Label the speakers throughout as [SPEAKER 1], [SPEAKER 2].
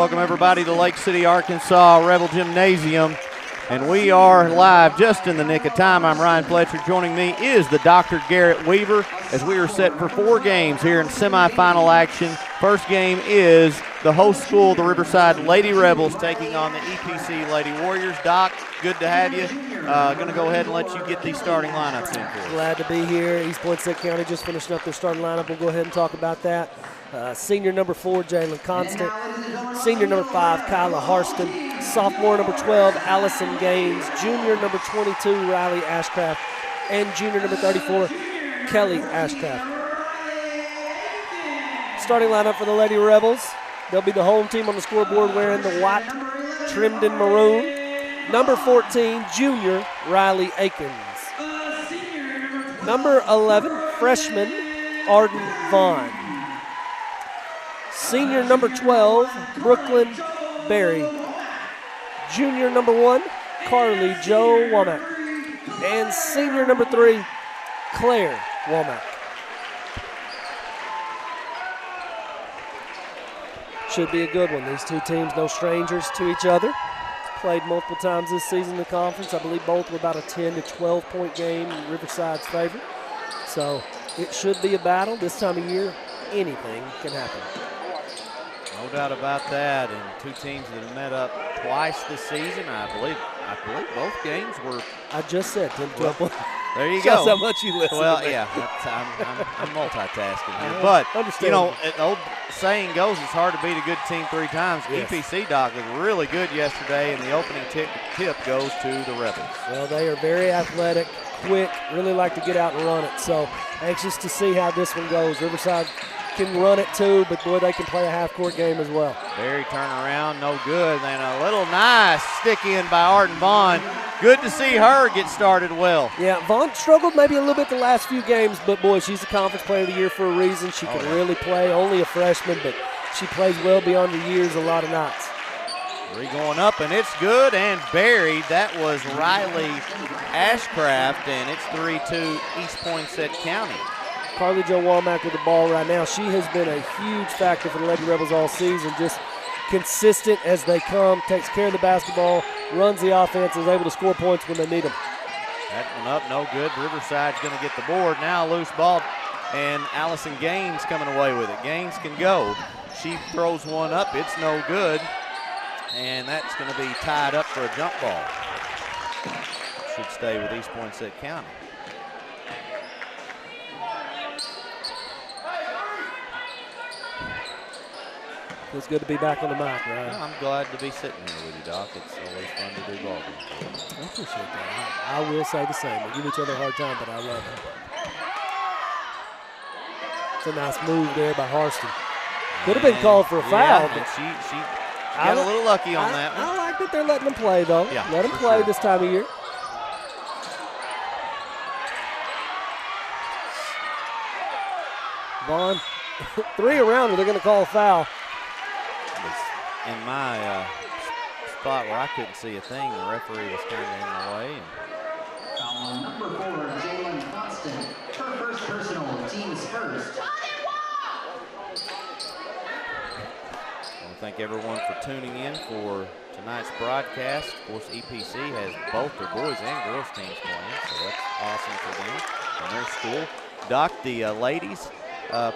[SPEAKER 1] Welcome everybody to Lake City, Arkansas Rebel Gymnasium. And we are live just in the nick of time. I'm Ryan Fletcher. Joining me is the Dr. Garrett Weaver as we are set for 4 games here in semifinal action. First game is the host school, the Riverside Lady Rebels, taking on the EPC Lady Warriors. Doc, good to have you. Going to go ahead and let you get these starting lineups in for us.
[SPEAKER 2] Glad to be here. East Poinsett County just finishing up their starting lineup. We'll go ahead and talk about that. Senior number 4, Jalen Constant. Senior number 5, Kyla Harston. Sophomore number 12, Allison Gaines. Junior number 22, Riley Ashcraft. And junior number 34, Kelly Ashcraft. Starting lineup for the Lady Rebels. They'll be the home team on the scoreboard wearing the white trimmed in maroon. Number 14, junior, Riley Akins. Number 11, freshman, Arden Vaughn. Senior number 12, Brooklyn Berry. Junior number 1, Carly Jo Womack. And senior number 3, Claire Womack. Should be a good one. These two teams, no strangers to each other. Played multiple times this season in the conference. I believe both were about a 10 to 12 point game in Riverside's favor. So it should be a battle. This time of year, anything can happen.
[SPEAKER 1] No doubt about that. And two teams that have met up twice this season. I believe both games were.
[SPEAKER 2] I just said 10 to 12 points.
[SPEAKER 1] There you
[SPEAKER 2] Shows
[SPEAKER 1] go.
[SPEAKER 2] how much you listen.
[SPEAKER 1] Well,
[SPEAKER 2] to me.
[SPEAKER 1] yeah, I'm multitasking here. But, you know, the old saying goes, it's hard to beat a good team 3 times. Yes. EPC, Doc, was really good yesterday, and the opening tip goes to the Rebels.
[SPEAKER 2] Well, they are very athletic, quick, really like to get out and run it. So anxious to see how this one goes. Riverside can run it too, but boy, they can play a half-court game as well.
[SPEAKER 1] Very turnaround, no good. And a little nice stick in by Arden Vaughn. Good to see her get started well.
[SPEAKER 2] Yeah, Vaughn struggled maybe a little bit the last few games, but boy, she's the Conference Player of the Year for a reason. She can really play, only a freshman, but she plays well beyond her years a lot of nights.
[SPEAKER 1] 3 going up, and it's good and buried. That was Riley Ashcraft, and it's 3-2 East Poinsett County.
[SPEAKER 2] Carly Jo Womack with the ball right now. She has been a huge factor for the Lady Rebels all season, just consistent as they come, takes care of the basketball, runs the offense, is able to score points when they need them.
[SPEAKER 1] That one up, no good. Riverside's going to get the board. Now loose ball, and Allison Gaines coming away with it. Gaines can go. She throws one up. It's no good, and that's going to be tied up for a jump ball. Should stay with East Poinsett County.
[SPEAKER 2] It's good to be back on the mic, right?
[SPEAKER 1] Well, I'm glad to be sitting here with you, Doc. It's always fun to do ball games.
[SPEAKER 2] I appreciate that. I will say the same. We give each other a hard time, but I love it. It's a nice move there by Harston. Could have been called for a foul.
[SPEAKER 1] But she got a little lucky on that one.
[SPEAKER 2] I like that they're letting them play, though.
[SPEAKER 1] Yeah,
[SPEAKER 2] let them play this time of year. Vaughn, 3 around, they're going to call a foul.
[SPEAKER 1] In my spot where I couldn't see a thing, the referee was kind of in the way.
[SPEAKER 3] Foul number 4, Jalen Constant. Her first personal, team's first.
[SPEAKER 1] I want to thank everyone for tuning in for tonight's broadcast. Of course, EPC has both their boys and girls teams playing, so that's awesome for them and their school. Doc, the ladies,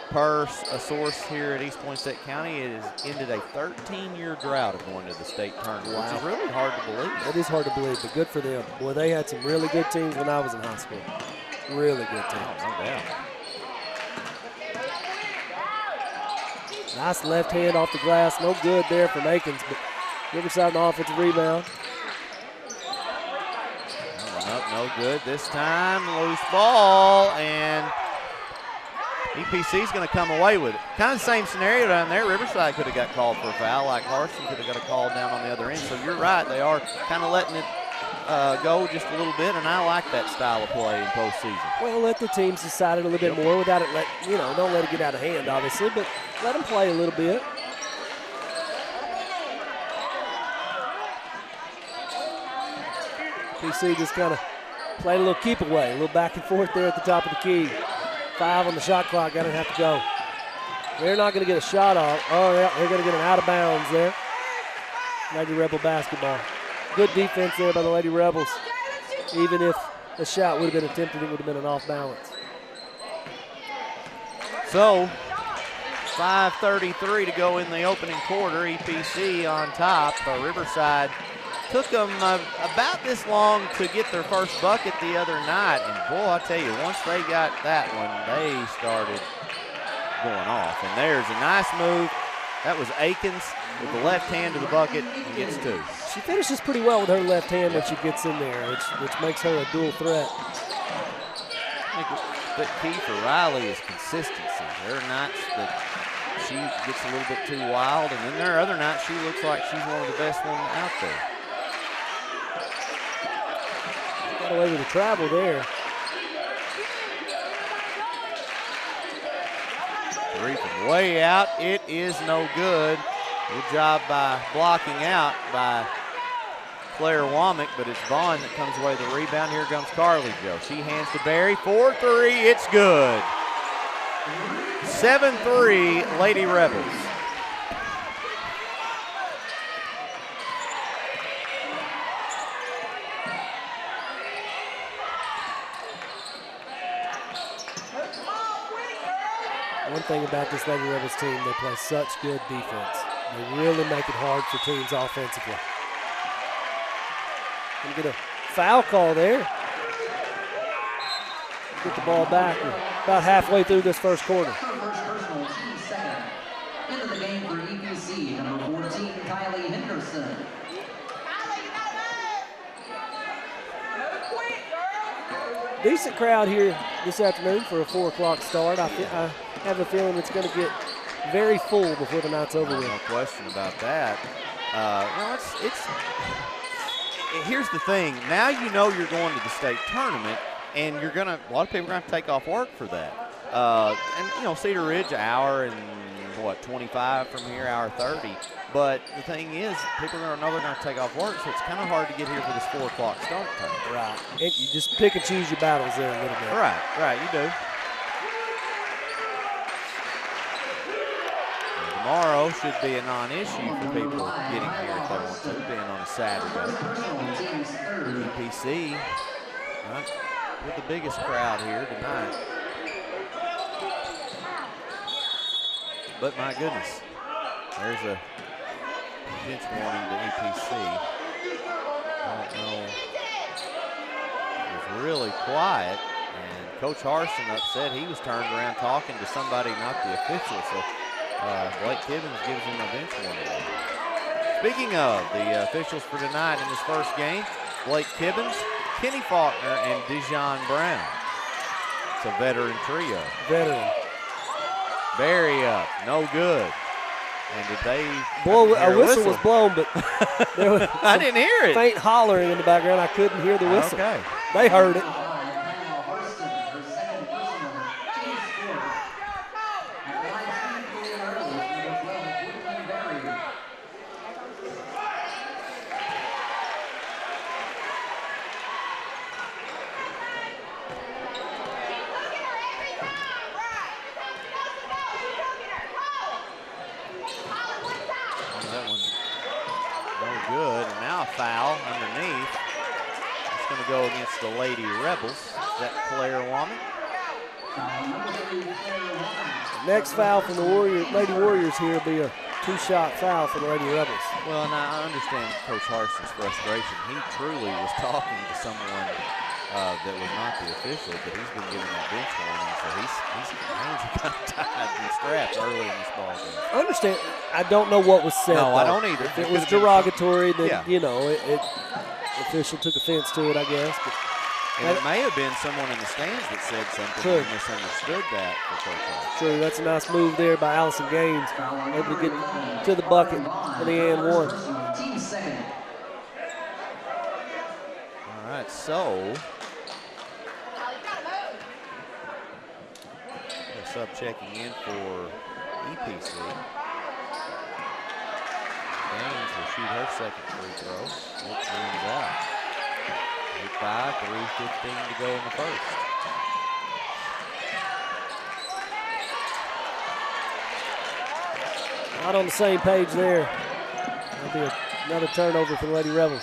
[SPEAKER 1] per a source here at East Poinsett County, it has ended a 13-year drought of going to the state tournament, which is really hard to believe.
[SPEAKER 2] It is hard to believe, but good for them. Boy, they had some really good teams when I was in high school. Really good teams.
[SPEAKER 1] Oh, no doubt.
[SPEAKER 2] Nice left hand off the glass. No good there from Akins, but Riverside on the offensive rebound.
[SPEAKER 1] That one up, no good this time. Loose ball, and EPC's going to come away with it. Kind of the same scenario down there. Riverside could have got called for a foul, like Harston could have got a call down on the other end. So you're right, they are kind of letting it go just a little bit, and I like that style of play in postseason.
[SPEAKER 2] Well, let the teams decide it a little bit more without it, don't let it get out of hand, obviously, but let them play a little bit. PC just kind of played a little keep away, a little back and forth there at the top of the key. 5 on the shot clock, got to have to go. They're not going to get a shot off. Oh, yeah, they're going to get an out of bounds there. Lady Rebel basketball. Good defense there by the Lady Rebels. Even if a shot would have been attempted, it would have been an off balance.
[SPEAKER 1] So, 5:33 to go in the opening quarter. EPC on top. Riverside took them about this long to get their first bucket the other night. And boy, I tell you, once they got that one, they started going off. And there's a nice move. That was Akins with the left hand to the bucket and gets two.
[SPEAKER 2] She finishes pretty well with her left hand when she gets in there, which makes her a dual threat.
[SPEAKER 1] I think the key for Riley is consistency. There are nights that she gets a little bit too wild, and then there are other nights she looks like she's one of the best ones out there.
[SPEAKER 2] Got away with the travel there.
[SPEAKER 1] Three from way out. It is no good. Good job by blocking out by Claire Womack, but it's Vaughn that comes away with the rebound. Here comes Carly Joe. She hands to Barry. 4-3. It's good. 7-3 Lady Rebels.
[SPEAKER 2] One thing about this Lady Rebels team, they play such good defense. They really make it hard for teams offensively. Gonna get a foul call there. Get the ball back. We're about halfway through this first quarter.
[SPEAKER 3] First personal, team second. Into the game for EPC, number 14, Kylie Henderson.
[SPEAKER 2] Decent crowd here this afternoon for a 4 o'clock start. I have a feeling it's going to get very full before the night's over with.
[SPEAKER 1] No question about that. Here's the thing. Now you know you're going to the state tournament, and a lot of people are going to have to take off work for that. And Cedar Ridge, an hour and 25 from here, hour 30. But the thing is, people are going to know they're going to take off work, so it's kind of hard to get here for this 4 o'clock start time.
[SPEAKER 2] Right. And you just pick and choose your battles there a little bit.
[SPEAKER 1] Right, you do. Tomorrow should be a non-issue for people getting here if they want to, being on a Saturday. EPC, right, with the biggest crowd here tonight. But my goodness, there's a bench warning to EPC. I don't know. It was really quiet, and Coach Harson upset. He was turned around talking to somebody, not the official. So Blake Tibbins gives him a bench warning. Speaking of the officials for tonight in this first game, Blake Tibbins, Kenny Faulkner, and Dijon Brown. It's a veteran trio.
[SPEAKER 2] Veteran.
[SPEAKER 1] Barry up, no good. And did they
[SPEAKER 2] a whistle was blown, but there was
[SPEAKER 1] I didn't hear it.
[SPEAKER 2] Faint hollering in the background. I couldn't hear the whistle.
[SPEAKER 1] Okay.
[SPEAKER 2] They heard it.
[SPEAKER 1] Foul underneath. It's going to go against the Lady Rebels. Is that Claire Womack?
[SPEAKER 2] Next foul from the Lady Warriors here will be a 2-shot foul for the Lady Rebels.
[SPEAKER 1] Well, now I understand Coach Harson's frustration. He truly was talking to someone that was not the official, but he's been given that bench warning, so his hands are kind of tied and strapped early in this ball game.
[SPEAKER 2] I understand. I don't know what was said.
[SPEAKER 1] No,
[SPEAKER 2] though.
[SPEAKER 1] I don't either.
[SPEAKER 2] If it was derogatory, then,
[SPEAKER 1] yeah.
[SPEAKER 2] The official took offense to it, I guess. But
[SPEAKER 1] and it may have been someone in the stands that said something and misunderstood that for Coach Harson.
[SPEAKER 2] True, that's a nice move there by Allison Gaines, able to get to the bucket for the and one.
[SPEAKER 1] All right, so sub checking in for EPC. Gaines will shoot her second free throw. It rings out. 8-5, 3:15 to go in the first.
[SPEAKER 2] Not on the same page there. That'll be a Another turnover for the Lady Rebels.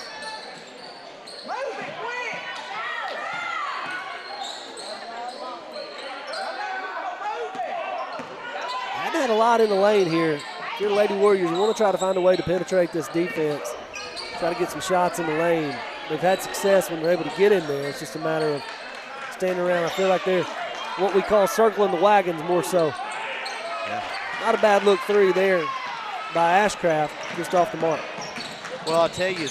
[SPEAKER 2] Hadn't had a lot in the lane here. If you're the Lady Warriors, you want to try to find a way to penetrate this defense. Try to get some shots in the lane. They've had success when they're able to get in there. It's just a matter of standing around. I feel like they're what we call circling the wagons more so.
[SPEAKER 1] Yeah.
[SPEAKER 2] Not a bad look three there by Ashcraft, just off the mark.
[SPEAKER 1] Well, I'll tell you,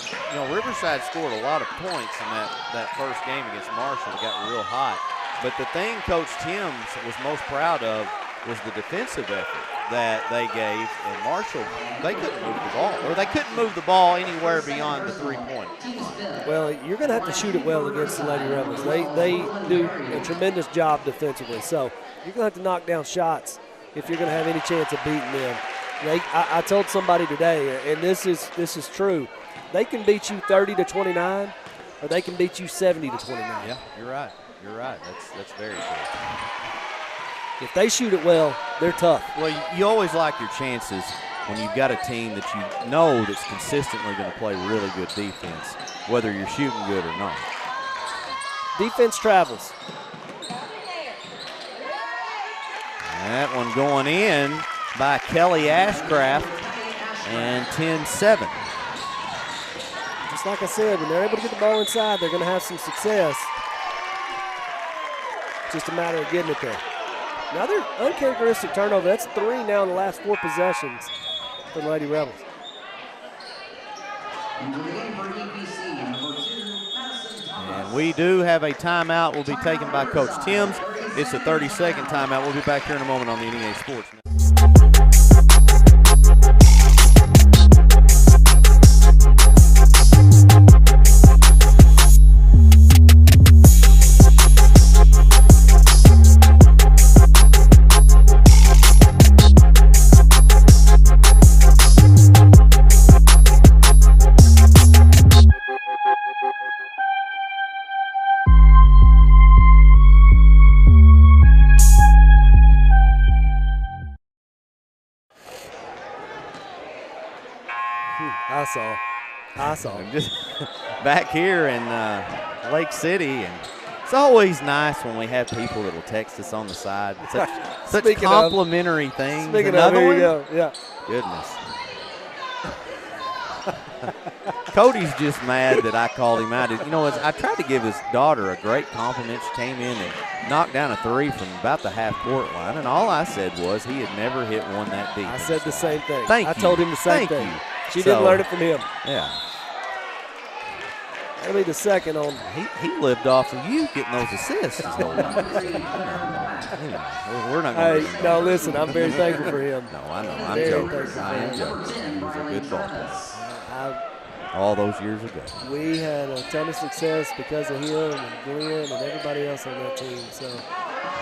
[SPEAKER 1] Riverside scored a lot of points in that first game against Marshall. It got real hot. But the thing Coach Timms was most proud of was the defensive effort that they gave. And Marshall, they couldn't move the ball, or they couldn't move the ball anywhere beyond the 3-point.
[SPEAKER 2] Well, you're going to have to shoot it well against the Lady Rebels. They do a tremendous job defensively. So you're going to have to knock down shots if you're going to have any chance of beating them. I told somebody today, and this is true, they can beat you 30-29, or they can beat you 70-29.
[SPEAKER 1] Yeah, you're right. You're right. That's very true.
[SPEAKER 2] If they shoot it well, they're tough.
[SPEAKER 1] Well, you always like your chances when you've got a team that you know that's consistently going to play really good defense, whether you're shooting good or not.
[SPEAKER 2] Defense travels.
[SPEAKER 1] That one going in by Kelly Ashcraft, and 10-7.
[SPEAKER 2] Just like I said, when they're able to get the ball inside, they're going to have some success. Just a matter of getting it there. Another uncharacteristic turnover. That's 3 now in the last 4 possessions for the Lady Rebels.
[SPEAKER 1] And we do have a timeout will be taken by Coach Timms. It's a 30-second timeout. We'll be back here in a moment on the NEA Sports.
[SPEAKER 2] I saw.
[SPEAKER 1] Just back here in Lake City, and it's always nice when we have people that will text us on the side. Such complimentary things.
[SPEAKER 2] Speaking of, here you go. Yeah.
[SPEAKER 1] Goodness. Cody's just mad that I called him out. I tried to give his daughter a great compliment. She came in and knocked down a 3 from about the half-court line, and all I said was he had never hit one that deep.
[SPEAKER 2] I said the same thing.
[SPEAKER 1] I
[SPEAKER 2] told him the same thing.
[SPEAKER 1] You.
[SPEAKER 2] She didn't learn it from him.
[SPEAKER 1] Yeah.
[SPEAKER 2] That'll be the second on.
[SPEAKER 1] He lived off of you getting those assists. We're not going to.
[SPEAKER 2] No, listen, I'm very thankful for him.
[SPEAKER 1] No, I know. I'm joking. I am joking. He was a good ball player. All those years ago.
[SPEAKER 2] We had a ton of success because of him and Glenn and everybody else on that team. So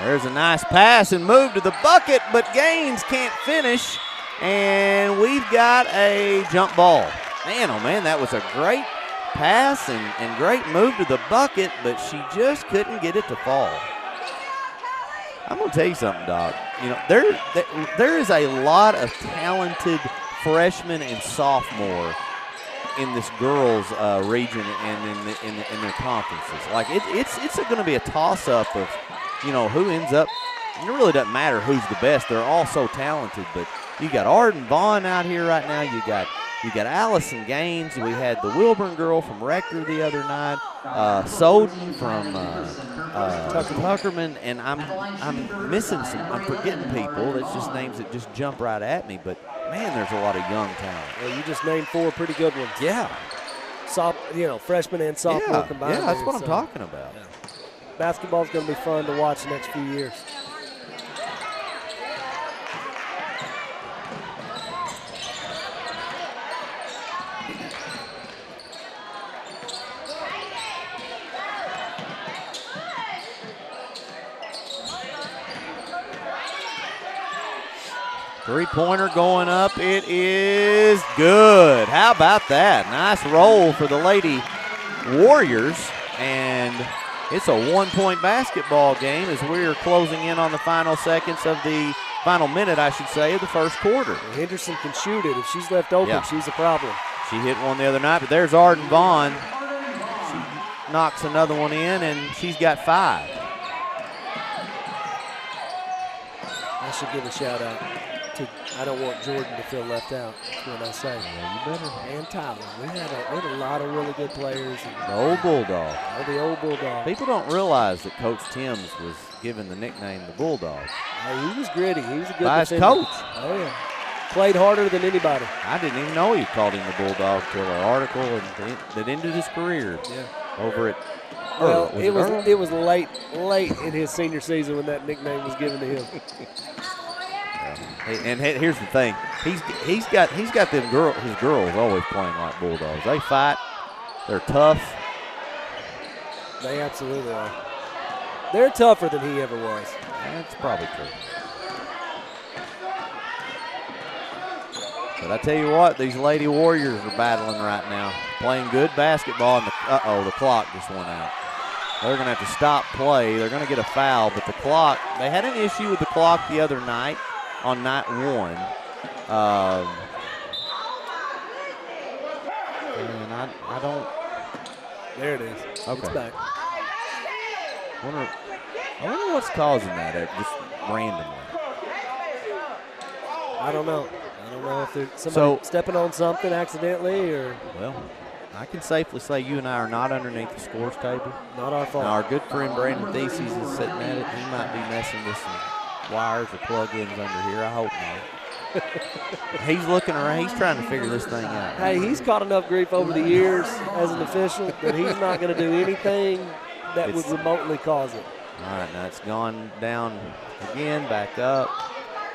[SPEAKER 1] there's a nice pass and move to the bucket, but Gaines can't finish. And we've got a jump ball. Man, oh man, that was a great pass and great move to the bucket, but she just couldn't get it to fall. I'm going to tell you something, Doc. There is a lot of talented freshmen and sophomore in this girls' region and in their conferences. Like it's going to be a toss-up of, who ends up. It really doesn't matter who's the best. They're all so talented, but you got Arden Vaughn out here right now. You got Allison Gaines. We had the Wilburn girl from Rector the other night. Soden from Tuckerman, and I'm missing some. I'm forgetting people. That's just names that just jump right at me. But man, there's a lot of young talent.
[SPEAKER 2] Well, you just named 4 pretty good ones.
[SPEAKER 1] Yeah.
[SPEAKER 2] Freshmen and sophomore combined.
[SPEAKER 1] Yeah, that's what I'm talking about.
[SPEAKER 2] Yeah. Basketball's going to be fun to watch the next few years.
[SPEAKER 1] Three-pointer going up. It is good. How about that? Nice roll for the Lady Warriors. And it's a 1-point basketball game as we're closing in on the final seconds of the final minute, I should say, of the first quarter.
[SPEAKER 2] Henderson can shoot it. If she's left open, she's a problem.
[SPEAKER 1] She hit one the other night, but there's Arden Vaughn. She knocks another one in, and she's got 5.
[SPEAKER 2] I should give a shout out to, I don't want Jordan to feel left out. That's what I say.
[SPEAKER 1] Yeah, you better.
[SPEAKER 2] And Tyler. We had a lot of really good players.
[SPEAKER 1] The old Bulldog.
[SPEAKER 2] Oh, the old Bulldog.
[SPEAKER 1] People don't realize that Coach Timms was given the nickname the Bulldog.
[SPEAKER 2] Hey, he was gritty. He was a good
[SPEAKER 1] by his
[SPEAKER 2] defender.
[SPEAKER 1] coach.
[SPEAKER 2] Oh, yeah. Played harder than anybody.
[SPEAKER 1] I didn't even know he called him the Bulldog till an article that ended his career over at
[SPEAKER 2] Well,
[SPEAKER 1] Earl.
[SPEAKER 2] it was late in his senior season when that nickname was given to him.
[SPEAKER 1] And here's the thing, he's got his girls always playing like Bulldogs. They fight, they're tough.
[SPEAKER 2] They absolutely are. They're tougher than he ever was.
[SPEAKER 1] That's probably true. But I tell you what, these Lady Warriors are battling right now, playing good basketball, and the clock just went out. They're going to have to stop play. They're going to get a foul, but the clock, they had an issue with the clock the other night on night 1. And I don't.
[SPEAKER 2] There it is.
[SPEAKER 1] Okay.
[SPEAKER 2] It's back.
[SPEAKER 1] I wonder what's causing that just randomly.
[SPEAKER 2] I don't know. I don't know if there's somebody stepping on something accidentally or.
[SPEAKER 1] Well, I can safely say you and I are not underneath the scores table.
[SPEAKER 2] Not our fault.
[SPEAKER 1] Now, our good friend Brandon Theses is sitting at it. He might be messing with some wires or plug-ins under here. I hope not. He's looking around. He's trying to figure this thing out.
[SPEAKER 2] Hey, he's caught enough grief over the years as an official that he's not going to do anything that would remotely cause it.
[SPEAKER 1] All right, now it's gone down again, back up.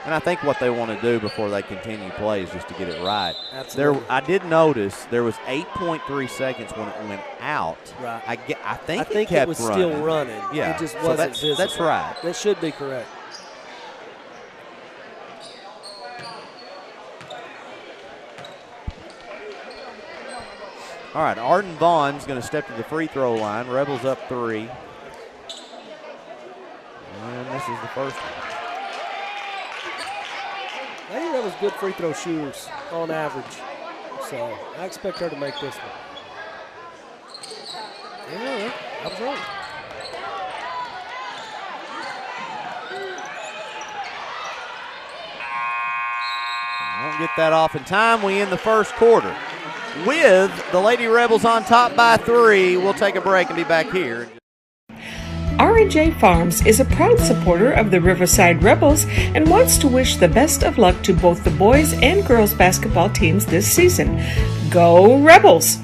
[SPEAKER 1] And I think what they want to do before they continue play is just to get it right.
[SPEAKER 2] Absolutely.
[SPEAKER 1] I did notice there was 8.3 seconds when it went out.
[SPEAKER 2] Right.
[SPEAKER 1] I think it kept
[SPEAKER 2] it was
[SPEAKER 1] running.
[SPEAKER 2] Still running.
[SPEAKER 1] Yeah.
[SPEAKER 2] It just wasn't visible.
[SPEAKER 1] That's right.
[SPEAKER 2] That should be correct.
[SPEAKER 1] All right, Arden Vaughn's going to step to the free throw line. Rebels up 3. And this is the first one.
[SPEAKER 2] I think that was good free throw shooters on average. So I expect her to make this one. Yeah, I was right.
[SPEAKER 1] Won't get that off in time. We end the first quarter with the Lady Rebels on top by 3. We'll take a break and be back here.
[SPEAKER 4] R&J Farms is a proud supporter of the Riverside Rebels and wants to wish the best of luck to both the boys and girls basketball teams this season. Go Rebels!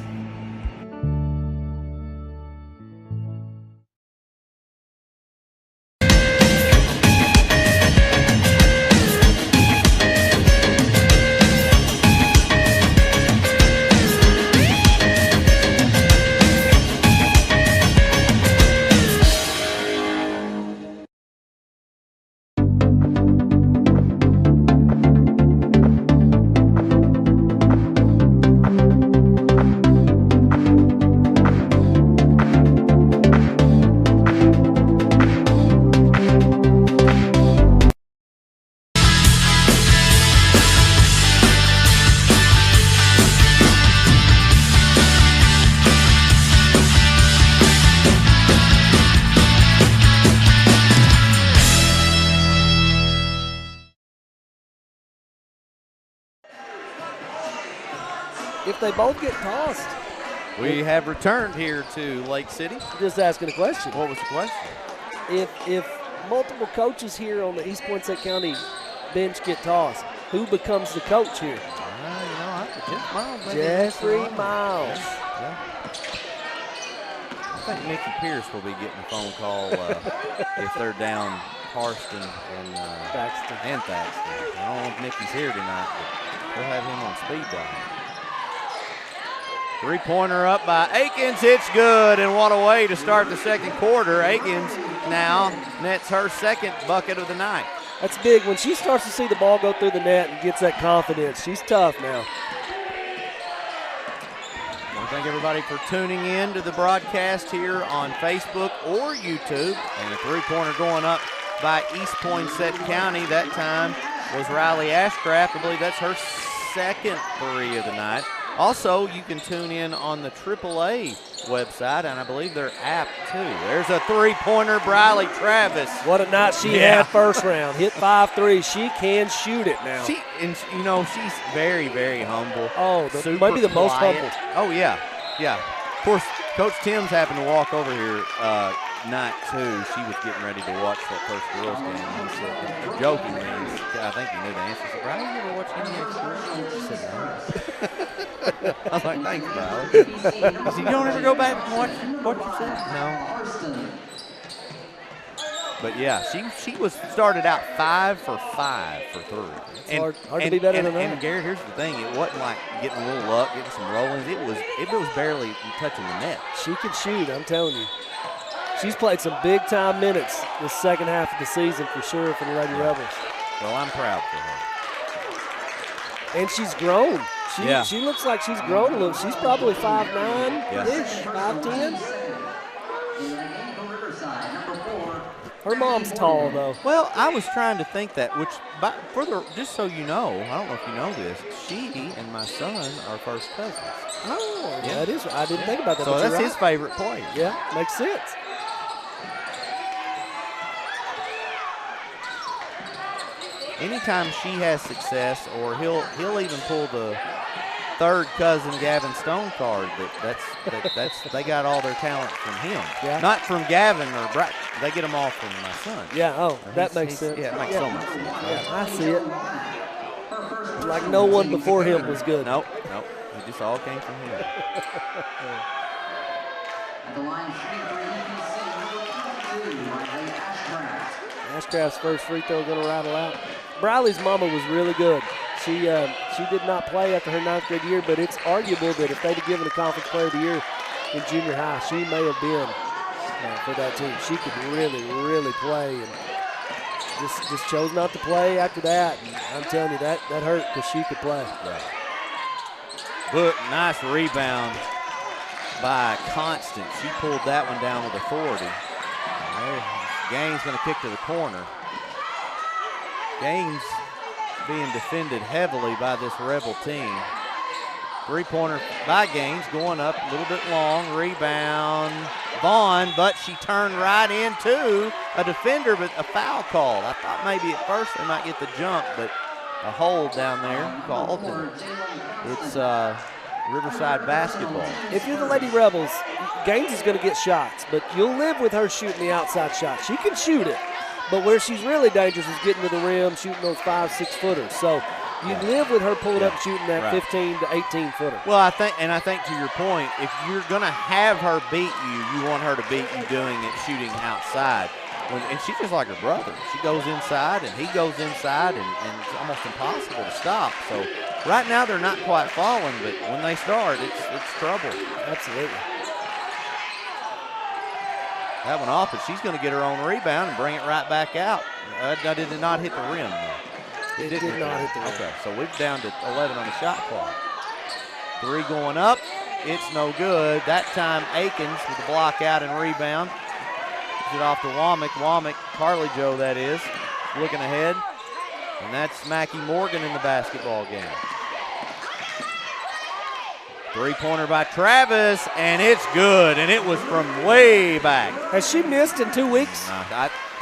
[SPEAKER 2] If they both get tossed.
[SPEAKER 1] We have returned here to Lake City.
[SPEAKER 2] Just asking a question.
[SPEAKER 1] What was the question?
[SPEAKER 2] If multiple coaches here on the East Poinsett County bench get tossed, who becomes the coach here? Jeffrey Miles.
[SPEAKER 1] Yeah. I think Nikki Pierce will be getting a phone call if they're down Harston and
[SPEAKER 2] Thaxton.
[SPEAKER 1] I don't know if Nikki's here tonight, but we'll have him on speed dial. Three-pointer up by Akins. It's good, and what a way to start the second quarter. Akins now nets her second bucket of the night.
[SPEAKER 2] That's big. When she starts to see the ball go through the net and gets that confidence, she's tough now.
[SPEAKER 1] I want to thank everybody for tuning in to the broadcast here on Facebook or YouTube. And a three-pointer going up by East Poinsett County. That time was Riley Ashcraft. I believe that's her second three of the night. Also, you can tune in on the AAA website, and I believe their app, too. There's a three-pointer, Briley Travis.
[SPEAKER 2] What a night she had first round. Hit 5 threes. She can shoot it now.
[SPEAKER 1] She's very, very humble.
[SPEAKER 2] Oh, maybe the most humble.
[SPEAKER 1] Oh, yeah. Yeah. Of course, Coach Tim's happened to walk over here night 2. She was getting ready to watch that first girls game. He said, jokingly, I think he knew the answer. He said, Briley, you ever watch any of that? She said, no. I was like, thanks, Briley. I said, you don't ever go back and watch what you said? No. But yeah, she was started out 5 for 5 for 3.
[SPEAKER 2] It's hard to be better than that.
[SPEAKER 1] And Garrett, here's the thing: it wasn't like getting a little luck, getting some rollings. It was barely touching the net.
[SPEAKER 2] She can shoot, I'm telling you. She's played some big time minutes this second half of the season for sure for the Lady Rebels.
[SPEAKER 1] Well, I'm proud for her.
[SPEAKER 2] And she's grown. She looks like she's grown a little. She's probably 5'9"-ish, 5'10". Her mom's tall, though.
[SPEAKER 1] Well, I was trying to think that, just so you know, I don't know if you know this, she and my son are first cousins.
[SPEAKER 2] Oh, yeah, it is. I didn't think about that.
[SPEAKER 1] So that's his favorite player.
[SPEAKER 2] Yeah, makes sense.
[SPEAKER 1] Anytime she has success, or he'll even pull the third cousin Gavin Stone card. That's they got all their talent from him.
[SPEAKER 2] Yeah.
[SPEAKER 1] Not from Gavin or Brad. They get them all from my son.
[SPEAKER 2] Yeah. Oh, that makes sense.
[SPEAKER 1] Yeah, it makes so much sense.
[SPEAKER 2] Yeah, I see it. Like no one before him was good.
[SPEAKER 1] Nope. It just all came from him.
[SPEAKER 3] At the line,
[SPEAKER 2] Ashcraft's first free throw going to rattle out. Briley's mama was really good. She did not play after her 9th grade year, but it's arguable that if they'd have given a Conference Player of the Year in junior high, she may have been for that team. She could really, really play, and just chose not to play after that. And I'm telling you, that hurt because she could play.
[SPEAKER 1] Right. Look, nice rebound by Constant. She pulled that one down with authority. Gaines going to kick to the corner. Gaines being defended heavily by this Rebel team. Three-pointer by Gaines, going up a little bit long. Rebound, Vaughn, but she turned right into a defender, but a foul call. I thought maybe at first they might get the jump, but a hold down there called. It's Riverside basketball.
[SPEAKER 2] If you're the Lady Rebels, Gaines is going to get shots, but you'll live with her shooting the outside shot. She can shoot it, but where she's really dangerous is getting to the rim, shooting those 5-6 footers. So you live with her pulling up, shooting that 15 to 18 footer.
[SPEAKER 1] Well, I think to your point, if you're going to have her beat you want her to beat you doing it, shooting outside. And she's just like her brother. She goes inside and he goes inside, and it's almost impossible to stop. So right now they're not quite falling, but when they start, it's trouble.
[SPEAKER 2] Absolutely.
[SPEAKER 1] That one off, but she's going to get her own rebound and bring it right back out. That did not hit the rim, though.
[SPEAKER 2] It did not hit the rim.
[SPEAKER 1] Okay, so we're down to 11 on the shot clock. 3 going up. It's no good. That time Akins with the block out and rebound. Gives it off to Womack. Womack, Carly Joe that is, looking ahead. And that's Mackie Morgan in the basketball game. Three-pointer by Travis, and it's good, and it was from way back.
[SPEAKER 2] Has she missed in 2 weeks?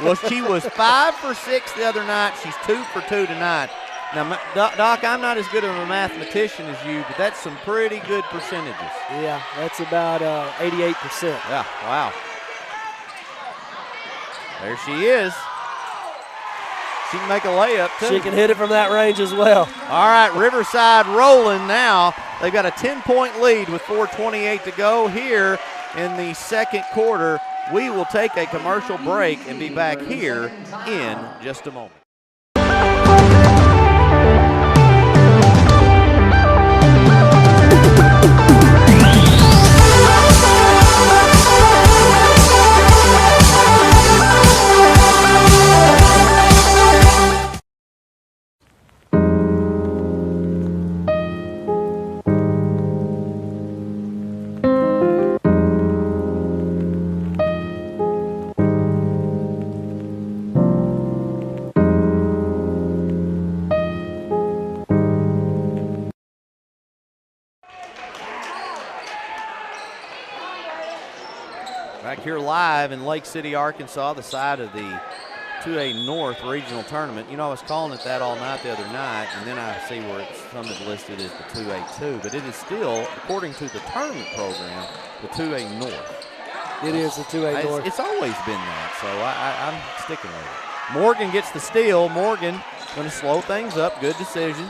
[SPEAKER 1] Well, she was 5 for 6 the other night. She's 2 for 2 tonight. Now, Doc, I'm not as good of a mathematician as you, but that's some pretty good percentages.
[SPEAKER 2] Yeah, that's about 88%.
[SPEAKER 1] Yeah, wow. There she is. She can make a layup, too.
[SPEAKER 2] She can hit it from that range as well.
[SPEAKER 1] All right, Riverside rolling now. They've got a 10-point lead with 4:28 to go here in the second quarter. We will take a commercial break and be back here in just a moment. Back here live in Lake City, Arkansas, the side of the 2A North Regional Tournament. You know, I was calling it that all night the other night, and then I see where some is listed as the 2A2, but it is still, according to the tournament program, the 2A North.
[SPEAKER 2] It is the 2A North.
[SPEAKER 1] It's always been that, so I'm sticking with it. Morgan gets the steal. Morgan going to slow things up. Good decision.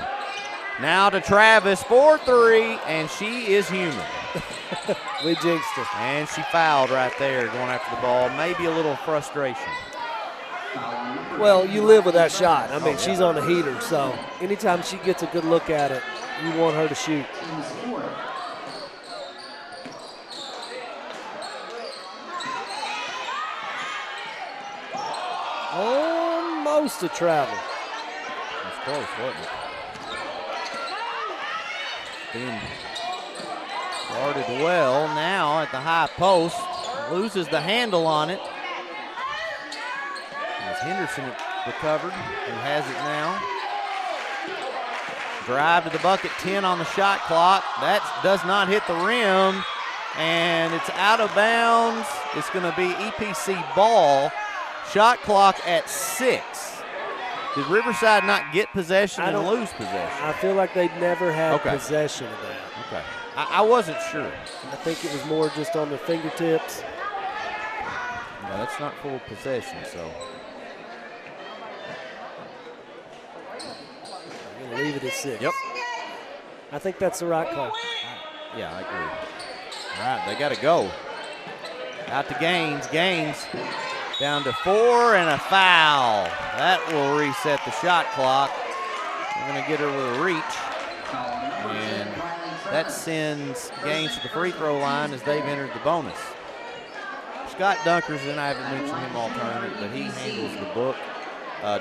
[SPEAKER 1] Now to Travis for 3, and she is human.
[SPEAKER 2] We jinxed her.
[SPEAKER 1] And she fouled right there going after the ball. Maybe a little frustration.
[SPEAKER 2] Well, you live with that shot. I mean, she's on the heater, so anytime she gets a good look at it, you want her to shoot. Almost a travel.
[SPEAKER 1] That's close, wasn't it? Being guarded well now at the high post. Loses the handle on it. As Henderson recovered and has it now. Drive to the bucket, 10 on the shot clock. That does not hit the rim, and it's out of bounds. It's going to be EPC ball. Shot clock at 6. Did Riverside not get possession and lose possession?
[SPEAKER 2] I feel like they never had possession of that.
[SPEAKER 1] Okay. I wasn't sure.
[SPEAKER 2] I think it was more just on their fingertips.
[SPEAKER 1] No, that's not full possession, so.
[SPEAKER 2] I'm going to leave it at 6.
[SPEAKER 1] Yep.
[SPEAKER 2] I think that's the right call.
[SPEAKER 1] Yeah, I agree. All right, they got to go. Out to Gaines. Gaines down to 4 and a foul. That will reset the shot clock. We're going to get her with a reach. And that sends Gaines to the free throw line as they've entered the bonus. Scott Dunkerson, I haven't mentioned him all tournament, but he handles the book,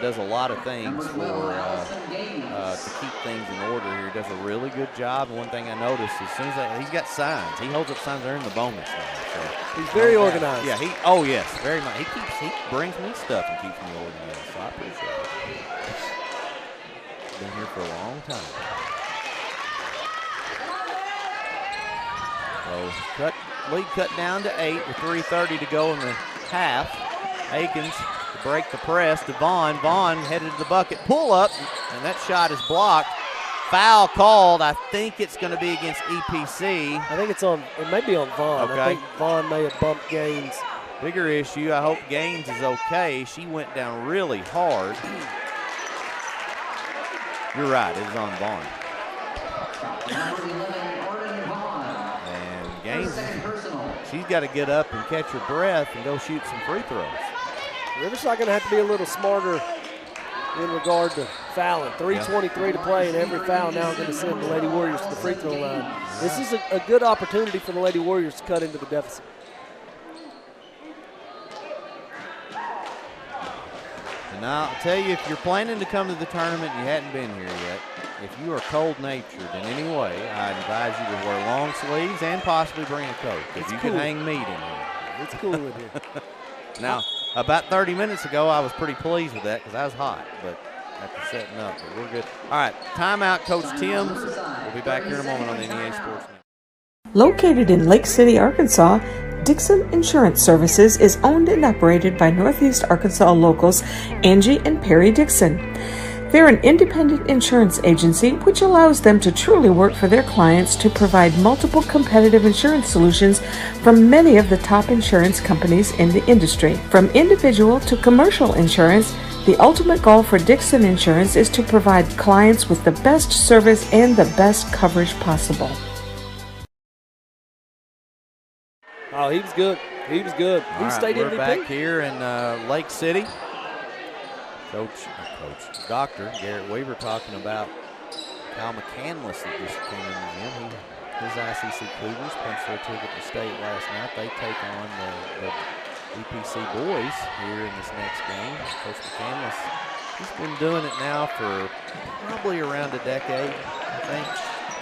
[SPEAKER 1] does a lot of things for to keep things in order here. He does a really good job. And one thing I noticed, as soon as he's got signs, he holds up signs. They're in the bonus now. So
[SPEAKER 2] he's very organized.
[SPEAKER 1] Yeah, yes, very much. He brings me stuff and keeps me organized. So I appreciate it. Been here for a long time. So lead cut down to 8 with 3:30 to go in the half. Akins to break the press to Vaughn. Vaughn headed to the bucket. Pull up, and that shot is blocked. Foul called. I think it's going to be against EPC.
[SPEAKER 2] I think it may be on Vaughn.
[SPEAKER 1] Okay.
[SPEAKER 2] I think Vaughn may have bumped Gaines.
[SPEAKER 1] Bigger issue. I hope Gaines is okay. She went down really hard. You're right. It was on Vaughn. And Gaines, she's got to get up and catch her breath and go shoot some free throws.
[SPEAKER 2] Riverside going to have to be a little smarter in regard to fouling. 3:23 to play, and every foul now going to send the Lady Warriors to the free throw line. This is a good opportunity for the Lady Warriors to cut into the deficit.
[SPEAKER 1] And I'll tell you, if you're planning to come to the tournament and you hadn't been here yet, if you are cold-natured in any way, I advise you to wear long sleeves and possibly bring a coat, because you can hang meat in here.
[SPEAKER 2] It's cool in here.
[SPEAKER 1] Now, about 30 minutes ago, I was pretty pleased with that because I was hot, but after setting up, but we're good. All right, timeout, Coach Timms. We'll be back here in a moment on the NEA Sports Network.
[SPEAKER 4] Located in Lake City, Arkansas, Dixon Insurance Services is owned and operated by Northeast Arkansas locals Angie and Perry Dixon. They're an independent insurance agency which allows them to truly work for their clients to provide multiple competitive insurance solutions from many of the top insurance companies in the industry. From individual to commercial insurance, the ultimate goal for Dixon Insurance is to provide clients with the best service and the best coverage possible.
[SPEAKER 2] Oh, he was good. He was good. He stayed
[SPEAKER 1] we're
[SPEAKER 2] MVP.
[SPEAKER 1] Back here in Lake City. Dr. Garrett Weaver talking about Kyle McCandless that just came in the gym. His ICC Cougars punched their ticket to state last night. They take on the EPC boys here in this next game. Coach McCandless, he's been doing it now for probably around a decade, I think.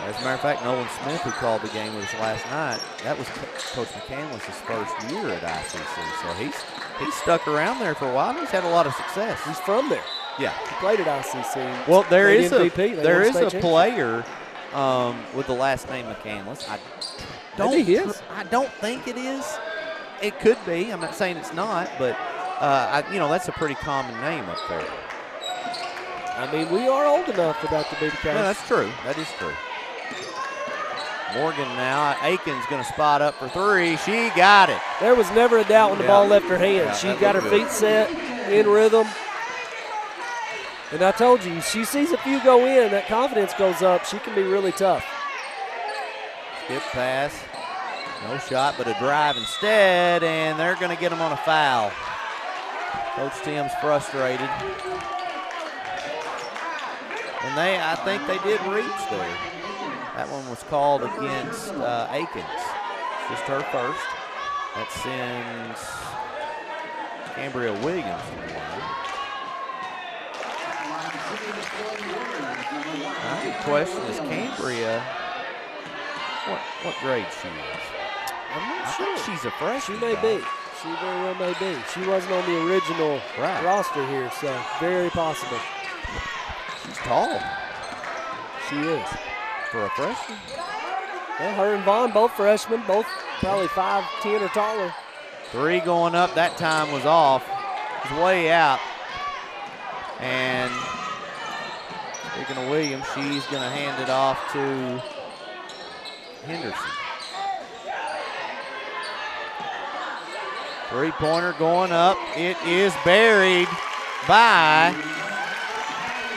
[SPEAKER 1] As a matter of fact, Nolan Smith, who called the game with us last night, that was Coach McCandless' first year at ICC. So he's stuck around there for a while. He's had a lot of success.
[SPEAKER 2] He's from there.
[SPEAKER 1] Yeah.
[SPEAKER 2] He played at ICC.
[SPEAKER 1] Well, there is
[SPEAKER 2] MVP.
[SPEAKER 1] a player with the last name McCandless.
[SPEAKER 2] I don't think it is.
[SPEAKER 1] I don't think it is. It could be. I'm not saying it's not, but that's a pretty common name up there.
[SPEAKER 2] I mean, we are old enough for that to be the case.
[SPEAKER 1] Yeah, that's true. That is true. Morgan now. Aiken's going to spot up for three. She got it.
[SPEAKER 2] There was never a doubt when the ball left her hand.
[SPEAKER 1] Yeah,
[SPEAKER 2] she got her feet set, in rhythm. And I told you, she sees a few go in, that confidence goes up. She can be really tough.
[SPEAKER 1] Skip pass. No shot, but a drive instead, and they're going to get them on a foul. Coach Tim's frustrated. And I think they did reach there. That one was called against Aikens. Just her first. That sends Cambria Williams to the line. The question is, Cambria, what grade she is?
[SPEAKER 2] I'm not
[SPEAKER 1] I
[SPEAKER 2] sure.
[SPEAKER 1] think she's a freshman.
[SPEAKER 2] She may be. She very well may be. She wasn't on the original roster here, so very possible.
[SPEAKER 1] She's tall.
[SPEAKER 2] She is.
[SPEAKER 1] For a freshman?
[SPEAKER 2] Yeah, her and Vaughn, both freshmen, both probably 5'10" or taller.
[SPEAKER 1] Three going up, that time was off. It was way out. And speaking of Williams, she's going to hand it off to Henderson. Three-pointer going up. It is buried by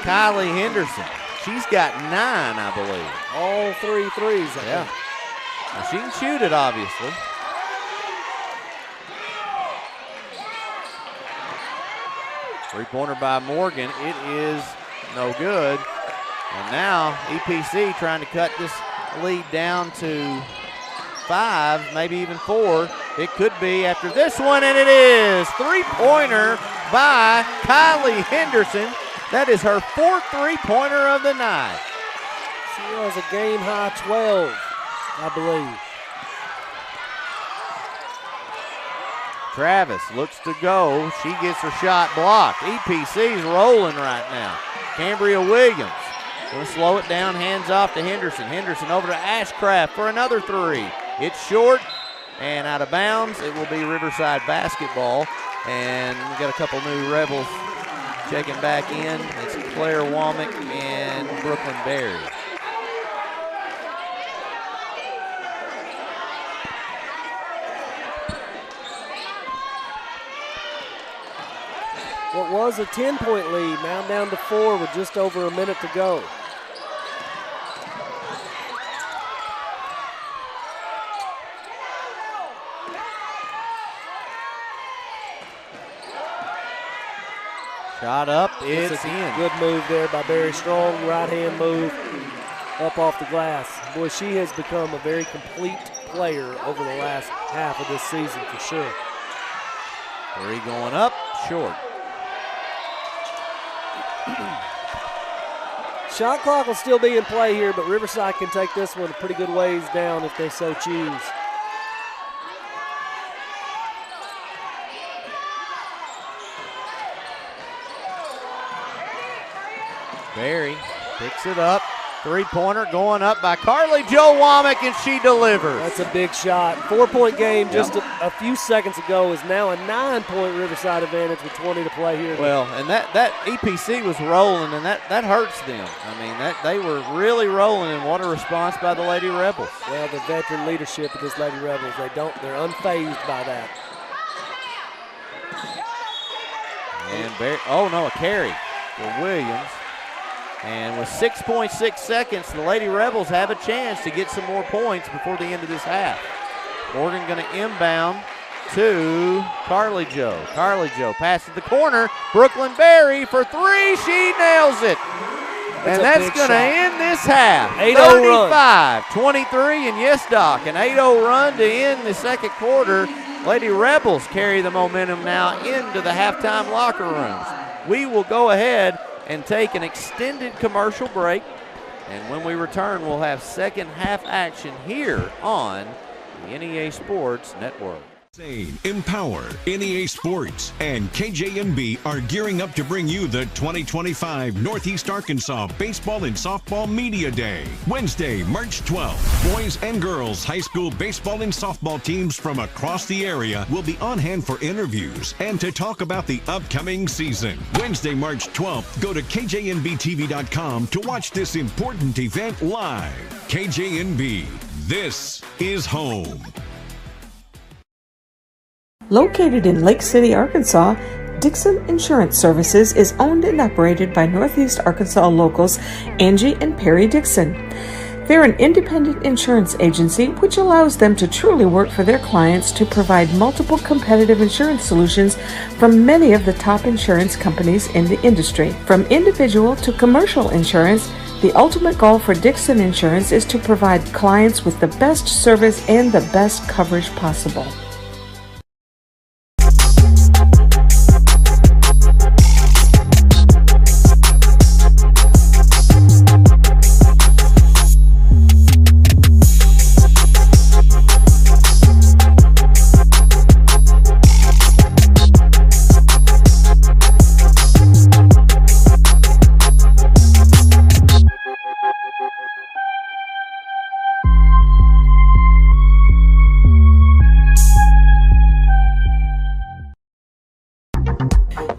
[SPEAKER 1] Kylie Henderson. She's got 9, I believe.
[SPEAKER 2] All 3 threes, I think.
[SPEAKER 1] Now she can shoot it, obviously. Three-pointer by Morgan. It is no good. And now EPC trying to cut this lead down to 5, maybe even 4. It could be after this one, and it is. Three-pointer by Kylie Henderson. That is her 4th three-pointer of the night.
[SPEAKER 2] She has a game-high 12, I believe.
[SPEAKER 1] Travis looks to go. She gets her shot blocked. EPC's rolling right now. Cambria Williams going to slow it down, hands off to Henderson. Henderson over to Ashcraft for another three. It's short and out of bounds. It will be Riverside basketball. And we got a couple new Rebels checking back in. It's Claire Womack and Brooklyn Berry.
[SPEAKER 2] What was a 10-point lead, now down to 4 with just over a minute to go.
[SPEAKER 1] Shot up, it's in.
[SPEAKER 2] Good move there by Barry Strong, right-hand move up off the glass. Boy, she has become a very complete player over the last half of this season for sure.
[SPEAKER 1] Three going up, short.
[SPEAKER 2] Shot clock will still be in play here, but Riverside can take this one a pretty good ways down if they so choose.
[SPEAKER 1] Berry picks it up. Three-pointer going up by Carly Jo Womack, and she delivers.
[SPEAKER 2] That's a big shot. 4-point game just a few seconds ago is now a 9-point Riverside advantage with 20 to play here.
[SPEAKER 1] Well, and that EPC was rolling, and that hurts them. I mean, they were really rolling, and what a response by the Lady Rebels.
[SPEAKER 2] Well, the veteran leadership of this Lady Rebels, they're unfazed by that.
[SPEAKER 1] And a carry for Williams. And with 6.6 seconds, the Lady Rebels have a chance to get some more points before the end of this half. Morgan going to inbound to Carly Jo. Carly Jo passes the corner. Brooklyn Berry for three. She nails it. And that's going to end this half.
[SPEAKER 2] 8-0 run.
[SPEAKER 1] 35-23. And yes, Doc, an 8-0 run to end the second quarter. Lady Rebels carry the momentum now into the halftime locker rooms. We will go ahead and take an extended commercial break. And when we return, we'll have second half action here on the NEA Sports Network.
[SPEAKER 5] Empowered, NEA Sports, and KJNB are gearing up to bring you the 2025 Northeast Arkansas Baseball and Softball Media Day. Wednesday, March 12th. Boys and girls high school baseball and softball teams from across the area will be on hand for interviews and to talk about the upcoming season. Wednesday, March 12th, go to KJNBTV.com to watch this important event live. KJNB, this is home.
[SPEAKER 4] Located in Lake City, Arkansas, Dixon Insurance Services is owned and operated by Northeast Arkansas locals Angie and Perry Dixon. They're an independent insurance agency which allows them to truly work for their clients to provide multiple competitive insurance solutions from many of the top insurance companies in the industry. From individual to commercial insurance, the ultimate goal for Dixon Insurance is to provide clients with the best service and the best coverage possible.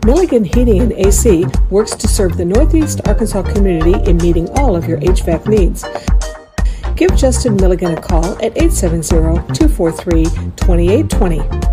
[SPEAKER 4] Milligan Heating and AC works to serve the Northeast Arkansas community in meeting all of your HVAC needs. Give Justin Milligan a call at 870-243-2820.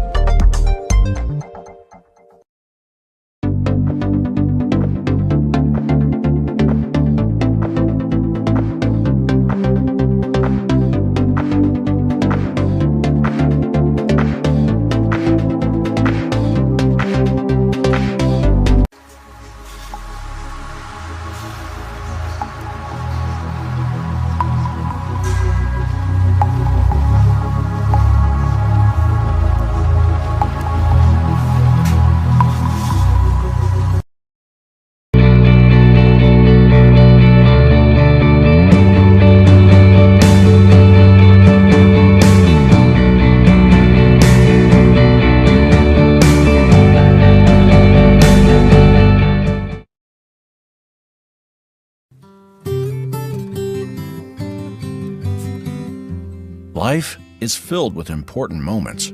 [SPEAKER 6] Life is filled with important moments.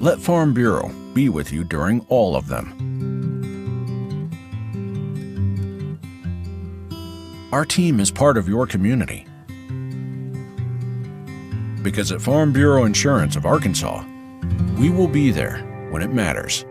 [SPEAKER 6] Let Farm Bureau be with you during all of them. Our team is part of your community. Because at Farm Bureau Insurance of Arkansas, we will be there when it matters.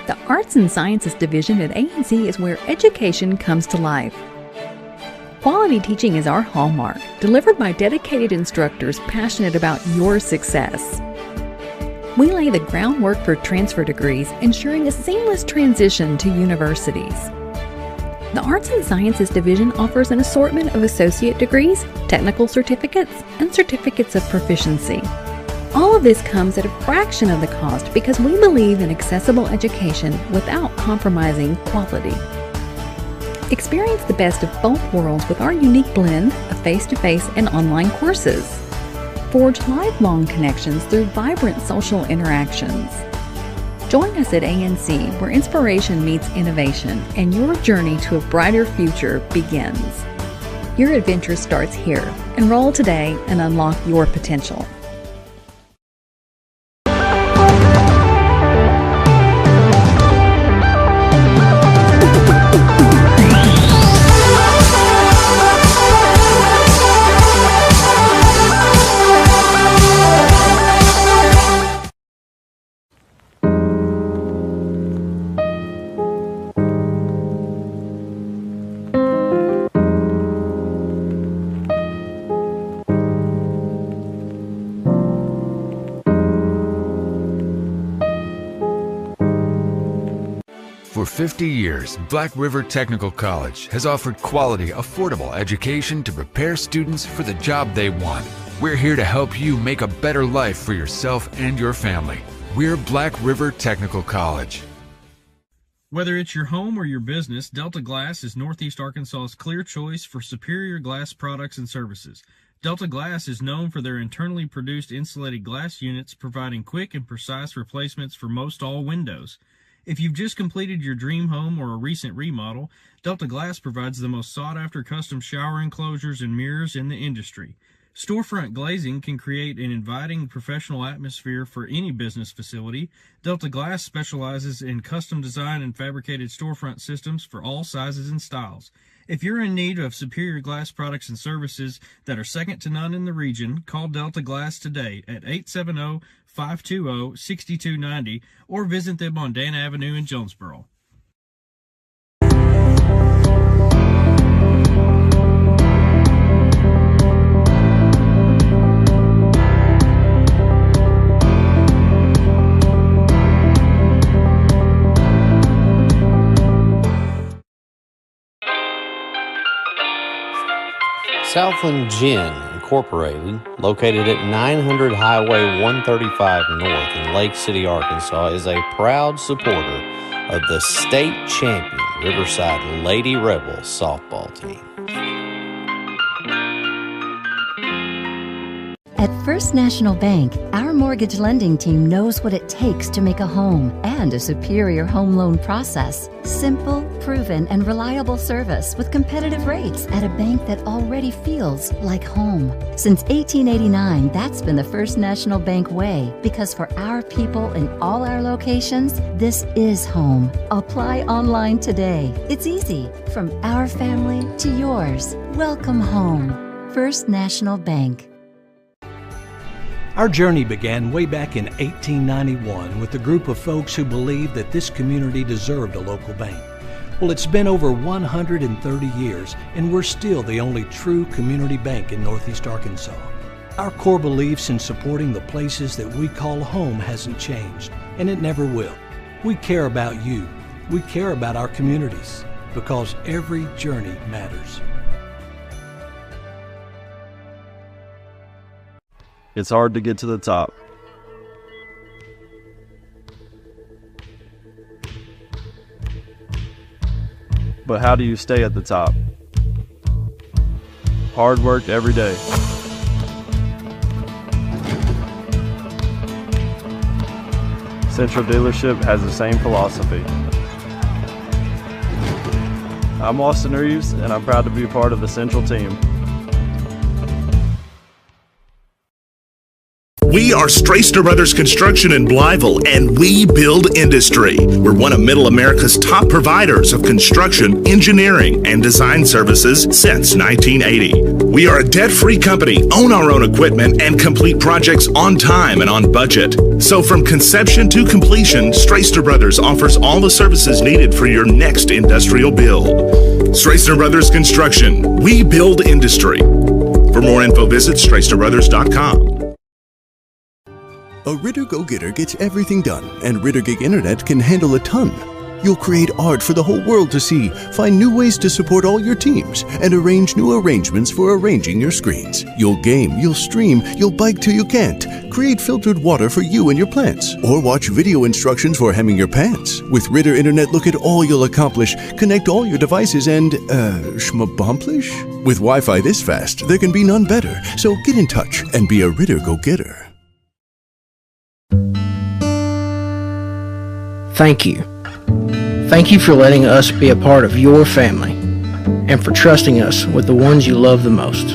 [SPEAKER 7] The Arts and Sciences Division at A&C is where education comes to life. Quality teaching is our hallmark, delivered by dedicated instructors passionate about your success. We lay the groundwork for transfer degrees, ensuring a seamless transition to universities. The Arts and Sciences Division offers an assortment of associate degrees, technical certificates, and certificates of proficiency. All of this comes at a fraction of the cost because we believe in accessible education without compromising quality. Experience the best of both worlds with our unique blend of face-to-face and online courses. Forge lifelong connections through vibrant social interactions. Join us at A&C, where inspiration meets innovation and your journey to a brighter future begins. Your adventure starts here. Enroll today and unlock your potential.
[SPEAKER 6] 50 years, Black River Technical College has offered quality, affordable education to prepare students for the job they want. We're here to help you make a better life for yourself and your family. We're Black River Technical College.
[SPEAKER 8] Whether it's your home or your business, Delta Glass is Northeast Arkansas's clear choice for superior glass products and services. Delta Glass is known for their internally produced insulated glass units, providing quick and precise replacements for most all windows. If you've just completed your dream home or a recent remodel, Delta Glass provides the most sought-after custom shower enclosures and mirrors in the industry. Storefront glazing can create an inviting professional atmosphere for any business facility. Delta Glass specializes in custom design and fabricated storefront systems for all sizes and styles. If you're in need of superior glass products and services that are second to none in the region, call Delta Glass today at 870-520-6290 or visit them on Dan Avenue in Jonesboro.
[SPEAKER 9] Southland Gin Incorporated, located at 900 Highway 135 North in Lake City, Arkansas, is a proud supporter of the state champion Riverside Lady Rebels softball team.
[SPEAKER 10] At First National Bank, our mortgage lending team knows what it takes to make a home and a superior home loan process. Simple, proven, and reliable service with competitive rates at a bank that already feels like home. Since 1889, that's been the First National Bank way, because for our people in all our locations, this is home. Apply online today. It's easy. From our family to yours. Welcome home. First National Bank.
[SPEAKER 11] Our journey began way back in 1891 with a group of folks who believed that this community deserved a local bank. Well, it's been over 130 years, and we're still the only true community bank in Northeast Arkansas. Our core beliefs in supporting the places that we call home hasn't changed, and it never will. We care about you. We care about our communities, because every journey matters.
[SPEAKER 12] It's hard to get to the top. But how do you stay at the top? Hard work every day. Central Dealership has the same philosophy. I'm Austin Reeves, and I'm proud to be a part of the Central team.
[SPEAKER 13] We are Straister Brothers Construction in Blytheville, and we build industry. We're one of Middle America's top providers of construction, engineering, and design services since 1980. We are a debt-free company, own our own equipment, and complete projects on time and on budget. So from conception to completion, Straister Brothers offers all the services needed for your next industrial build. Straister Brothers Construction, we build industry. For more info, visit StraisterBrothers.com.
[SPEAKER 14] A Ritter Go-Getter gets everything done, and Ritter Gig Internet can handle a ton. You'll create art for the whole world to see, find new ways to support all your teams, and arrange new arrangements for arranging your screens. You'll game, you'll stream, you'll bike till you can't, create filtered water for you and your plants, or watch video instructions for hemming your pants. With Ritter Internet, look at all you'll accomplish, connect all your devices, and, schmabomplish? With Wi-Fi this fast, there can be none better, so get in touch and be a Ritter Go-Getter.
[SPEAKER 15] Thank you. Thank you for letting us be a part of your family and for trusting us with the ones you love the most.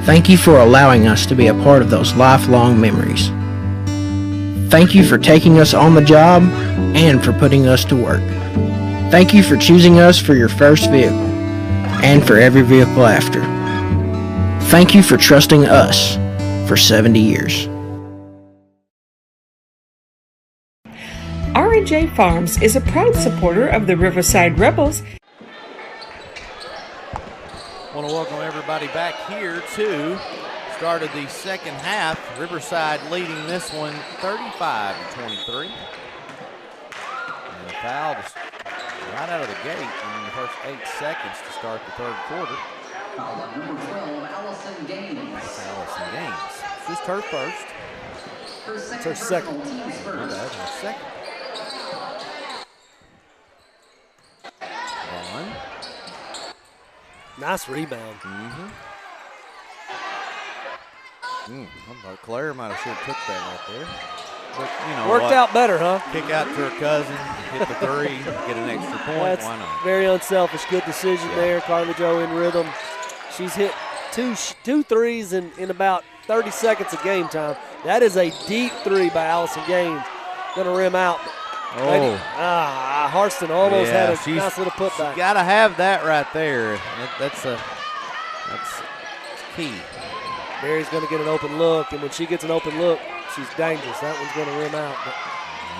[SPEAKER 15] Thank you for allowing us to be a part of those lifelong memories. Thank you for taking us on the job and for putting us to work. Thank you for choosing us for your first vehicle and for every vehicle after. Thank you for trusting us for 70 years.
[SPEAKER 4] R&J Farms is a proud supporter of the Riverside Rebels.
[SPEAKER 1] I want to welcome everybody back here to start of the second half. Riverside leading this one 35-23. And a foul right out of the gate in the first 8 seconds to start the third quarter.
[SPEAKER 3] Foul on number 12, Allison Gaines.
[SPEAKER 1] Allison Gaines. It's just her first.
[SPEAKER 3] It's
[SPEAKER 2] her second.
[SPEAKER 3] Team's first.
[SPEAKER 1] That's her second. Vaughn.
[SPEAKER 2] Nice rebound.
[SPEAKER 1] I thought Claire might have should have took that right there. But, you know,
[SPEAKER 2] worked out better, huh?
[SPEAKER 1] Kick out to her cousin, hit the three, get an extra point.
[SPEAKER 2] That's
[SPEAKER 1] why not?
[SPEAKER 2] very unselfish. Good decision there. Carly Jo in rhythm. She's hit two threes in about 30 seconds of game time. That is a deep three by Allison Gaines. Going to rim out.
[SPEAKER 1] Oh.
[SPEAKER 2] Harston almost had a nice little putback.
[SPEAKER 1] Got to have that right there. That's key.
[SPEAKER 2] Barry's going to get an open look, and when she gets an open look, she's dangerous. That one's going to rim out.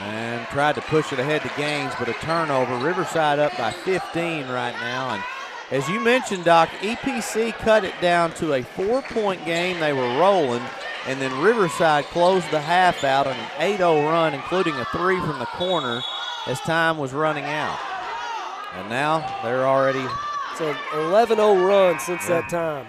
[SPEAKER 1] And tried to push it ahead to Gaines, but a turnover. Riverside up by 15 right now. And as you mentioned, Doc, EPC cut it down to a 4-point game. They were rolling, and then Riverside closed the half out on an 8-0 run, including a three from the corner as time was running out. And now they're already.
[SPEAKER 2] It's an 11-0 run since that time.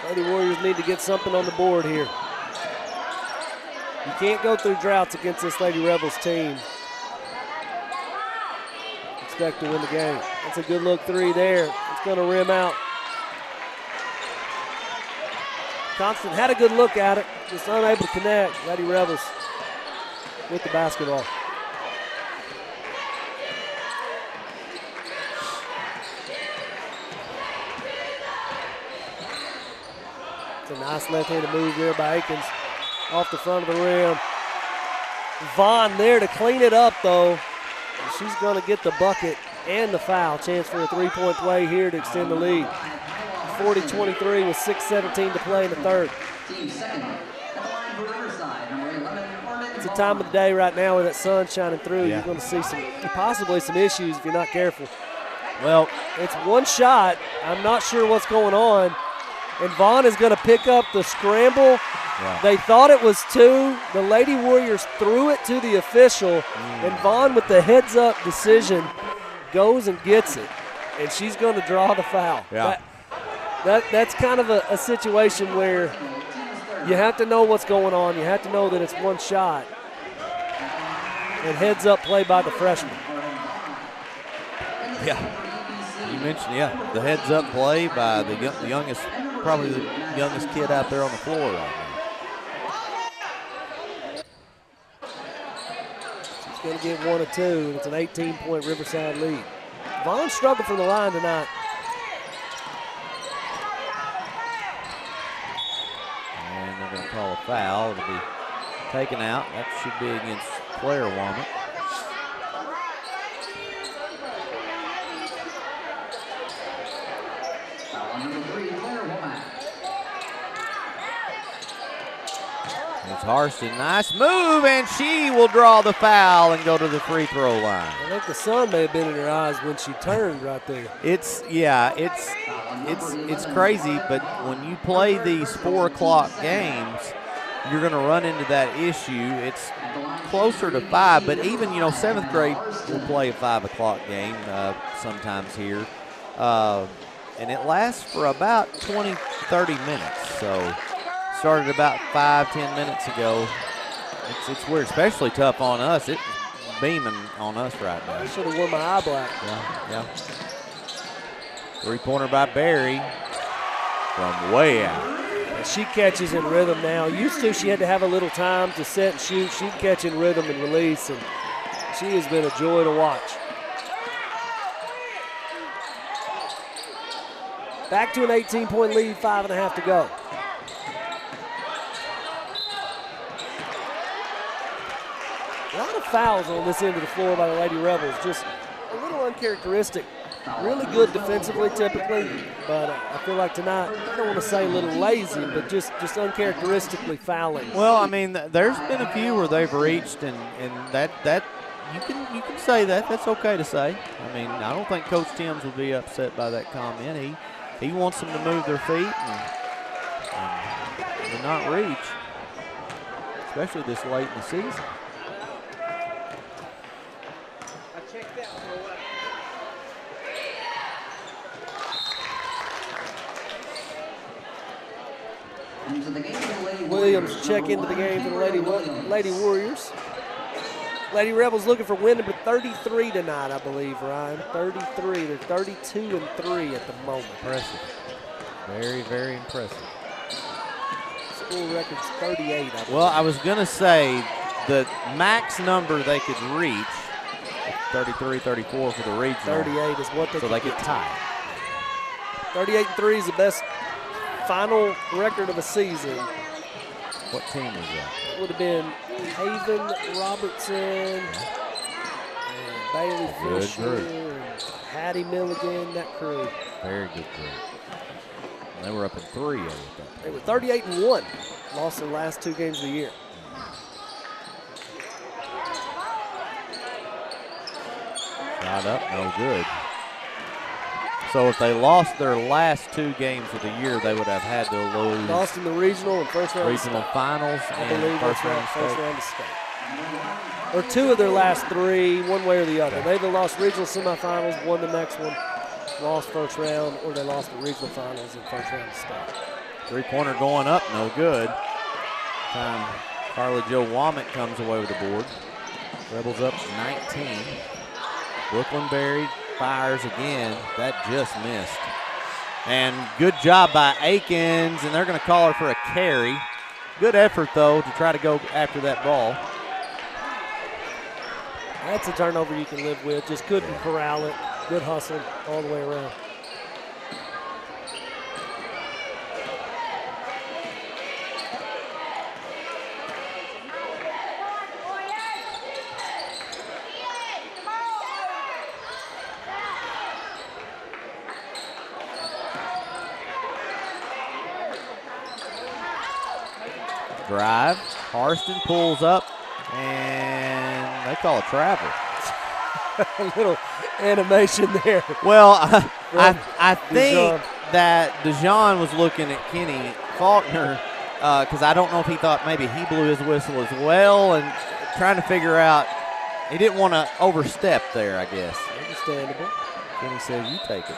[SPEAKER 2] Lady Warriors need to get something on the board here. You can't go through droughts against this Lady Rebels team. Expect to win the game. That's a good look three there. It's going to rim out. Constant had a good look at it, just unable to connect. Lady Rebels with the basketball. It's a nice left-handed move there by Akins off the front of the rim. Vaughn there to clean it up, though. She's going to get the bucket and the foul. Chance for a three-point play here to extend the lead. 40-23 with 6:17 to play in the third. It's a time of the day right now where that sun's shining through.
[SPEAKER 1] Yeah.
[SPEAKER 2] You're going to see possibly some issues if you're not careful.
[SPEAKER 1] Well,
[SPEAKER 2] it's one shot. I'm not sure what's going on. And Vaughn is going to pick up the scramble.
[SPEAKER 1] Yeah.
[SPEAKER 2] They thought it was two. The Lady Warriors threw it to the official. And Vaughn, with the heads-up decision, goes and gets it. And she's going to draw the foul.
[SPEAKER 1] Yeah.
[SPEAKER 2] That's kind of a situation where you have to know what's going on. You have to know that it's one shot. And heads-up play by the freshman.
[SPEAKER 1] Yeah. You mentioned, the heads-up play by the youngest, probably the youngest kid out there on the floor right now.
[SPEAKER 2] She's going to get one or two, and it's an 18-point Riverside lead. Vaughn struggled from the line tonight.
[SPEAKER 1] And they're going to call a foul. It'll be taken out. That should be against Claire Womack. It's Harston, nice move, and she will draw the foul and go to the free throw line.
[SPEAKER 2] I think the sun may have been in her eyes when she turned right there.
[SPEAKER 1] It's crazy, but when you play these 4 o'clock games, you're going to run into that issue. It's closer to 5, but even, 7th grade will play a 5 o'clock game sometimes here. And it lasts for about 20, 30 minutes. So started about 5-10 minutes ago. It's weird, especially tough on us. It's beaming on us right now.
[SPEAKER 2] I should have worn my eye black.
[SPEAKER 1] Yeah. Three-pointer by Barry from way out.
[SPEAKER 2] And she catches in rhythm now. Used to, she had to have a little time to set and shoot. She'd catch in rhythm and release, and she has been a joy to watch. Back to an 18-point lead, 5.5 to go. A lot of fouls on this end of the floor by the Lady Rebels. Just a little uncharacteristic. Really good defensively typically, but I feel like tonight, I don't want to say a little lazy, but just uncharacteristically fouling.
[SPEAKER 1] Well, I mean, there's been a few where they've reached, and that you can say that. That's okay to say. I mean, I don't think Coach Timms would be upset by that comment. He wants them to move their feet and not reach, especially this late in the season.
[SPEAKER 2] Williams check into the game for the Lady Warriors. Lady Rebels looking for win number 33 tonight, I believe, Ryan. 33. They're 32-3 at the moment.
[SPEAKER 1] Impressive. Very, very impressive.
[SPEAKER 2] School record's 38, I believe.
[SPEAKER 1] Well, I was going to say the max number they could reach, 33, 34 for the regional.
[SPEAKER 2] 38 is what they
[SPEAKER 1] so they could tie.
[SPEAKER 2] 38-3 is the best final record of a season.
[SPEAKER 1] What team was that?
[SPEAKER 2] It would have been Haven, Robertson, and Bailey Fisher, and Hattie Milligan, that crew.
[SPEAKER 1] Very good crew. And they were up in 3 of it.
[SPEAKER 2] They were 38-1. Lost their last 2 games of the year.
[SPEAKER 1] Shot up, no good. So if they lost their last 2 games of the year, they would have had to lose.
[SPEAKER 2] Lost in the regional and first round
[SPEAKER 1] regional finals
[SPEAKER 2] I
[SPEAKER 1] and
[SPEAKER 2] believe
[SPEAKER 1] first round
[SPEAKER 2] of state. Or 2 of their last 3, one way or the other. They either lost regional semifinals, won the next one, lost first round, or they lost the regional finals and first round of state.
[SPEAKER 1] 3-pointer going up, no good. Time Carly Jo Womack comes away with the board. Rebels up 19. Brooklyn Berry fires again. That just missed. And good job by Akins, and they're going to call her for a carry. Good effort, though, to try to go after that ball.
[SPEAKER 2] That's a turnover you can live with. Just couldn't corral it. Good hustle all the way around.
[SPEAKER 1] Drive. Harston pulls up, and they call a travel.
[SPEAKER 2] A little animation there.
[SPEAKER 1] Well, I think that DeJean was looking at Kenny Faulkner because I don't know if he thought maybe he blew his whistle as well and trying to figure out. He didn't want to overstep there, I guess.
[SPEAKER 2] Understandable.
[SPEAKER 1] Kenny says, you take it.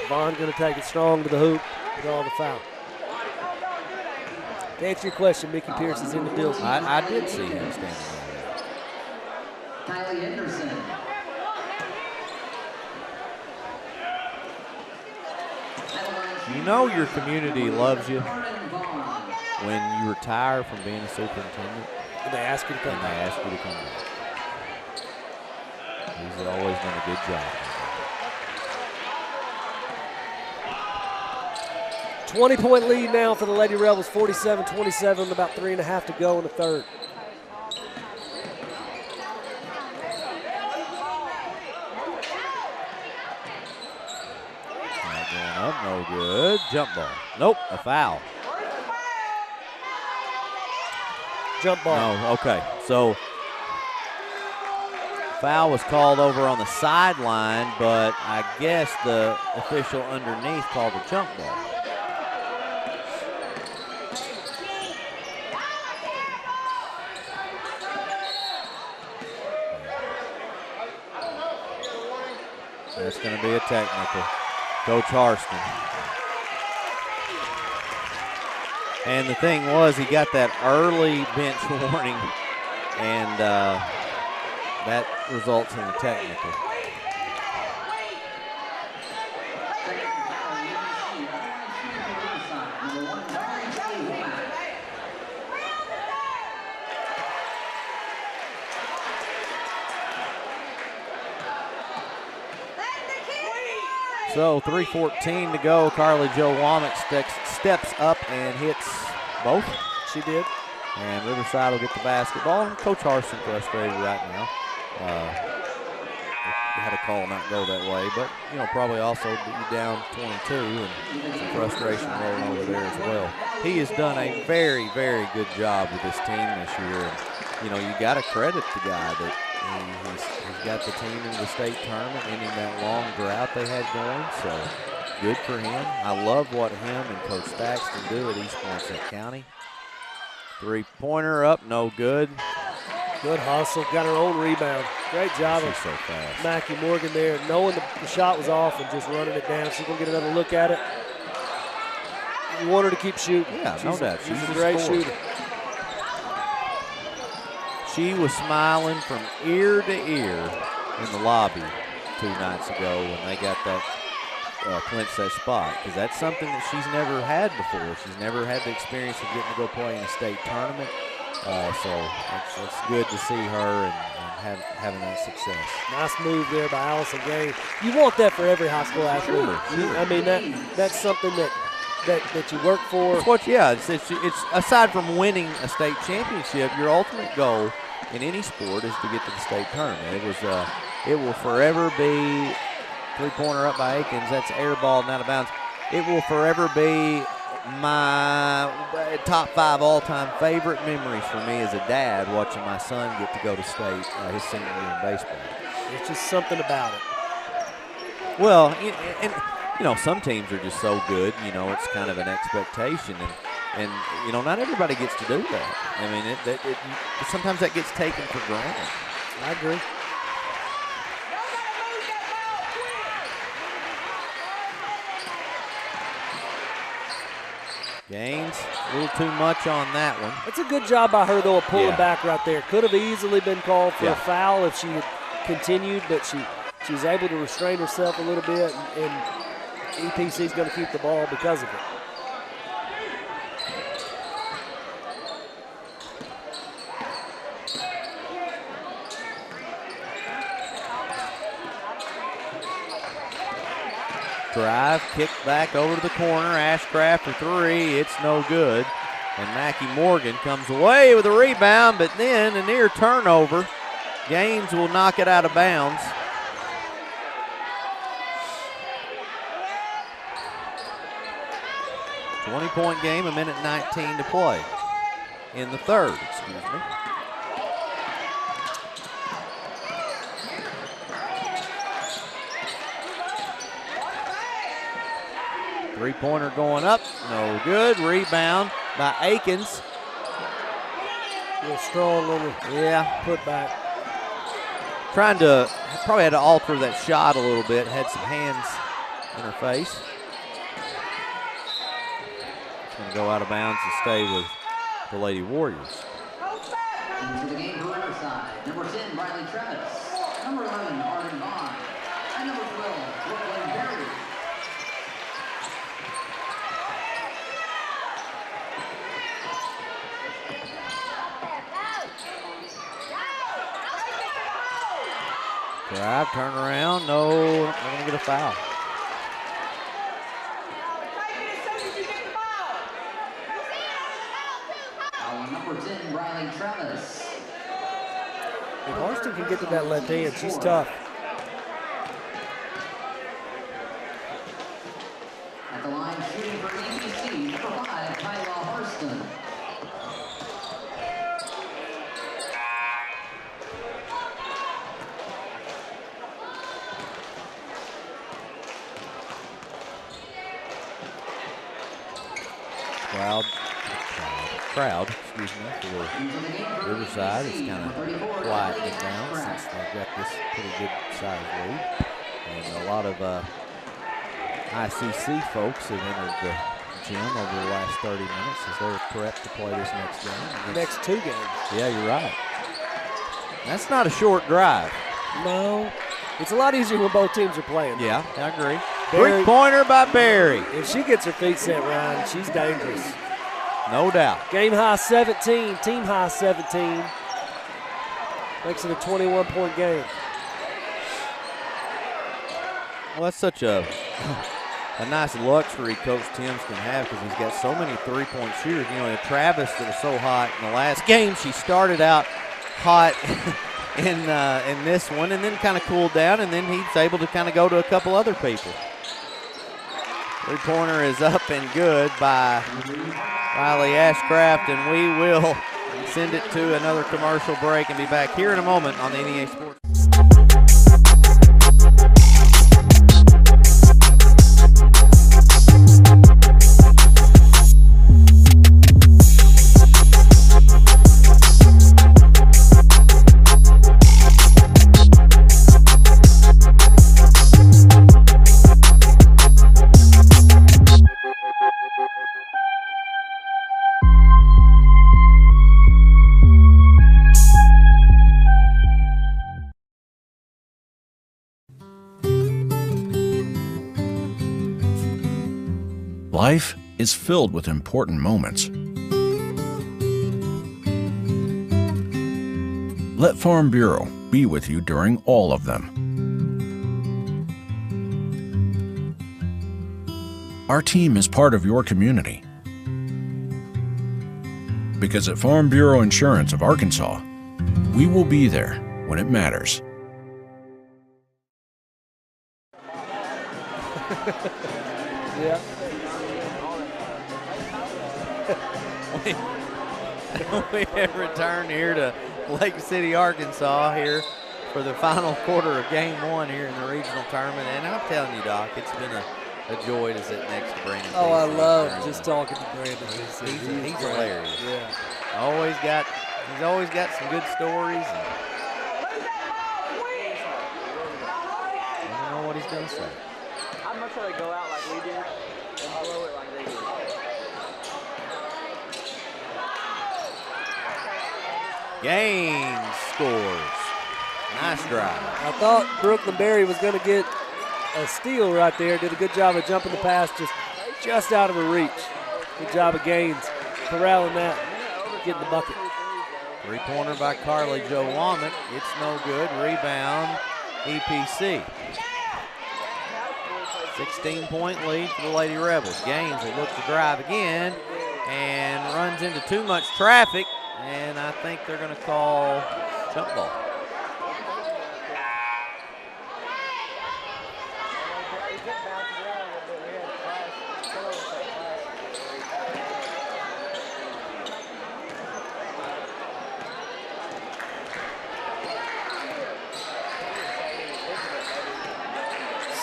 [SPEAKER 2] Vaughn going to take it strong to the hoop, draw the foul. To answer your question, Mickey Pierce is in the building.
[SPEAKER 1] I did see him standing there.
[SPEAKER 3] Kylie Henderson.
[SPEAKER 1] You know your community loves you when you retire from being a superintendent.
[SPEAKER 2] And they ask you to come back.
[SPEAKER 1] He's always done a good job.
[SPEAKER 2] 20-point lead now for the Lady Rebels, 47-27, with about 3.5 to go in the third.
[SPEAKER 1] Going up, no good. Jump ball. Nope, a foul.
[SPEAKER 2] Jump ball.
[SPEAKER 1] No, okay. So foul was called over on the sideline, but I guess the official underneath called a jump ball. That's going to be a technical. Coach Harston. And the thing was, he got that early bench warning, and that results in a technical. So 3:14 to go. Carly Jo Womack steps up and hits both.
[SPEAKER 2] She did.
[SPEAKER 1] And Riverside will get the basketball. And Coach Harston frustrated right now. They had a call not go that way, but probably also be down 22 and some frustration rolling over there as well. He has done a very, very good job with this team this year. And you know, you got to credit the guy that he's got the team in the state tournament, ending that long drought they had going. So good for him. I love what him and Coach Thaxton do at East Poinsett County. Three-pointer up, no good.
[SPEAKER 2] Good hustle, got her own rebound. Great job
[SPEAKER 1] She's
[SPEAKER 2] of
[SPEAKER 1] so fast.
[SPEAKER 2] Mackie Morgan there, knowing the shot was off and just running it down. She's going to get another look at it. You want her to keep shooting.
[SPEAKER 1] Yeah, no doubt.
[SPEAKER 2] She's a great shooter.
[SPEAKER 1] She was smiling from ear to ear in the lobby 2 nights ago when they got that clinched that spot, because that's something that she's never had before. She's never had the experience of getting to go play in a state tournament. So it's good to see her and having that success.
[SPEAKER 2] Nice move there by Allison Gay. You want that for every high school athlete.
[SPEAKER 1] Sure.
[SPEAKER 2] I mean, that's something that you work for.
[SPEAKER 1] It's aside from winning a state championship, your ultimate goal in any sport is to get to the state tournament. It will forever be three-pointer up by Akins. That's air ball and out of bounds. It will forever be my top 5 all-time favorite memories for me as a dad, watching my son get to go to state his senior year in baseball.
[SPEAKER 2] There's just something about it.
[SPEAKER 1] Well, and you know, some teams are just so good, you know, it's kind of an expectation, and you know, not everybody gets to do that. I mean, sometimes that gets taken for granted.
[SPEAKER 2] I agree.
[SPEAKER 1] Gaines, a little too much on that one.
[SPEAKER 2] It's a good job by her, though, of pulling back right there. Could have easily been called for a foul if she had continued, but she's able to restrain herself a little bit, and EPC's going to keep the ball because of it.
[SPEAKER 1] Drive, kick back over to the corner. Ashcraft for 3. It's no good. And Mackie Morgan comes away with a rebound, but then a near turnover. Gaines will knock it out of bounds. .20 game, 1:19 to play in the third, excuse me. Three-pointer going up, no good. Rebound by Akins.
[SPEAKER 2] Real strong on the putback.
[SPEAKER 1] Probably had to alter that shot a little bit. Had some hands in her face. It's going to go out of bounds and stay with the Lady Warriors.
[SPEAKER 3] Into the game for Riverside. Number 10, Riley Travis. Number 11, Arden Vaughn. And number 12, Brooklyn Berry.
[SPEAKER 1] Drive, turn around, no, not going to get a foul.
[SPEAKER 3] Number 10, Riley Travis.
[SPEAKER 2] If Harston can get to that left hand, she's tough.
[SPEAKER 3] At the line, shooting for EPC, number 5, Kyla Harston.
[SPEAKER 1] Crowd, excuse me, for Riverside. It's kind of quieting down since they've got this pretty good size lead. And a lot of ICC folks have entered the gym over the last 30 minutes as they're prepped to play this next game.
[SPEAKER 2] Next 2 games.
[SPEAKER 1] Yeah, you're right. That's not a short drive.
[SPEAKER 2] No. It's a lot easier when both teams are playing.
[SPEAKER 1] Yeah, I agree. Three-pointer by Berry.
[SPEAKER 2] If she gets her feet set, Ryan, she's dangerous.
[SPEAKER 1] No doubt.
[SPEAKER 2] Game high 17, team high 17. Makes it a 21-point game.
[SPEAKER 1] Well, that's such a nice luxury Coach Timms can have because he's got so many three-point shooters. You know, Travis that was so hot in the last game, she started out hot in this one and then kind of cooled down, and then he's able to kind of go to a couple other people. Three-pointer is up and good by Riley Ashcraft, and we will and send it to another commercial break and be back here in a moment on the NEA Sports.
[SPEAKER 16] Life is filled with important moments. Let Farm Bureau be with you during all of them. Our team is part of your community. Because at Farm Bureau Insurance of Arkansas, we will be there when it matters.
[SPEAKER 2] Yeah.
[SPEAKER 1] We have returned here to Lake City, Arkansas here for the final quarter of game one here in the regional tournament. And I'm telling you, Doc, it's been a joy to sit next to Brandon.
[SPEAKER 2] Oh, I love just talking to Brandon.
[SPEAKER 1] He's hilarious.
[SPEAKER 2] Yeah.
[SPEAKER 1] He's always got some good stories. And I don't know what he's going to say.
[SPEAKER 12] I'd much rather go out like we did and blow it like they did.
[SPEAKER 1] Gaines scores. Nice drive.
[SPEAKER 2] I thought Brooklyn Berry was going to get a steal right there. Did a good job of jumping the pass just out of her reach. Good job of Gaines corralling that, getting the bucket.
[SPEAKER 1] Three-pointer by Carly Jo Womack. It's no good. Rebound, EPC. 16-point lead for the Lady Rebels. Gaines will look to drive again and runs into too much traffic, and I think they're going to call jump ball.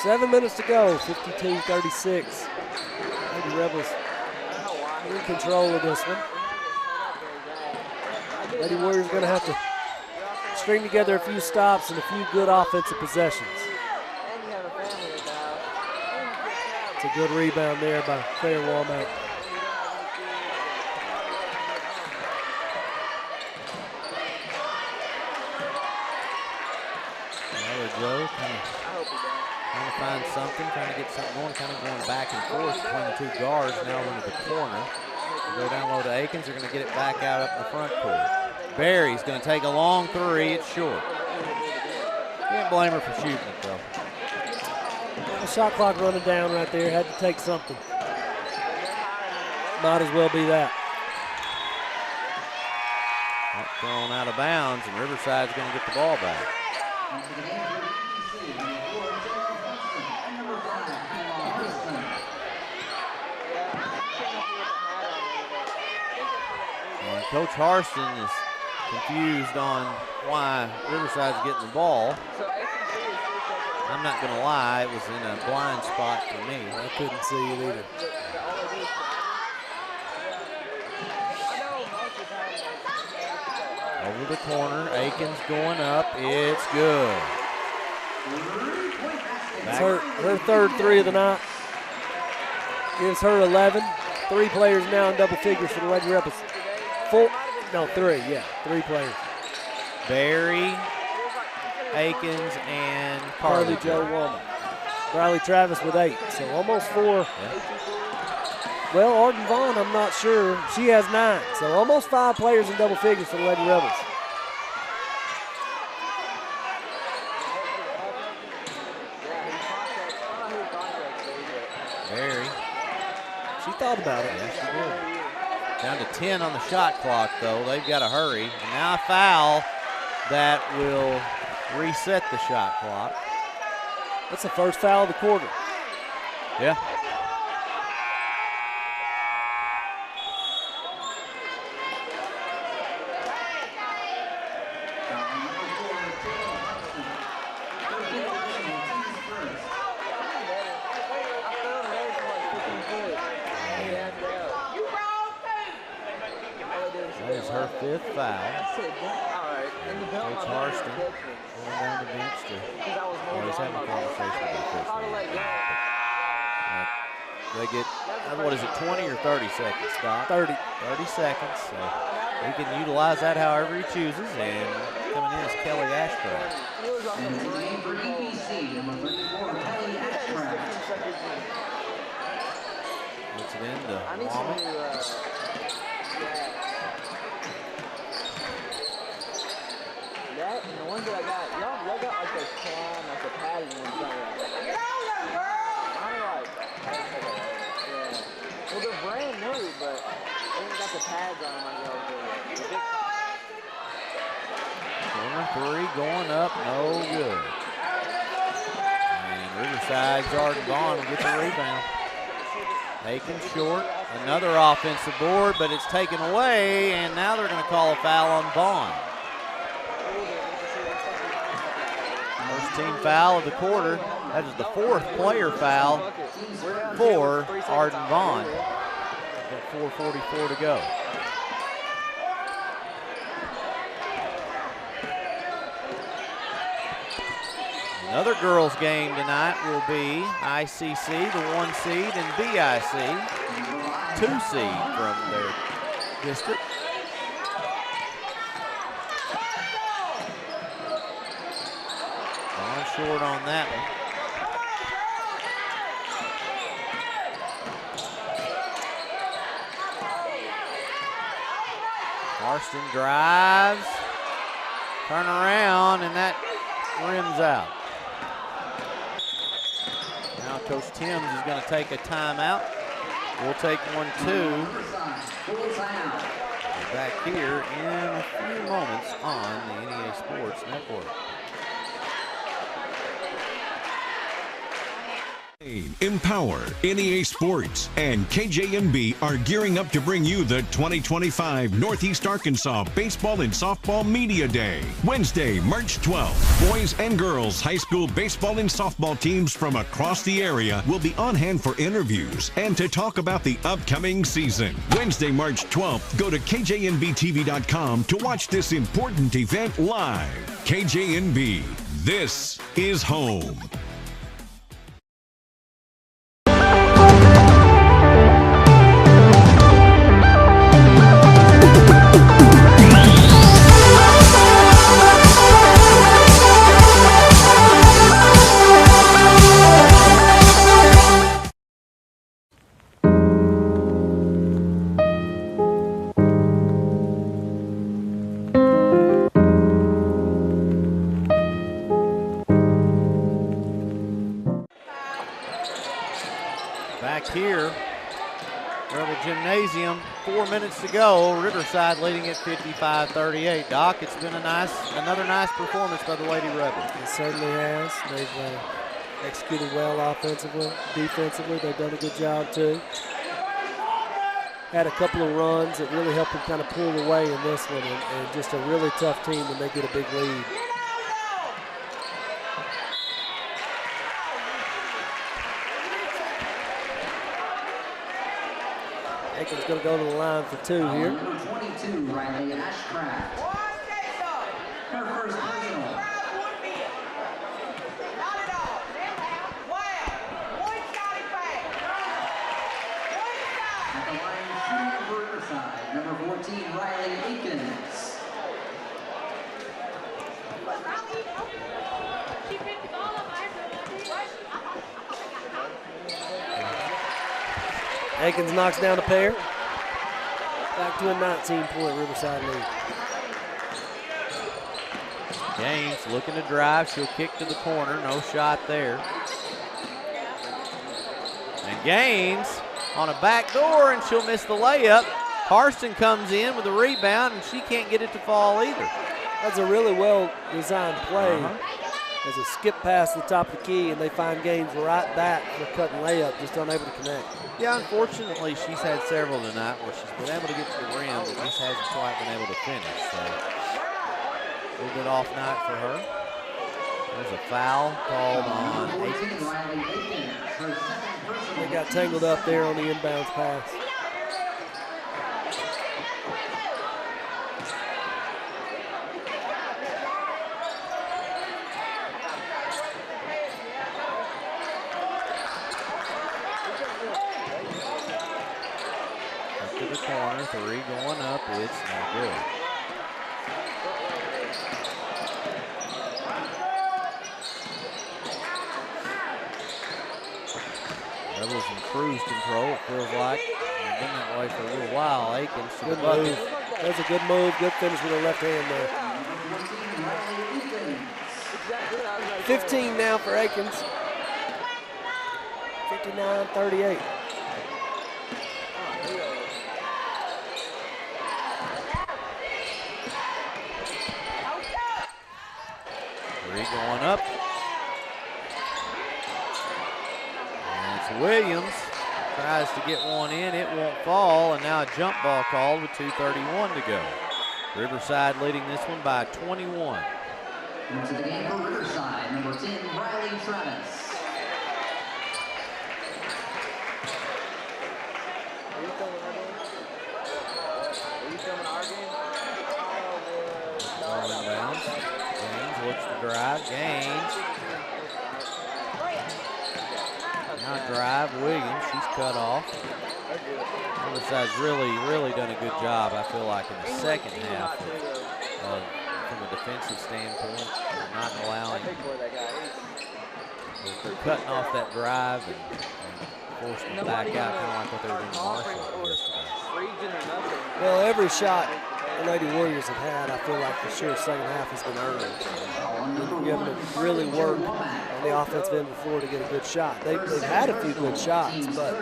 [SPEAKER 2] Seven minutes to go, 52-36. Lady Rebels in control of this one. Lady Warriors going to have to string together a few stops and a few good offensive possessions. It's a good rebound there by Claire Womack.
[SPEAKER 1] Joe trying to find something, trying to get something going, kind of going back and forth between the two guards now into the corner. They go down low to Akins. They're going to get it back out up in the front court. Berry's going to take a long three. It's short. Can't blame her for shooting it, though.
[SPEAKER 2] The shot clock running down right there. Had to take something. Might as well be that.
[SPEAKER 1] That's thrown out of bounds, and Riverside's going to get the ball back. Coach Harston is confused on why Riverside's getting the ball. I'm not going to lie, it was in a blind spot for me.
[SPEAKER 2] I couldn't see it either.
[SPEAKER 1] Over the corner, Akins going up, it's good.
[SPEAKER 2] It's her third three of the night. Gives her 11. Three players now in double figures for the Lady Rebels. Three players.
[SPEAKER 1] Berry, Akins, and
[SPEAKER 2] Carly Jo Womack. Riley Travis with 8, so almost 4.
[SPEAKER 1] Yeah.
[SPEAKER 2] Well, Arden Vaughn, I'm not sure. She has 9, so almost 5 players in double figures for the Lady Rebels.
[SPEAKER 1] Berry.
[SPEAKER 2] She thought about it.
[SPEAKER 1] Yes, she did. Down to 10 on the shot clock, though. They've got to hurry. And now a foul that will reset the shot clock.
[SPEAKER 2] That's the first foul of the quarter.
[SPEAKER 1] Yeah. 5th foul. Coach Harston going down the bench to, he's having a conversation with the official. They get, what is it, 20 or 30 seconds, Scott?
[SPEAKER 2] 30.
[SPEAKER 1] 30 seconds, so he can utilize that however he chooses, and coming in is Kelly Ashcraft. Puts it into Womack.
[SPEAKER 17] That and the ones that I got, y'all got like those clown, like the padding ones. Get on there, girl! I like, yeah. Well, they're brand new, but they ain't got the pads on them like y'all do.
[SPEAKER 1] Corner three going up, no good. And Riverside's Arden Vaughn will get the rebound. Taken short, another offensive board, but it's taken away, and now they're going to call a foul on Vaughn. First team foul of the quarter. That is the 4th player foul for Arden Vaughn. Got 4:44 to go. Another girls' game tonight will be ICC, the 1 seed, and BIC, 2 seed from their district. Gone short on that one. Marston drives, turn around, and that rims out. Now Coach Timms is going to take a timeout. We'll take one, too. We're back here in a few moments on the NEA Sports Network.
[SPEAKER 5] Empower, NEA Sports, and KJNB are gearing up to bring you the 2025 Northeast Arkansas Baseball and Softball Media Day. Wednesday, March 12th. Boys and girls high school baseball and softball teams from across the area will be on hand for interviews and to talk about the upcoming season. Wednesday, March 12th, go to KJNBTV.com to watch this important event live. KJNB, this is home.
[SPEAKER 1] Here, Rebel Gymnasium, 4 minutes to go. Riverside leading at 55-38. Doc, it's been another nice performance by the Lady Rebels.
[SPEAKER 2] It certainly has. They've executed well offensively, defensively. They've done a good job too. Had a couple of runs that really helped them kind of pull away in this one, and just a really tough team when they get a big lead. Aiken's going to go to the line for 2 here.
[SPEAKER 3] Number 22, Riley Ashcraft. Her first personal. At the line, shooting for Riverside, number 14, Riley Aikens.
[SPEAKER 2] Aikens knocks down a pair. Back to a 19-point Riverside lead.
[SPEAKER 1] Gaines looking to drive. She'll kick to the corner. No shot there. And Gaines on a back door, and she'll miss the layup. Harston comes in with a rebound, and she can't get it to fall either.
[SPEAKER 2] That's a really well-designed play. As a skip past the top of the key, and they find Gaines right back for a cutting layup, just unable to connect.
[SPEAKER 1] Yeah, unfortunately, she's had several tonight where she's been able to get to the rim, but just hasn't quite been able to finish. So, a little bit off night for her. There's a foul called on Aikens.
[SPEAKER 2] They got tangled up there on the inbounds pass.
[SPEAKER 1] Three going up, it's no good. Rebels in cruise control, it feels like. They've been that way for a little while. Aikens to the
[SPEAKER 2] Good
[SPEAKER 1] bucket.
[SPEAKER 2] move. That was a good move. Good finish with the left hand there. 15 now for Aikens. 59-38.
[SPEAKER 1] Three going up. And it's Williams. Tries to get one in, it won't fall, and now a jump ball called with 2:31 to go. Riverside leading this one by 21.
[SPEAKER 3] Into the game for Riverside, number 10, Riley Travis.
[SPEAKER 1] Ball inbounds. Gaines looks to drive. Gaines. Now drive. Williams, she's cut off. Riverside's really done a good job, I feel like, in the second half from a defensive standpoint. They're not allowing. They're cutting off that drive and forcing them back out, kind of like what they were doing in Marshall yesterday.
[SPEAKER 2] Well, every shot the Lady Warriors have had, I feel like for sure second half has been earned. You have to really work on the offensive end of the floor to get a good shot. They've had a few good shots, but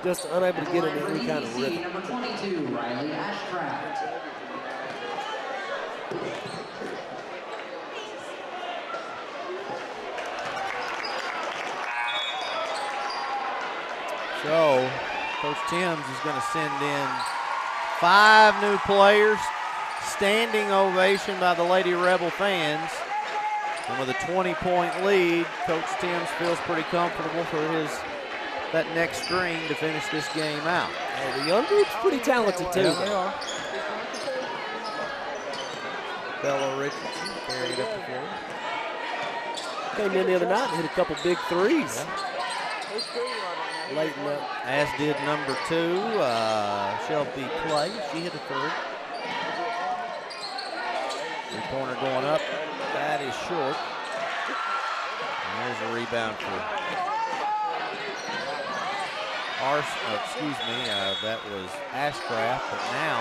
[SPEAKER 2] just unable to get into any kind of rhythm.
[SPEAKER 3] Number 22, Riley Ashcraft.
[SPEAKER 1] So, Coach Timms is going to send in 5 new players. Standing ovation by the Lady Rebel fans. And with a 20-point lead, Coach Timms feels pretty comfortable for that next string to finish this game out.
[SPEAKER 2] Hey, the young group's pretty talented too.
[SPEAKER 1] Yeah, they are. Bella Richardson carried up the floor.
[SPEAKER 2] Came in the other night and hit a couple big threes. Late in that.
[SPEAKER 1] As did number 2, Shelby Clay. She hit a 3. Three-pointer going up. That is short. And there's a rebound for that was Ashcraft, but now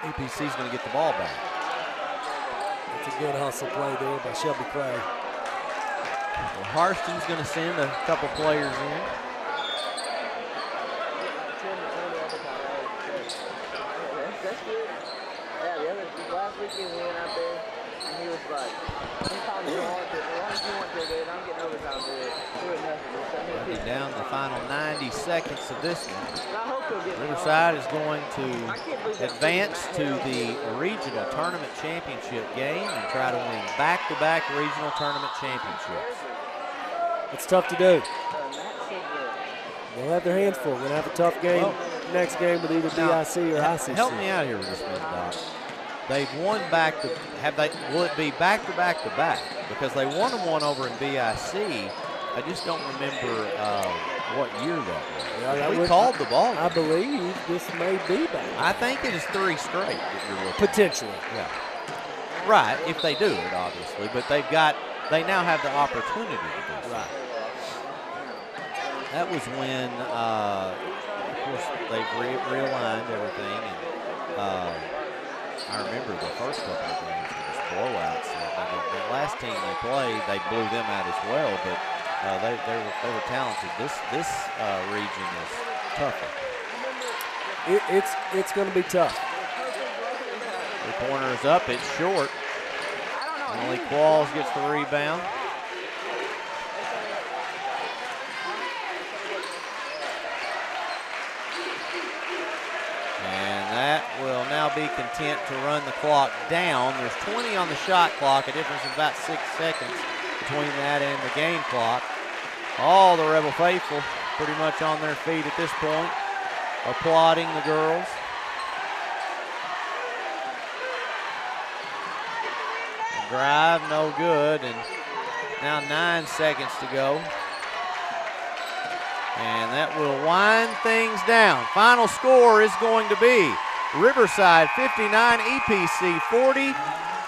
[SPEAKER 1] APC's going to get the ball back.
[SPEAKER 2] That's a good hustle play there by Shelby Clay.
[SPEAKER 1] Well, Harston's going to send a couple players in.
[SPEAKER 17] That's good. Yeah, the other last weekend we went out there, and he was like, "Anytime you want to, as long as you want to, dude, I'm getting overtime, dude. Do it nothing."
[SPEAKER 1] We'll be down the final 90 seconds of this one.
[SPEAKER 17] I hope he'll get
[SPEAKER 1] Riverside is going to advance to the regional tournament championship game and try to win back-to-back regional tournament championships.
[SPEAKER 2] It's tough to do. They'll have their hands full. We're going to have a tough game next game with either BIC or ICC.
[SPEAKER 1] Help me out here with this minute, Doc. They've won back to, will it be back-to-back-to-back? Because they won them one over in BIC. I just don't remember what year that was.
[SPEAKER 2] Yeah,
[SPEAKER 1] we called the ball.
[SPEAKER 2] I believe this may be back.
[SPEAKER 1] I think it is 3 straight that you're looking
[SPEAKER 2] Potentially.
[SPEAKER 1] at. Yeah. Right, if they do it, obviously. But they now have the opportunity to do so.
[SPEAKER 2] Right.
[SPEAKER 1] That was when, of course, they've realigned everything. And I remember the first couple of games, it was blowouts. The last team they played, they blew them out as well. But they were talented. This region is tougher.
[SPEAKER 2] It's going to be tough.
[SPEAKER 1] The corner is up. It's short. Only Qualls gets the rebound. And that will now be content to run the clock down. There's 20 on the shot clock, a difference of about 6 seconds between that and the game clock. All the Rebel faithful pretty much on their feet at this point, applauding the girls. The drive, no good, and now 9 seconds to go. And that will wind things down. Final score is going to be Riverside 59, EPC 40.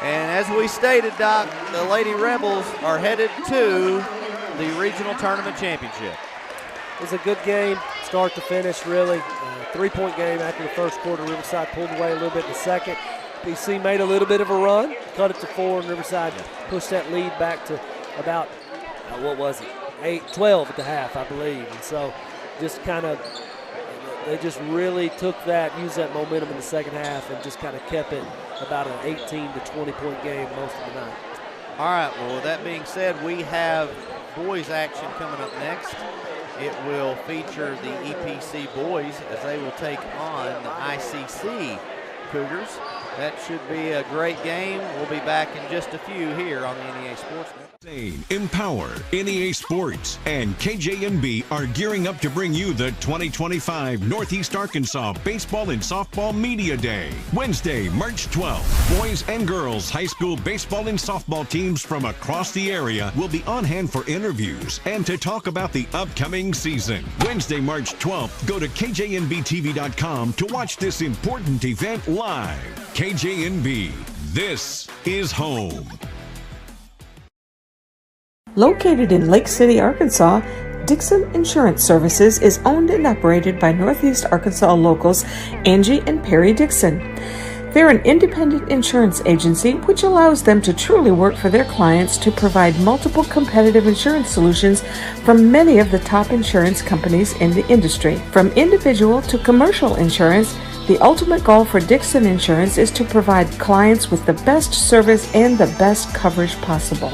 [SPEAKER 1] And as we stated, Doc, the Lady Rebels are headed to the regional tournament championship.
[SPEAKER 2] It was a good game, start to finish, really. 3-point game after the first quarter. Riverside pulled away a little bit in the second. BC made a little bit of a run, cut it to 4, and Riverside pushed that lead back to about, 12 at the half, I believe. And so just kind of, they just really took that, used that momentum in the second half, and just kind of kept it about an 18 to 20-point game most of the night.
[SPEAKER 1] All right, well, with that being said, we have boys action coming up next. It will feature the EPC boys as they will take on the ICC Cougars. That should be a great game. We'll be back in just a few here on the NEA Sports Network.
[SPEAKER 5] Empower, NEA Sports, and KJNB are gearing up to bring you the 2025 Northeast Arkansas Baseball and Softball Media Day. Wednesday, March 12th. Boys and girls high school baseball and softball teams from across the area will be on hand for interviews and to talk about the upcoming season. Wednesday, March 12th, go to KJNBTV.com to watch this important event live. KJNB, this is home.
[SPEAKER 4] Located in Lake City, Arkansas, Dixon Insurance Services is owned and operated by Northeast Arkansas locals Angie and Perry Dixon. They're an independent insurance agency which allows them to truly work for their clients to provide multiple competitive insurance solutions from many of the top insurance companies in the industry. From individual to commercial insurance, the ultimate goal for Dixon Insurance is to provide clients with the best service and the best coverage possible.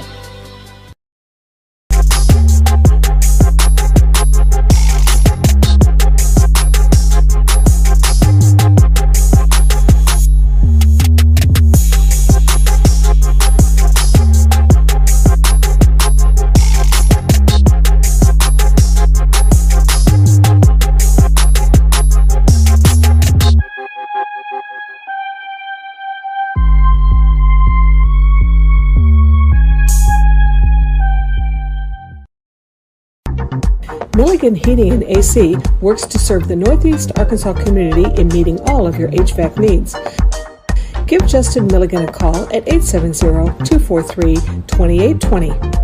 [SPEAKER 4] Milligan Heating and AC works to serve the Northeast Arkansas community in meeting all of your HVAC needs. Give Justin Milligan a call at 870-243-2820.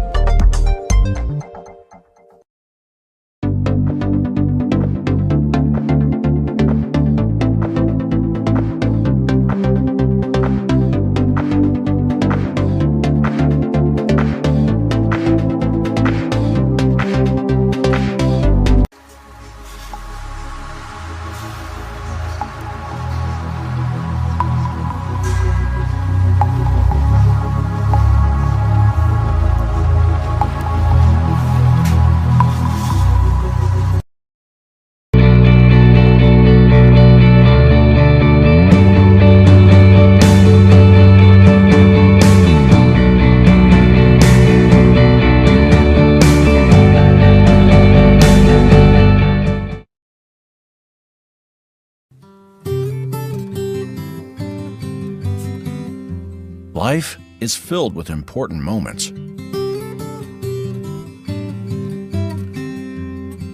[SPEAKER 16] Life is filled with important moments.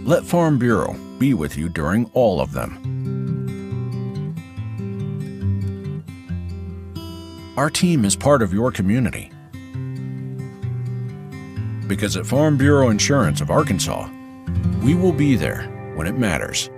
[SPEAKER 16] Let Farm Bureau be with you during all of them. Our team is part of your community. Because at Farm Bureau Insurance of Arkansas, we will be there when it matters.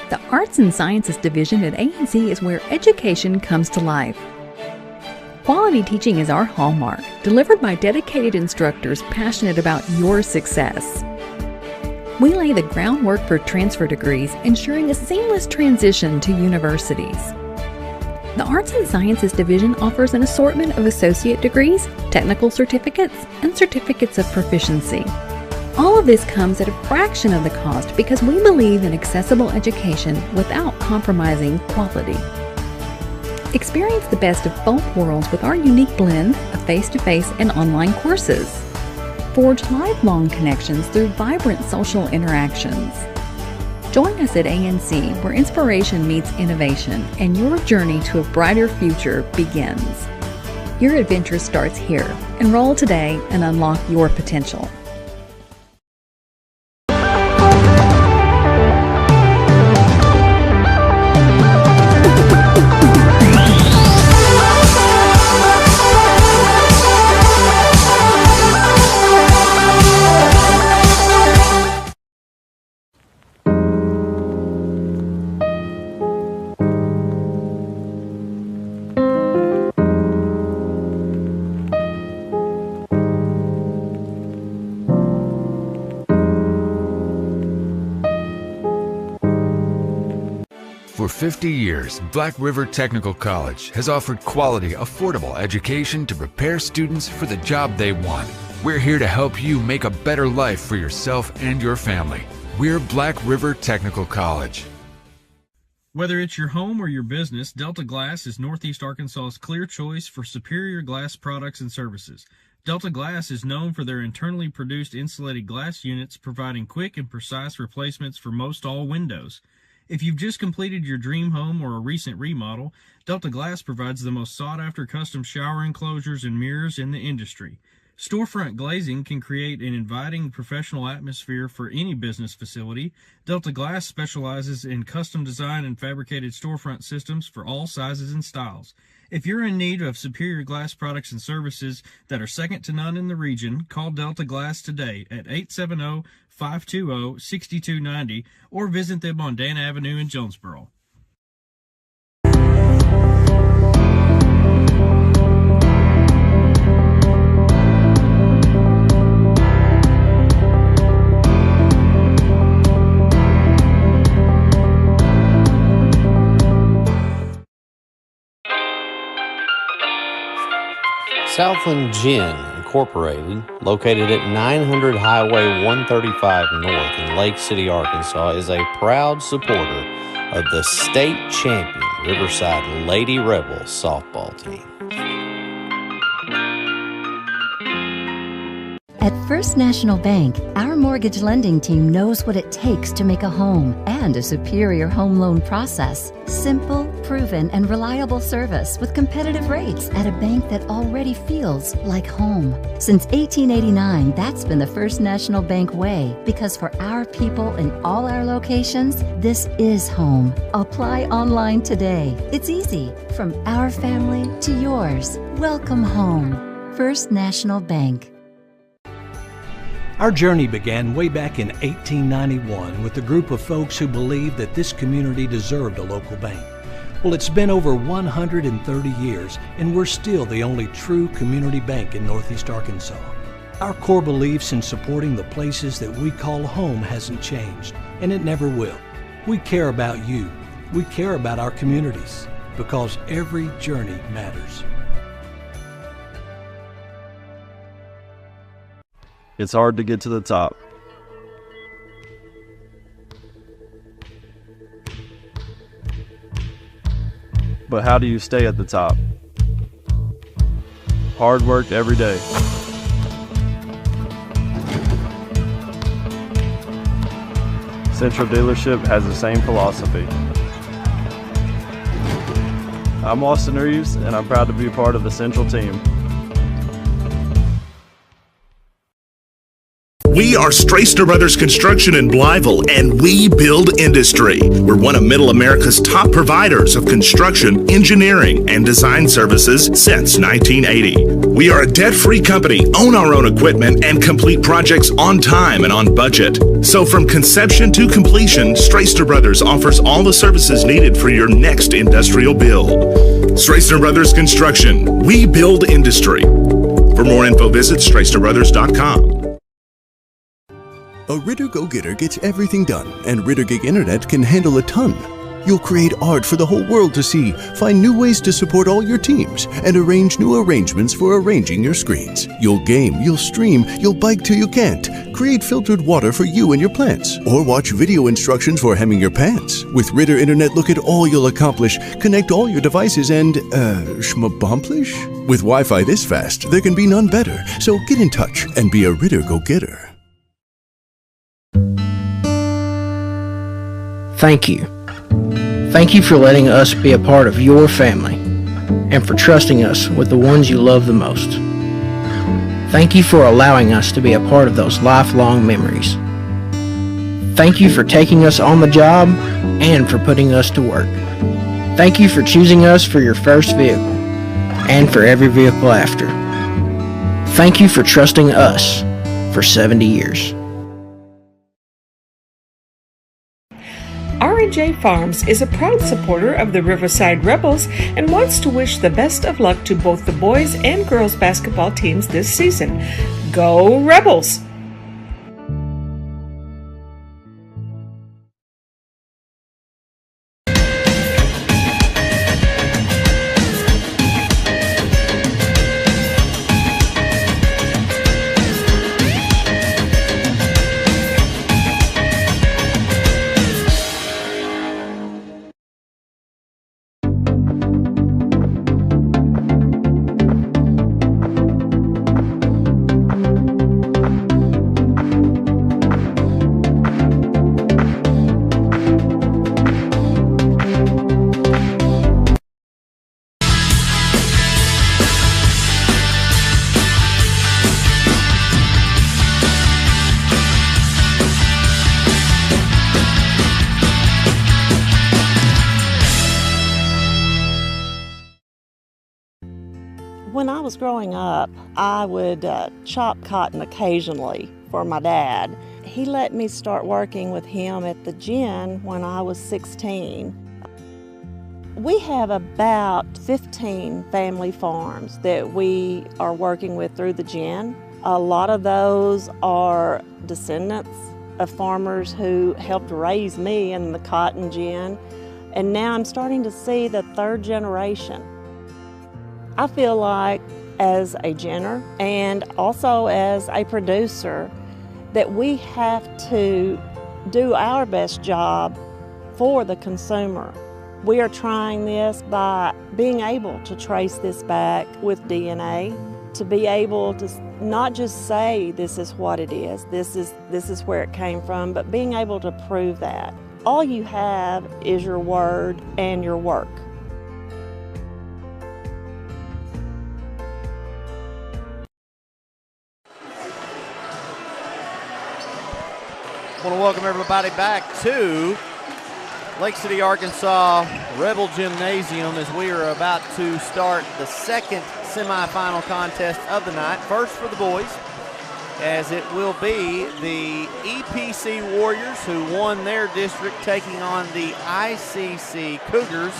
[SPEAKER 7] The Arts and Sciences Division at A&C is where education comes to life. Quality teaching is our hallmark, delivered by dedicated instructors passionate about your success. We lay the groundwork for transfer degrees, ensuring a seamless transition to universities. The Arts and Sciences Division offers an assortment of associate degrees, technical certificates, and certificates of proficiency. All of this comes at a fraction of the cost because we believe in accessible education without compromising quality. Experience the best of both worlds with our unique blend of face-to-face and online courses. Forge lifelong connections through vibrant social interactions. Join us at ANC, where inspiration meets innovation and your journey to a brighter future begins. Your adventure starts here. Enroll today and unlock your potential.
[SPEAKER 6] For 50 years, Black River Technical College has offered quality, affordable education to prepare students for the job they want. We're here to help you make a better life for yourself and your family. We're Black River Technical College.
[SPEAKER 8] Whether it's your home or your business, Delta Glass is Northeast Arkansas's clear choice for superior glass products and services. Delta Glass is known for their internally produced insulated glass units, providing quick and precise replacements for most all windows. If you've just completed your dream home or a recent remodel, Delta Glass provides the most sought-after custom shower enclosures and mirrors in the industry. Storefront glazing can create an inviting professional atmosphere for any business facility. Delta Glass specializes in custom design and fabricated storefront systems for all sizes and styles. If you're in need of superior glass products and services that are second to none in the region, call Delta Glass today at 870-520-6290 or visit them on Dan Avenue in Jonesboro.
[SPEAKER 9] Southland Gin Incorporated, located at 900 Highway 135 North in Lake City, Arkansas, is a proud supporter of the state champion Riverside Lady Rebels softball team.
[SPEAKER 10] At First National Bank, our mortgage lending team knows what it takes to make a home and a superior home loan process. Simple, proven, and reliable service with competitive rates at a bank that already feels like home. Since 1889, that's been the First National Bank way, because for our people in all our locations, this is home. Apply online today. It's easy. From our family to yours. Welcome home. First National Bank.
[SPEAKER 11] Our journey began way back in 1891 with a group of folks who believed that this community deserved a local bank. Well, it's been over 130 years, and we're still the only true community bank in Northeast Arkansas. Our core beliefs in supporting the places that we call home hasn't changed, and it never will. We care about you. We care about our communities, because every journey matters.
[SPEAKER 12] It's hard to get to the top. But how do you stay at the top? Hard work every day. Central Dealership has the same philosophy. I'm Austin Reeves, and I'm proud to be a part of the Central team.
[SPEAKER 13] We are Straister Brothers Construction in Blytheville, and we build industry. We're one of Middle America's top providers of construction, engineering, and design services since 1980. We are a debt-free company, own our own equipment, and complete projects on time and on budget. So from conception to completion, Straister Brothers offers all the services needed for your next industrial build. Straister Brothers Construction, we build industry. For more info, visit StraisterBrothers.com.
[SPEAKER 14] A Ritter Go-Getter gets everything done, and Ritter Gig Internet can handle a ton. You'll create art for the whole world to see, find new ways to support all your teams, and arrange new arrangements for arranging your screens. You'll game, you'll stream, you'll bike till you can't. Create filtered water for you and your plants, or watch video instructions for hemming your pants. With Ritter Internet, look at all you'll accomplish. Connect all your devices and, schmabomplish? With Wi-Fi this fast, there can be none better. So get in touch and be a Ritter go-getter.
[SPEAKER 15] Thank you. Thank you for letting us be a part of your family and for trusting us with the ones you love the most. Thank you for allowing us to be a part of those lifelong memories. Thank you for taking us on the job and for putting us to work. Thank you for choosing us for your first vehicle and for every vehicle after. Thank you for trusting us for 70 years.
[SPEAKER 4] R&J Farms is a proud supporter of the Riverside Rebels and wants to wish the best of luck to both the boys and girls basketball teams this season. Go Rebels!
[SPEAKER 18] When I was growing up, I would chop cotton occasionally for my dad. He let me start working with him at the gin when I was 16. We have about 15 family farms that we are working with through the gin. A lot of those are descendants of farmers who helped raise me in the cotton gin, and now I'm starting to see the third generation. I feel like as a ginner and also as a producer that we have to do our best job for the consumer. We are trying this by being able to trace this back with DNA, to be able to not just say this is what it is, this is where it came from, but being able to prove that. All you have is your word and your work.
[SPEAKER 1] I want to welcome everybody back to Lake City, Arkansas Rebel Gymnasium as we are about to start the second semifinal contest of the night. First for the boys, as it will be the EPC Warriors who won their district taking on the ICC Cougars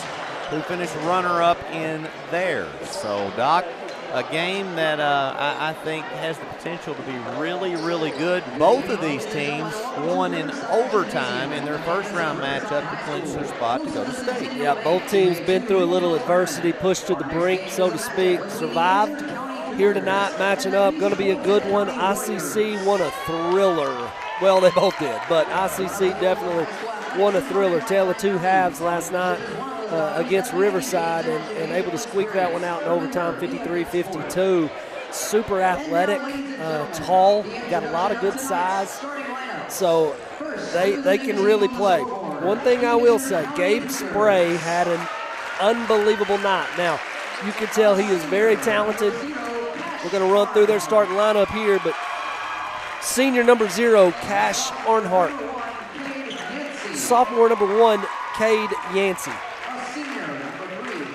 [SPEAKER 1] who finished runner-up in theirs. So, Doc, a game that I think has the potential to be really, really good. Both of these teams won in overtime in their first-round matchup to clinch their spot to go to state.
[SPEAKER 2] Yeah, both teams been through a little adversity, pushed to the brink, so to speak, survived. Here tonight, matching up, going to be a good one. ICC won a thriller. Well, they both did, but ICC definitely won a thriller. Tale of two halves last night. Against Riverside and able to squeak that one out in overtime, 53-52. Super athletic, tall, got a lot of good size, so they can really play. One thing I will say, Gabe Spray had an unbelievable night. Now, you can tell he is very talented. We're going to run through their starting lineup here, but senior number 0, Cash Arnhart. Sophomore number 1, Cade Yancey.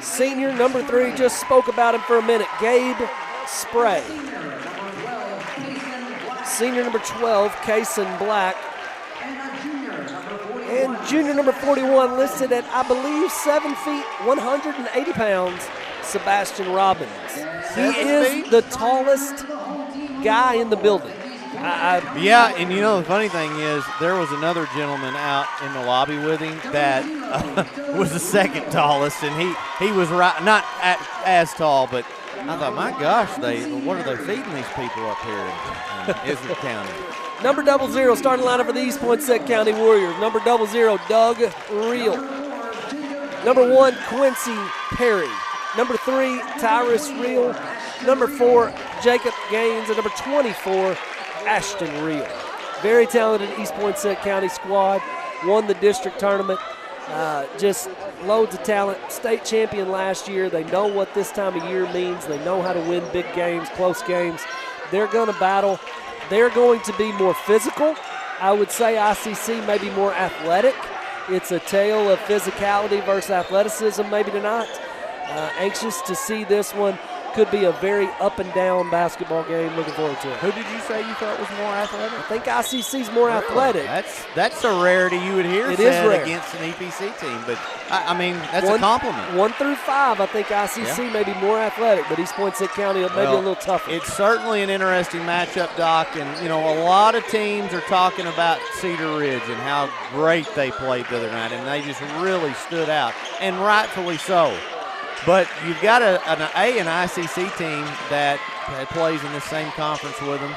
[SPEAKER 2] Senior number 3, just spoke about him for a minute, Gabe Spray. Senior number 12, Kason Black. And junior number 41, listed at, I believe, 7 feet, 180 pounds, Sebastian Robbins. He is the tallest guy in the building.
[SPEAKER 1] Yeah, and the funny thing is there was another gentleman out in the lobby with him that was the second tallest, and he was not as tall, but I thought, my gosh, what are they feeding these people up here in Islip County?
[SPEAKER 2] Number 00, starting lineup for the East Poinsett County Warriors. Number 00, Doug Reel. Number 1, Quincy Perry. Number 3, Tyrus Reel. Number 4, Jacob Gaines. And number 24, Ashton Reel. Very talented East Poinsett County squad. Won the district tournament. Just loads of talent. State champion last year. They know what this time of year means. They know how to win big games, close games. They're going to battle. They're going to be more physical. I would say ICC may be more athletic. It's a tale of physicality versus athleticism maybe tonight. Anxious to see this one. Could be a very up and down basketball game. Looking forward to it.
[SPEAKER 1] Who did you say you thought was more athletic?
[SPEAKER 2] I think ICC's more athletic.
[SPEAKER 1] That's a rarity you would hear said against an EPC team, but I mean that's a compliment.
[SPEAKER 2] 1 through 5, I think ICC may be more athletic, but East Poinsett County maybe a little tougher.
[SPEAKER 1] It's certainly an interesting matchup, Doc, and a lot of teams are talking about Cedar Ridge and how great they played the other night, and they just really stood out, and rightfully so. But you've got an ICC team that plays in the same conference with them,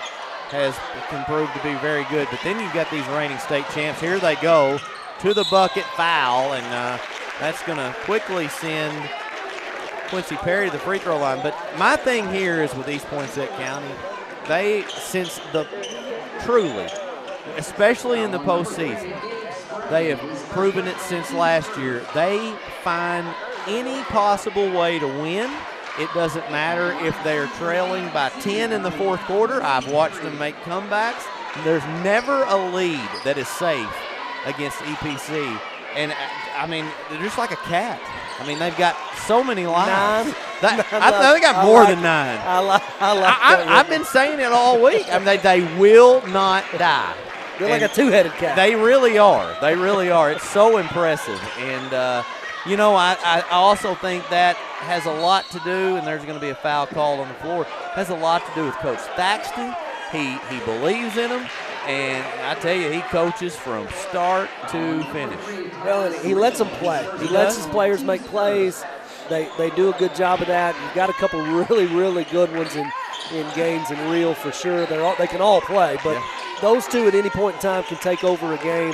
[SPEAKER 1] can prove to be very good. But then you've got these reigning state champs. Here they go to the bucket, foul, and that's going to quickly send Quincy Perry to the free throw line. But my thing here is with East Poinsett County, truly, especially in the postseason, they have proven it since last year. They find any possible way to win. It doesn't matter if they're trailing by 10 in the fourth quarter. I've watched them make comebacks. There's never a lead that is safe against EPC. And, I mean, they're just like a cat. I mean, they've got so many lives. They got more than 9. I've been saying it all week. I mean, they will not die.
[SPEAKER 2] They're like a two-headed cat.
[SPEAKER 1] They really are. They really are. It's so impressive. And, I also think that has a lot to do, and there's going to be a foul called on the floor, has a lot to do with Coach Thaxton. He believes in them, and I tell you, he coaches from start to finish.
[SPEAKER 2] Well, he lets them play. He lets his players make plays. They do a good job of that. You've got a couple really, really good ones in games and Reel for sure. They can all play, but those two at any point in time can take over a game.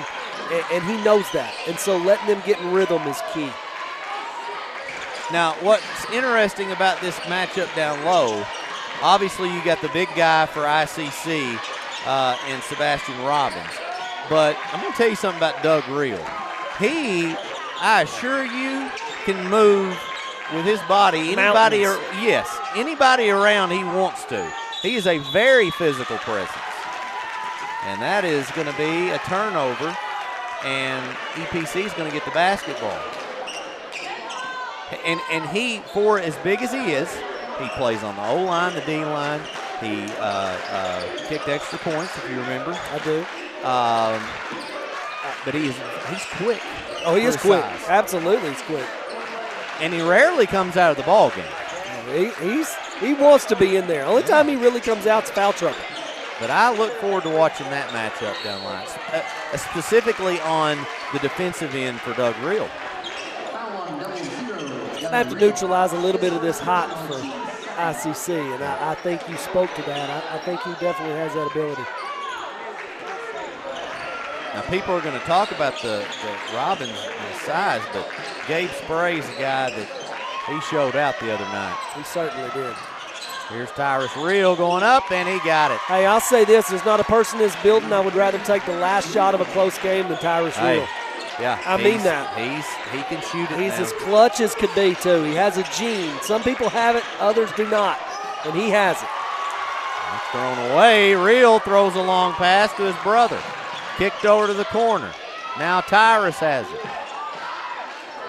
[SPEAKER 2] And he knows that. And so letting them get in rhythm is key.
[SPEAKER 1] Now, what's interesting about this matchup down low, obviously you got the big guy for ICC and Sebastian Robbins. But I'm going to tell you something about Doug Reel. I assure you, can move with his body. Anybody around he wants to. He is a very physical presence. And that is going to be a turnover. And EPC is going to get the basketball. And he, for as big as he is, he plays on the O-line, the D-line. He kicked extra points, if you remember.
[SPEAKER 2] I do.
[SPEAKER 1] But he's quick.
[SPEAKER 2] Oh, he is quick.
[SPEAKER 1] Size.
[SPEAKER 2] Absolutely, he's quick.
[SPEAKER 1] And he rarely comes out of the ball game.
[SPEAKER 2] He wants to be in there. Only time he really comes out is foul trouble.
[SPEAKER 1] But I look forward to watching that matchup down the line, specifically on the defensive end for Doug Reel.
[SPEAKER 2] Going to have to neutralize a little bit of this hot for ICC, and I think you spoke to that. I think he definitely has that ability.
[SPEAKER 1] Now, people are going to talk about the Robbins and the size, but Gabe Spray's the guy that he showed out the other night.
[SPEAKER 2] He certainly did.
[SPEAKER 1] Here's Tyrus Reel going up, and he got it.
[SPEAKER 2] Hey, I'll say this. There's not a person in this building I would rather take the last shot of a close game than Tyrus Reel.
[SPEAKER 1] Yeah,
[SPEAKER 2] I mean that.
[SPEAKER 1] He can shoot it.
[SPEAKER 2] He's as clutch as could be, too. He has a gene. Some people have it, others do not, and he has it.
[SPEAKER 1] It's thrown away. Reel throws a long pass to his brother. Kicked over to the corner. Now Tyrus has it.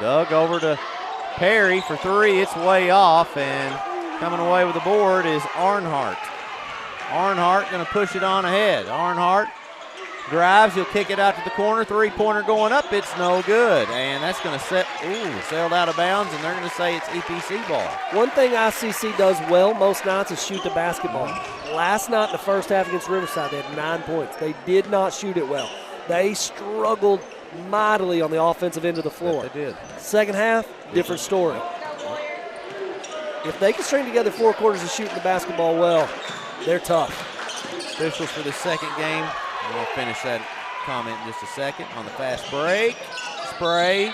[SPEAKER 1] Doug over to Perry for three. It's way off, and coming away with the board is Arnhart. Arnhart going to push it on ahead. Arnhart drives. He'll kick it out to the corner. Three-pointer going up. It's no good. And that's going to sailed out of bounds, and they're going to say it's EPC ball.
[SPEAKER 2] One thing ICC does well most nights is shoot the basketball. Last night in the first half against Riverside, they had 9 points. They did not shoot it well. They struggled mightily on the offensive end of the floor.
[SPEAKER 1] Yes, they did.
[SPEAKER 2] Second half, different story. If they can string together 4 quarters of shooting the basketball well, they're tough.
[SPEAKER 1] Officials for the second game. We'll finish that comment in just a second. On the fast break, Spray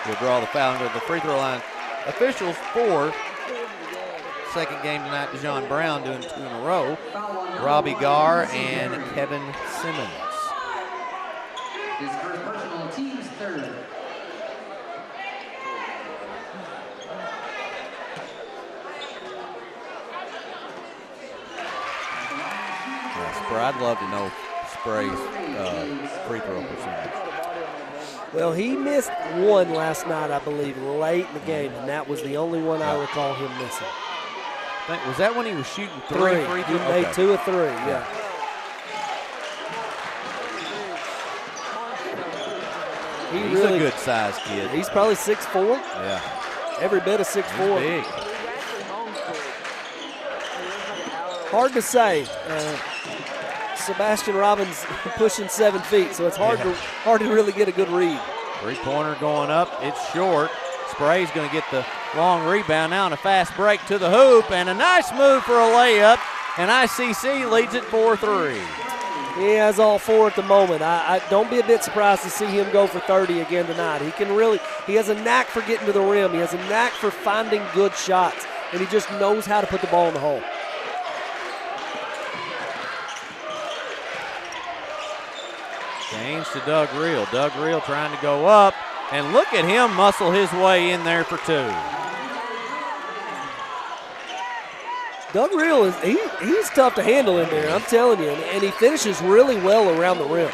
[SPEAKER 1] will draw the foul and go to the free throw line. Officials for second game tonight, DeJon Brown doing 2 in a row. Robbie Garr and Kevin Simmons.
[SPEAKER 3] His first personal, team's third.
[SPEAKER 1] I'd love to know Spray's free throw percentage.
[SPEAKER 2] Well, he missed 1 last night, I believe, late in the game, and that was the only one I recall him missing.
[SPEAKER 1] Was that when he was shooting 3 free
[SPEAKER 2] He
[SPEAKER 1] throws?
[SPEAKER 2] made 2 of 3, yeah.
[SPEAKER 1] He's a good size kid.
[SPEAKER 2] He's probably 6'4".
[SPEAKER 1] Yeah.
[SPEAKER 2] Every bit of 6'4".
[SPEAKER 1] He's big.
[SPEAKER 2] Hard to say. Sebastian Robbins pushing 7 feet, so it's hard to really get a good read.
[SPEAKER 1] Three-pointer going up. It's short. Spray's going to get the long rebound now, and a fast break to the hoop, and a nice move for a layup, and ICC leads it 4-3.
[SPEAKER 2] He has all 4 at the moment. I don't be a bit surprised to see him go for 30 again tonight. He has a knack for getting to the rim. He has a knack for finding good shots, and he just knows how to put the ball in the hole.
[SPEAKER 1] Gaines to Doug Reel. Doug Reel trying to go up, and look at him muscle his way in there for 2.
[SPEAKER 2] Doug Reel he's tough to handle in there, I'm telling you, and he finishes really well around the rim.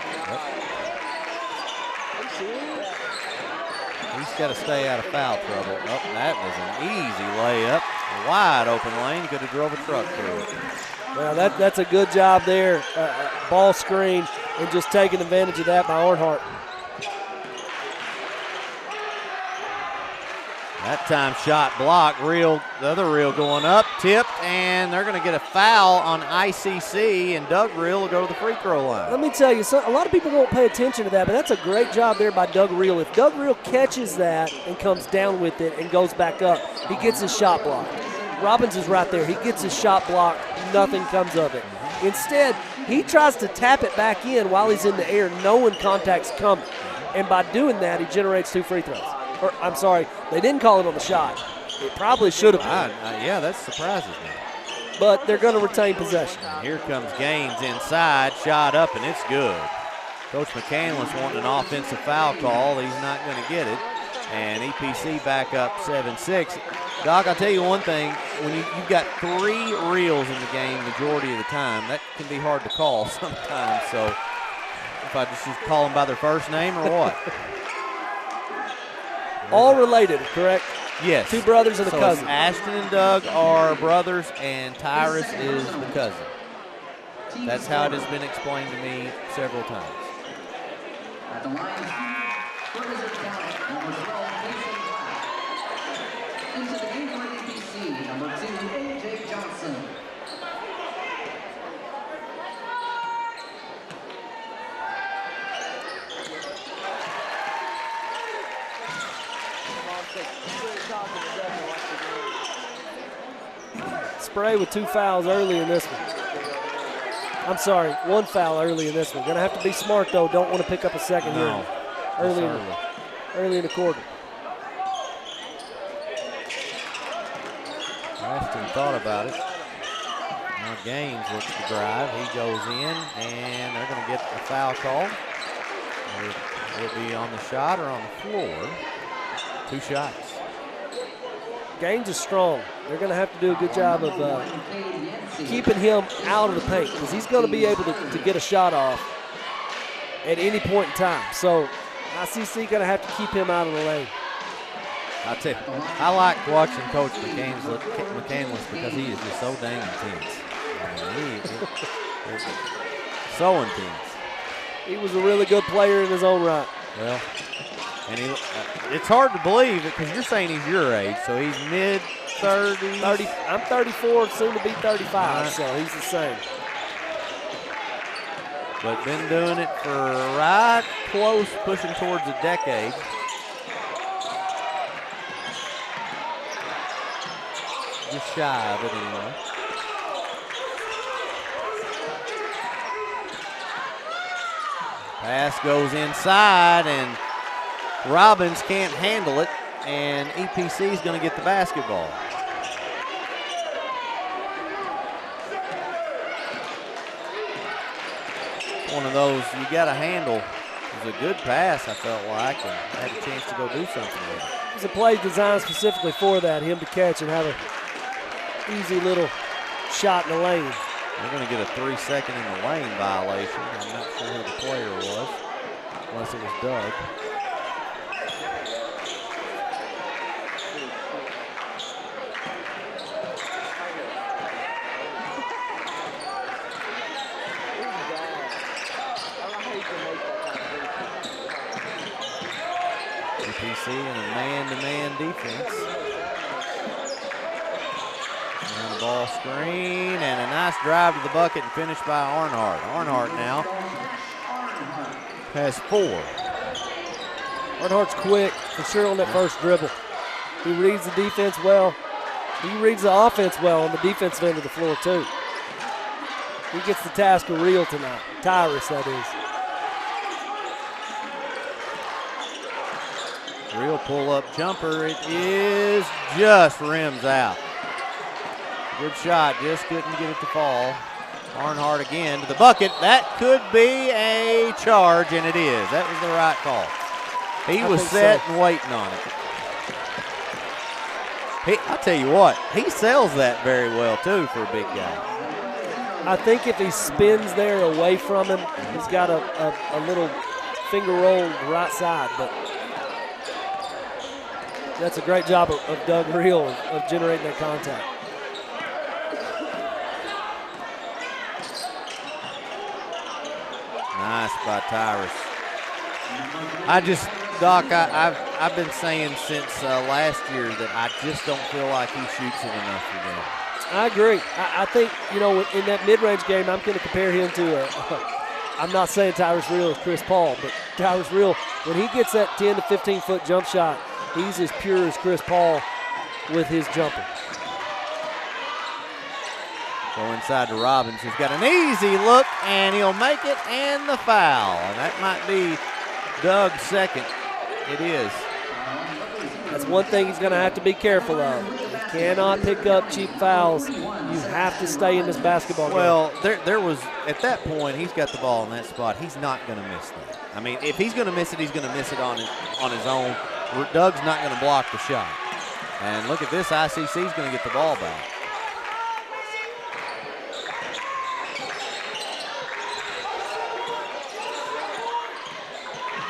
[SPEAKER 1] He's got to stay out of foul trouble. Oh, that was an easy layup. A wide open lane. Could have drove a truck through it.
[SPEAKER 2] Well, that's a good job there. Ball screen and just taking advantage of that by Earnhardt.
[SPEAKER 1] That time shot blocked. The other reel going up, tipped, and they're going to get a foul on ICC, and Doug Reel will go to the free throw line.
[SPEAKER 2] Let me tell you, a lot of people won't pay attention to that, but that's a great job there by Doug Reel. If Doug Reel catches that and comes down with it and goes back up, he gets his shot blocked. Robbins is right there. He gets his shot blocked. Nothing comes of it. Instead, he tries to tap it back in while he's in the air, knowing contact's coming. And by doing that, he generates 2 free throws. I'm sorry, they didn't call it on the shot. It probably should have been.
[SPEAKER 1] Yeah, that surprises me.
[SPEAKER 2] But they're going to retain possession.
[SPEAKER 1] And here comes Gaines inside, shot up, and it's good. Coach McCandless wanting an offensive foul call. He's not going to get it. And EPC back up 7-6. Doc, I'll tell you one thing. When you've got 3 reels in the game majority of the time, that can be hard to call sometimes. So if I just call them by their first name or what?
[SPEAKER 2] All related, correct?
[SPEAKER 1] Yes.
[SPEAKER 2] 2 brothers and a cousin.
[SPEAKER 1] Ashton and Doug are brothers, and Tyrus is the cousin. That's how it has been explained to me several times.
[SPEAKER 3] At the line, Riverside County, number 12, Mason Black. Into the game for EPC, number 2, A.J. Johnson.
[SPEAKER 2] Spray with 2 fouls early in this one. I'm sorry, 1 foul early in this one. Going to have to be smart, though. Don't want to pick up a second here. Early in the quarter.
[SPEAKER 1] Ashton thought about it. Now Gaines looks to drive. He goes in, and they're going to get a foul call. It'll be on the shot or on the floor. 2 shots.
[SPEAKER 2] Gaines is strong. They're going to have to do a good job of keeping him out of the paint because he's going to be able to get a shot off at any point in time. So ICC going to have to keep him out of the lane.
[SPEAKER 1] I tell you, I like watching Coach McCandless because he is just so dang intense. I mean, he is so intense.
[SPEAKER 2] He was a really good player in his own right.
[SPEAKER 1] Well, and it's hard to believe it because you're saying he's your age, so he's mid-30s.
[SPEAKER 2] 30. I'm 34, soon to be 35, so he's the same.
[SPEAKER 1] But been doing it for right close, pushing towards a decade. Just shy of it anyway. Pass goes inside, and Robbins can't handle it, and EPC is going to get the basketball. One of those you got to handle. It was a good pass, I felt like, and had a chance to go do something with it.
[SPEAKER 2] It was a play designed specifically for that, him to catch and have an easy little shot in the lane.
[SPEAKER 1] They're going to get a 3-second in the lane violation. I'm not sure who the player was, unless it was Doug. EPC in a man-to-man defense. And the ball screen, and a nice drive to the bucket and finish by Arnhart. Arnhart now has 4.
[SPEAKER 2] Arnhart's quick for sure on that first dribble. He reads the defense well. He reads the offense well on the defensive end of the floor too. He gets the task of real tonight. Tyrus, that is.
[SPEAKER 1] Real pull-up jumper. It is just rims out. Good shot, just couldn't get it to fall. Arnhart again to the bucket. That could be a charge, and it is. That was the right call. He was set and waiting on it. I'll tell you what, he sells that very well, too, for a big guy.
[SPEAKER 2] I think if he spins there away from him, he's got a little finger roll to the right side, but that's a great job of Doug Reel of generating that contact.
[SPEAKER 1] Nice by Tyrus. Doc, I've been saying since last year that I just don't feel like he shoots it enough for them.
[SPEAKER 2] I agree. I think, in that mid-range game, I'm going to compare him to I'm not saying Tyrus Reel is Chris Paul, but Tyrus Reel, when he gets that 10 to 15-foot jump shot, he's as pure as Chris Paul with his jumper.
[SPEAKER 1] Go inside to Robbins, who's got an easy look, and he'll make it, and the foul. And that might be Doug's second. It is.
[SPEAKER 2] That's one thing he's going to have to be careful of. He cannot pick up cheap fouls. You have to stay in this basketball game.
[SPEAKER 1] Well, there was, at that point, he's got the ball in that spot. He's not going to miss that. I mean, if he's going to miss it, he's going to miss it on his own. Doug's not going to block the shot. And look at this, ICC's going to get the ball back.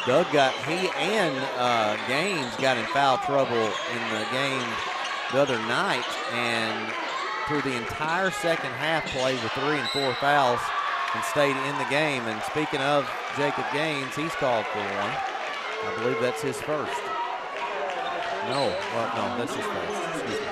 [SPEAKER 1] Doug he and Gaines got in foul trouble in the game the other night, and through the entire second half played with 3 and 4 fouls and stayed in the game. And speaking of Jacob Gaines, he's called for one. I believe that's his first. No, that's his first. Excuse me.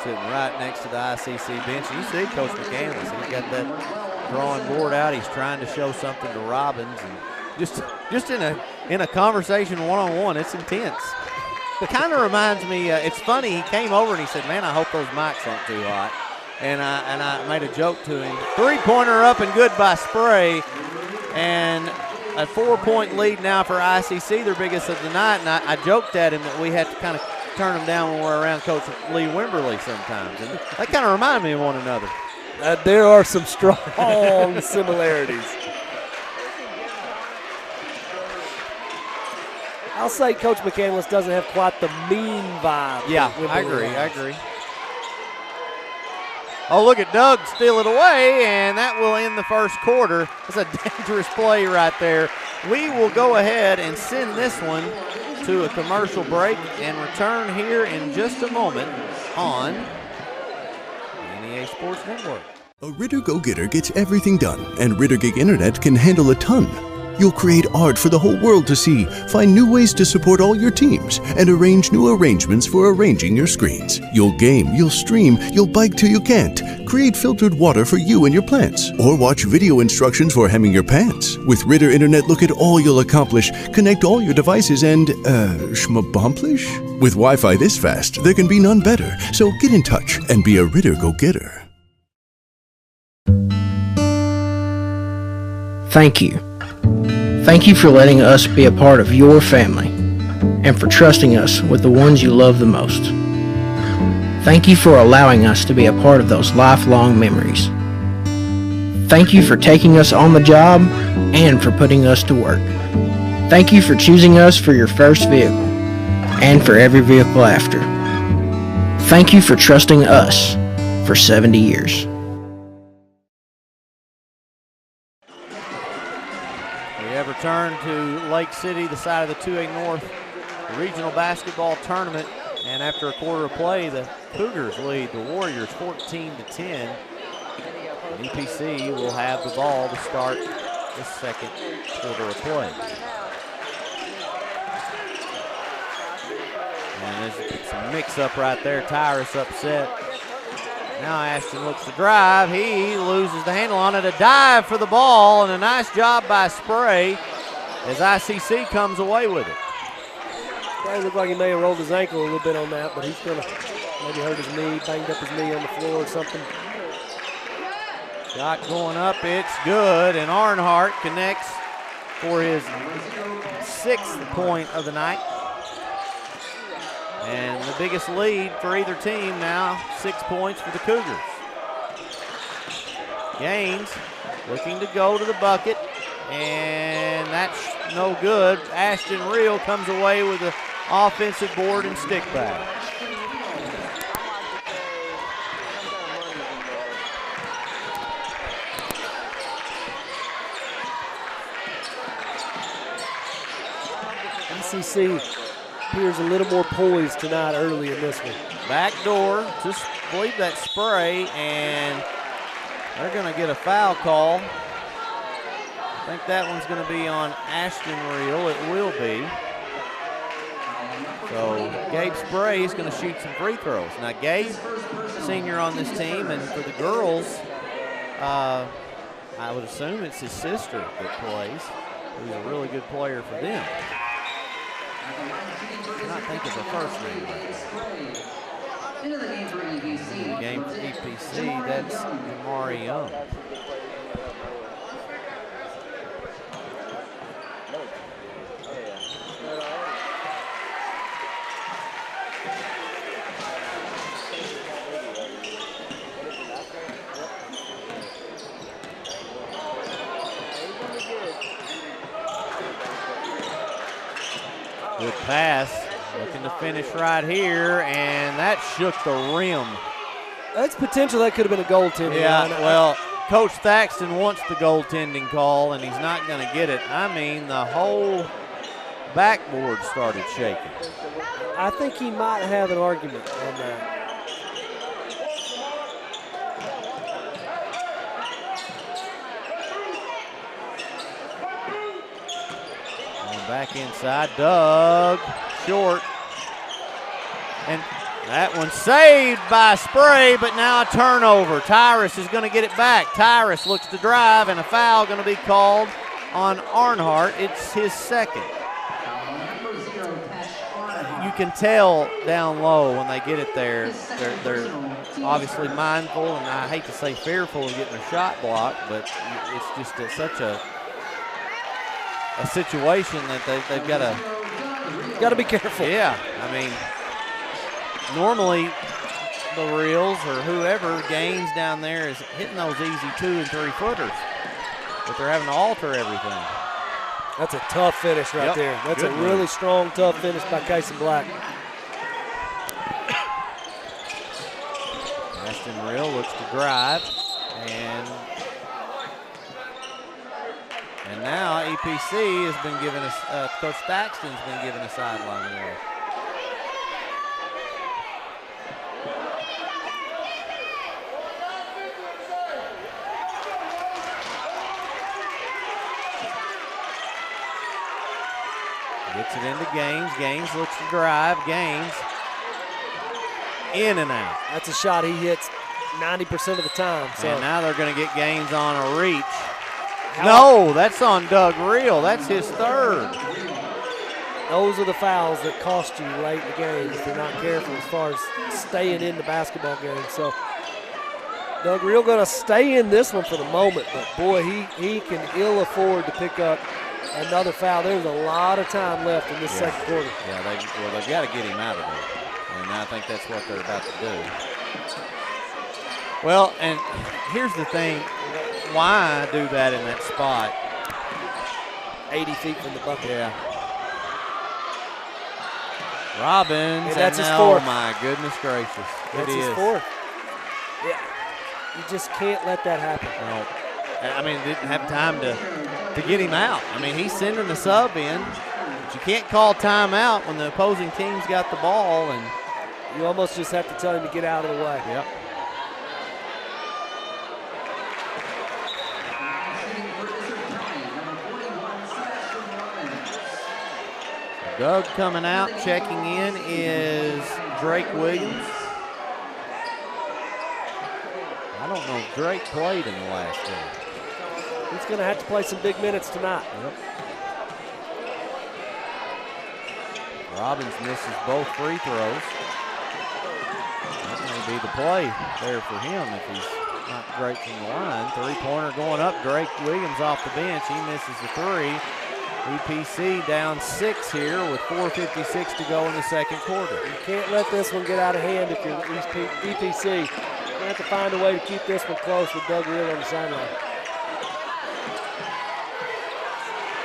[SPEAKER 1] Sitting right next to the ICC bench. You see Coach McCandless. He's got that drawing board out. He's trying to show something to Robbins, and just in a conversation one-on-one, it's intense. It kind of reminds me. It's funny. He came over and he said, "Man, I hope those mics aren't too hot." And I made a joke to him. 3-pointer up and good by Spray, and a 4-point lead now for ICC, their biggest of the night. And I joked at him that we had to kind of turn them down when we're around Coach Lee Wimberly sometimes. And that kind of reminded me of one another.
[SPEAKER 2] There are some strong similarities. I'll say Coach McCandless doesn't have quite the mean vibe.
[SPEAKER 1] Yeah, I agree. Oh, look at Doug steal it away, and that will end the first quarter. That's a dangerous play right there. We will go ahead and send this one to a commercial break and return here in just a moment on MEA Sports Network.
[SPEAKER 14] A Ritter Go-Getter gets everything done, and Ritter Gig Internet can handle a ton. You'll create art for the whole world to see, find new ways to support all your teams, and arrange new arrangements for arranging your screens. You'll game, you'll stream, you'll bike till you can't, create filtered water for you and your plants, or watch video instructions for hemming your pants. With Ritter Internet, look at all you'll accomplish, connect all your devices, and, schmabomplish? With Wi-Fi this fast, there can be none better. So get in touch and be a Ritter Go-Getter.
[SPEAKER 15] Thank you. Thank you for letting us be a part of your family and for trusting us with the ones you love the most. Thank you for allowing us to be a part of those lifelong memories. Thank you for taking us on the job and for putting us to work. Thank you for choosing us for your first vehicle and for every vehicle after. Thank you for trusting us for 70 years.
[SPEAKER 1] We have returned to Lake City, the side of the 2A North Regional Basketball Tournament, and after a quarter of play, the Cougars lead the Warriors 14-10. And EPC will have the ball to start the second quarter of play. And there's some mix-up right there. Tyrus upset. Now Ashton looks to drive. He loses the handle on it. A dive for the ball, and a nice job by Spray as ICC comes away with it.
[SPEAKER 2] It looked like he may have rolled his ankle a little bit on that, but he's going to maybe hurt his knee, banged up his knee on the floor or something.
[SPEAKER 1] Shot going up, it's good, and Arnhart connects for his 6th point of the night. And the biggest lead for either team now, 6 points for the Cougars. Gaines looking to go to the bucket, and that's no good. Ashton Reel comes away with an offensive board and stick back.
[SPEAKER 2] ECC appears a little more poised tonight early in this one.
[SPEAKER 1] Back door, just believe that Spray, and they're going to get a foul call. I think that one's going to be on Ashton Reel. It will be. So Gabe Spray is going to shoot some free throws. Now Gabe, senior on this team, and for the girls, I would assume it's his sister that plays, who's a really good player for them. I cannot think of her first name right now.
[SPEAKER 3] Into the game for EPC.
[SPEAKER 1] The game for EPC, that's Jamari Young. Good pass, looking to finish right here, and that shook the rim.
[SPEAKER 2] That's potential. That could have been a goaltending.
[SPEAKER 1] Yeah, well, Coach Thaxton wants the goaltending call, and he's not going to get it. I mean, the whole backboard started shaking.
[SPEAKER 2] I think he might have an argument on that.
[SPEAKER 1] Back inside, Doug, short. And that one saved by Spray, but now a turnover. Tyrus is going to get it back. Tyrus looks to drive, and a foul going to be called on Arnhart. It's his second. You can tell down low when they get it there. They're obviously mindful, and I hate to say fearful of getting a shot blocked, but it's just such a situation that they've got to
[SPEAKER 2] be careful.
[SPEAKER 1] Yeah, I mean, normally the Reels or whoever Gaines down there is hitting those easy 2 and 3 footers, but they're having to alter everything.
[SPEAKER 2] That's a tough finish right there. That's a really strong, tough finish by Casey Black.
[SPEAKER 1] Ashton Reel looks to drive, and now EPC has been given us, Coach Thaxton's been given a sideline there. Gets it into Gaines. Gaines looks to drive. Gaines in and out.
[SPEAKER 2] That's a shot he hits 90% of the time. So.
[SPEAKER 1] And now they're going to get Gaines on a reach. No, that's on Doug Reel. That's his third.
[SPEAKER 2] Those are the fouls that cost you late in the game if you're not careful as far as staying in the basketball game. So Doug Reel going to stay in this one for the moment, but boy, he can ill afford to pick up another foul. There's a lot of time left in this second quarter.
[SPEAKER 1] Yeah, they've got to get him out of there. And I think that's what they're about to do. Well, and here's the thing. Why do that in that spot?
[SPEAKER 2] 80 feet from the bucket.
[SPEAKER 1] Yeah. Robbins.
[SPEAKER 2] Hey, that's his
[SPEAKER 1] now,
[SPEAKER 2] fourth.
[SPEAKER 1] Oh, my goodness gracious.
[SPEAKER 2] That's his fourth. Yeah. You just can't let that happen.
[SPEAKER 1] No. I mean, didn't have time to get him out. I mean, he's sending the sub in, but you can't call timeout when the opposing team's got the ball. And
[SPEAKER 2] you almost just have to tell him to get out of the way.
[SPEAKER 1] Yep. Doug coming out, checking in is Drake Williams. I don't know if Drake played in the last game.
[SPEAKER 2] He's going to have to play some big minutes tonight.
[SPEAKER 1] Yep. Robbins misses both free throws. That may be the play there for him if he's not great from the line. Three-pointer going up. Drake Williams off the bench. He misses the three. EPC down 6 here with 4:56 to go in the second quarter.
[SPEAKER 2] You can't let this one get out of hand if you're EPC. You're going to have to find a way to keep this one close with Doug Reel on the sideline.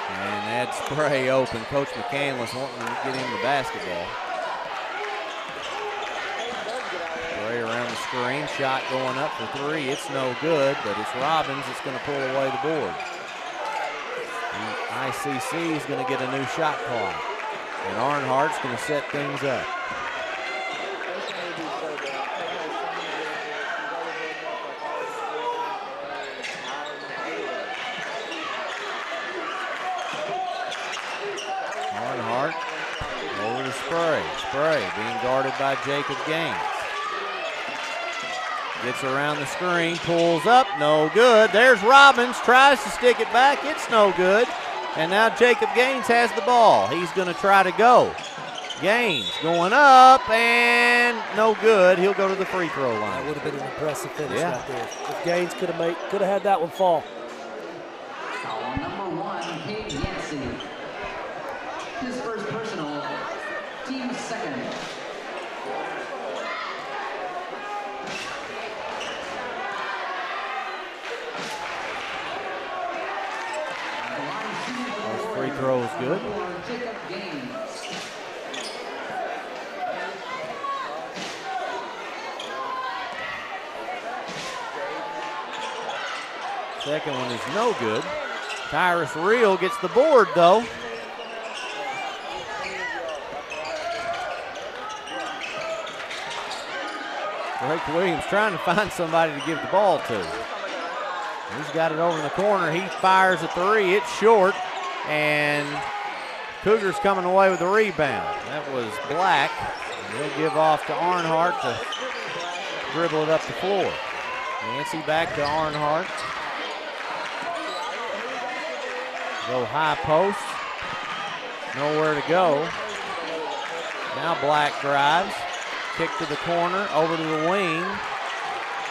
[SPEAKER 1] And that spray open. Coach McCandless wanting to get him the basketball. Spray around the screen. Shot going up for three. It's no good, but it's Robbins that's going to pull away the board. ICC is going to get a new shot clock. And Arnhart's going to set things up. Arnhart over to Spray. Spray being guarded by Jacob Gaines. Gets around the screen, pulls up, no good. There's Robbins, tries to stick it back, it's no good. And now Jacob Gaines has the ball. He's going to try to go. Gaines going up and no good. He'll go to the free throw line.
[SPEAKER 2] That would have been an impressive finish right there. If Gaines could have had that one fall.
[SPEAKER 3] Foul number 1, Cade Yancey. His first personal, team second.
[SPEAKER 1] Free throw is good. Second one is no good. Tyrus Reel gets the board though. Drake Williams trying to find somebody to give the ball to. He's got it over in the corner. He fires a three. It's short. And Cougars coming away with the rebound. That was Black. He'll give off to Arnhart to dribble it up the floor. Yancey back to Arnhart. Go high post. Nowhere to go. Now Black drives. Kick to the corner, over to the wing.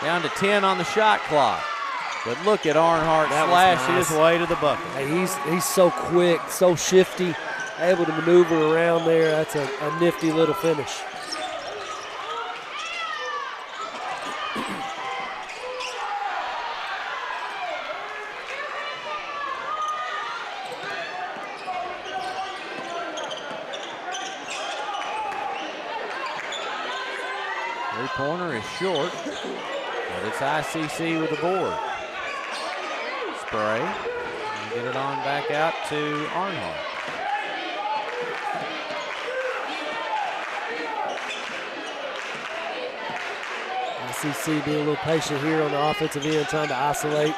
[SPEAKER 1] Down to 10 on the shot clock. But look at Arnhart slash his way to the bucket.
[SPEAKER 2] Hey, he's so quick, so shifty, able to maneuver around there. That's a nifty little finish.
[SPEAKER 1] Three-pointer is short, but it's ICC with the board. Spray, and get it on back out to Arnhart.
[SPEAKER 2] ICC being a little patient here on the offensive end, trying to isolate.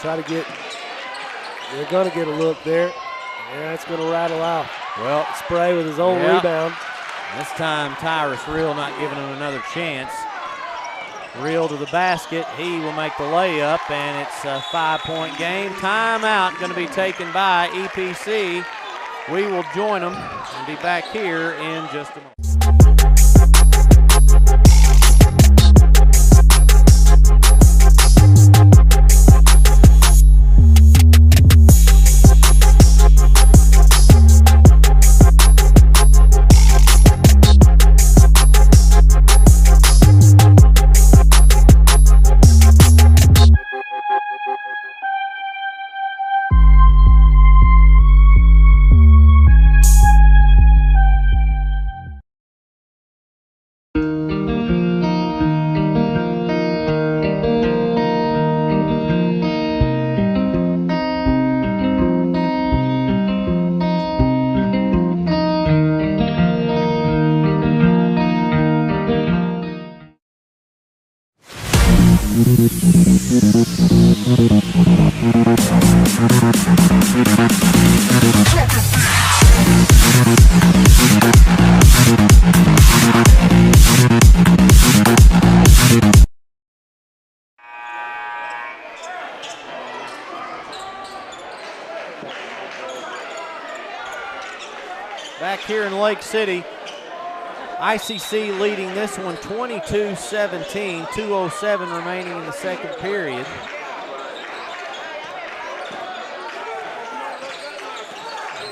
[SPEAKER 2] They're going to get a look there. Yeah, it's going to rattle out. Well, Spray with his own rebound.
[SPEAKER 1] This time, Tyrus Reel not giving him another chance. Reel to the basket. He will make the layup, and it's a 5-point game. Timeout going to be taken by EPC. We will join them and be back here in just a moment. Back here in Lake City, ICC leading this one 22-17, 2:07 remaining in the second period.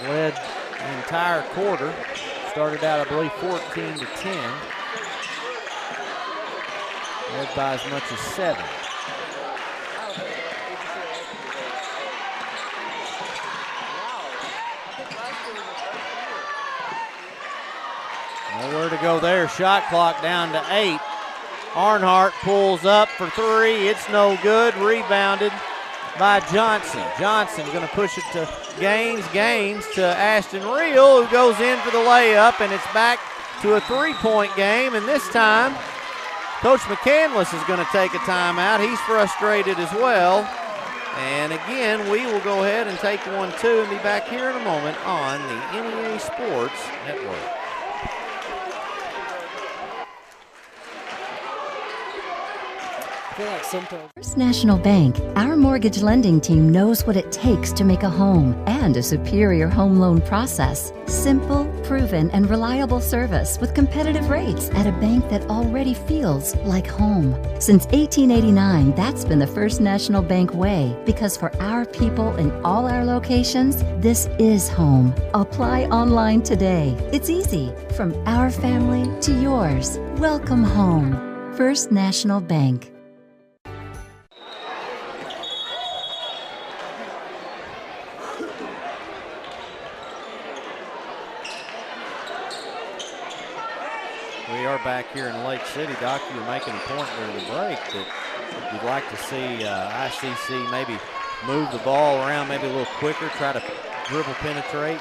[SPEAKER 1] Led the entire quarter. Started out, I believe, 14-10. Led by as much as 7. Nowhere to go there. Shot clock down to 8. Arnhart pulls up for 3. It's no good. Rebounded by Johnson. Johnson going to push it to Gaines. Gaines to Ashton Reel, who goes in for the layup, and it's back to a 3-point game. And this time, Coach McCandless is going to take a timeout. He's frustrated as well. And again, we will go ahead and take 1-2 and be back here in a moment on the NEA Sports Network.
[SPEAKER 2] Like sometimes.
[SPEAKER 10] First National Bank, our mortgage lending team knows what it takes to make a home and a superior home loan process. Simple, proven, and reliable service with competitive rates at a bank that already feels like home. Since 1889, that's been the First National Bank way, because for our people in all our locations, this is home. Apply online today. It's easy. From our family to yours. Welcome home. First National Bank.
[SPEAKER 1] We are back here in Lake City. Doc, you were making a point during the break that you'd like to see ICC maybe move the ball around maybe a little quicker, try to dribble penetrate.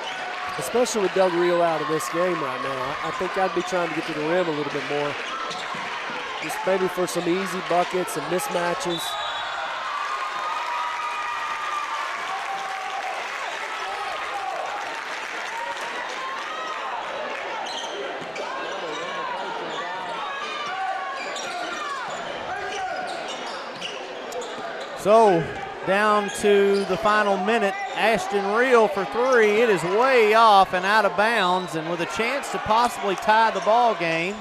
[SPEAKER 2] Especially with Del Rio out of this game right now. I think I'd be trying to get to the rim a little bit more. Just maybe for some easy buckets and mismatches.
[SPEAKER 1] So down to the final minute, Ashton Reel for 3. It is way off and out of bounds, and with a chance to possibly tie the ball game,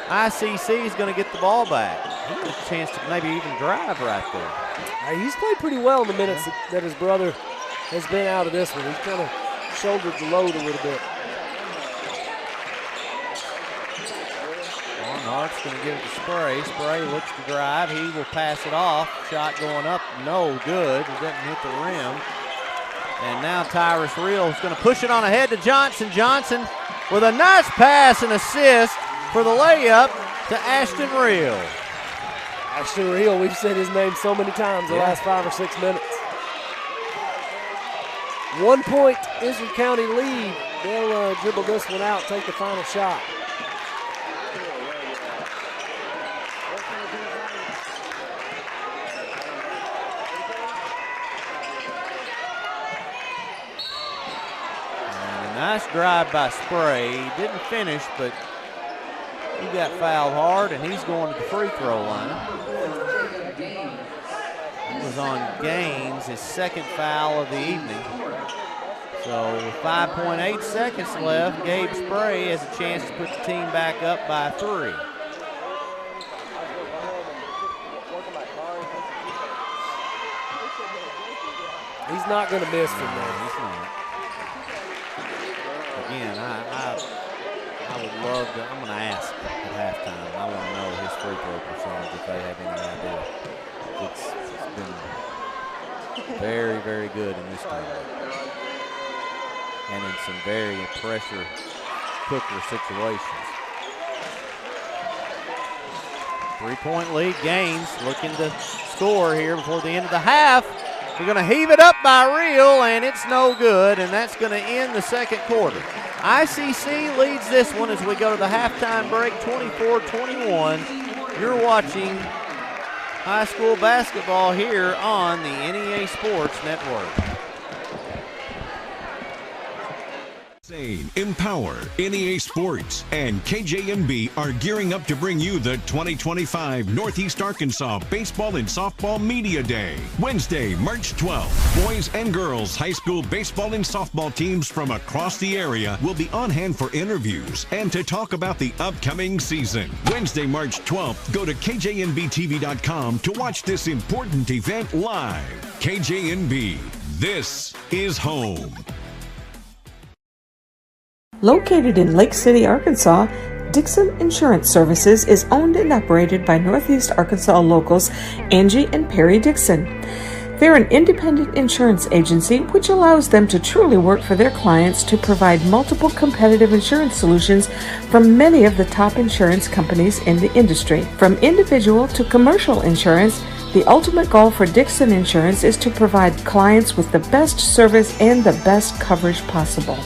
[SPEAKER 1] ICC is going to get the ball back. He has a chance to maybe even drive right there.
[SPEAKER 2] He's played pretty well in the minutes that his brother has been out of this one. He's kind of shouldered the load a little bit.
[SPEAKER 1] Arnhart's going to give it to Spray. Spray looks to drive. He will pass it off. Shot going up, no good. It doesn't hit the rim. And now Tyrus Reel is going to push it on ahead to Johnson. Johnson with a nice pass and assist for the layup to Ashton Reel.
[SPEAKER 2] Ashton Reel, we've said his name so many times the last 5 or 6 minutes. 1 point Izard County lead. They'll dribble this one out, take the final shot.
[SPEAKER 1] Nice drive by Spray. He didn't finish, but he got fouled hard, and he's going to the free throw line. It was on Gaines, his second foul of the evening. So with 5.8 seconds left, Gabe Spray has a chance to put the team back up by 3.
[SPEAKER 2] He's not going to miss from there.
[SPEAKER 1] He's not. Again, I would love to. I'm going to ask at halftime. I want to know his free throw percentage if they have any idea. It's been very, very good in this tournament, and in some very pressure cooker situations. 3-point lead. Gaines looking to score here before the end of the half. They're going to heave it up by Real, and it's no good, and that's going to end the second quarter. ICC leads this one as we go to the halftime break, 24-21. You're watching high school basketball here on the NEA Sports Network.
[SPEAKER 5] Sane, Empower, NEA Sports, and KJNB are gearing up to bring you the 2025 Northeast Arkansas Baseball and Softball Media Day. Wednesday, March 12th. Boys and girls high school baseball and softball teams from across the area will be on hand for interviews and to talk about the upcoming season. Wednesday, March 12th, go to KJNBTV.com to watch this important event live. KJNB, this is home.
[SPEAKER 4] Located in Lake City, Arkansas, Dixon Insurance Services is owned and operated by Northeast Arkansas locals Angie and Perry Dixon. They're an independent insurance agency which allows them to truly work for their clients to provide multiple competitive insurance solutions from many of the top insurance companies in the industry. From individual to commercial insurance, the ultimate goal for Dixon Insurance is to provide clients with the best service and the best coverage possible.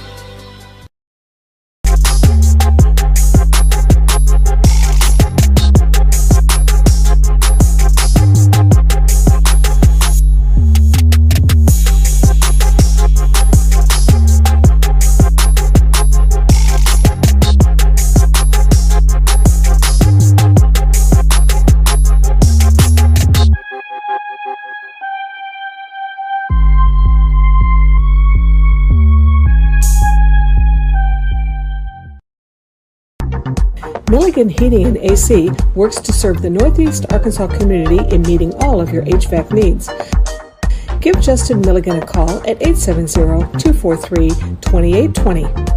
[SPEAKER 4] Milligan Heating and AC works to serve the Northeast Arkansas community in meeting all of your HVAC needs. Give Justin Milligan a call at 870-243-2820.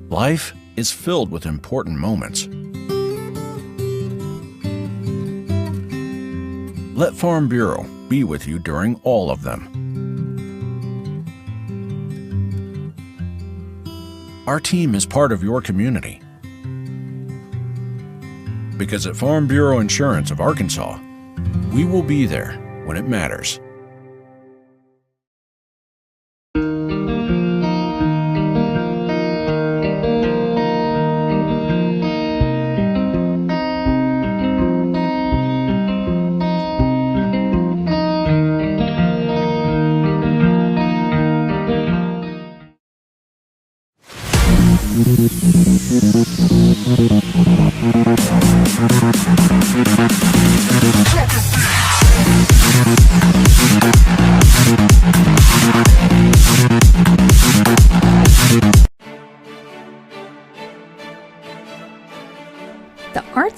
[SPEAKER 16] Life is filled with important moments. Let Farm Bureau be with you during all of them. Our team is part of your community. Because at Farm Bureau Insurance of Arkansas, we will be there when it matters.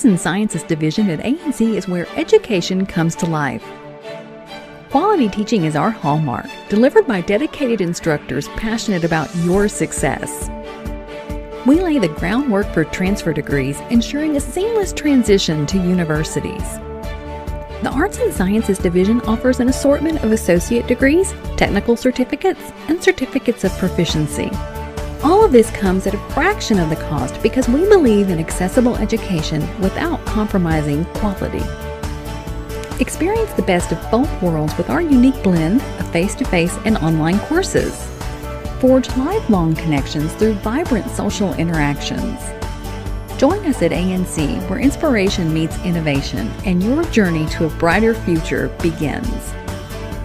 [SPEAKER 7] Arts and Sciences Division at A&C is where education comes to life. Quality teaching is our hallmark, delivered by dedicated instructors passionate about your success. We lay the groundwork for transfer degrees, ensuring a seamless transition to universities. The Arts and Sciences Division offers an assortment of associate degrees, technical certificates, and certificates of proficiency. All of this comes at a fraction of the cost because we believe in accessible education without compromising quality. Experience the best of both worlds with our unique blend of face-to-face and online courses. Forge lifelong connections through vibrant social interactions. Join us at A&C, where inspiration meets innovation and your journey to a brighter future begins.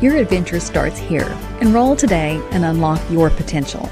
[SPEAKER 7] Your adventure starts here. Enroll today and unlock your potential.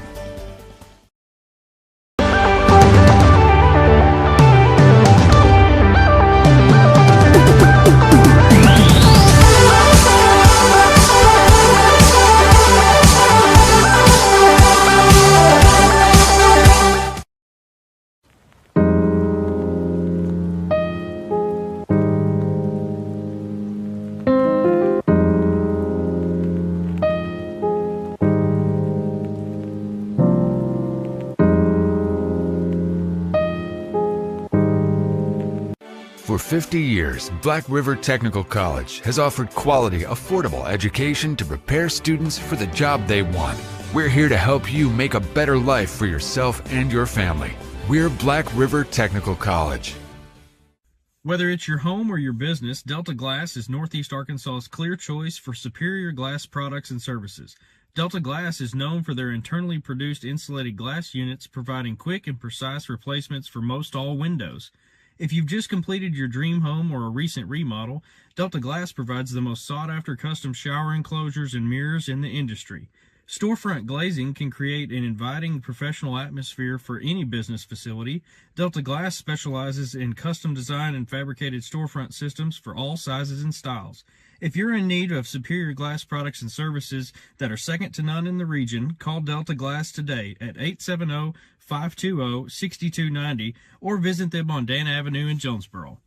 [SPEAKER 6] For 50 years, Black River Technical College has offered quality, affordable education to prepare students for the job they want. We're here to help you make a better life for yourself and your family. We're Black River Technical College.
[SPEAKER 8] Whether it's your home or your business, Delta Glass is Northeast Arkansas's clear choice for superior glass products and services. Delta Glass is known for their internally produced insulated glass units, providing quick and precise replacements for most all windows. If you've just completed your dream home or a recent remodel, Delta Glass provides the most sought-after custom shower enclosures and mirrors in the industry. Storefront glazing can create an inviting professional atmosphere for any business facility. Delta Glass specializes in custom design and fabricated storefront systems for all sizes and styles. If you're in need of superior glass products and services that are second to none in the region, call Delta Glass today at 870-520-6290 or visit them on Dan Avenue in Jonesboro.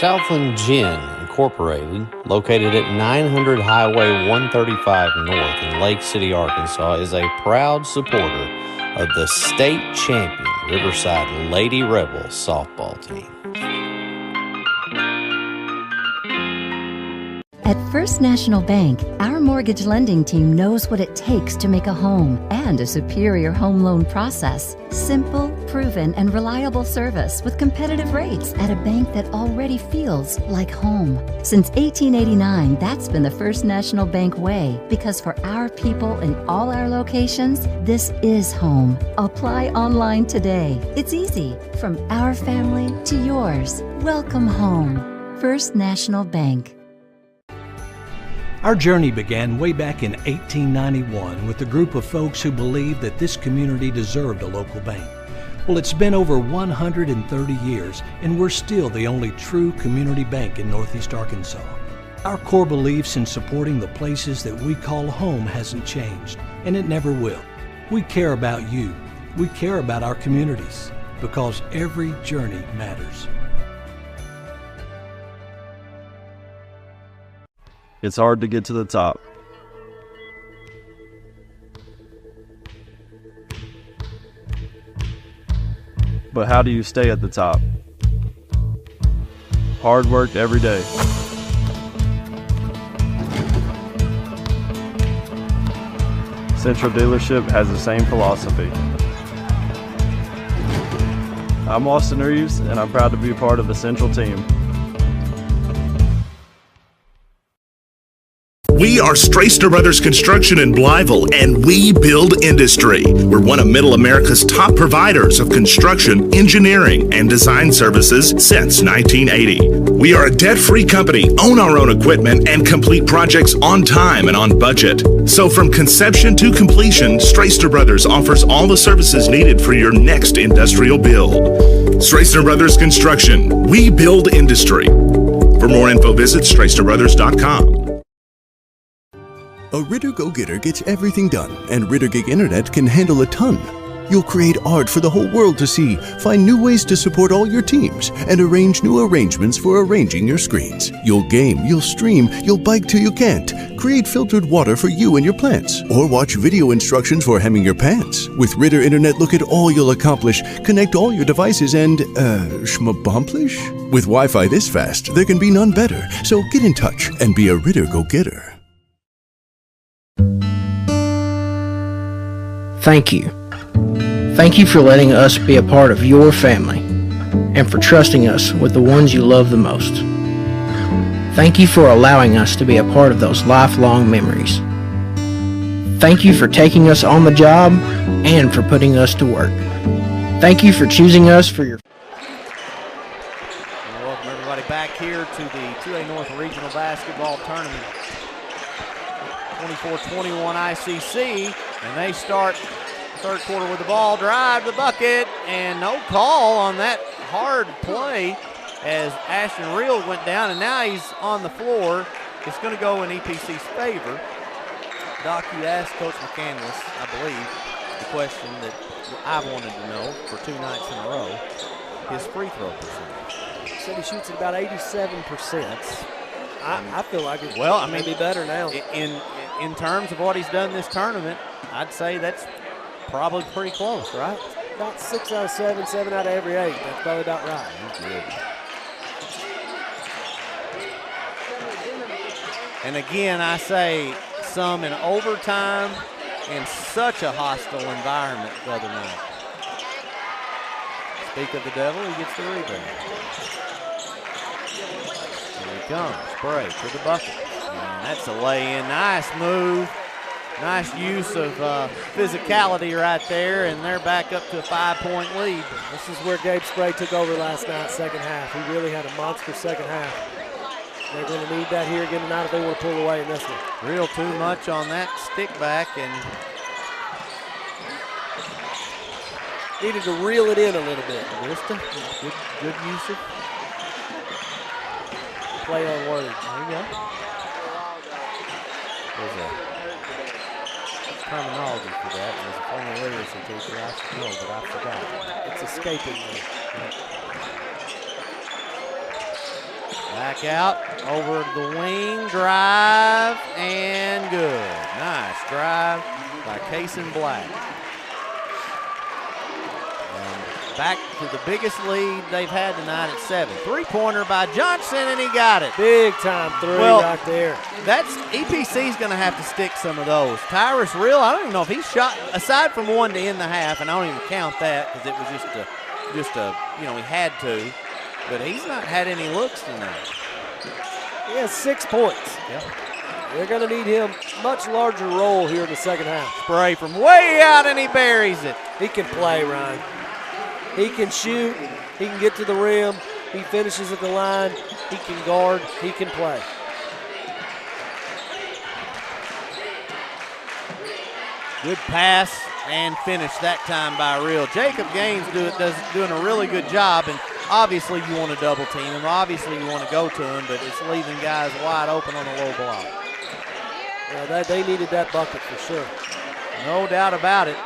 [SPEAKER 9] Southland Gin Incorporated, located at 900 Highway 135 North in Lake City, Arkansas, is a proud supporter of the state champion Riverside Lady Rebels softball team.
[SPEAKER 10] At First National Bank, our mortgage lending team knows what it takes to make a home and a superior home loan process. Simple, proven, and reliable service with competitive rates at a bank that already feels like home. Since 1889, that's been the First National Bank way, because for our people in all our locations, this is home. Apply online today. It's easy. From our family to yours. Welcome home. First National Bank.
[SPEAKER 11] Our journey began way back in 1891 with a group of folks who believed that this community deserved a local bank. Well, it's been over 130 years, and we're still the only true community bank in Northeast Arkansas. Our core beliefs in supporting the places that we call home hasn't changed, and it never will. We care about you. We care about our communities, because every journey matters.
[SPEAKER 12] It's hard to get to the top. But how do you stay at the top? Hard work every day. Central Dealership has the same philosophy. I'm Austin Reeves, and I'm proud to be a part of the Central team.
[SPEAKER 13] We are Straister Brothers Construction in Blytheville, and we build industry. We're one of Middle America's top providers of construction, engineering, and design services since 1980. We are a debt-free company, own our own equipment, and complete projects on time and on budget. So from conception to completion, Straister Brothers offers all the services needed for your next industrial build. Straister Brothers Construction, we build industry. For more info, visit StraisterBrothers.com.
[SPEAKER 14] A Ritter Go-Getter gets everything done, and Ritter Gig Internet can handle a ton. You'll create art for the whole world to see, find new ways to support all your teams, and arrange new arrangements for arranging your screens. You'll game, you'll stream, you'll bike till you can't, create filtered water for you and your plants, or watch video instructions for hemming your pants. With Ritter Internet, look at all you'll accomplish, connect all your devices, and, schmabomplish? With Wi-Fi this fast, there can be none better. So get in touch and be a Ritter Go-Getter.
[SPEAKER 15] Thank you. Thank you for letting us be a part of your family and for trusting us with the ones you love the most. Thank you for allowing us to be a part of those lifelong memories. Thank you for taking us on the job and for putting us to work. Thank you for choosing us for your...
[SPEAKER 1] Welcome everybody back here to the 2A North Regional Basketball Tournament. 24-21 ICC, and they start third quarter with the ball, drive the bucket, and no call on that hard play as Ashton Reel went down, and now he's on the floor. It's going to go in EPC's favor. Doc, you asked Coach McCandless, I believe, the question that I've wanted to know for 2 nights in a row, his free throw percentage.
[SPEAKER 2] He said he shoots at about 87%. I feel like it's maybe better now.
[SPEAKER 1] In terms of what he's done this tournament, I'd say that's probably pretty close, right?
[SPEAKER 2] About 6 out of 7, 7 out of every 8. That's probably about right.
[SPEAKER 1] He's good. And again, I say some in overtime in such a hostile environment the other night. Speak of the devil, he gets the rebound. Here he comes, Spray to the bucket. And that's a lay-in, nice move. Nice use of physicality right there, and they're back up to a 5-point lead.
[SPEAKER 2] This is where Gabe Spray took over last night, second half. He really had a monster second half. They're going to need that here again tonight if they want to pull away in this one.
[SPEAKER 1] Real too much on that stick back, and
[SPEAKER 2] needed to reel it in a little bit.
[SPEAKER 1] Just a good use of
[SPEAKER 2] play on word.
[SPEAKER 1] There you go. There's a terminology for that. There's a former literacy teacher I should know, but I forgot.
[SPEAKER 2] It's escaping me.
[SPEAKER 1] Back out, over the wing, drive, and good. Nice drive by Kason Black. And back to the biggest lead they've had tonight at 7. Three-pointer by Johnson, and he got it.
[SPEAKER 2] Big time three right there.
[SPEAKER 1] That's EPC's going to have to stick some of those. Tyrus Real, I don't even know if he shot, aside from one to end the half, and I don't even count that because it was just a, he had to. But he's not had any looks tonight.
[SPEAKER 2] He has 6 points.
[SPEAKER 1] Yep.
[SPEAKER 2] They're going to need him much larger role here in the second half.
[SPEAKER 1] Spray from way out, and he buries it.
[SPEAKER 2] He can play, Ryan. He can shoot. He can get to the rim. He finishes at the line. He can guard. He can play.
[SPEAKER 1] Good pass and finish that time by Real. Jacob Gaines doing a really good job, and obviously you want to double team him. Obviously you want to go to him, but it's leaving guys wide open on the low block.
[SPEAKER 2] Yeah, they needed that bucket for sure.
[SPEAKER 1] No doubt about it.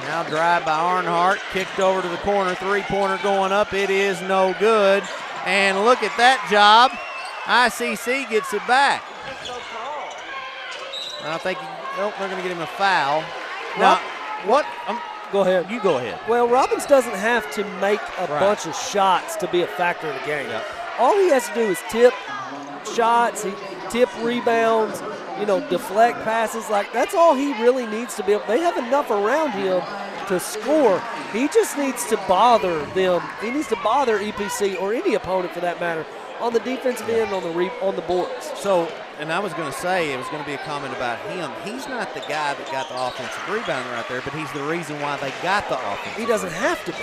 [SPEAKER 1] Now drive by Arnhart, kicked over to the corner, three-pointer going up. It is no good. And look at that job. ICC gets it back. I think they're going to get him a foul. Now, what?
[SPEAKER 2] Go ahead.
[SPEAKER 1] You go ahead.
[SPEAKER 2] Well, Robbins doesn't have to make a bunch of shots to be a factor in the game.
[SPEAKER 1] Yep.
[SPEAKER 2] All he has to do is tip shots, tip rebounds, deflect passes. Like, that's all he really needs to be able. They have enough around him to score. He just needs to bother them. He needs to bother EPC or any opponent for that matter on the defensive end, on the boards.
[SPEAKER 1] So and I was going to say, it was going to be a comment about him. He's not the guy that got the offensive rebound right there, but he's the reason why they got the offense.
[SPEAKER 2] He doesn't have to be.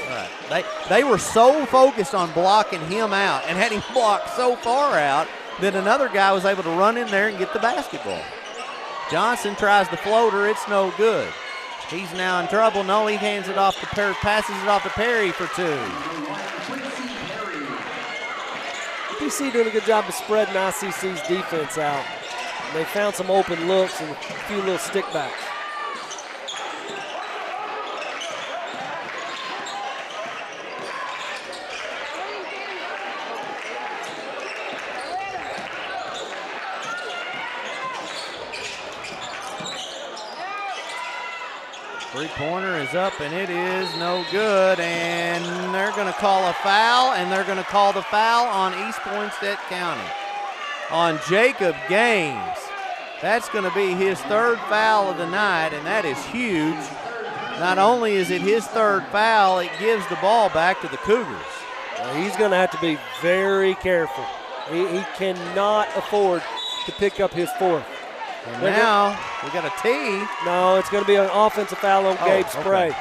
[SPEAKER 1] Right. They were so focused on blocking him out and had him blocked so far out that another guy was able to run in there and get the basketball. Johnson tries the floater. It's no good. He's now in trouble. No, he hands it off to Perry, passes it off to Perry for two.
[SPEAKER 2] PC doing a good job of spreading ICC's defense out. And they found some open looks and a few little stickbacks.
[SPEAKER 1] Three-pointer is up, and it is no good, and they're going to call a foul, and they're going to call the foul on East Poinsett County. On Jacob Gaines. That's going to be his third foul of the night, and that is huge. Not only is it his third foul, it gives the ball back to the Cougars.
[SPEAKER 2] Well, he's going to have to be very careful. He cannot afford to pick up his fourth.
[SPEAKER 1] And now we got a tee.
[SPEAKER 2] No, it's going to be an offensive foul on Gabe Spray.
[SPEAKER 1] Not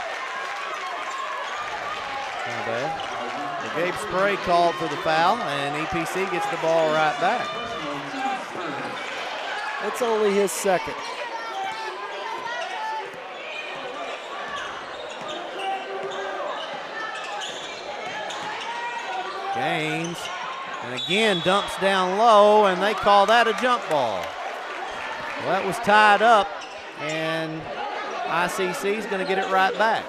[SPEAKER 1] bad. The Gabe Spray called for the foul, and EPC gets the ball right back.
[SPEAKER 2] It's only his second.
[SPEAKER 1] Gaines, and again dumps down low, and they call that a jump ball. Well, that was tied up, and ICC is going to get it right back.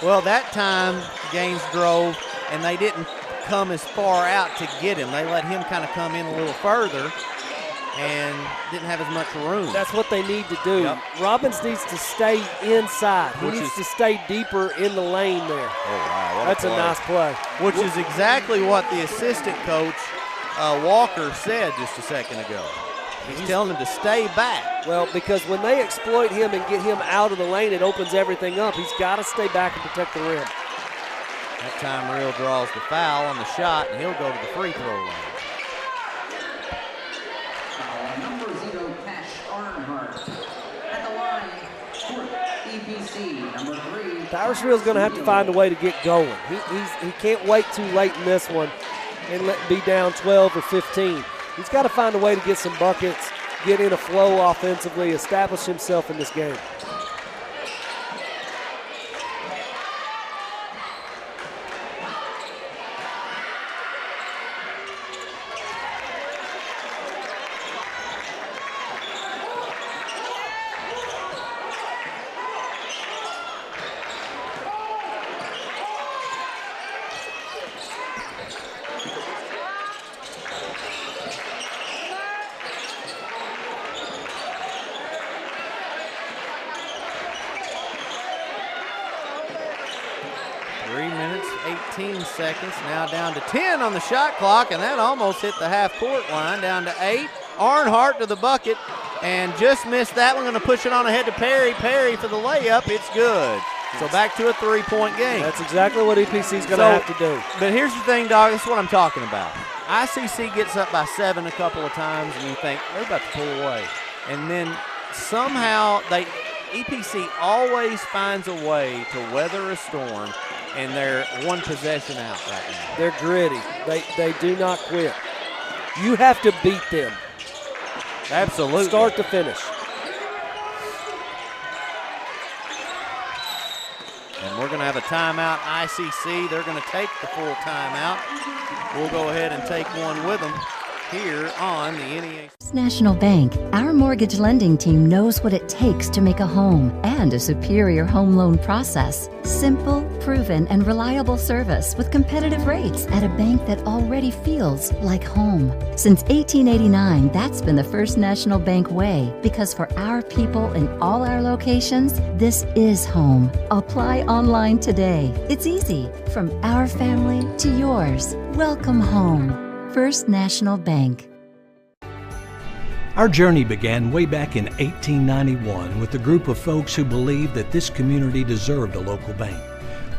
[SPEAKER 1] Well, that time Gaines drove, and they didn't come as far out to get him. They let him kind of come in a little further and didn't have as much room.
[SPEAKER 2] That's what they need to do. Yep. Robbins needs to stay inside. He needs to stay deeper in the lane there.
[SPEAKER 1] Oh, wow.
[SPEAKER 2] That's a nice play.
[SPEAKER 1] Which is exactly what the assistant coach Walker said just a second ago. He's telling him to stay back.
[SPEAKER 2] Well, because when they exploit him and get him out of the lane, it opens everything up. He's got to stay back and protect the rim.
[SPEAKER 1] That time Real draws the foul on the shot, and he'll go to the free throw line.
[SPEAKER 3] Number 0, Cash Arnhart. At the line, EPC, number 3.
[SPEAKER 2] Tyrus Real's going to have to find a way to get going. He can't wait too late in this one and be down 12 or 15. He's got to find a way to get some buckets, get in a flow offensively, establish himself in this game.
[SPEAKER 1] Seconds, now down to 10 on the shot clock, and that almost hit the half-court line, down to 8. Arnhart to the bucket, and just missed that one. Going to push it on ahead to Perry. Perry for the layup. It's good. So back to a three-point game.
[SPEAKER 2] That's exactly what EPC is going to have to do.
[SPEAKER 1] But here's the thing, dog. This is what I'm talking about. ICC gets up by 7 a couple of times, and you think, they're about to pull away. And then somehow EPC always finds a way to weather a storm, and they're one possession out right now.
[SPEAKER 2] They're gritty. They do not quit. You have to beat them.
[SPEAKER 1] Absolutely.
[SPEAKER 2] Start to finish.
[SPEAKER 1] And we're going to have a timeout. ICC, they're going to take the full timeout. We'll go ahead and take one with them here on the NEA.
[SPEAKER 10] National Bank, our mortgage lending team knows what it takes to make a home and a superior home loan process. Simple, proven, and reliable service with competitive rates at a bank that already feels like home. Since 1889, that's been the First National Bank way, because for our people in all our locations, this is home. Apply online today. It's easy. From our family to yours. Welcome home. First National Bank.
[SPEAKER 11] Our journey began way back in 1891 with a group of folks who believed that this community deserved a local bank.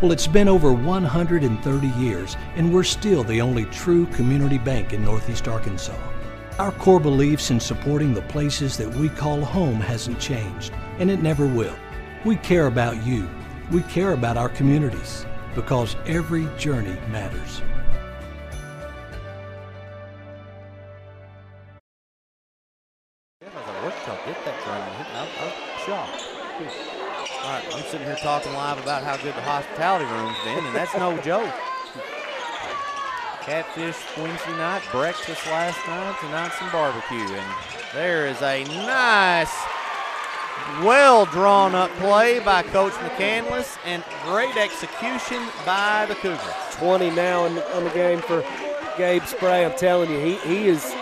[SPEAKER 11] Well, it's been over 130 years, and we're still the only true community bank in Northeast Arkansas. Our core beliefs in supporting the places that we call home hasn't changed, and it never will. We care about you. We care about our communities, because every journey matters.
[SPEAKER 1] Get that from me. I'm shocked. All right, I'm sitting here talking live about how good the hospitality room's been, and that's no joke. Catfish Wednesday night, breakfast last night, tonight some barbecue. And there is a nice, well-drawn-up play by Coach McCandless and great execution by the Cougars.
[SPEAKER 2] 20 now on the game for Gabe Spray. I'm telling you, he's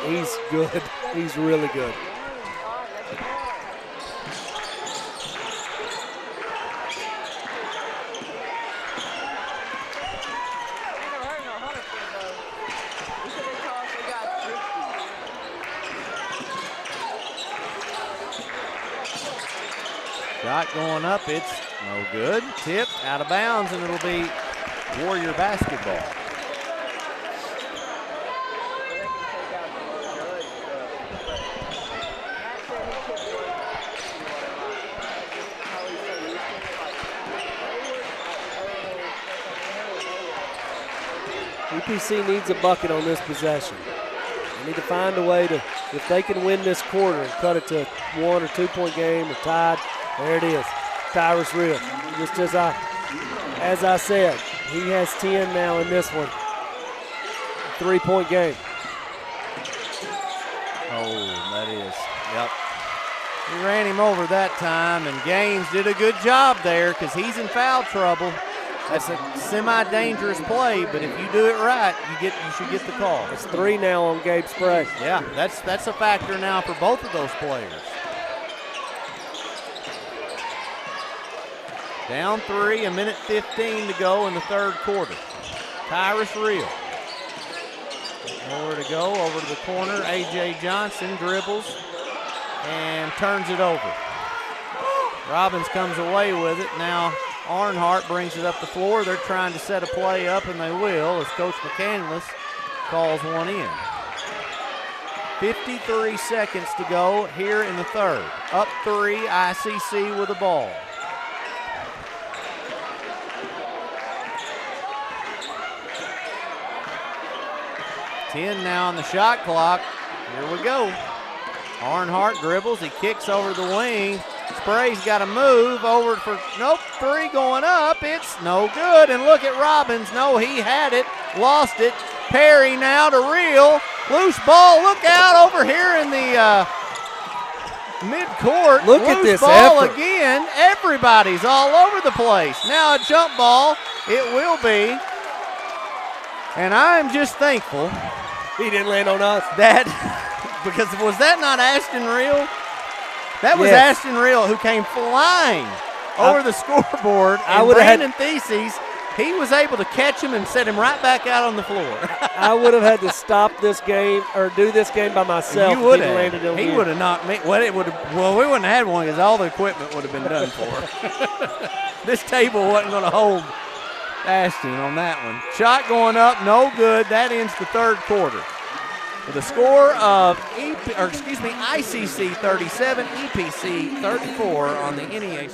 [SPEAKER 2] good. He's really good.
[SPEAKER 1] Shot going up, it's no good. Tipped out of bounds, and it'll be Warrior basketball.
[SPEAKER 2] UPC needs a bucket on this possession. They need to find a way to, if they can win this quarter and cut it to a 1 or 2 point game or tied. There it is, Tyrus Real. Just as I said, he has 10 now in this one. 3-point game.
[SPEAKER 1] Oh, that is, yep. He ran him over that time, and Gaines did a good job there because he's in foul trouble. That's a semi-dangerous play, but if you do it right, you should get the call.
[SPEAKER 2] It's 3 now on Gabe Spray.
[SPEAKER 1] Yeah, that's a factor now for both of those players. Down 3, a minute 15 to go in the third quarter. Tyrus Real. Nowhere to go, over to the corner. A.J. Johnson dribbles and turns it over. Robbins comes away with it. Now Arnhart brings it up the floor. They're trying to set a play up, and they will as Coach McCandless calls one in. 53 seconds to go here in the third. Up 3, ICC with the ball. $10 now on the shot clock. Here we go. Arnhart dribbles. He kicks over the wing. Spray's got to move over for, nope, 3 going up. It's no good. And look at Robbins. No, he had it, lost it. Perry now to Real. Loose ball. Look out over here in the midcourt.
[SPEAKER 2] Look at this
[SPEAKER 1] ball
[SPEAKER 2] effort.
[SPEAKER 1] Again. Everybody's all over the place. Now a jump ball. It will be. And I'm just thankful
[SPEAKER 2] he didn't land on us.
[SPEAKER 1] Because was that not Ashton Real? That was
[SPEAKER 2] yes.
[SPEAKER 1] Ashton Real who came flying over the scoreboard. And Brandon Theses, he was able to catch him and set him right back out on the floor.
[SPEAKER 2] I would have had to stop this game or do this game by myself.
[SPEAKER 1] You would have.
[SPEAKER 2] Landed on
[SPEAKER 1] he would have knocked me. Well, we wouldn't have had one because all the equipment would have been done for. This table wasn't going to hold Ashton on that one. Shot going up, no good. That ends the third quarter. With a score of ICC 37, EPC 34 on the NEA.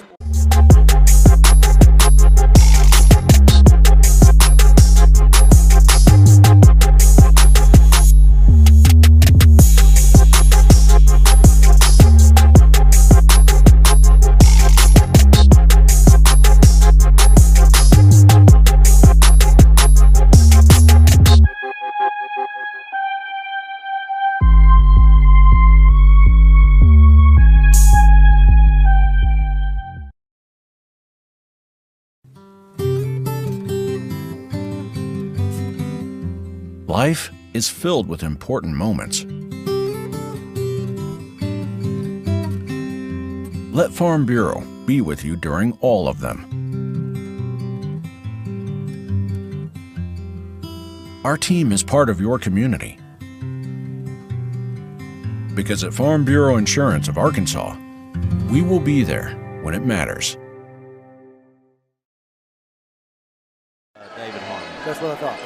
[SPEAKER 16] Life is filled with important moments. Let Farm Bureau be with you during all of them. Our team is part of your community. Because at Farm Bureau Insurance of Arkansas, we will be there when it matters.
[SPEAKER 2] That's what I thought.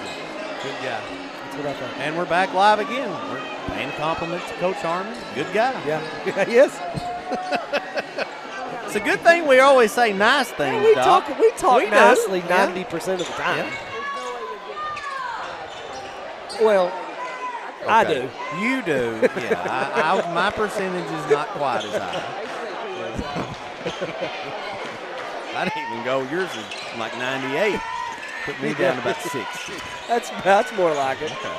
[SPEAKER 1] Good guy.
[SPEAKER 2] That's what I thought.
[SPEAKER 1] And we're back live again. We're paying compliments to Coach Harmon. Good guy.
[SPEAKER 2] Yeah, he is.
[SPEAKER 1] It's a good thing we always say nice things,
[SPEAKER 2] We
[SPEAKER 1] Doc.
[SPEAKER 2] talk
[SPEAKER 1] We do.
[SPEAKER 2] nicely
[SPEAKER 1] Yeah.
[SPEAKER 2] 90% of the time.
[SPEAKER 1] Yeah.
[SPEAKER 2] Well, I
[SPEAKER 1] Okay.
[SPEAKER 2] do.
[SPEAKER 1] You do. Yeah. My percentage is not quite as high. I didn't even go. Yours is like 98. Put me down to about 60.
[SPEAKER 2] That's more like it.
[SPEAKER 1] Okay.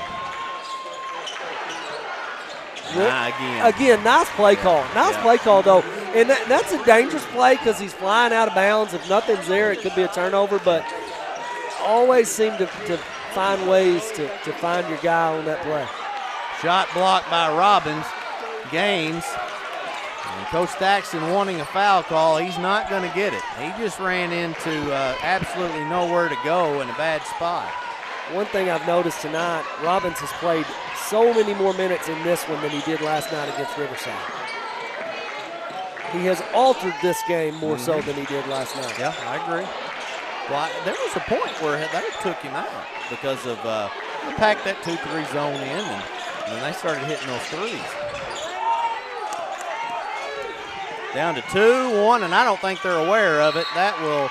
[SPEAKER 2] Again, nice play call. Nice play call, though. And that's a dangerous play because he's flying out of bounds. If nothing's there, it could be a turnover, but always seem to find ways to find your guy on that play.
[SPEAKER 1] Shot blocked by Robbins. Gaines. And Coach Thaxton wanting a foul call. He's not going to get it. He just ran into absolutely nowhere to go in a bad spot.
[SPEAKER 2] One thing I've noticed tonight, Robbins has played so many more minutes in this one than he did last night against Riverside. He has altered this game more so than he did last night.
[SPEAKER 1] Yeah, I agree. Well, there was a point where they took him out because of they packed that 2-3 zone in, and they started hitting those threes. Down to 2-1, and I don't think they're aware of it. That will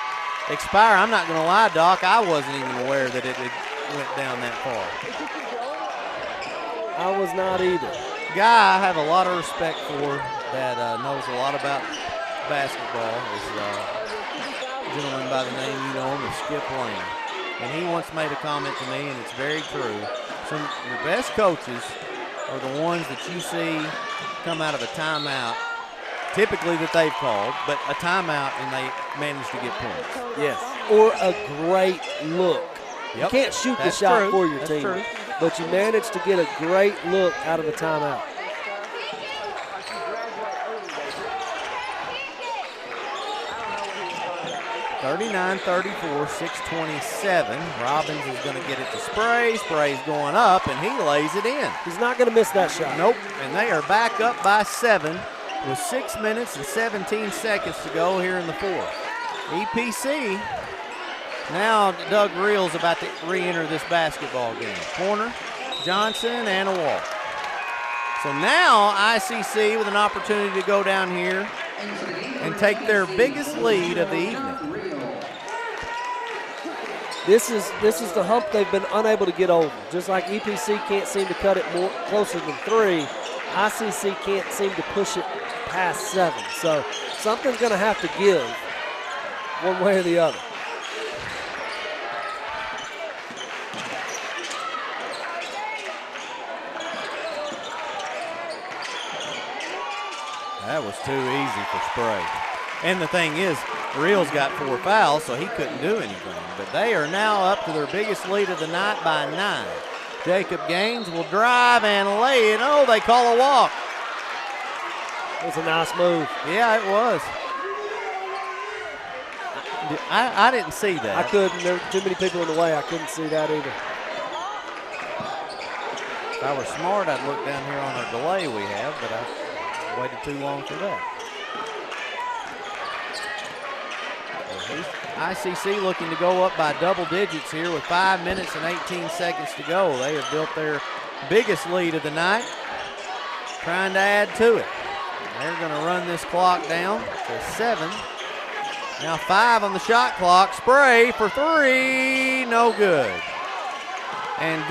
[SPEAKER 1] expire. I'm not going to lie, Doc. I wasn't even aware that it went down that far.
[SPEAKER 2] I was not either.
[SPEAKER 1] Guy I have a lot of respect for that knows a lot about basketball is a gentleman by the name, you know him, of Skip Lane. And he once made a comment to me, and it's very true. Some of your best coaches are the ones that you see come out of a timeout, typically that they've called, but a timeout and they manage to get points.
[SPEAKER 2] Yes. Or a great look.
[SPEAKER 1] Yep.
[SPEAKER 2] You can't shoot the
[SPEAKER 1] That's
[SPEAKER 2] shot
[SPEAKER 1] true.
[SPEAKER 2] for your
[SPEAKER 1] That's
[SPEAKER 2] team,
[SPEAKER 1] true.
[SPEAKER 2] but you manage to get a great look out of a timeout.
[SPEAKER 1] (39-34), 6:27. Robbins is going to get it to Spray. Spray's going up, and he lays it in.
[SPEAKER 2] He's not going to miss that shot.
[SPEAKER 1] Nope. And they are back up by 7 with 6 minutes and 17 seconds to go here in the fourth. EPC, now Doug Reel's about to re-enter this basketball game. Corner, Johnson, and a walk. So now ICC with an opportunity to go down here and take their biggest lead of the evening.
[SPEAKER 2] This is the hump they've been unable to get over. Just like EPC can't seem to cut it more closer than 3, ICC can't seem to push it past 7. So something's going to have to give one way or the other.
[SPEAKER 1] That was too easy for Spray. And the thing is, Reel's got 4 fouls, so he couldn't do anything. But they are now up to their biggest lead of the night by 9. Jacob Gaines will drive and lay it. Oh, they call a walk.
[SPEAKER 2] It was a nice move.
[SPEAKER 1] Yeah, it was. I didn't see that.
[SPEAKER 2] I couldn't. There were too many people in the way. I couldn't see that either.
[SPEAKER 1] If I were smart, I'd look down here on our delay we have, but I waited too long for that. ICC looking to go up by double digits here with 5 minutes and 18 seconds to go. They have built their biggest lead of the night, trying to add to it. They're going to run this clock down to 7. Now 5 on the shot clock. Spray for 3, no good. And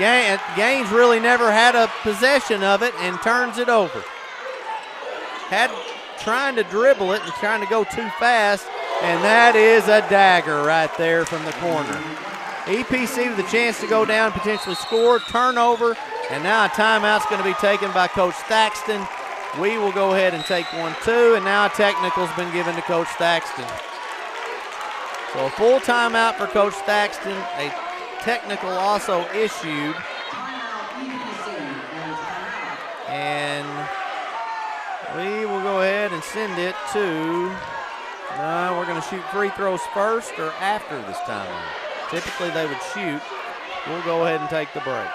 [SPEAKER 1] Gaines really never had a possession of it and turns it over. Trying to dribble it and trying to go too fast, and that is a dagger right there from the corner. EPC with a chance to go down, potentially score, turnover, and now a timeout's going to be taken by Coach Thaxton. We will go ahead and take 1-2, and now a technical's been given to Coach Thaxton. So a full timeout for Coach Thaxton, a technical also issued. And we will go ahead and send it to, we're going to shoot free throws first or after this timeout. Typically they would shoot. We'll go ahead and take the break.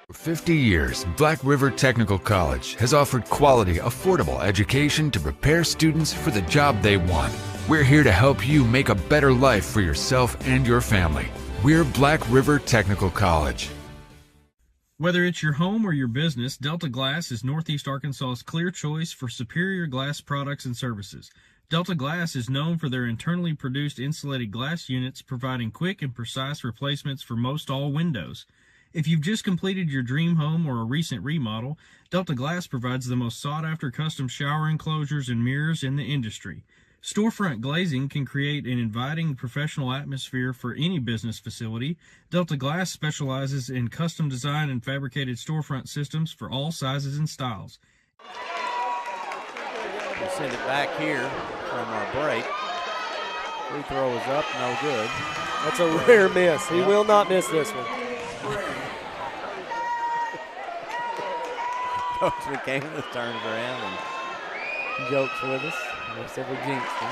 [SPEAKER 6] For 50 years, Black River Technical College has offered quality, affordable education to prepare students for the job they want. We're here to help you make a better life for yourself and your family. We're Black River Technical College.
[SPEAKER 8] Whether it's your home or your business, Delta Glass is Northeast Arkansas's clear choice for superior glass products and services. Delta Glass is known for their internally produced insulated glass units, providing quick and precise replacements for most all windows. If you've just completed your dream home or a recent remodel, Delta Glass provides the most sought-after custom shower enclosures and mirrors in the industry. Storefront glazing can create an inviting professional atmosphere for any business facility. Delta Glass specializes in custom design and fabricated storefront systems for all sizes and styles.
[SPEAKER 1] We'll send it back here from our break. Free throw is up, no good.
[SPEAKER 2] That's a rare miss. He will not miss this one.
[SPEAKER 1] Coach McCain turns around and jokes with us. Looks like we jinxed him.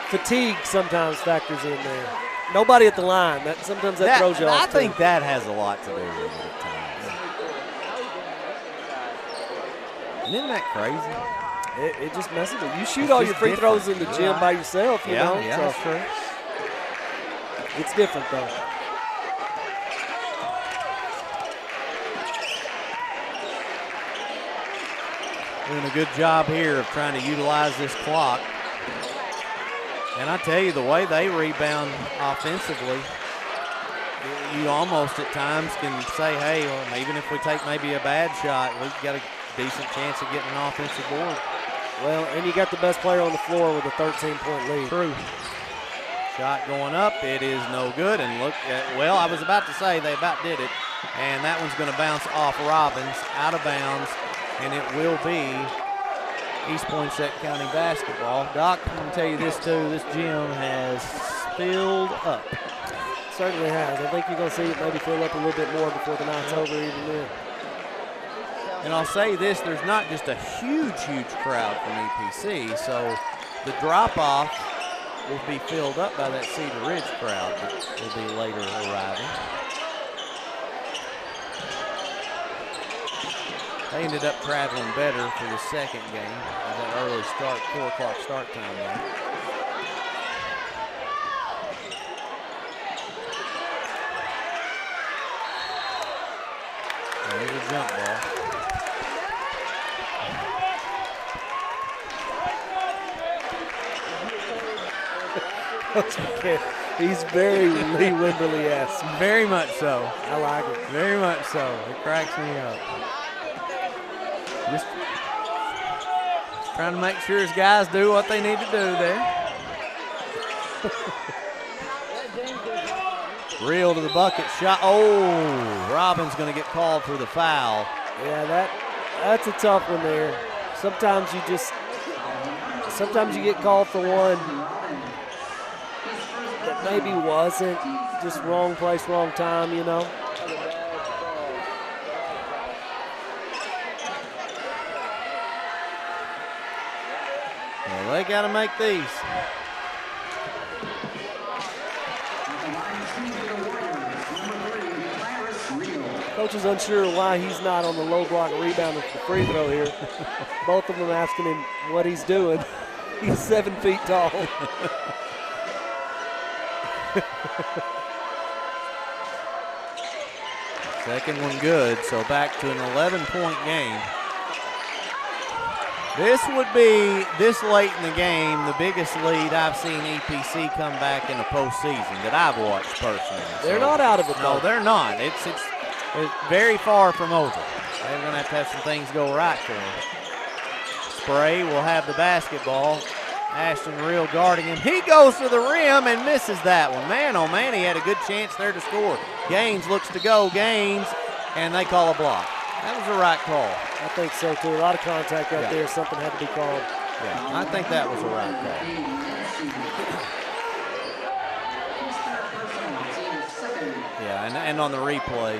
[SPEAKER 2] Fatigue sometimes factors in there. Nobody at the line. Sometimes that throws you off.
[SPEAKER 1] I think that has a lot to do with it at times. And isn't that crazy?
[SPEAKER 2] It just messes with you. You shoot all your free throws in the gym by yourself, you know.
[SPEAKER 1] Yeah, that's true.
[SPEAKER 2] It's different, though.
[SPEAKER 1] Doing a good job here of trying to utilize this clock. And I tell you, the way they rebound offensively, you almost at times can say, hey, well, even if we take maybe a bad shot, we've got a decent chance of getting an offensive board.
[SPEAKER 2] Well, and you got the best player on the floor with a 13-point lead.
[SPEAKER 1] True. Shot going up, it is no good. And look at, well, I was about to say they about did it. And that one's going to bounce off Robbins, out of bounds. And it will be East Poinsett County basketball. Doc, I'm going to tell you this too, this gym has filled up.
[SPEAKER 2] Certainly has. I think you're going to see it maybe fill up a little bit more before the night's over even then.
[SPEAKER 1] And I'll say this, there's not just a huge crowd from EPC, so the drop-off will be filled up by that Cedar Ridge crowd that will be later arriving. They ended up traveling better for the second game. That early start, 4 o'clock start time there. There's a jump ball.
[SPEAKER 2] He's very Lee Wimberly-esque.
[SPEAKER 1] Very much so.
[SPEAKER 2] I like it.
[SPEAKER 1] Very much so. It cracks me up. Just trying to make sure his guys do what they need to do there. Reel to the bucket shot. Oh, Robin's going to get called for the foul.
[SPEAKER 2] Yeah, that's a tough one there. Sometimes you get called for one that maybe wasn't, just wrong place, wrong time, you know.
[SPEAKER 1] Well, they got to make these.
[SPEAKER 2] Coach is unsure why he's not on the low block rebound with the free throw here. Both of them asking him what he's doing. He's 7 feet tall.
[SPEAKER 1] Second one good, so back to an 11-point game. This would be, this late in the game, the biggest lead I've seen EPC come back in the postseason that I've watched personally.
[SPEAKER 2] They're not out of it, though.
[SPEAKER 1] No, they're not. It's very far from over. They're going to have some things go right for them. Spray will have the basketball. Ashton Reel guarding him. He goes to the rim and misses that one. Man, oh man, he had a good chance there to score. Gaines looks to go. Gaines, and they call a block. That was the right call.
[SPEAKER 2] I think so, too. A lot of contact right there. Something had to be called.
[SPEAKER 1] Yeah, I think that was the right call. Yeah, and on the replay.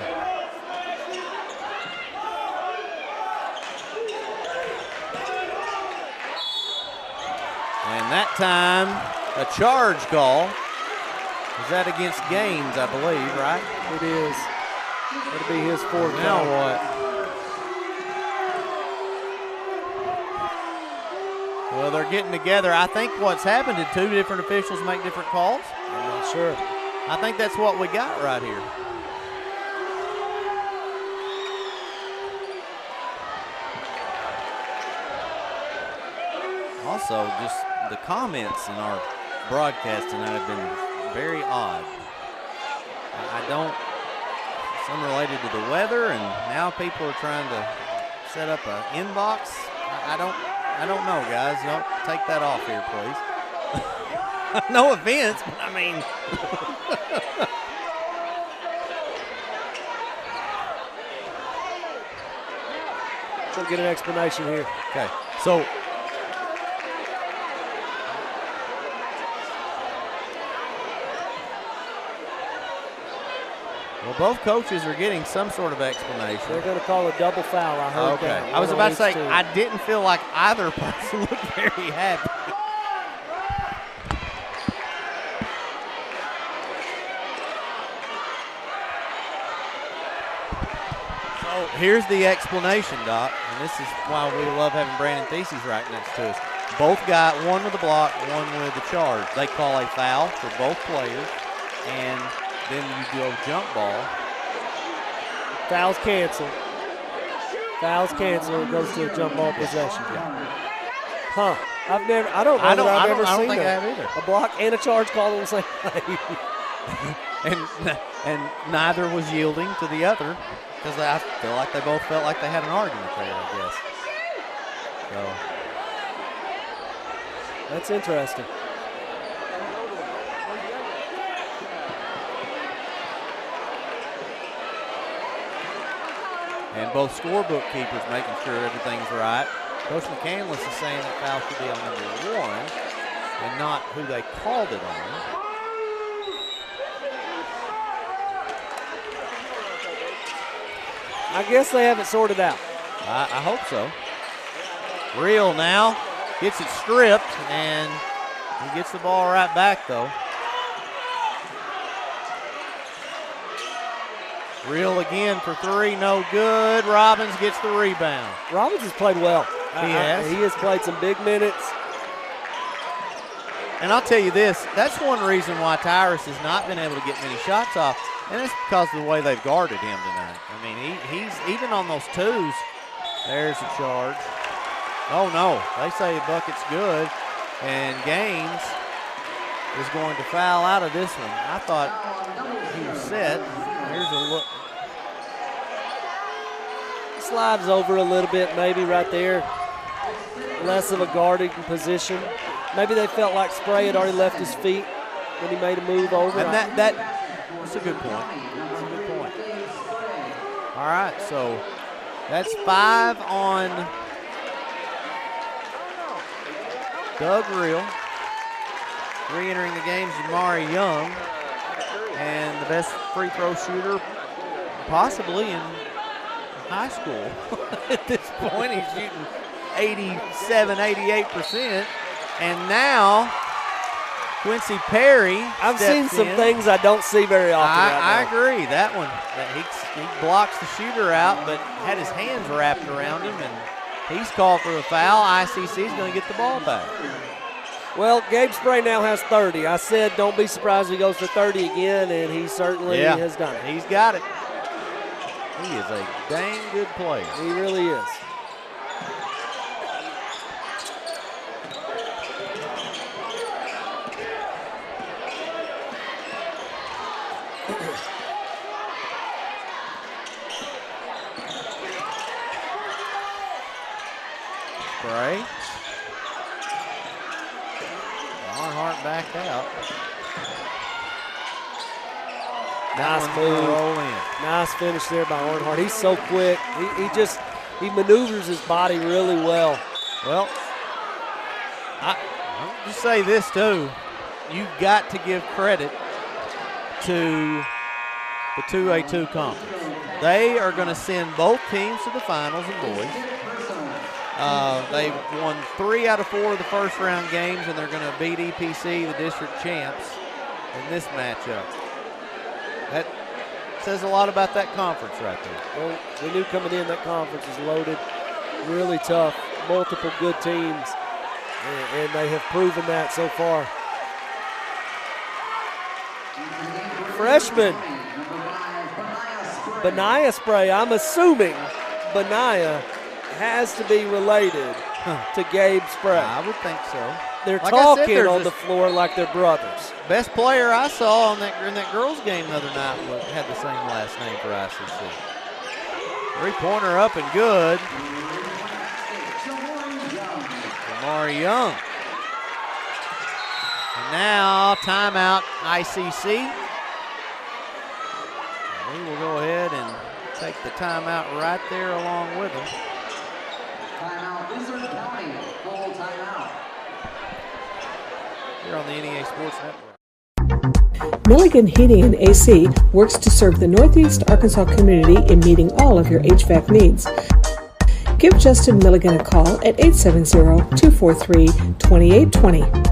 [SPEAKER 1] And that time, a charge call. Is that against Gaines, I believe, right?
[SPEAKER 2] It is. It'll be his fourth.
[SPEAKER 1] Now what? Well, they're getting together. I think what's happened is two different officials make different calls.
[SPEAKER 2] I'm not sure.
[SPEAKER 1] I think that's what we got right here. Also, just the comments in our broadcast tonight have been very odd. I don't, some related to the weather, and now people are trying to set up an inbox. I don't know, guys. Don't take that off here, please. No offense, but I mean.
[SPEAKER 2] We'll get an explanation here.
[SPEAKER 1] Okay, so. Well, both coaches are getting some sort of explanation.
[SPEAKER 2] They're going to call a double foul, I heard that.
[SPEAKER 1] I was about to say, I didn't feel like either person looked very happy. So here's the explanation, Doc, and this is why we love having Brandon Theses right next to us. Both got one with the block, one with the charge. They call a foul for both players, and then you go jump ball.
[SPEAKER 2] Fouls cancel. Fouls cancel. It goes to a jump ball possession. Huh. I don't know that I've ever seen
[SPEAKER 1] think I have either.
[SPEAKER 2] A block and a charge called on the same play.
[SPEAKER 1] and neither was yielding to the other, because I feel like they both felt like they had an argument there, I guess. So
[SPEAKER 2] that's interesting.
[SPEAKER 1] And both scorebook keepers making sure everything's right. Coach McCandless is saying that foul should be on number 1 and not who they called it on.
[SPEAKER 2] I guess they have it sorted out.
[SPEAKER 1] I hope so. Real now gets it stripped, and he gets the ball right back, though. Real again for 3, no good. Robbins gets the rebound.
[SPEAKER 2] Robbins has played well.
[SPEAKER 1] He has.
[SPEAKER 2] He has played some big minutes.
[SPEAKER 1] And I'll tell you this, that's one reason why Tyrus has not been able to get many shots off, and it's because of the way they've guarded him tonight. I mean, he's even on those twos, there's a charge. Oh, no, they say the bucket's good, and Gaines is going to foul out of this one. I thought he was set. Here's a look.
[SPEAKER 2] Slides over a little bit, maybe right there. Less of a guarding position. Maybe they felt like Spray had already left his feet when he made a move over.
[SPEAKER 1] And that's a good point. That's a good point. All right, so that's 5 on Doug Real. Re-entering the game is Jamari Young. And the best free throw shooter possibly in high school at this point. He's shooting 87, 88%. And now Quincy Perry
[SPEAKER 2] I've seen some things I don't see very often.
[SPEAKER 1] I agree. That one, he blocks the shooter out, but had his hands wrapped around him, and he's called for a foul. ICC is going to get the ball back.
[SPEAKER 2] Well, Gabe Spray now has 30. I said don't be surprised if he goes for 30 again, and he certainly has done it.
[SPEAKER 1] He's got it. He is a dang good player.
[SPEAKER 2] He really is.
[SPEAKER 1] Spray. Barnhart back out.
[SPEAKER 2] Nice move.
[SPEAKER 1] Roll in.
[SPEAKER 2] Nice finish there by Earnhardt. He's so quick. He maneuvers his body really well.
[SPEAKER 1] Well, I'll just say this too. You got to give credit to the 2A2 conference. They are going to send both teams to the finals in boys. They've won 3 out of 4 of the first round games, and they're going to beat EPC, the district champs, in this matchup. That says a lot about that conference right there.
[SPEAKER 2] Well, we knew coming in that conference is loaded, really tough, multiple good teams. and they have proven that so far. Freshman, Benaiah Spray. I'm assuming Benaiah has to be related to Gabe Spray.
[SPEAKER 1] I would think so.
[SPEAKER 2] They're
[SPEAKER 1] Like
[SPEAKER 2] talking
[SPEAKER 1] I said,
[SPEAKER 2] on the floor like they're brothers.
[SPEAKER 1] Best player I saw in that girls' game the other night had the same last name for ICC. Three-pointer up and good. Amari Young. And now timeout ICC. We will go ahead and take the timeout right there along with them.
[SPEAKER 3] Timeout, Wizard County, full timeout.
[SPEAKER 1] Here on the NEA Sports Network.
[SPEAKER 4] Milligan Heating and AC works to serve the Northeast Arkansas community in meeting all of your HVAC needs. Give Justin Milligan a call at 870-243-2820.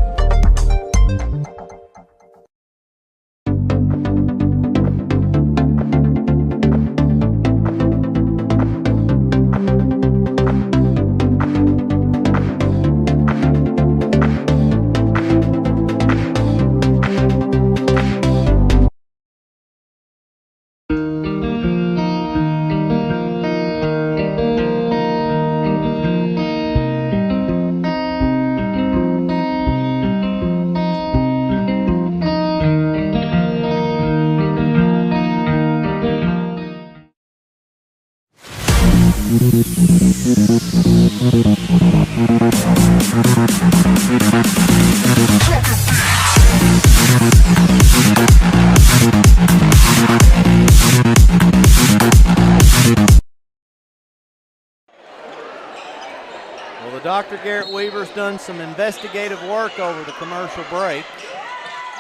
[SPEAKER 1] Well, the Dr. Garrett Weaver's done some investigative work over the commercial break.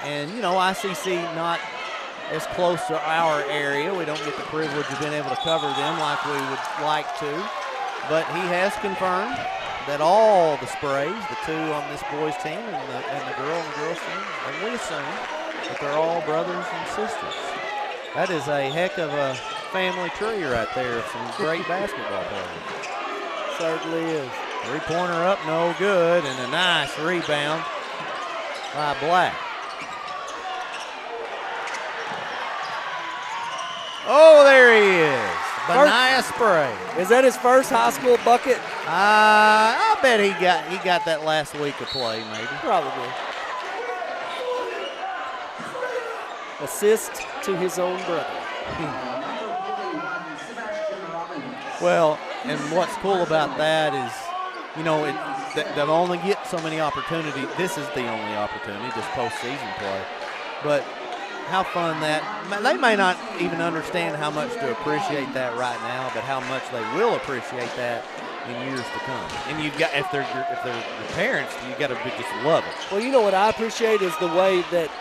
[SPEAKER 1] And, you know, ICC not as close to our area. We don't get the privilege of being able to cover them like we would like to. But he has confirmed that all the Sprays, the two on this boys' team and the girl on the girls' team, and we assume that they're all brothers and sisters. That is a heck of a family tree right there of some great basketball players.
[SPEAKER 2] Certainly is.
[SPEAKER 1] Three-pointer up, no good, and a nice rebound by Black. Oh, there he is. Benaiah Spray.
[SPEAKER 2] Is that his first high school bucket?
[SPEAKER 1] I bet he got that last week of play, maybe.
[SPEAKER 2] Probably. Assist to his own brother.
[SPEAKER 1] Well, and what's cool about that is, you know, they'll only get so many opportunities. This is the only opportunity, this postseason play. But how fun that, they may not even understand how much to appreciate that right now, but how much they will appreciate that in years to come. And you've got, if they're your parents, you've got to just love it.
[SPEAKER 2] Well, you know what I appreciate is the way that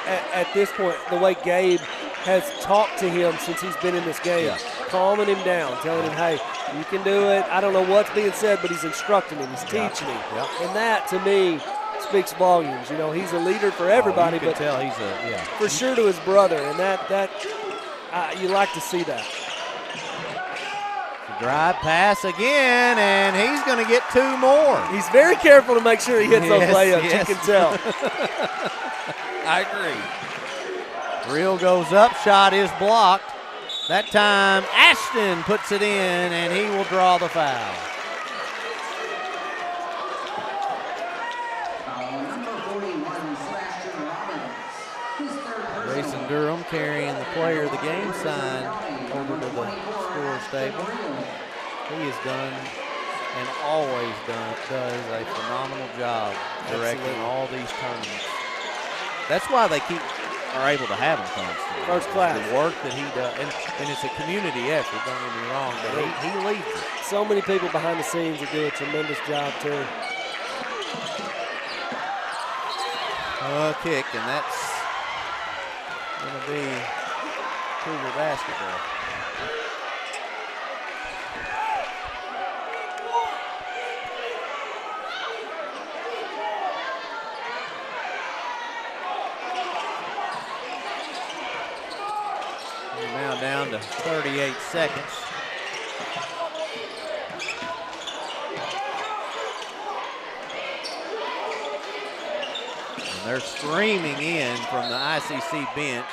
[SPEAKER 2] at this point, the way Gabe has talked to him since he's been in this game, calming him down, telling him, hey, you can do it. I don't know what's being said, but he's instructing him, he's teaching him. And that, to me, speaks volumes. You know, he's a leader for everybody,
[SPEAKER 1] you can
[SPEAKER 2] but
[SPEAKER 1] tell he's
[SPEAKER 2] for sure to his brother, and that you like to see that.
[SPEAKER 1] Drive pass again, and he's going to get two more.
[SPEAKER 2] He's very careful to make sure he hits those layups, you can tell.
[SPEAKER 1] I agree. Reel goes up, shot is blocked. That time, Ashton puts it in, and he will draw the foul. Jason Durham carrying the player of the game sign over to the score stable. He has done and always does a phenomenal job directing all these tournaments. That's why they are able to have him constantly.
[SPEAKER 2] First class.
[SPEAKER 1] The work that he does, and it's a community effort, don't get me wrong, but he leads it.
[SPEAKER 2] So many people behind the scenes that do a tremendous job, too.
[SPEAKER 1] A kick, and that's going to be Cougar basketball. We're now down to 38 seconds. They're streaming in from the ICC bench,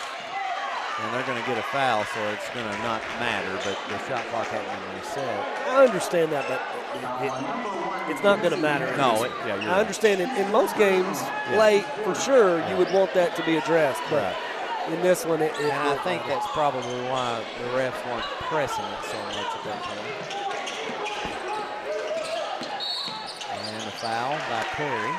[SPEAKER 1] and they're going to get a foul, so it's going to not matter, but the shot clock hasn't been reset.
[SPEAKER 2] I understand that, but it's not going to matter.
[SPEAKER 1] No,
[SPEAKER 2] I understand in most games, late, for sure, you would want that to be addressed, but in this one, and
[SPEAKER 1] I think that's probably why the refs weren't pressing it so much at that point. And a foul by Perry.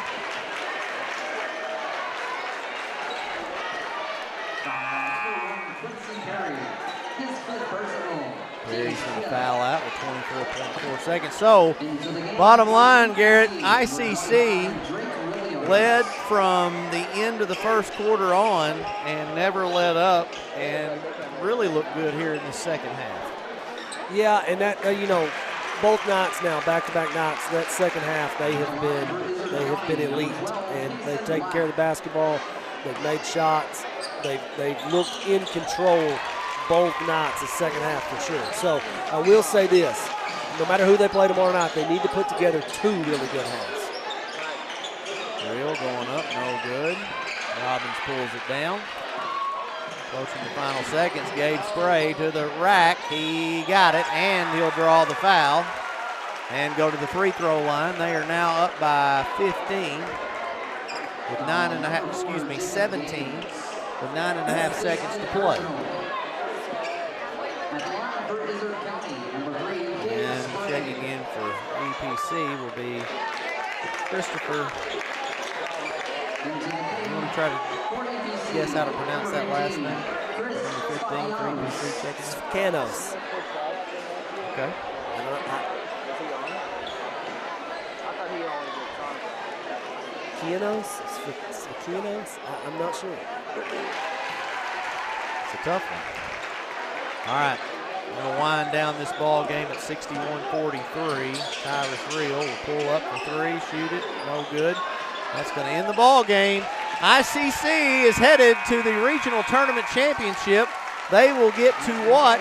[SPEAKER 1] Perry's going to foul out with 24.4 seconds. So, bottom line, Garrett, ICC led from the end of the first quarter on and never let up and really looked good here in the second half.
[SPEAKER 2] Yeah, and that, both nights now, back-to-back nights, that second half, they have been elite, and they've taken care of the basketball. They've made shots. They've looked in control both nights, the second half for sure. So I will say this, no matter who they play tomorrow night, they need to put together two really good halves.
[SPEAKER 1] Real going up, no good. Robbins pulls it down. Approaching the final seconds, Gabe Spray to the rack. He got it, and he'll draw the foul and go to the free throw line. They are now up by 15 with 17 with 9.5 seconds to play. And checking in for EPC will be Christopher. You want to try to guess how to pronounce that last name? Number 15 for EPC checking.
[SPEAKER 2] Canos.
[SPEAKER 1] Okay.
[SPEAKER 2] Kianos? I'm not sure.
[SPEAKER 1] It's a tough one. All right. We're going to wind down this ball game at 61-43. Tyrus Real will pull up for three, shoot it, no good. That's going to end the ball game. ICC is headed to the regional tournament championship. They will get to watch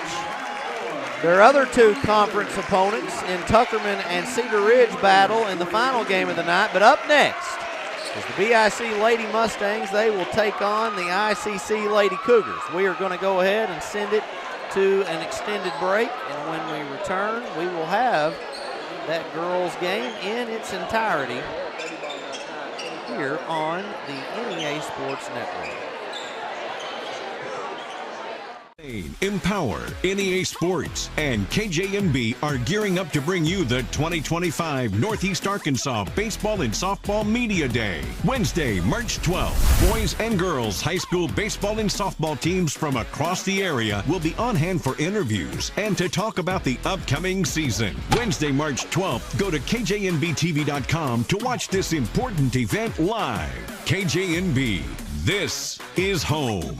[SPEAKER 1] their other two conference opponents in Tuckerman and Cedar Ridge battle in the final game of the night. But up next is the BIC Lady Mustangs. They will take on the ICC Lady Cougars. We are going to go ahead and send it to an extended break, and when we return, we will have that girls game in its entirety here on the NEA Sports Network.
[SPEAKER 5] Empower, NEA Sports, and KJNB are gearing up to bring you the 2025 Northeast Arkansas Baseball and Softball Media Day. Wednesday, March 12th. Boys and girls high school baseball and softball teams from across the area will be on hand for interviews and to talk about the upcoming season. Wednesday, March 12th, go to KJNBTV.com to watch this important event live. KJNB, this is home.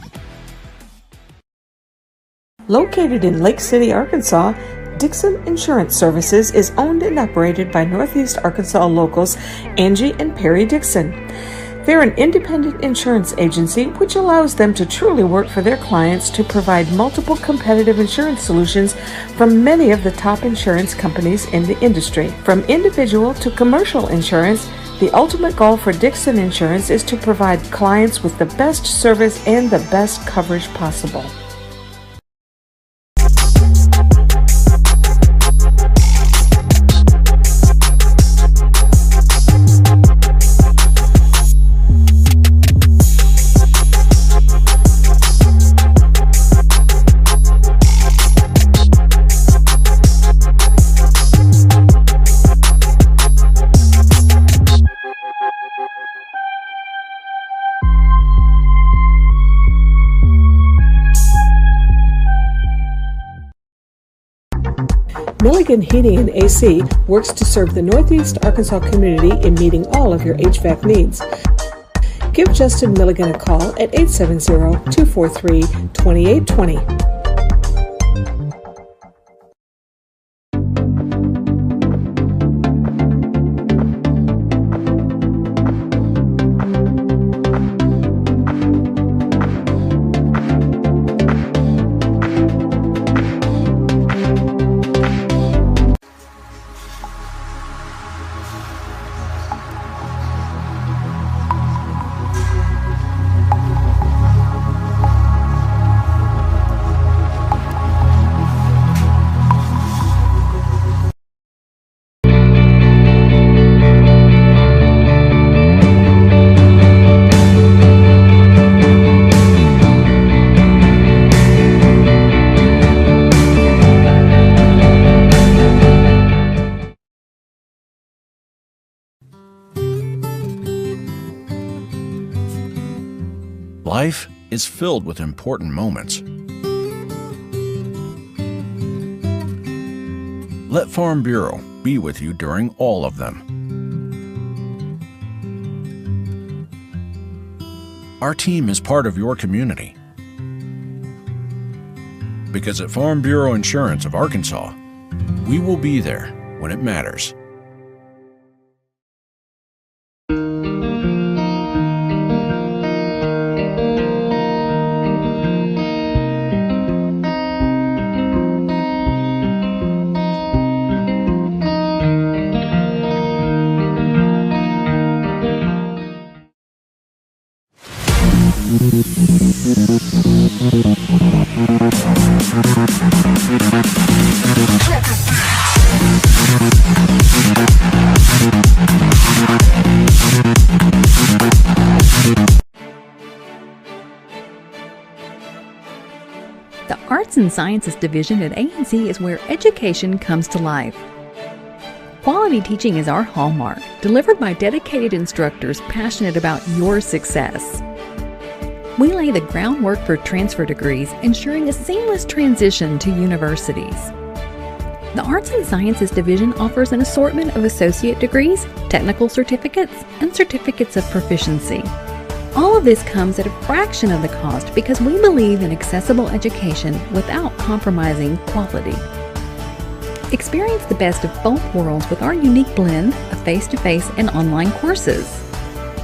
[SPEAKER 4] Located in Lake City, Arkansas, Dixon Insurance Services is owned and operated by Northeast Arkansas locals Angie and Perry Dixon. They're an independent insurance agency which allows them to truly work for their clients to provide multiple competitive insurance solutions from many of the top insurance companies in the industry. From individual to commercial insurance, the ultimate goal for Dixon Insurance is to provide clients with the best service and the best coverage possible. Milligan Heating and AC works to serve the Northeast Arkansas community in meeting all of your HVAC needs. Give Justin Milligan a call at 870-243-2820.
[SPEAKER 16] Life is filled with important moments. Let Farm Bureau be with you during all of them. Our team is part of your community. Because at Farm Bureau Insurance of Arkansas, we will be there when it matters.
[SPEAKER 7] The Arts and Sciences Division at A&C is where education comes to life. Quality teaching is our hallmark, delivered by dedicated instructors passionate about your success. We lay the groundwork for transfer degrees, ensuring a seamless transition to universities. The Arts and Sciences Division offers an assortment of associate degrees, technical certificates, and certificates of proficiency. All of this comes at a fraction of the cost because we believe in accessible education without compromising quality. Experience the best of both worlds with our unique blend of face-to-face and online courses.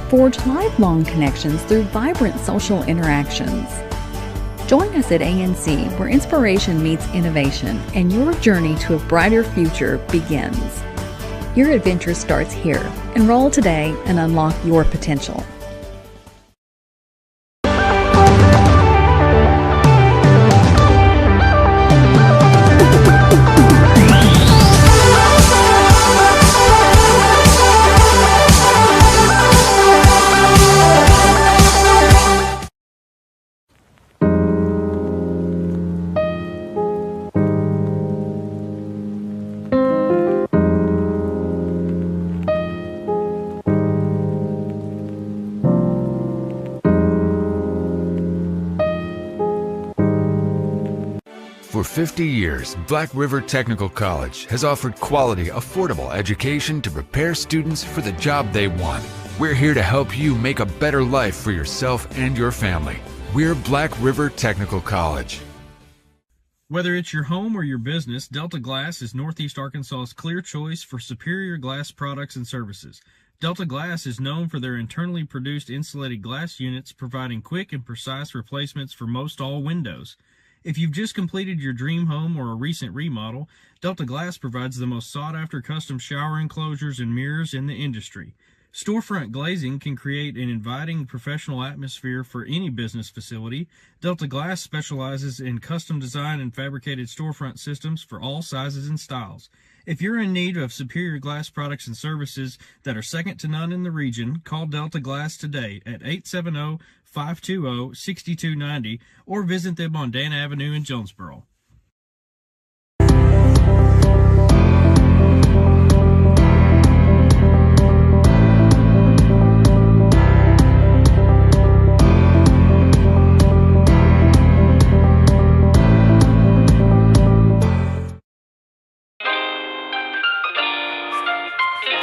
[SPEAKER 7] Forge lifelong connections through vibrant social interactions. Join us at A&C, where inspiration meets innovation and your journey to a brighter future begins. Your adventure starts here. Enroll today and unlock your potential.
[SPEAKER 6] For 50 years, Black River Technical College has offered quality, affordable education to prepare students for the job they want. We're here to help you make a better life for yourself and your family. We're Black River Technical College.
[SPEAKER 8] Whether it's your home or your business, Delta Glass is Northeast Arkansas's clear choice for superior glass products and services. Delta Glass is known for their internally produced insulated glass units, providing quick and precise replacements for most all windows. If you've just completed your dream home or a recent remodel, Delta Glass provides the most sought-after custom shower enclosures and mirrors in the industry. Storefront glazing can create an inviting professional atmosphere for any business facility. Delta Glass specializes in custom design and fabricated storefront systems for all sizes and styles. If you're in need of superior glass products and services that are second to none in the region, call Delta Glass today at 870-520-6290 or visit them on Dan Avenue in Jonesboro.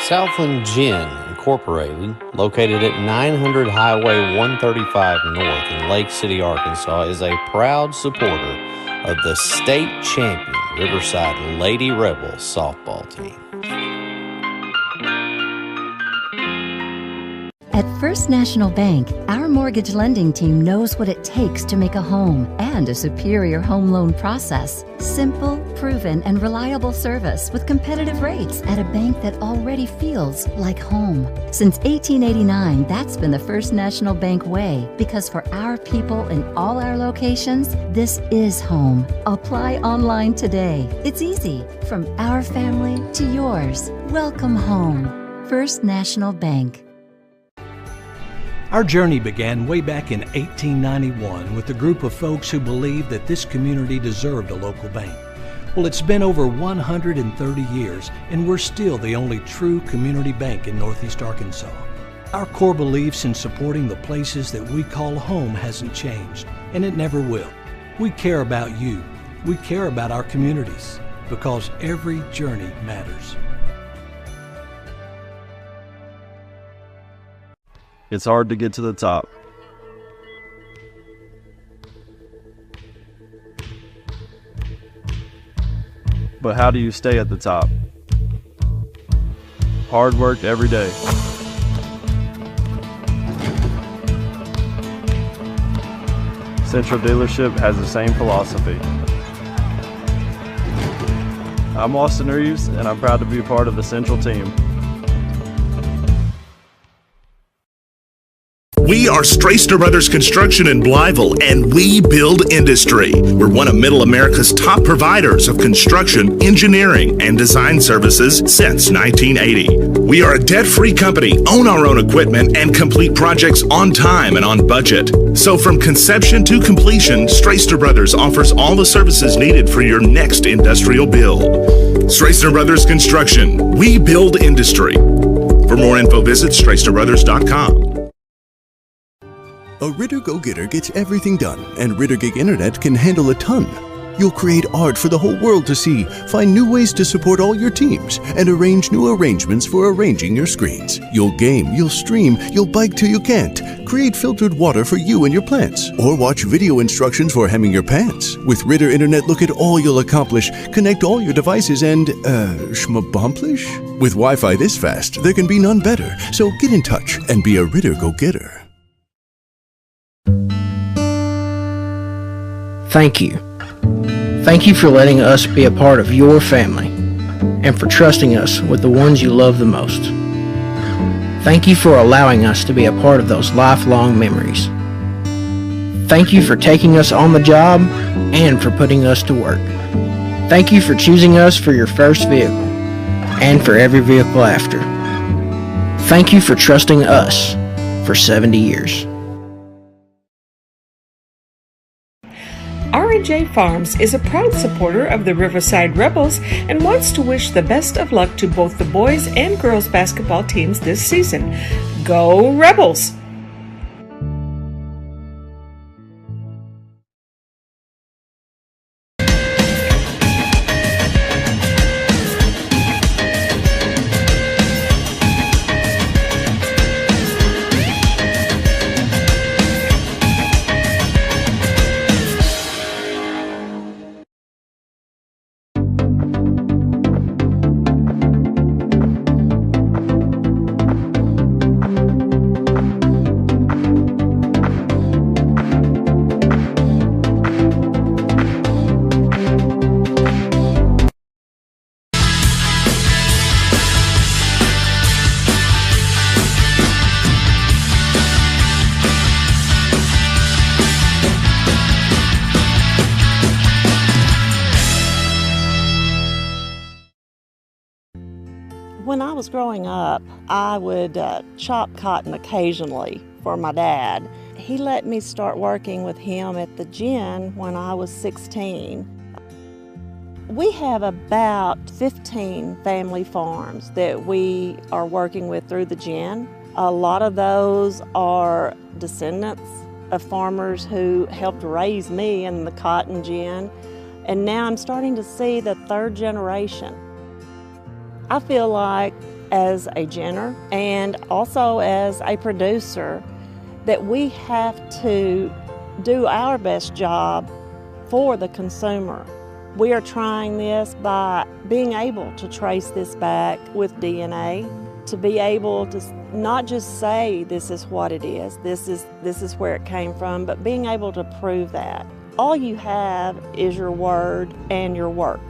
[SPEAKER 9] Southland Gin Incorporated, located at 900 Highway 135 North in Lake City, Arkansas, is a proud supporter of the state champion Riverside Lady Rebels softball team.
[SPEAKER 10] At First National Bank, our mortgage lending team knows what it takes to make a home and a superior home loan process. Simple, proven, and reliable service with competitive rates at a bank that already feels like home. Since 1889, that's been the First National Bank way, because for our people in all our locations, this is home. Apply online today. It's easy. From our family to yours. Welcome home. First National Bank.
[SPEAKER 11] Our journey began way back in 1891 with a group of folks who believed that this community deserved a local bank. Well, it's been over 130 years, and we're still the only true community bank in Northeast Arkansas. Our core beliefs in supporting the places that we call home hasn't changed, and it never will. We care about you. We care about our communities, because every journey matters.
[SPEAKER 12] It's hard to get to the top. But how do you stay at the top? Hard work every day. Central Dealership has the same philosophy. I'm Austin Reeves, and I'm proud to be a part of the Central team.
[SPEAKER 13] We are Straister Brothers Construction in Blytheville, and we build industry. We're one of Middle America's top providers of construction, engineering, and design services since 1980. We are a debt-free company, own our own equipment, and complete projects on time and on budget. So from conception to completion, Straister Brothers offers all the services needed for your next industrial build. Straister Brothers Construction, we build industry. For more info, visit StraisterBrothers.com.
[SPEAKER 14] A Ritter Go-Getter gets everything done, and Ritter Gig Internet can handle a ton. You'll create art for the whole world to see, find new ways to support all your teams, and arrange new arrangements for arranging your screens. You'll game, you'll stream, you'll bike till you can't, create filtered water for you and your plants, or watch video instructions for hemming your pants. With Ritter Internet, look at all you'll accomplish, connect all your devices, and, schmabomplish? With Wi-Fi this fast, there can be none better, so get in touch and be a Ritter Go-Getter.
[SPEAKER 15] Thank you. Thank you for letting us be a part of your family and for trusting us with the ones you love the most. Thank you for allowing us to be a part of those lifelong memories. Thank you for taking us on the job and for putting us to work. Thank you for choosing us for your first vehicle and for every vehicle after. Thank you for trusting us for 70 years.
[SPEAKER 4] R&J Farms is a proud supporter of the Riverside Rebels and wants to wish the best of luck to both the boys and girls basketball teams this season. Go Rebels!
[SPEAKER 18] When I was growing up, I would chop cotton occasionally for my dad. He let me start working with him at the gin when I was 16. We have about 15 family farms that we are working with through the gin. A lot of those are descendants of farmers who helped raise me in the cotton gin, and now I'm starting to see the third generation. I feel like as a ginner and also as a producer that we have to do our best job for the consumer. We are trying this by being able to trace this back with DNA, to be able to not just say this is what it is, this is where it came from, but being able to prove that. All you have is your word and your work.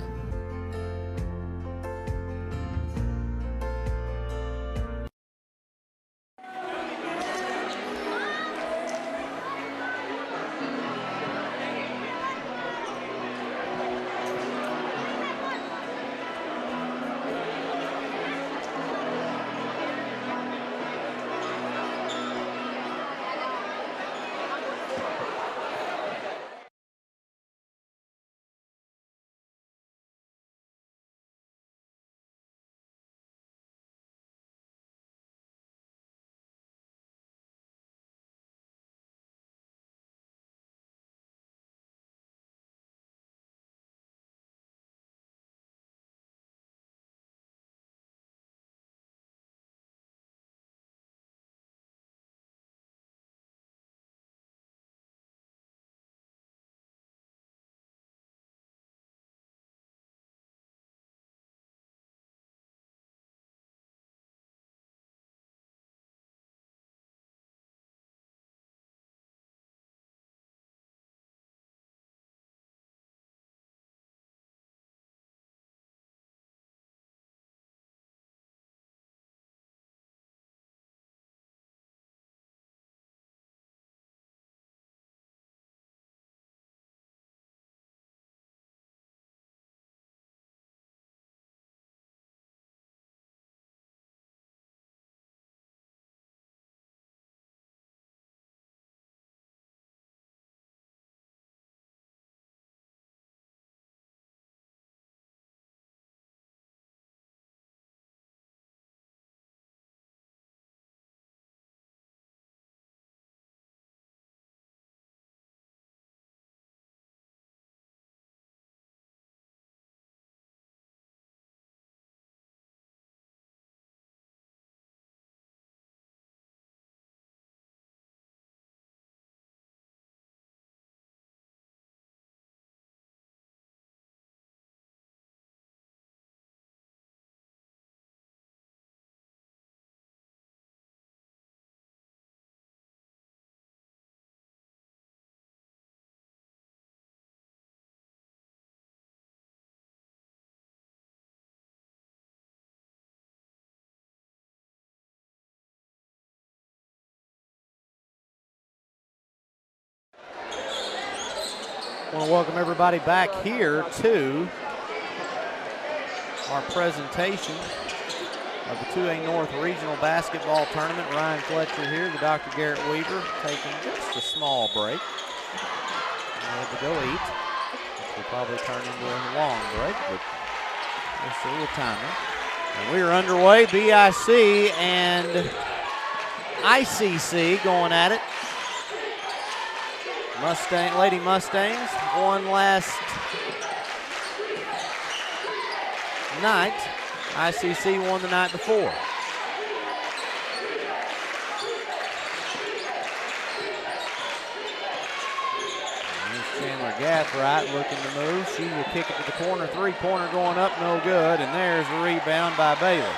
[SPEAKER 1] I want to welcome everybody back here to our presentation of the 2A North Regional Basketball Tournament. Ryan Fletcher here, the Dr. Garrett Weaver, taking just a small break. We had to go eat, which will probably turn into a long break, but we'll see the timer. And we are underway. BIC and ICC going at it. Lady Mustangs won last night. ICC won the night before. Here's Chandler Gathright looking to move. She will kick it to the corner. Three-pointer going up, no good. And there's the rebound by Bailey.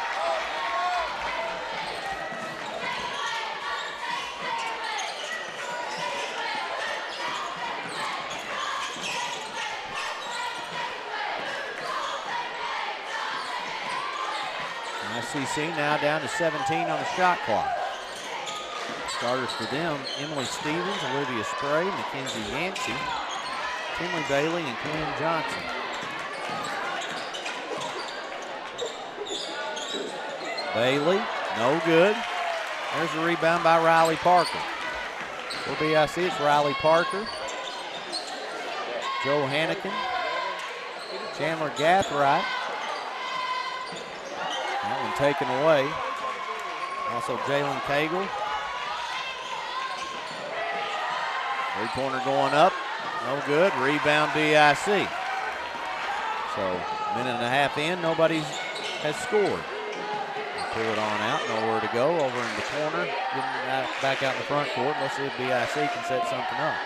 [SPEAKER 1] ICC now down to 17 on the shot clock. Starters for them, Emily Stevens, Olivia Spray, Mackenzie Yancey, Kinley Bailey, and Quinn Johnson. Bailey, no good. There's a rebound by Riley Parker. For BIC, it's Riley Parker, Joe Hannikin, Chandler Gathright. That one taken away. Also Jalen Cagle. Three-pointer going up. No good. Rebound BIC. So minute and a half in, nobody has scored. Pull it on out. Nowhere to go. Over in the corner. Getting back out in the front court. Let's see if BIC can set something up.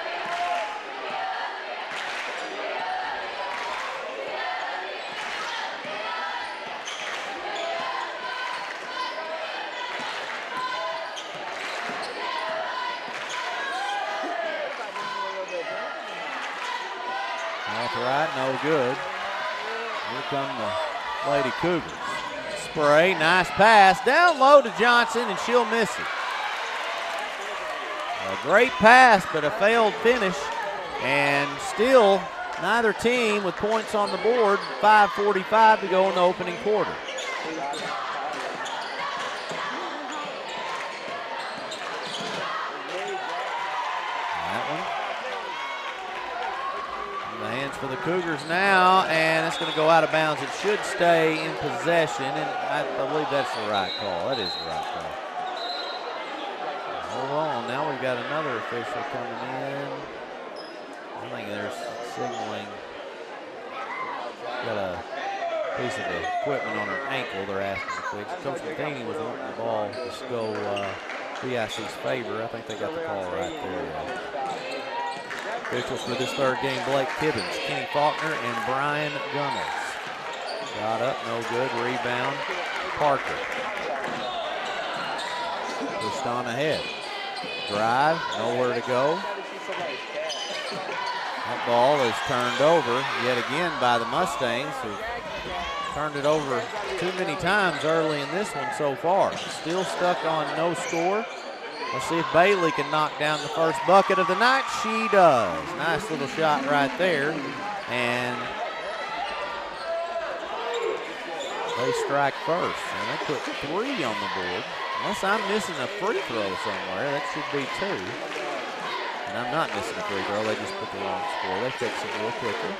[SPEAKER 1] Right, no good. Here come the Lady Cougars. Spray, nice pass. Down low to Johnson, and she'll miss it. A great pass, but a failed finish. And still, neither team with points on the board. 5:45 to go in the opening quarter. For the Cougars now, and it's going to go out of bounds. It should stay in possession, and I believe that's the right call. That is the right call. Hold on, now we've got another official coming in. I think they're signaling. Got a piece of equipment on her ankle they're asking to fix. Coach Matheny was wanting the ball to go BIC's favor. I think they got the call right there. Officials for this third game, Blake Tibbins, Kenny Faulkner, and Brian Gunnels. Shot up, no good. Rebound, Parker. Pushed on ahead. Drive, nowhere to go. That ball is turned over yet again by the Mustangs, who turned it over too many times early in this one so far. Still stuck on no score. Let's see if Bailey can knock down the first bucket of the night. She does. Nice little shot right there. And they strike first. And they put 3 on the board. Unless I'm missing a free throw somewhere, that should be 2. And I'm not missing a free throw. They just put the wrong score. They fix it real quickly.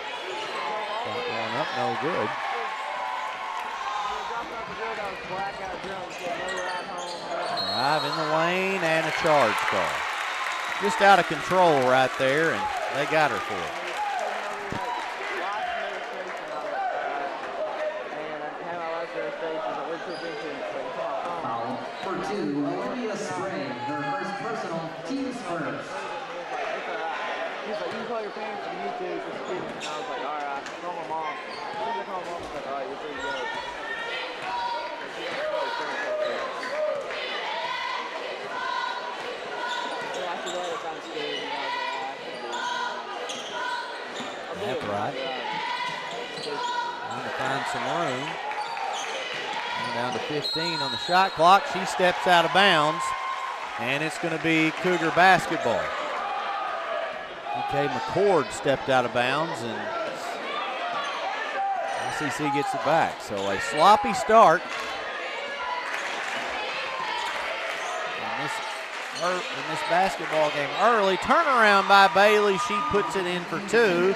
[SPEAKER 1] Got one up, no good. Drive in the lane and a charge call. Just out of control right there, and they got her for it.
[SPEAKER 3] For 2, Olivia Spray, her first personal, team's first.
[SPEAKER 17] He's like, you can call your parents and you too, just kidding. And I was like, all right, call my mom. As soon as I call my mom, I was like, all right, you're pretty good. After that, it kind of scared me.
[SPEAKER 1] That's right. Trying to find some room. Down to 15 on the shot clock. She steps out of bounds, and it's going to be Cougar basketball. DK McCord stepped out of bounds, and ICC gets it back. So a sloppy start. In this basketball game early. Turnaround by Bailey. She puts it in for 2.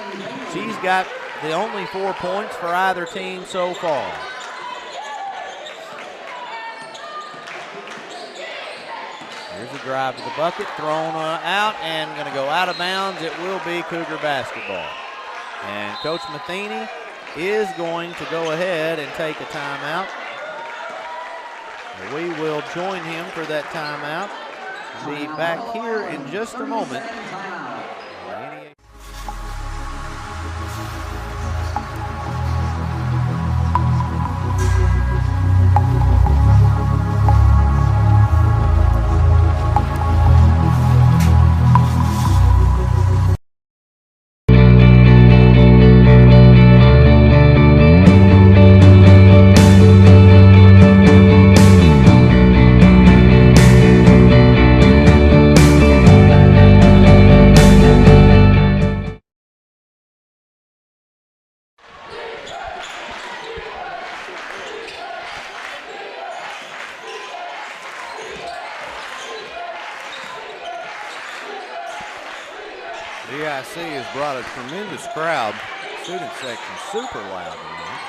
[SPEAKER 1] She's got the only 4 points for either team so far. Here's a drive to the bucket, thrown out and going to go out of bounds. It will be Cougar basketball. And Coach Matheny is going to go ahead and take a timeout. We will join him for that timeout. Be back here in just a moment. BIC has brought a tremendous crowd. Student section super loud tonight.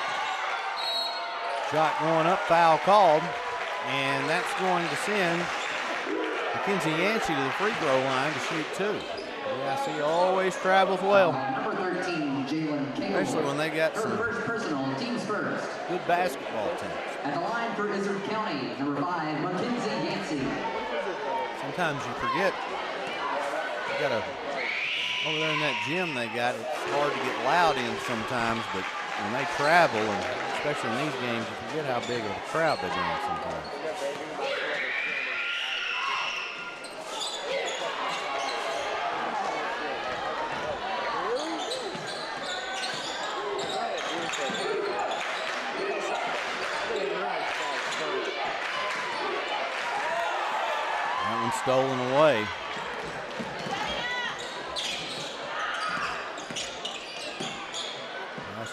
[SPEAKER 1] Shot going up, foul called, and that's going to send Mackenzie Yancey to the free throw line to shoot 2. BIC always travels well, especially when they got some good basketball teams.
[SPEAKER 3] At the line for Izard County, number 5, Mackenzie Yancey.
[SPEAKER 1] Sometimes you forget. You got over there in that gym they got, it's hard to get loud in sometimes, but when they travel, and especially in these games, you forget how big of a crowd they bring sometimes. That one's stolen away.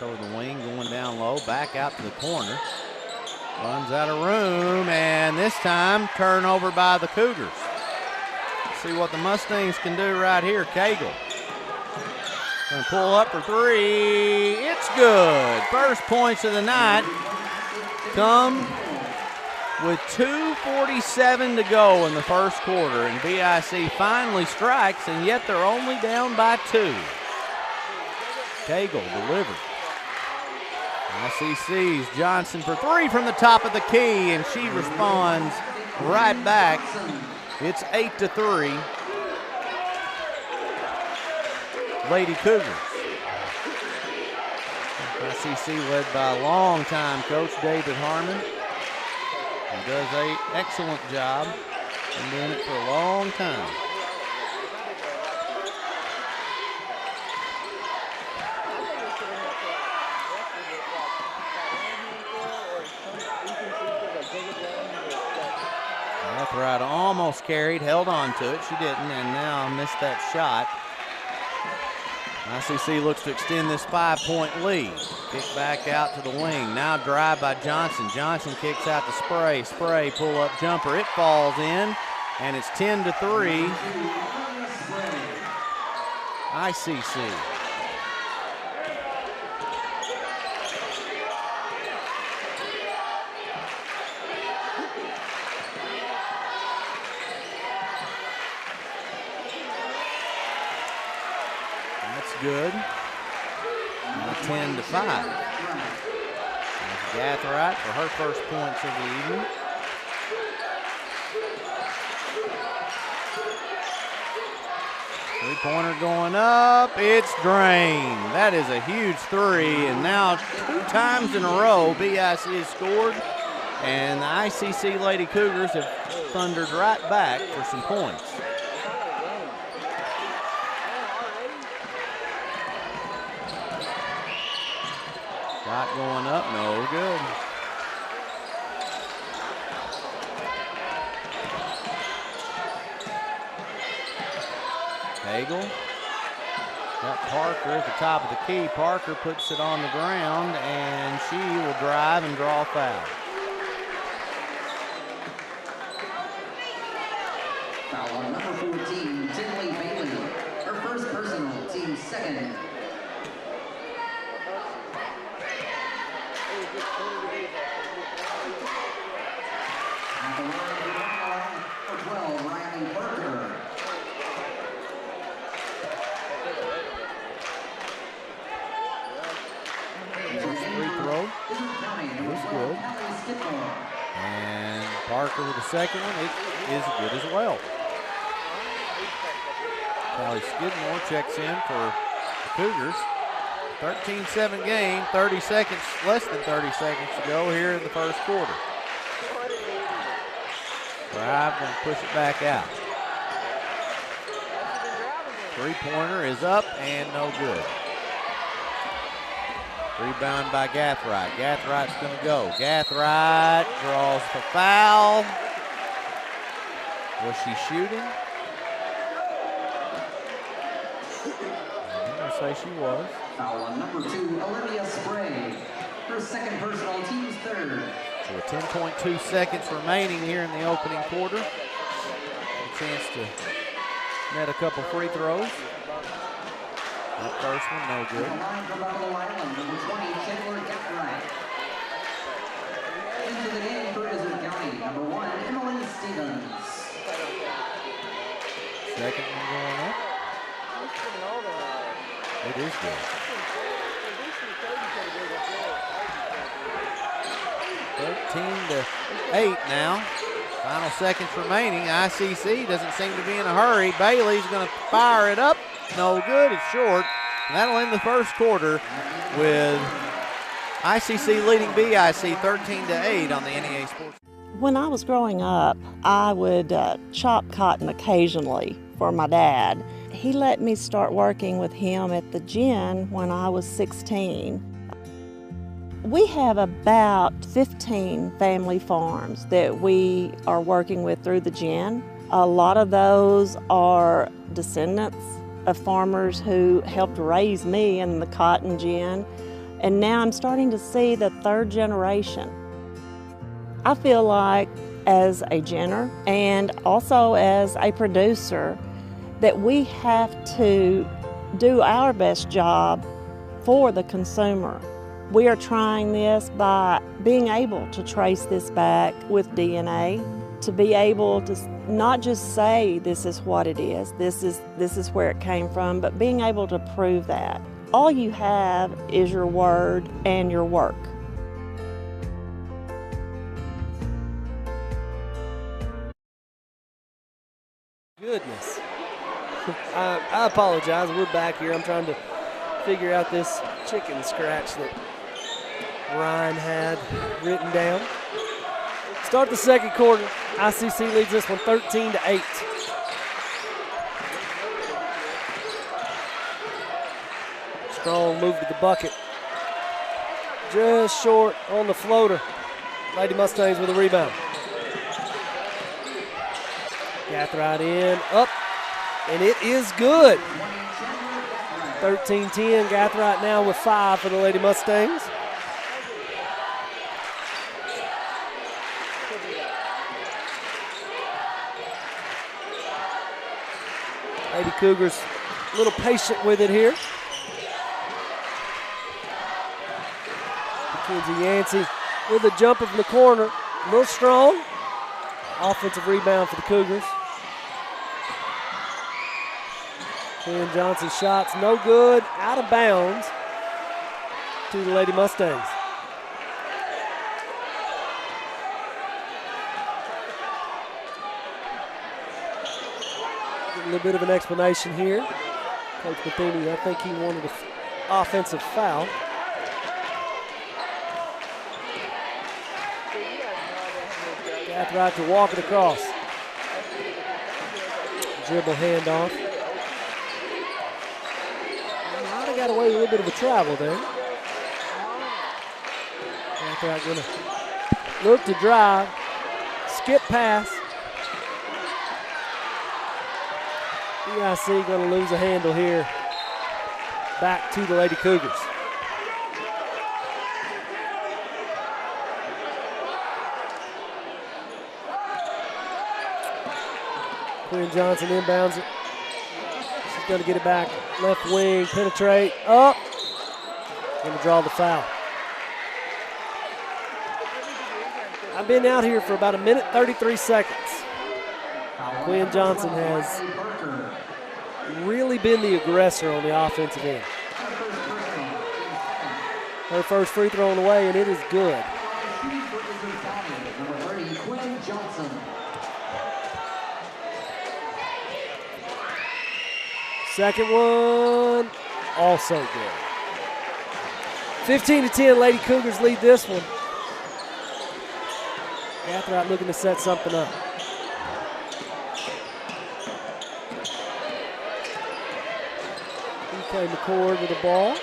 [SPEAKER 1] Over the wing, going down low, back out to the corner. Runs out of room, and this time turnover by the Cougars. See what the Mustangs can do right here. Cagle gonna pull up for 3. It's good. First points of the night come with 2:47 to go in the first quarter, and BIC finally strikes, and yet they're only down by 2. Cagle delivered. ICC's Johnson for 3 from the top of the key, and she responds right back. It's 8-3. Lady Cougars. ICC led by a long-time coach, David Harmon. He does an excellent job. Been doing it for a long time. Right, almost carried, held on to it. She didn't, and now missed that shot. ICC looks to extend this 5-point lead. Kick back out to the wing. Now drive by Johnson. Johnson kicks out to Spray. Spray pull-up jumper. It falls in, and it's 10-3. ICC. Good. 10-5. Gathright for her first points of the evening. Three-pointer going up. It's drained. That is a huge 3, and now 2 times in a row BIC has scored, and the ICC Lady Cougars have thundered right back for some points. Shot going up, no good. Hagel Got Parker at the top of the key. Parker puts it on the ground, and she will drive and draw a foul.
[SPEAKER 3] Foul on number 14, Tinley Bailey. Her first personal, team second. At the line for 12, Riley Parker.
[SPEAKER 1] Free throw. It's good. And Parker with the second one. It is good as well. Callie Skidmore checks in for the Cougars. 13-7 game, 30 seconds, less than 30 seconds to go here in the first quarter. Drive and push it back out. Three-pointer is up and no good. Rebound by Gathright. Gathwright's going to go. Gathright draws the foul. Was she shooting? I'm going to say she was.
[SPEAKER 3] Foul on number 2, Olivia Spray. Her second personal, team's third.
[SPEAKER 1] So with 10.2 seconds remaining here in the opening quarter. A chance to net a couple free throws. That first one, no good.
[SPEAKER 3] Number 20, Cedar Gathright. Into the game for Riverside County, number 1, Emily Stevens.
[SPEAKER 1] Second one going up. It is good. 13-8 now. Final seconds remaining. ICC doesn't seem to be in a hurry. Bailey's going to fire it up. No good. It's short. And that'll end the first quarter with ICC leading BIC 13-8 on the NEA Sports.
[SPEAKER 18] When I was growing up, I would chop cotton occasionally for my dad. He let me start working with him at the gin when I was 16. We have about 15 family farms that we are working with through the gin. A lot of those are descendants of farmers who helped raise me in the cotton gin, and now I'm starting to see the third generation. I feel like as a ginner and also as a producer that we have to do our best job for the consumer. We are trying this by being able to trace this back with DNA, to be able to not just say this is what it is, this is where it came from, but being able to prove that. All you have is your word and your work.
[SPEAKER 2] Goodness. I apologize. We're back here. I'm trying to figure out this chicken scratch that Ryan had written down. Start the second quarter. ICC leads this one 13-8. Strong move to the bucket. Just short on the floater. Lady Mustangs with a rebound. Gathright in, up, and it is good. 13-10, Gathright now with 5 for the Lady Mustangs. Lady Cougars a little patient with it here. Mackenzie Yancey with a jumper from the corner, a little strong. Offensive rebound for the Cougars. Ken Johnson's shots no good, out of bounds to the Lady Mustangs. A little bit of an explanation here. Coach Matheny, I think he wanted an offensive foul. Gathright to walk it across. Dribble handoff. Might have got away with a little bit of a travel there. Gathright going to look to drive. Skip pass. BIC going to lose a handle here. back to the Lady Cougars. Quinn Johnson inbounds it. She's going to get it back. Left wing, penetrate, up. Going to draw the foul. I've been out here for about 1:33 seconds. Quinn Johnson has really been the aggressor on the offensive end. Her first free throw on the way, and it is good. Second one, also good. 15-10, Lady Cougars lead this one. Gathright looking to set something up. EK McCord with the ball.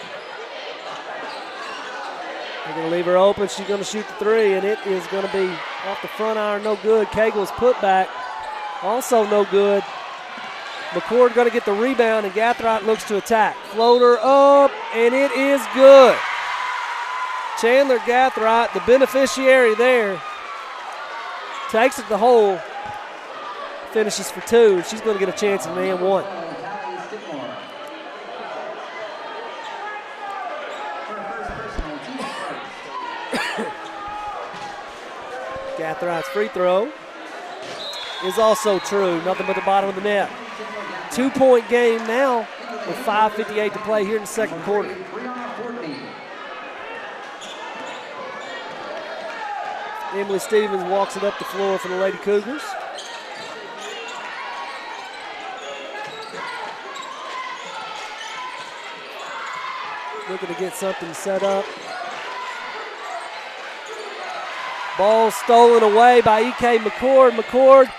[SPEAKER 2] They're going to leave her open. She's going to shoot the three, and it is going to be off the front iron, no good. Cagle's put back, also no good. McCord going to get the rebound, and Gathright looks to attack. Floater up, and it is good. Chandler Gathright, the beneficiary there, takes it to the hole, finishes for two. She's going to get a chance at an and one. Gathright's free throw is also true. Nothing but the bottom of the net. 2-point game now with 5:58 to play here in the second quarter. Emily Stevens walks it up the floor for the Lady Cougars. Looking to get something set up. Ball stolen away by E.K. McCord. McCord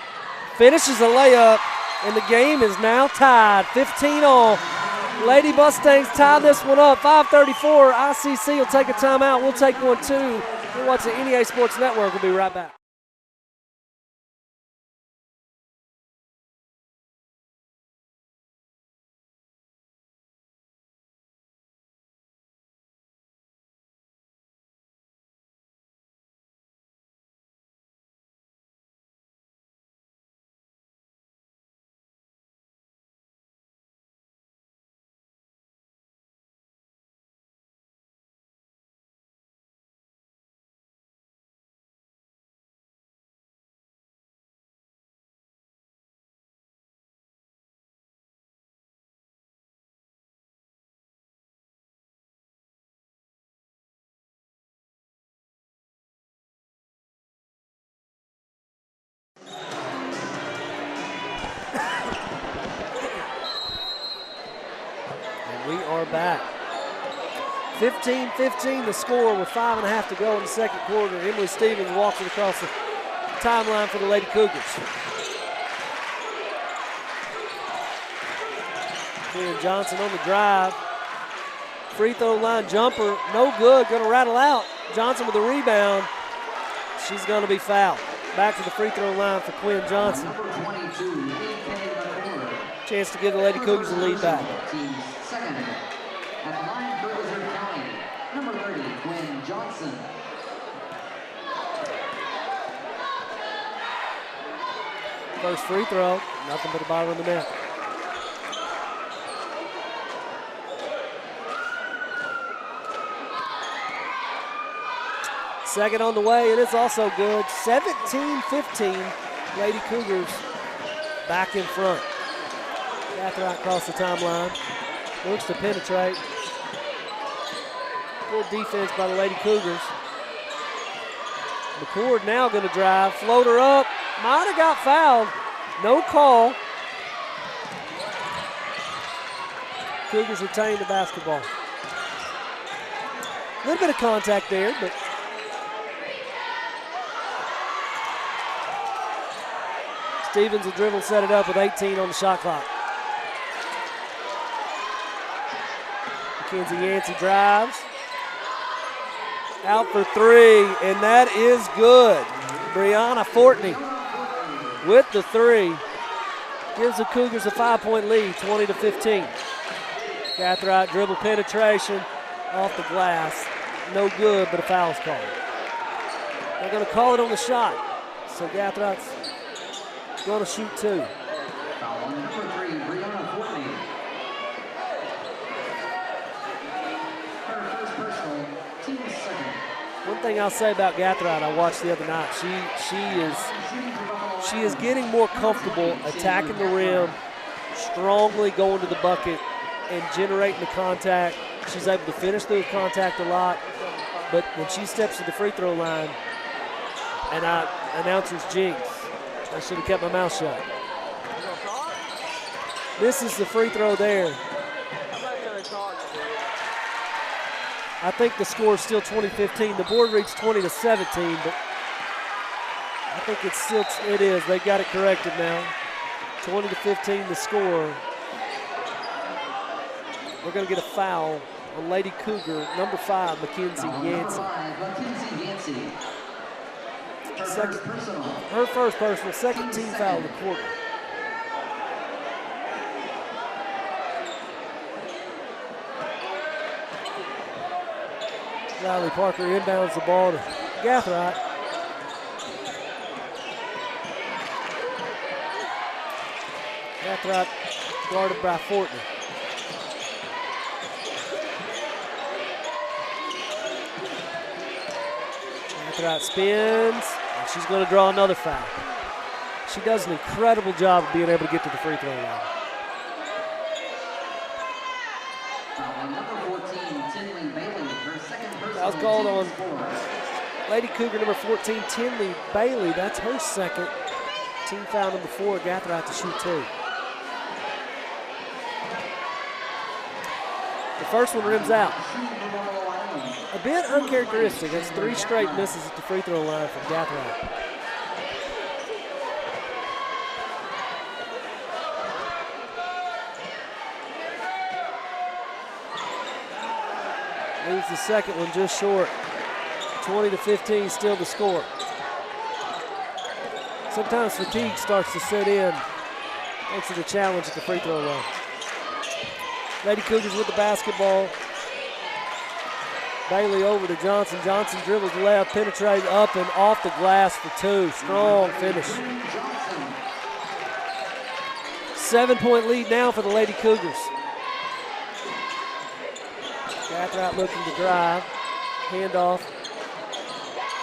[SPEAKER 2] finishes a layup, and the game is now tied, 15 all. Lady Mustangs tie this one up, 5:34. ICC will take a timeout. We'll take one too. You're watching NEA Sports Network. We'll be right back. We are back. 15-15 the score with 5.5 to go in the second quarter. Emily Stevens walks it across the timeline for the Lady Cougars. Quinn Johnson on the drive. Free throw line jumper, no good, gonna rattle out. Johnson with the rebound. She's gonna be fouled. Back to the free throw line for Quinn Johnson. Chance to give the Lady Cougars the lead back.
[SPEAKER 3] Second, at the line for Riverside County, number 30, Quinn Johnson.
[SPEAKER 2] First free throw, nothing but the bottom of the net. Second on the way, and it's also good. 17-15, Lady Cougars back in front. Gathright across the timeline. Looks to penetrate. Good defense by the Lady Cougars. McCord now going to drive. Floater up. Might have got fouled. No call. Cougars retain the basketball. A little bit of contact there, but Stevens will dribble, set it up with 18 on the shot clock. Mackenzie Yancey drives. Out for three, and that is good. Brianna Fortney with the three. Gives the Cougars a 5-point lead, 20-15. Gathright dribble penetration off the glass. No good, but a foul's called. They're going to call it on the shot. So Gathrought's going to shoot 2.
[SPEAKER 3] Foul on number 3, Brianna Fortney. Her first personal, team's second.
[SPEAKER 2] One thing I'll say about Gathright, I watched the other night, she is getting more comfortable attacking the rim, strongly going to the bucket, and generating the contact. She's able to finish through the contact a lot, but when she steps to the free throw line, and announcers jinx, I should have kept my mouth shut. This is the free throw there. I think the score is still 20-15. The board reads 20-17, but I think it is. They got it corrected now. 20-15 the score. We're going to get a foul on Lady Cougar, number 5, Mackenzie Yancey. Her first personal, second team foul of the quarter. Riley Parker inbounds the ball to Gathright. Gathright guarded by Fortney. Gathright spins, and she's going to draw another foul. She does an incredible job of being able to get to the free throw line. Foul's called on Lady Cougar number 14, Tinley Bailey. That's her second. Team foul number 4, Gathright to shoot 2. The first one rims out. A bit uncharacteristic. That's 3 straight misses at the free throw line from Gathright. Leaves the second one just short. 20-15 still the score. Sometimes fatigue starts to set in. Makes it a challenge at the free throw line. Lady Cougars with the basketball. Bailey over to Johnson. Johnson dribbles left, penetrates up and off the glass for 2. Strong finish. 7-point lead now for the Lady Cougars. Gathright looking to drive. Handoff.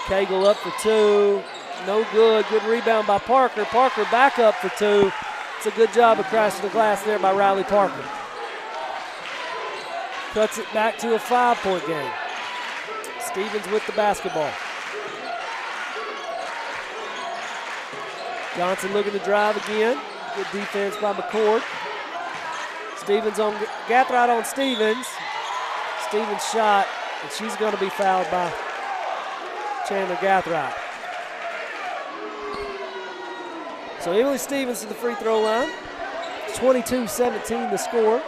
[SPEAKER 2] Cagle up for 2. No good. Good rebound by Parker. Parker back up for 2. It's a good job of crashing the glass there by Riley Parker. Cuts it back to a 5-point game. Stevens with the basketball. Johnson looking to drive again. Good defense by McCord. Stevens on Gathright on Stevens. Stevens shot, and she's going to be fouled by Chandler Gathright. So Emily Stevens to the free throw line. 22-17 the score.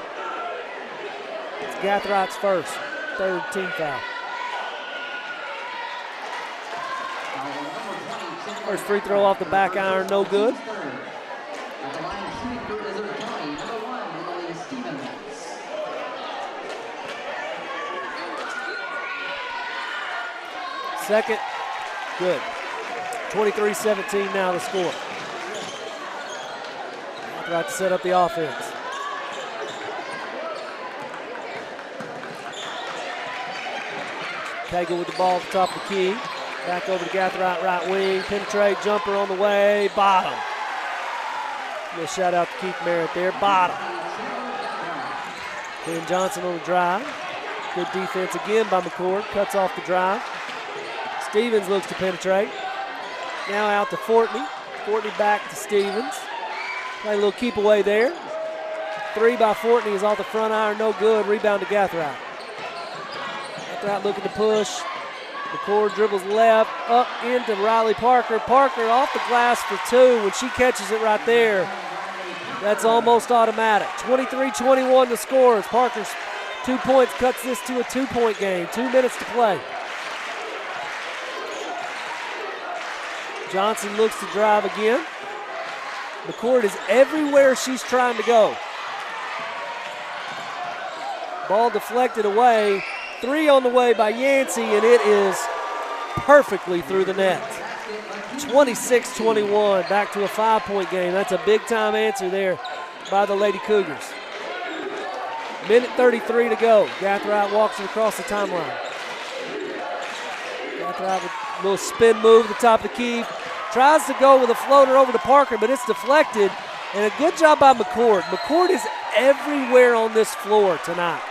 [SPEAKER 2] It's Gathwright's first, 3rd team foul. First free throw off the back iron, no good. Second, good. 23-17 now the score. Gathright to set up the offense. Cagle with the ball at the top of the key. Back over to Gathright, right wing. Penetrate, jumper on the way, bottom. Little shout out to Keith Merritt there, bottom. Ken Johnson on the drive. Good defense again by McCord, cuts off the drive. Stevens looks to penetrate. Now out to Fortney. Fortney back to Stevens. Play a little keep away there. 3 by Fortney is off the front iron, no good. Rebound to Gathright. Gathright looking to push. McCord dribbles left, up into Riley Parker. Parker off the glass for 2. When she catches it right there, that's almost automatic. 23-21 the score as Parker's 2 points cuts this to a 2-point game. 2 minutes to play. Johnson looks to drive again. McCord is everywhere she's trying to go. Ball deflected away. 3 on the way by Yancey, and it is perfectly through the net. 26-21, back to a 5-point game. That's a big-time answer there by the Lady Cougars. Minute 33 to go. Gathright walks it across the timeline. Gathright with a little spin move at the top of the key. Tries to go with a floater over to Parker, but it's deflected. And a good job by McCord. McCord is everywhere on this floor tonight.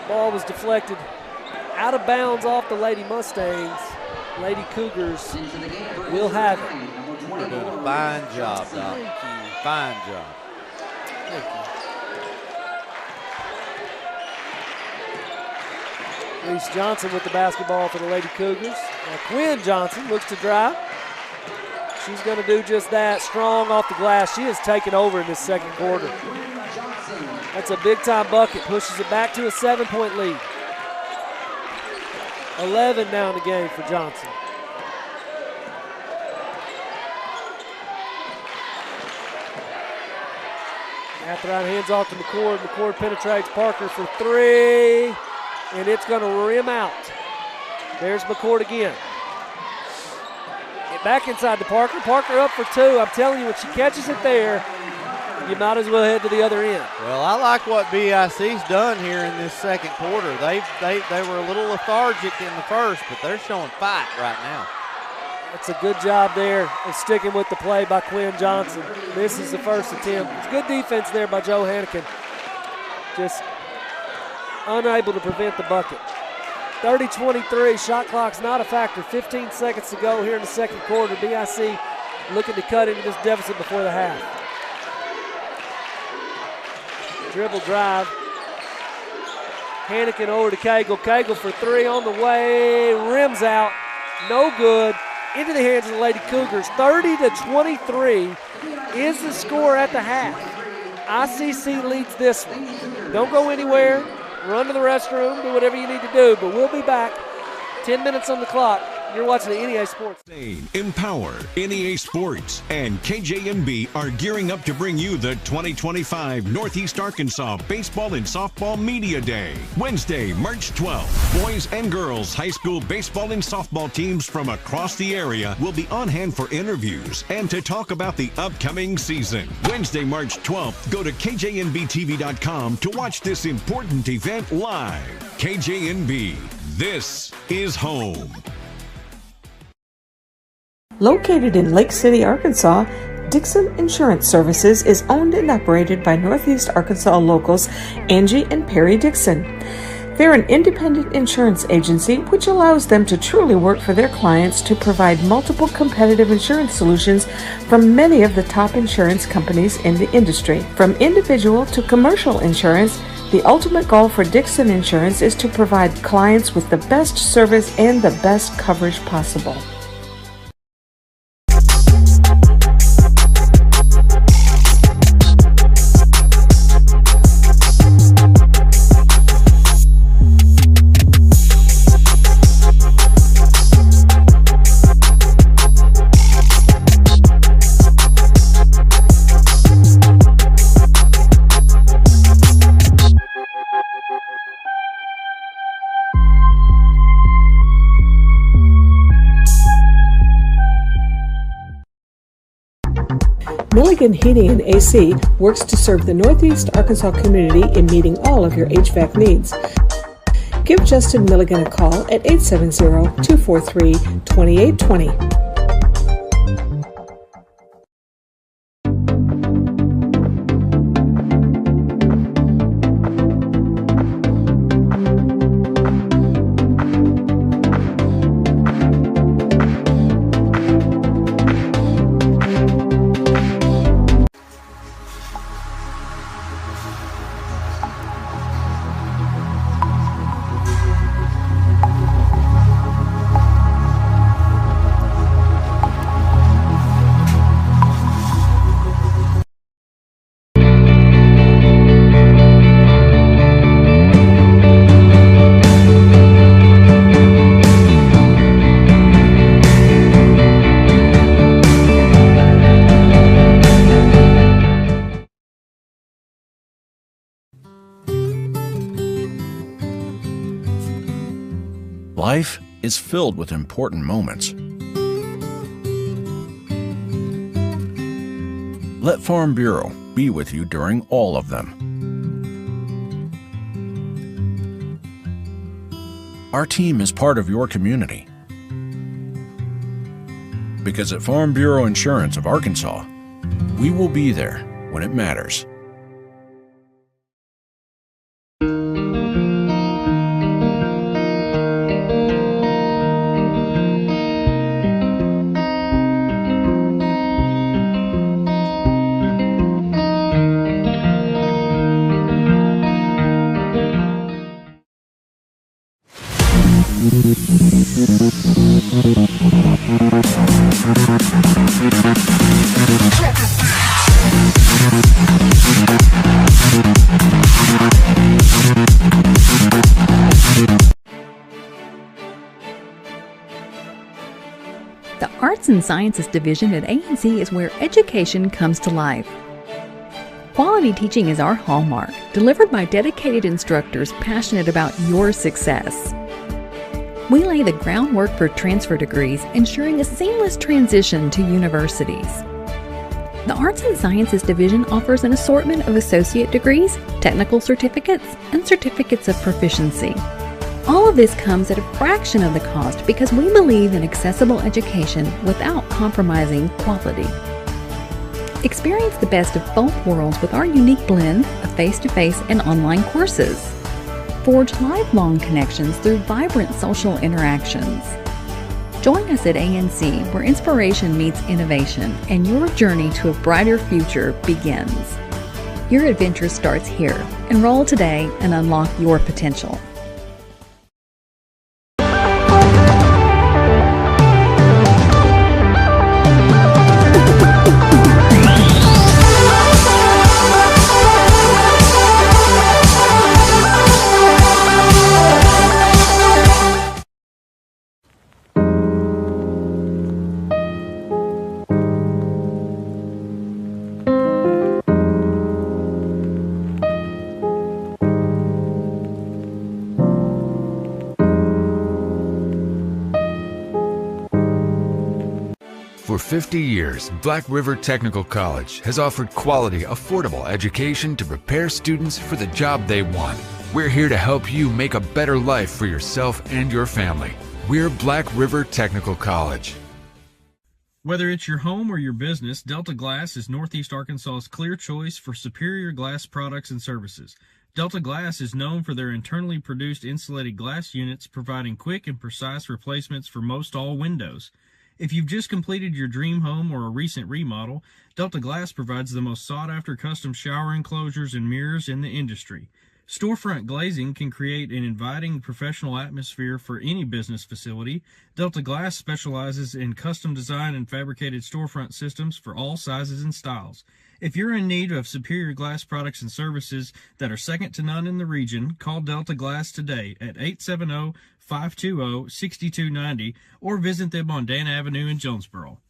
[SPEAKER 2] Ball was deflected out of bounds off the Lady Mustangs. Lady Cougars will have it.
[SPEAKER 1] Fine job, Doc. Fine job.
[SPEAKER 2] Thank you. Reese Johnson with the basketball for the Lady Cougars. Now Quinn Johnson looks to drive. She's going to do just that. Strong off the glass. She has taken over in this second quarter. That's a big-time bucket. Pushes it back to a 7-point lead. 11 now in the game for Johnson. Gathright hands off to McCord. McCord penetrates Parker for 3, and it's going to rim out. There's McCord again. Get back inside to Parker. Parker up for 2. I'm telling you, when she catches it there, you might as well head to the other end.
[SPEAKER 1] Well, I like what BIC's done here in this second quarter. They were a little lethargic in the first, but they're showing fight right now.
[SPEAKER 2] That's a good job there of sticking with the play by Quinn Johnson. This is the first attempt. It's good defense there by Joe Hannigan. Just unable to prevent the bucket. 30-23, shot clock's not a factor. 15 seconds to go here in the second quarter. BIC looking to cut into this deficit before the half. Dribble drive. Hannigan over to Cagle. Cagle for 3 on the way. Rims out. No good. Into the hands of the Lady Cougars. 30-23 is the score at the half. ICC leads this one. Don't go anywhere. Run to the restroom. Do whatever you need to do. But we'll be back. 10 minutes on the clock. You're watching the NEA Sports.
[SPEAKER 5] Empower, NEA Sports, and KJNB are gearing up to bring you the 2025 Northeast Arkansas Baseball and Softball Media Day. Wednesday, March 12th. Boys and girls high school baseball and softball teams from across the area will be on hand for interviews and to talk about the upcoming season. Wednesday, March 12th, go to KJNBTV.com to watch this important event live. KJNB, this is home.
[SPEAKER 4] Located in Lake City, Arkansas, Dixon Insurance Services is owned and operated by Northeast Arkansas locals Angie and Perry Dixon. They're an independent insurance agency which allows them to truly work for their clients to provide multiple competitive insurance solutions from many of the top insurance companies in the industry. From individual to commercial insurance, the ultimate goal for Dixon Insurance is to provide clients with the best service and the best coverage possible. Milligan Heating and AC works to serve the Northeast Arkansas community in meeting all of your HVAC needs. Give Justin Milligan a call at 870-243-2820.
[SPEAKER 16] Life is filled with important moments. Let Farm Bureau be with you during all of them. Our team is part of your community. Because at Farm Bureau Insurance of Arkansas, we will be there when it matters.
[SPEAKER 7] The Arts and Sciences Division at A&C is where education comes to life. Quality teaching is our hallmark, delivered by dedicated instructors passionate about your success. We lay the groundwork for transfer degrees, ensuring a seamless transition to universities. The Arts and Sciences Division offers an assortment of associate degrees, technical certificates, and certificates of proficiency. All of this comes at a fraction of the cost because we believe in accessible education without compromising quality. Experience the best of both worlds with our unique blend of face-to-face and online courses. Forge lifelong connections through vibrant social interactions. Join us at A&C, where inspiration meets innovation and your journey to a brighter future begins. Your adventure starts here. Enroll today and unlock your potential.
[SPEAKER 6] For 50 years, Black River Technical College has offered quality, affordable education to prepare students for the job they want. We're here to help you make a better life for yourself and your family. We're Black River Technical College.
[SPEAKER 8] Whether it's your home or your business, Delta Glass is Northeast Arkansas's clear choice for superior glass products and services. Delta Glass is known for their internally produced insulated glass units, providing quick and precise replacements for most all windows. If you've just completed your dream home or a recent remodel, Delta Glass provides the most sought-after custom shower enclosures and mirrors in the industry. Storefront glazing can create an inviting professional atmosphere for any business facility. Delta Glass specializes in custom design and fabricated storefront systems for all sizes and styles. If you're in need of superior glass products and services that are second to none in the region, call Delta Glass today at 870-520-6290 or visit them on Dan Avenue in Jonesboro.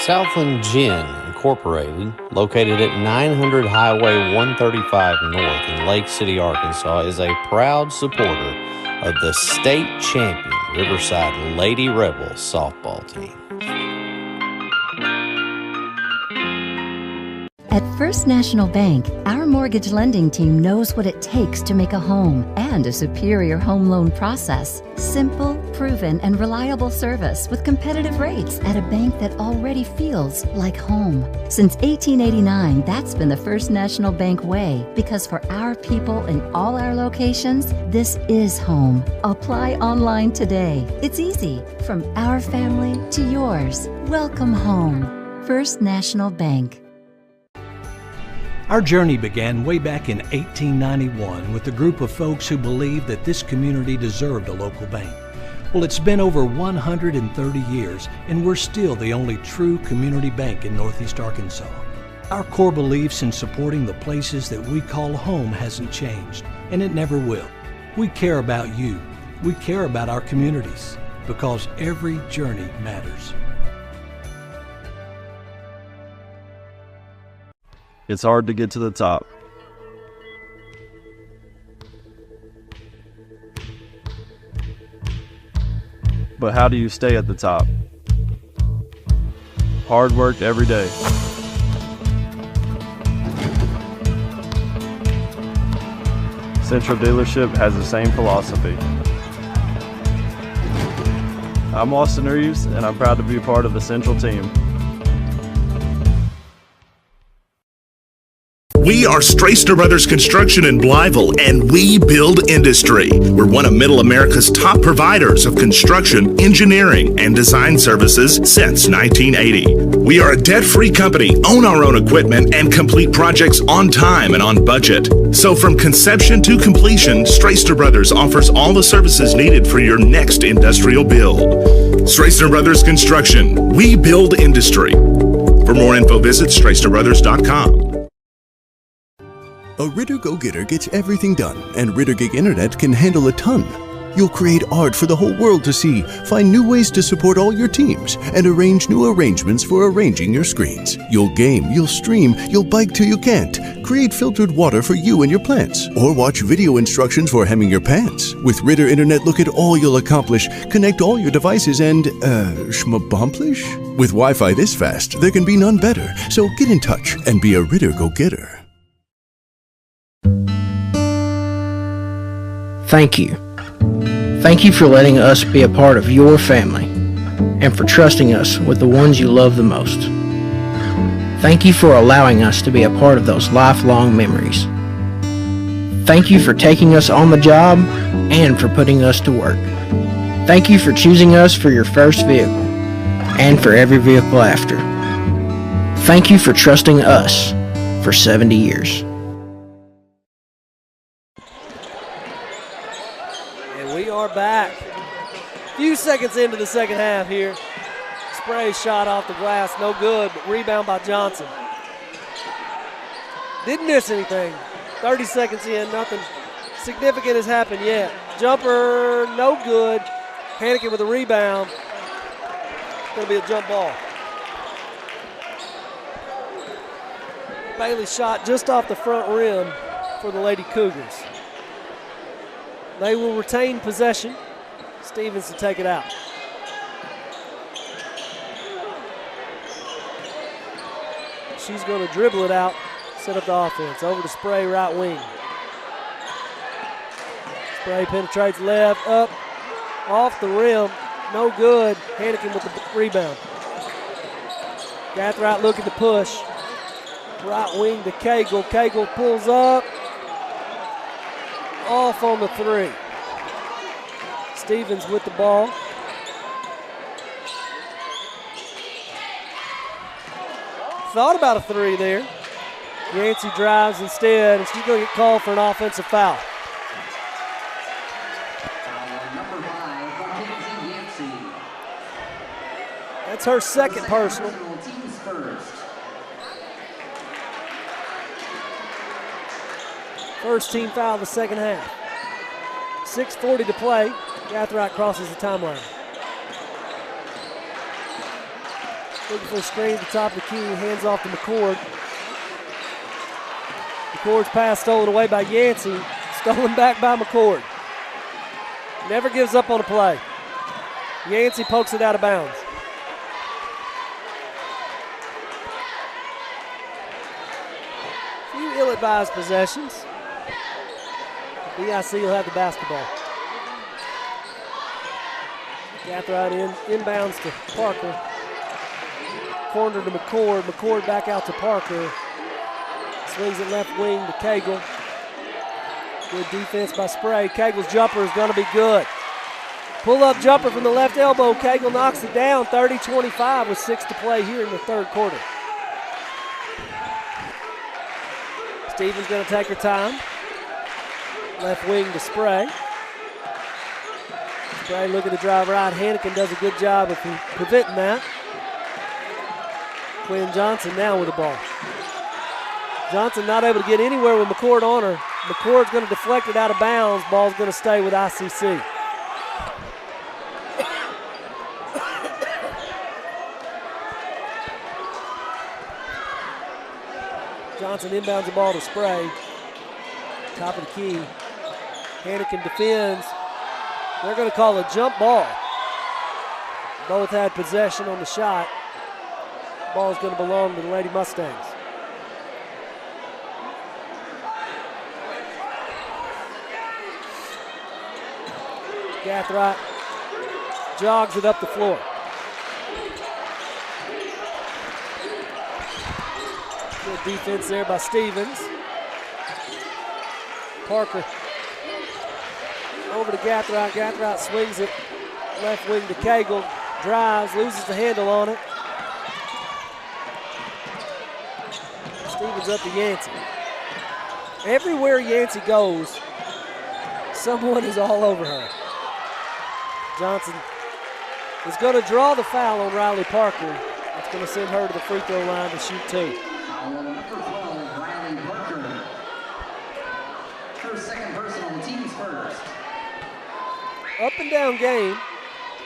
[SPEAKER 9] Southland Gin Incorporated, located at 900 Highway 135 North in Lake City, Arkansas, is a proud supporter of the state champion Riverside Lady Rebels softball team.
[SPEAKER 10] At First National Bank, our mortgage lending team knows what it takes to make a home and a superior home loan process. Simple, proven, and reliable service with competitive rates at a bank that already feels like home. Since 1889, that's been the First National Bank way, because for our people in all our locations, this is home. Apply online today. It's easy. From our family to yours. Welcome home. First National Bank.
[SPEAKER 11] Our journey began way back in 1891 with a group of folks who believed that this community deserved a local bank. Well, it's been over 130 years, and we're still the only true community bank in Northeast Arkansas. Our core beliefs in supporting the places that we call home hasn't changed, and it never will. We care about you. We care about our communities, because every journey matters.
[SPEAKER 12] It's hard to get to the top. But how do you stay at the top? Hard work every day. Central Dealership has the same philosophy. I'm Austin Reeves, and I'm proud to be a part of the Central team.
[SPEAKER 13] We are Straister Brothers Construction in Blytheville, and we build industry. We're one of Middle America's top providers of construction, engineering, and design services since 1980. We are a debt-free company, own our own equipment, and complete projects on time and on budget. So from conception to completion, Straister Brothers offers all the services needed for your next industrial build. Straister Brothers Construction, we build industry. For more info, visit StraisterBrothers.com.
[SPEAKER 14] A Ritter Go-Getter gets everything done, and Ritter Gig Internet can handle a ton. You'll create art for the whole world to see, find new ways to support all your teams, and arrange new arrangements for arranging your screens. You'll game, you'll stream, you'll bike till you can't, create filtered water for you and your plants, or watch video instructions for hemming your pants. With Ritter Internet, look at all you'll accomplish, connect all your devices, and, schmabomplish? With Wi-Fi this fast, there can be none better, so get in touch and be a Ritter Go-Getter.
[SPEAKER 15] Thank you. Thank you for letting us be a part of your family and for trusting us with the ones you love the most. Thank you for allowing us to be a part of those lifelong memories. Thank you for taking us on the job and for putting us to work. Thank you for choosing us for your first vehicle and for every vehicle after. Thank you for trusting us for 70 years.
[SPEAKER 2] Back. A few seconds into the second half here. Spray shot off the glass, no good, but rebound by Johnson. Didn't miss anything. 30 seconds in, nothing significant has happened yet. Jumper, no good. Hannigan with a rebound. It's going to be a jump ball. Bailey shot just off the front rim for the Lady Cougars. They will retain possession. Stevens to take it out. She's going to dribble it out, set up the offense. Over to Spray, right wing. Spray penetrates left, up, off the rim. No good. Hannigan with the rebound. Gathright looking to push. Right wing to Cagle. Cagle pulls up. Off on the three. Stevens with the ball. Thought about a three there. Yancey drives instead, and she's going to get called for an offensive foul. That's her second personal. First team foul of the second half. 6:40 to play. Gathright crosses the timeline. Looking for a screen at the top of the key. Hands off to McCord. McCord's pass stolen away by Yancey. Stolen back by McCord. Never gives up on a play. Yancey pokes it out of bounds. Few ill-advised possessions. BIC will have the basketball. Gathright inbounds to Parker. Corner to McCord. McCord back out to Parker. Swings it left wing to Cagle. Good defense by Spray. Cagle's jumper is going to be good. Pull-up jumper from the left elbow. Cagle knocks it down. 30-25 with 6 to play here in the third quarter. Stevens going to take her time. Left wing to Spray. Spray looking to drive right. Hannigan does a good job of preventing that. Quinn Johnson now with the ball. Johnson not able to get anywhere with McCord on her. McCord's going to deflect it out of bounds. Ball's going to stay with ICC. Johnson inbounds the ball to Spray. Top of the key. Hannigan defends. They're going to call a jump ball. Both had possession on the shot. Ball's going to belong to the Lady Mustangs. Gathright jogs it up the floor. Good defense there by Stevens. Parker over to Gathright. Gathright swings it left wing to Cagle. Drives, loses the handle on it. Stevens up to Yancey. Everywhere Yancey goes, someone is all over her. Johnson is going to draw the foul on Riley Parker. It's going to send her to the free throw line to shoot 2.
[SPEAKER 3] Number 12, Riley Parker. Her second personal, team's first.
[SPEAKER 2] Up and down game.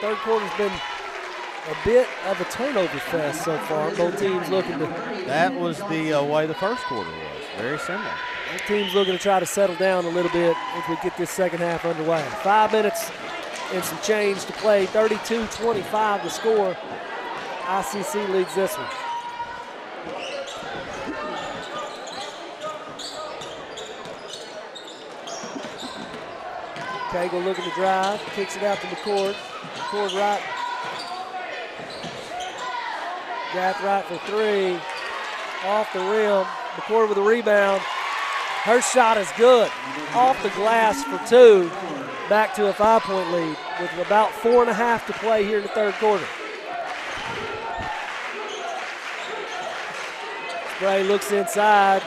[SPEAKER 2] Third quarter's been a bit of a turnover fest so far. Both teams looking to.
[SPEAKER 1] That was the way the first quarter was. Very similar.
[SPEAKER 2] Both teams looking to try to settle down a little bit as we get this second half underway. 5 minutes and some change to play. 32-25 to score. ICC leads this one. Cagle looking to drive, kicks it out to McCord. McCord right. Gathright for 3. Off the rim. McCord with a rebound. Her shot is good. Off the glass for 2. Back to a 5-point lead with about 4.5 to play here in the third quarter. Spray looks inside.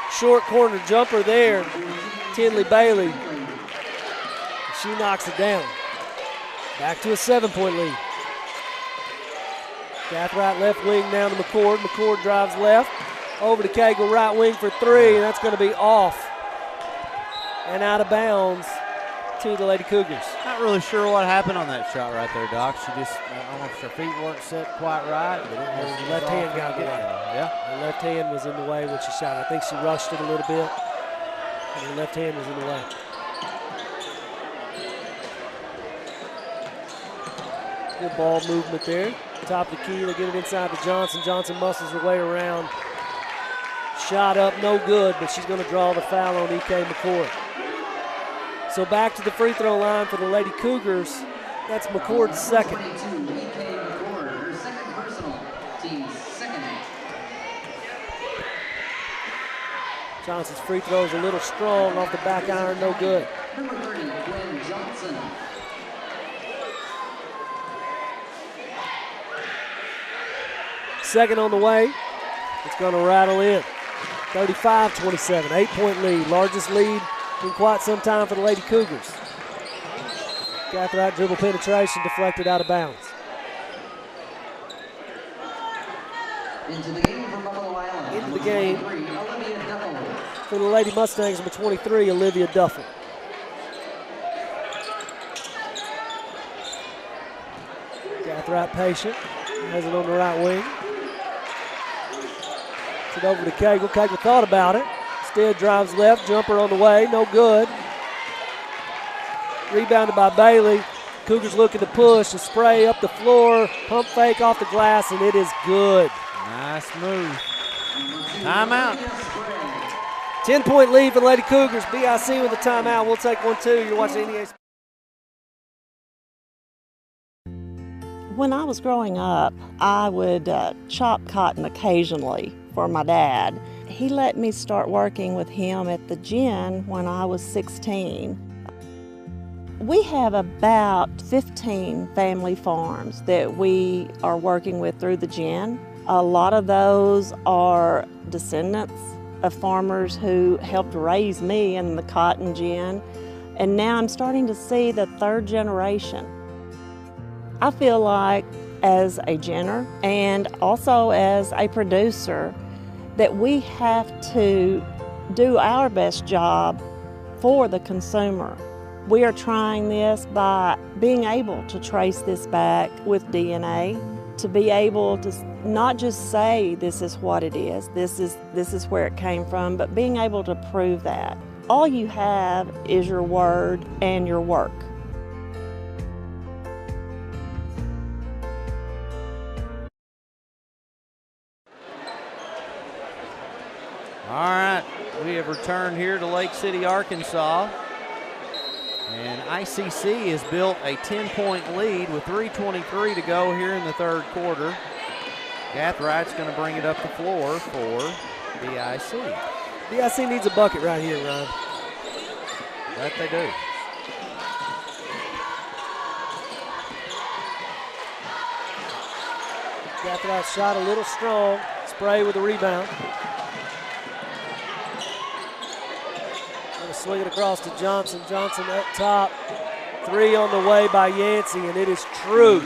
[SPEAKER 2] Short corner jumper there. Tinley Bailey. She knocks it down. Back to a 7-point lead. Gathright left wing down to McCord. McCord drives left. Over to Cagle, right wing for 3. And that's going to be off and out of bounds to the Lady Cougars.
[SPEAKER 1] Not really sure what happened on that shot right there, Doc. She just, I don't know if her feet weren't set quite right, but it was
[SPEAKER 2] the left hand got in the way.
[SPEAKER 1] Yeah.
[SPEAKER 2] Her left hand was in the way when she shot. I think she rushed it a little bit, and her left hand was in the way. Good ball movement there. Top of the key, they get it inside to Johnson. Johnson muscles her way around. Shot up, no good, but she's going to draw the foul on E.K. McCord. So back to the free throw line for the Lady Cougars. That's McCord's second.
[SPEAKER 3] Her second personal, team's second.
[SPEAKER 2] Johnson's free throw is a little strong off the back iron, no good.
[SPEAKER 3] Number 30, Glenn Johnson.
[SPEAKER 2] Second on the way. It's going to rattle in. 35-27, 8-point lead. Largest lead in quite some time for the Lady Cougars. Gathright dribble penetration deflected out of bounds.
[SPEAKER 3] Into the game for Buffalo Island.
[SPEAKER 2] Into the game
[SPEAKER 3] Olivia Duffel.
[SPEAKER 2] for the Lady Mustangs, number 23, Olivia Duffel. Gathright patient. Has it on the right wing. It over to Cagle. Cagle thought about it. Instead drives left. Jumper on the way. No good. Rebounded by Bailey. Cougars looking to push. A spray up the floor. Pump fake off the glass, and it is good.
[SPEAKER 1] Nice move. Timeout.
[SPEAKER 2] 10-point lead for the Lady Cougars. BIC with a timeout. We'll take one, too. You're watching NEA.
[SPEAKER 18] When I was growing up, I would chop cotton occasionally for my dad. He let me start working with him at the gin when I was 16. We have about 15 family farms that we are working with through the gin. A lot of those are descendants of farmers who helped raise me in the cotton gin, and now I'm starting to see the third generation. I feel like as a ginner and also as a producer, that we have to do our best job for the consumer. We are trying this by being able to trace this back with DNA, to be able to not just say this is what it is, this is where it came from, but being able to prove that. All you have is your word and your work.
[SPEAKER 1] All right, we have returned here to Lake City, Arkansas. And ICC has built a 10-point lead with 3:23 to go here in the third quarter. Gathride's going to bring it up the floor for BIC.
[SPEAKER 2] BIC needs a bucket right here, Ryan.
[SPEAKER 1] That they do.
[SPEAKER 2] Gathride's shot a little strong. Spray with a rebound. Going to swing it across to Johnson. Johnson up top. Three on the way by Yancey, and it is true.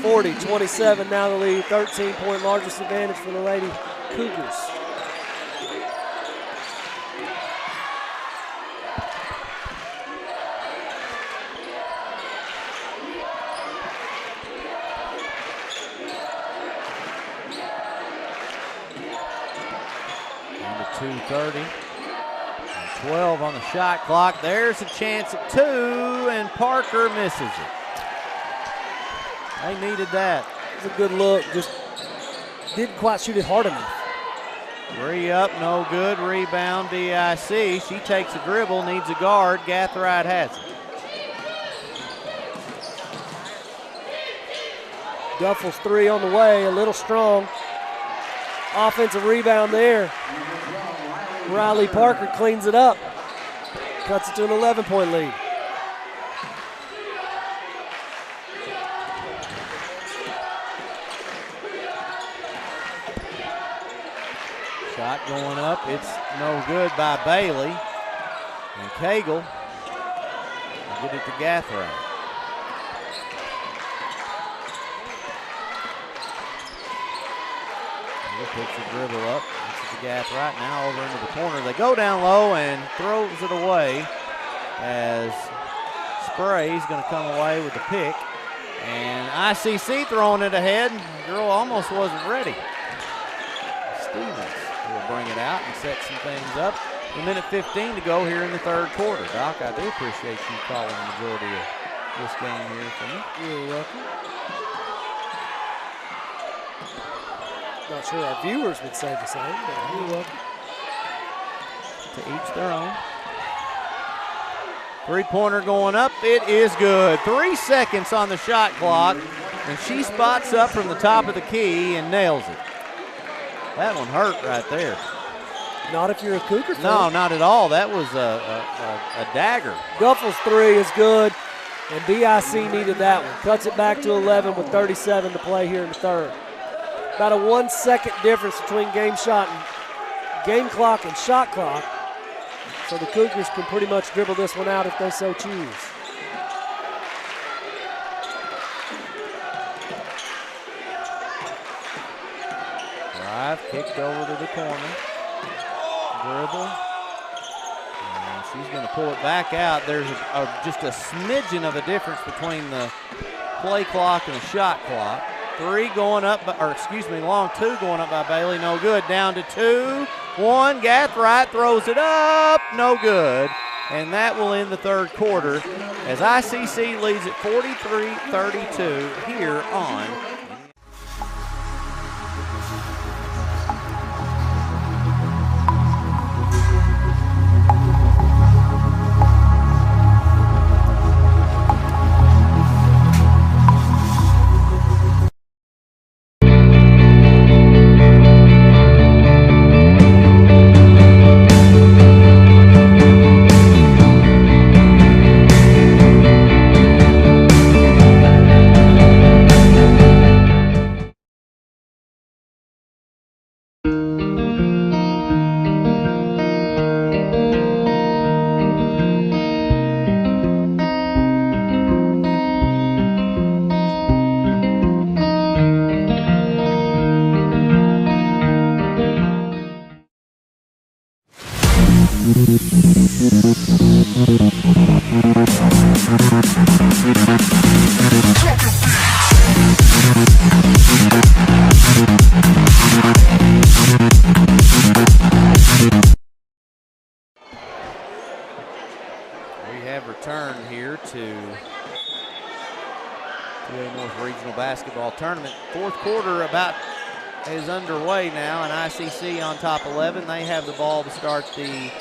[SPEAKER 2] 40-27 now the lead. 13-point largest advantage for the Lady Cougars.
[SPEAKER 1] Into 2:30. 12 on the shot clock. There's a chance at two, and Parker misses it. They needed that.
[SPEAKER 2] It was a good look, just didn't quite shoot it hard enough.
[SPEAKER 1] Three up, no good. Rebound, BIC. She takes a dribble, needs a guard. Gathride has it.
[SPEAKER 2] Duffel's three on the way, a little strong. Offensive rebound there. Riley Parker cleans it up. Cuts it to an 11-point lead.
[SPEAKER 1] Shot going up, it's no good by Bailey. And Cagle will get it to Gathright. Picks the dribble up. It's the Gathright now over into the corner. They go down low and throws it away as Spray's going to come away with the pick. And ICC throwing it ahead. The girl almost wasn't ready. Stevens will bring it out and set some things up. A minute 15 to go here in the third quarter. Doc, I do appreciate you calling the majority of this game here for me.
[SPEAKER 2] You're welcome. Not sure our viewers would say the same, but you're welcome.
[SPEAKER 1] To each their own. Three-pointer going up. It is good. 3 seconds on the shot clock, and she spots up from the top of the key and nails it. That one hurt right there.
[SPEAKER 2] Not if you're a Cougar fan.
[SPEAKER 1] No, not at all. That was a dagger.
[SPEAKER 2] Duffel's three is good, and BIC needed that one. Cuts it back to 11 with 37 to play here in the third. About a 1 second difference between game clock and shot clock. So the Cougars can pretty much dribble this one out if they so choose.
[SPEAKER 1] Drive, kicked over to the corner. Dribble. And she's going to pull it back out. There's just a smidgen of a difference between the play clock and the shot clock. Three going up, long two going up by Bailey, no good. Down to 2-1, Gathright throws it up, no good. And that will end the third quarter as ICC leads at 43-32 here on 2A North Regional Basketball Tournament. Fourth quarter about is underway now, and ICC on top 11. They have the ball to start the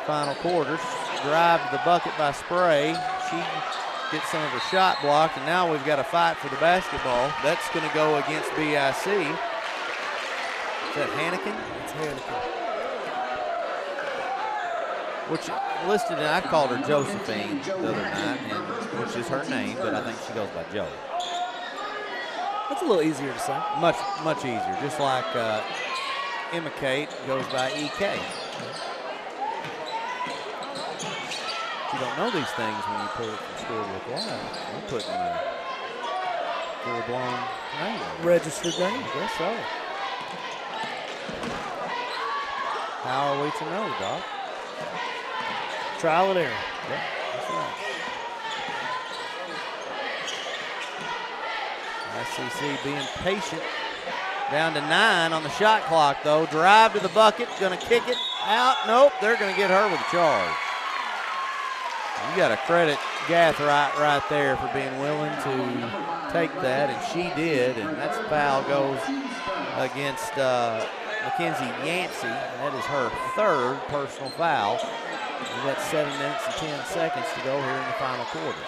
[SPEAKER 1] final quarter. Drive to the bucket by Spray. She gets some of her shot blocked, and now we've got a fight for the basketball. That's going to go against BIC. Is that Hannikin?
[SPEAKER 2] It's Hannikin.
[SPEAKER 1] Which listed, and I called her Josephine the other night, which is her name, but I think she goes by Joe.
[SPEAKER 2] That's a little easier to say.
[SPEAKER 1] Much easier, just like Emma Kate goes by EK. You don't know these things when you pull it from school with live. We're putting a full-blown name.
[SPEAKER 2] Registered name.
[SPEAKER 1] I guess so. How are we to know, Doc?
[SPEAKER 2] Trial and error.
[SPEAKER 1] Yeah, that's right. ICC being patient. Down to 9 on the shot clock, though. Drive to the bucket, gonna kick it out. Nope, they're gonna get her with a charge. You got to credit Gathright right there for being willing to take that, and she did, and that foul goes against Mackenzie Yancey. That is her third personal foul. We've got 7 minutes and 10 seconds to go here in the final quarter.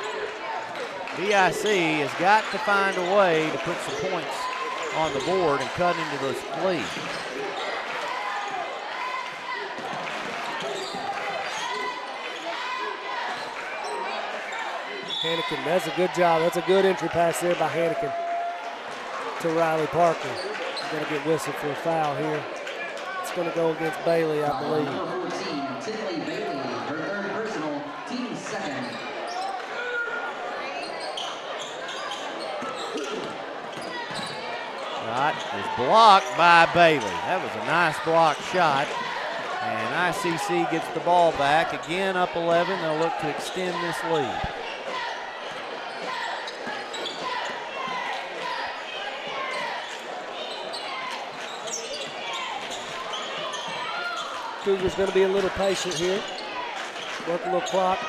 [SPEAKER 1] BIC has got to find a way to put some points on the board and cut into this lead.
[SPEAKER 2] Hannikin, that's a good job. That's a good entry pass there by Hannikin to Riley Parker. He's going to get whistled for a foul here. It's going to go against Bailey, I believe.
[SPEAKER 3] Number 14, Tiffany Bailey, her third personal, team second.
[SPEAKER 1] Shot is blocked by Bailey. That was a nice block shot. And ICC gets the ball back. Again, up 11. They'll look to extend this lead.
[SPEAKER 2] Cougars going to be a little patient here. Work a little clock.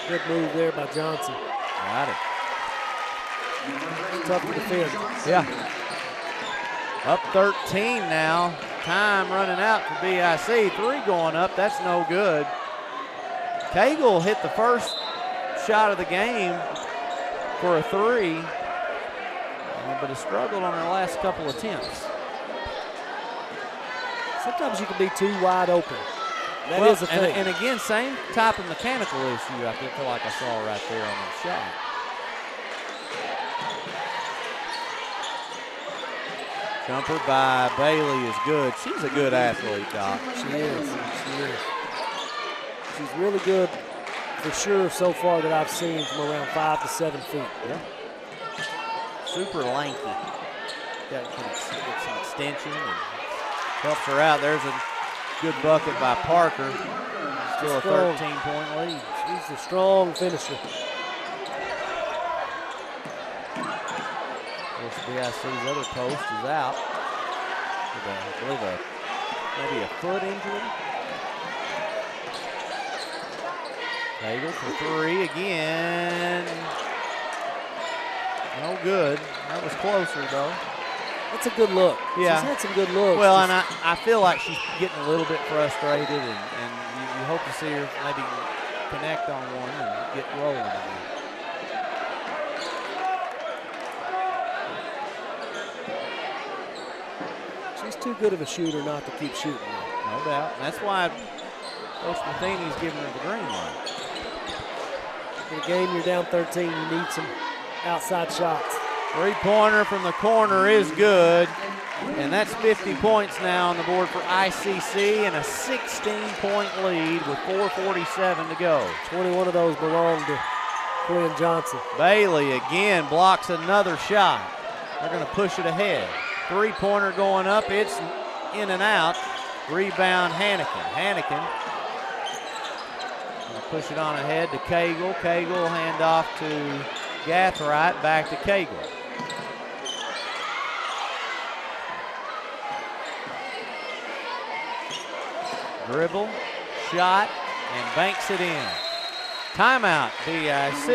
[SPEAKER 2] Good move there by Johnson.
[SPEAKER 1] Got it.
[SPEAKER 2] Tough to defend.
[SPEAKER 1] Yeah. Up 13 now. Time running out for BIC. 3 going up. That's no good. Cagle hit the first shot of the game for a 3. But has struggled on her last couple attempts.
[SPEAKER 2] Sometimes you can be too wide open. That is a thing.
[SPEAKER 1] And again, same type of mechanical issue I feel like I saw right there on that shot. Jumper by Bailey is good. She's a good athlete, Doc.
[SPEAKER 2] She is. She is. She's really good for sure so far that I've seen from around 5 to 7 feet.
[SPEAKER 1] Yeah. Super lanky. Got some extension and helps her out. There's a good bucket by Parker. Still a 13-point lead.
[SPEAKER 2] She's a strong finisher.
[SPEAKER 1] Of course, BIC's other post is out. With I believe maybe a foot injury. Cagle for 3 again. No good. That was closer, though.
[SPEAKER 2] That's a good look.
[SPEAKER 1] Yeah.
[SPEAKER 2] She's had some good looks.
[SPEAKER 1] Well, and I feel like she's getting a little bit frustrated, and you hope to see her maybe connect on one and get rolling again.
[SPEAKER 2] She's too good of a shooter not to keep shooting.
[SPEAKER 1] No doubt. And that's why Coach Matheny's giving her the green light.
[SPEAKER 2] In a game you're down 13, you need some outside shots.
[SPEAKER 1] 3-pointer from the corner is good. And that's 50 points now on the board for ICC and a 16-point lead with 4:47 to go.
[SPEAKER 2] 21 of those belong to Quinn Johnson.
[SPEAKER 1] Bailey again blocks another shot. They're going to push it ahead. 3-pointer going up. It's in and out. Rebound Hannikin. Hannikin going to push it on ahead to Cagle. Cagle hand off to Gathright. Back to Cagle. Dribble, shot, and banks it in. Timeout, BIC.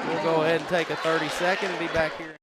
[SPEAKER 1] We'll go ahead and take a 30-second and be back here.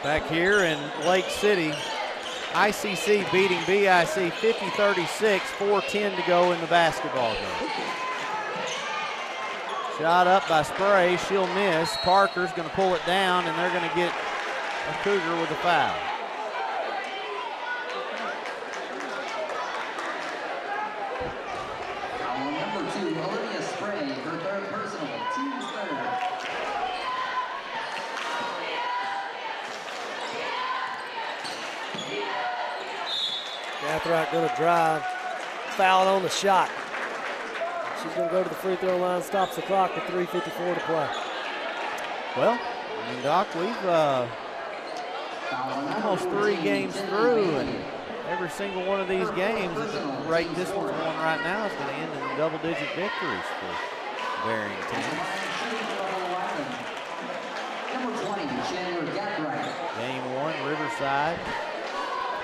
[SPEAKER 1] Back here in Lake City, ICC beating BIC 50-36, 4:10 to go in the basketball game. Shot up by Spray, she'll miss. Parker's going to pull it down, and they're going to get a Cougar with a foul.
[SPEAKER 3] Foul number 2, Olivia Spray, her third personal, team's third.
[SPEAKER 2] Gathright going to drive, foul on the shot. She's going to go to the free throw line, stops the clock with 3:54 to play.
[SPEAKER 1] Well, I mean, Doc, we've almost 3 games through, and every single one of these games at the rate this one's going right now is going to end in double-digit victories for varying teams.
[SPEAKER 3] Number 20, Chandler Gathright.
[SPEAKER 1] Game 1, Riverside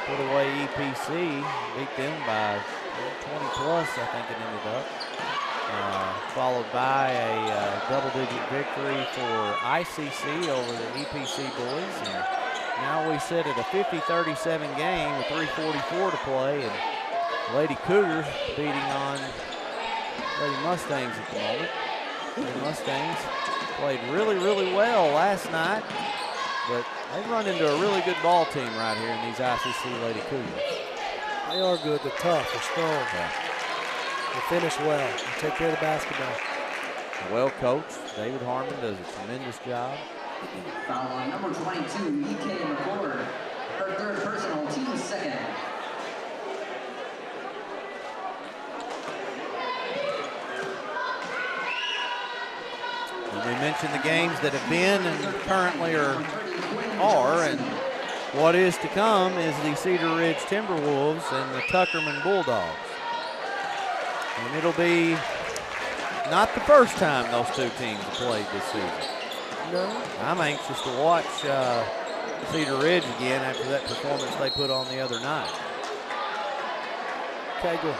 [SPEAKER 1] put away EPC, beat them by 20-plus, I think it ended up. Followed by a double-digit victory for ICC over the EPC boys. And now we sit at a 50-37 game with 3:44 to play, and Lady Cougars beating on Lady Mustangs at the moment. The Mustangs played really, really well last night, but they've run into a really good ball team right here in these ICC Lady Cougars.
[SPEAKER 2] They are good, they're tough, they're strong.
[SPEAKER 1] Yeah.
[SPEAKER 2] They finish well, they take care of the basketball.
[SPEAKER 1] Well coached. David Harmon does a tremendous job.
[SPEAKER 3] Foul on number 22, EK McCord. Her third personal, team's second.
[SPEAKER 1] And we mentioned the games that have been and currently are, and what is to come is the Cedar Ridge Timberwolves and the Tuckerman Bulldogs. And it'll be not the first time those two teams have played this season.
[SPEAKER 2] No.
[SPEAKER 1] I'm anxious to watch Cedar Ridge again after that performance they put on the other night.
[SPEAKER 2] Kegel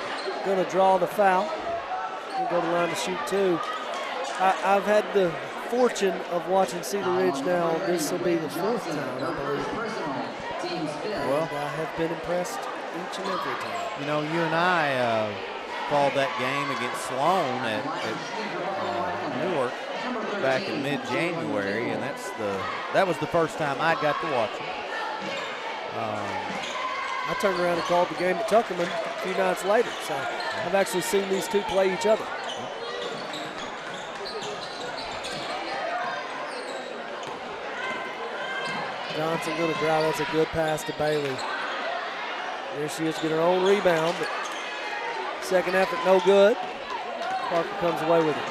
[SPEAKER 2] going to draw the foul. He'll go to the line to shoot 2. I've had the fortune of watching Cedar Ridge now. This will be the 4th time, I believe.
[SPEAKER 1] Well,
[SPEAKER 2] I have been impressed each and every time.
[SPEAKER 1] You know, you and I called that game against Sloan at Newark back in mid-January, and that was the first time I got to watch it.
[SPEAKER 2] I turned around and called the game at Tuckerman a few nights later, so I've actually seen these two play each other. Johnson going to drive. That's a good pass to Bailey. There she is, get her own rebound, but second effort no good. Parker comes away with it.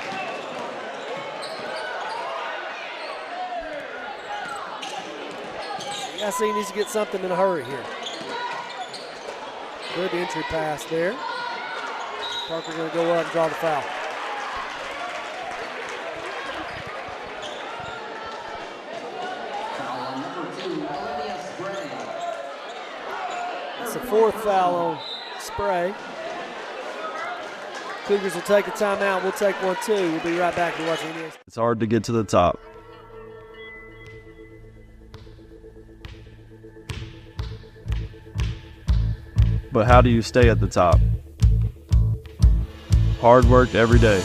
[SPEAKER 2] SC needs to get something in a hurry here. Good entry pass there. Parker's going to go up and draw the foul. That's the 4th foul on Spray. Cougars will take a timeout. We'll take one too. We'll be right back. You're watching this.
[SPEAKER 12] It's hard to get to the top. But how do you stay at the top? Hard work every day.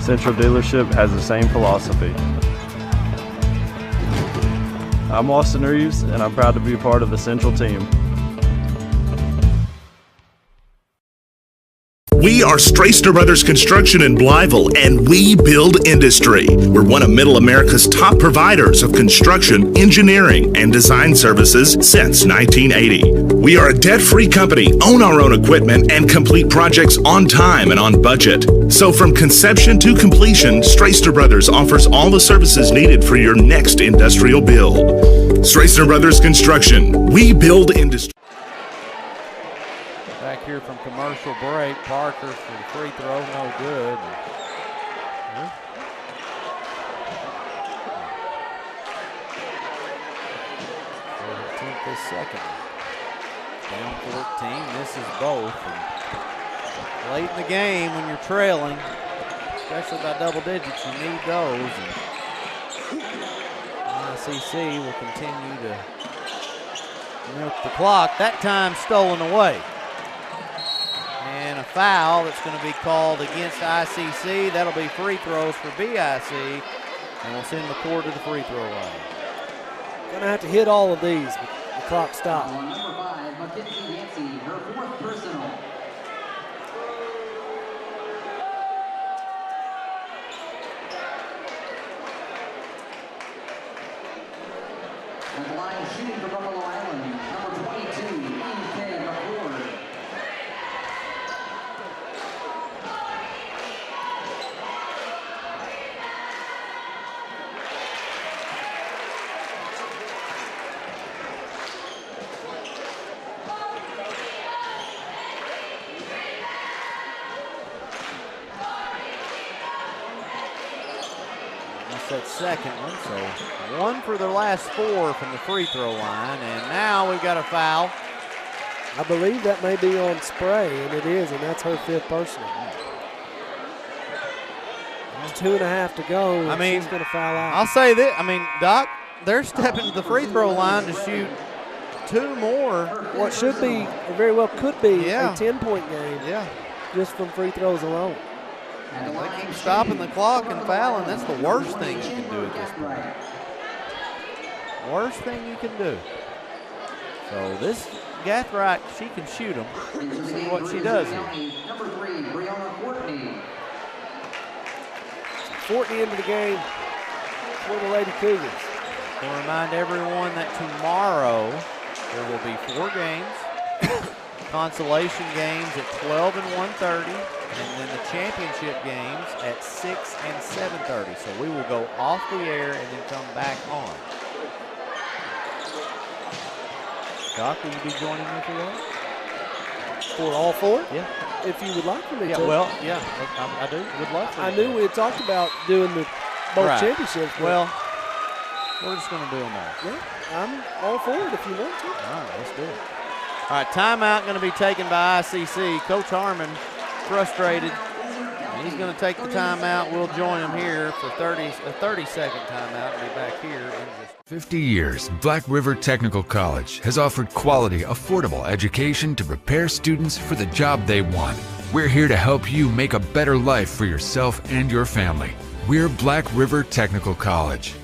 [SPEAKER 12] Central Dealership has the same philosophy. I'm Austin Reeves, and I'm proud to be a part of the Central team.
[SPEAKER 13] We are Straister Brothers Construction in Blytheville, and we build industry. We're one of Middle America's top providers of construction, engineering, and design services since 1980. We are a debt-free company, own our own equipment, and complete projects on time and on budget. So from conception to completion, Straister Brothers offers all the services needed for your next industrial build. Straister Brothers Construction, we build industry.
[SPEAKER 1] Back here from commercial break, Parker for the free throw, no good. This second. Down 14, misses both. And late in the game when you're trailing, especially by double digits, you need those. And ICC will continue to milk the clock. That time stolen away. And a foul that's going to be called against ICC. That'll be free throws for BIC. And we'll send McCord to the free throw line.
[SPEAKER 2] Going to have to hit all of these. The clock stopped.
[SPEAKER 3] Number 5, Mackenzie Yancey, her 4th personal. At the line shooting for Buffalo Island, number 22, E.K. McCord.
[SPEAKER 1] That second one, so one for the last 4 from the free throw line, and now we've got a foul.
[SPEAKER 2] I believe that may be on Spray, and it is, and that's her 5th personal. 2.5 to go.
[SPEAKER 1] I mean,
[SPEAKER 2] she's going to foul out.
[SPEAKER 1] I'll say this. I mean, Doc, they're stepping to the free throw line to shoot 2 more.
[SPEAKER 2] What should be, or very well could be,
[SPEAKER 1] Yeah.
[SPEAKER 2] a 10-point game.
[SPEAKER 1] Yeah.
[SPEAKER 2] Just from free throws alone.
[SPEAKER 1] And they keep stopping the clock and fouling. That's the worst thing you can do at this point. Worst thing you can do. So this Gathright, she can shoot them. See what she does here.
[SPEAKER 3] Number 3, Brianna Courtney.
[SPEAKER 2] Courtney into the game for the Lady Cougars.
[SPEAKER 1] I'll remind everyone that tomorrow there will be 4 games. Consolation games at 12 and 1:30, and then the championship games at 6 and 7:30. So we will go off the air and then come back on. Doc, will you be joining me for that?
[SPEAKER 2] For all 4?
[SPEAKER 1] Yeah.
[SPEAKER 2] If you would like for me
[SPEAKER 1] Yeah,
[SPEAKER 2] to.
[SPEAKER 1] well, yeah, I do. Would love to.
[SPEAKER 2] I knew we had talked about doing the both
[SPEAKER 1] Right.
[SPEAKER 2] championships. but
[SPEAKER 1] Well, we're just going to do them all.
[SPEAKER 2] yeah, I'm all for it if you want to.
[SPEAKER 1] All right, let's do it. All right, timeout going to be taken by ICC. Coach Harmon frustrated. He's going to take the timeout. We'll join him here for a 30-second timeout and be back here in just
[SPEAKER 6] 50 years, Black River Technical College has offered quality, affordable education to prepare students for the job they want. We're here to help you make a better life for yourself and your family. We're Black River Technical College.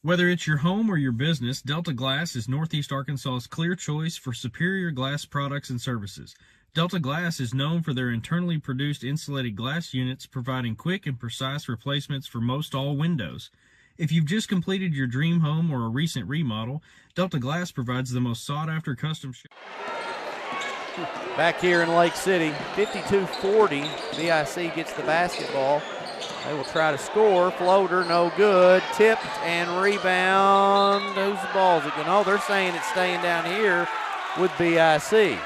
[SPEAKER 8] Whether it's your home or your business, Delta Glass is Northeast Arkansas's clear choice for superior glass products and services. Delta Glass is known for their internally produced insulated glass units, providing quick and precise replacements for most all windows. If you've just completed your dream home or a recent remodel, Delta Glass provides the most sought-after custom shop.
[SPEAKER 1] back here in Lake City. 52-40. BIC gets the basketball. They will try to score. Floater, no good. Tipped and rebound. Whose ball is it going? Oh, they're saying it's staying down here with BIC.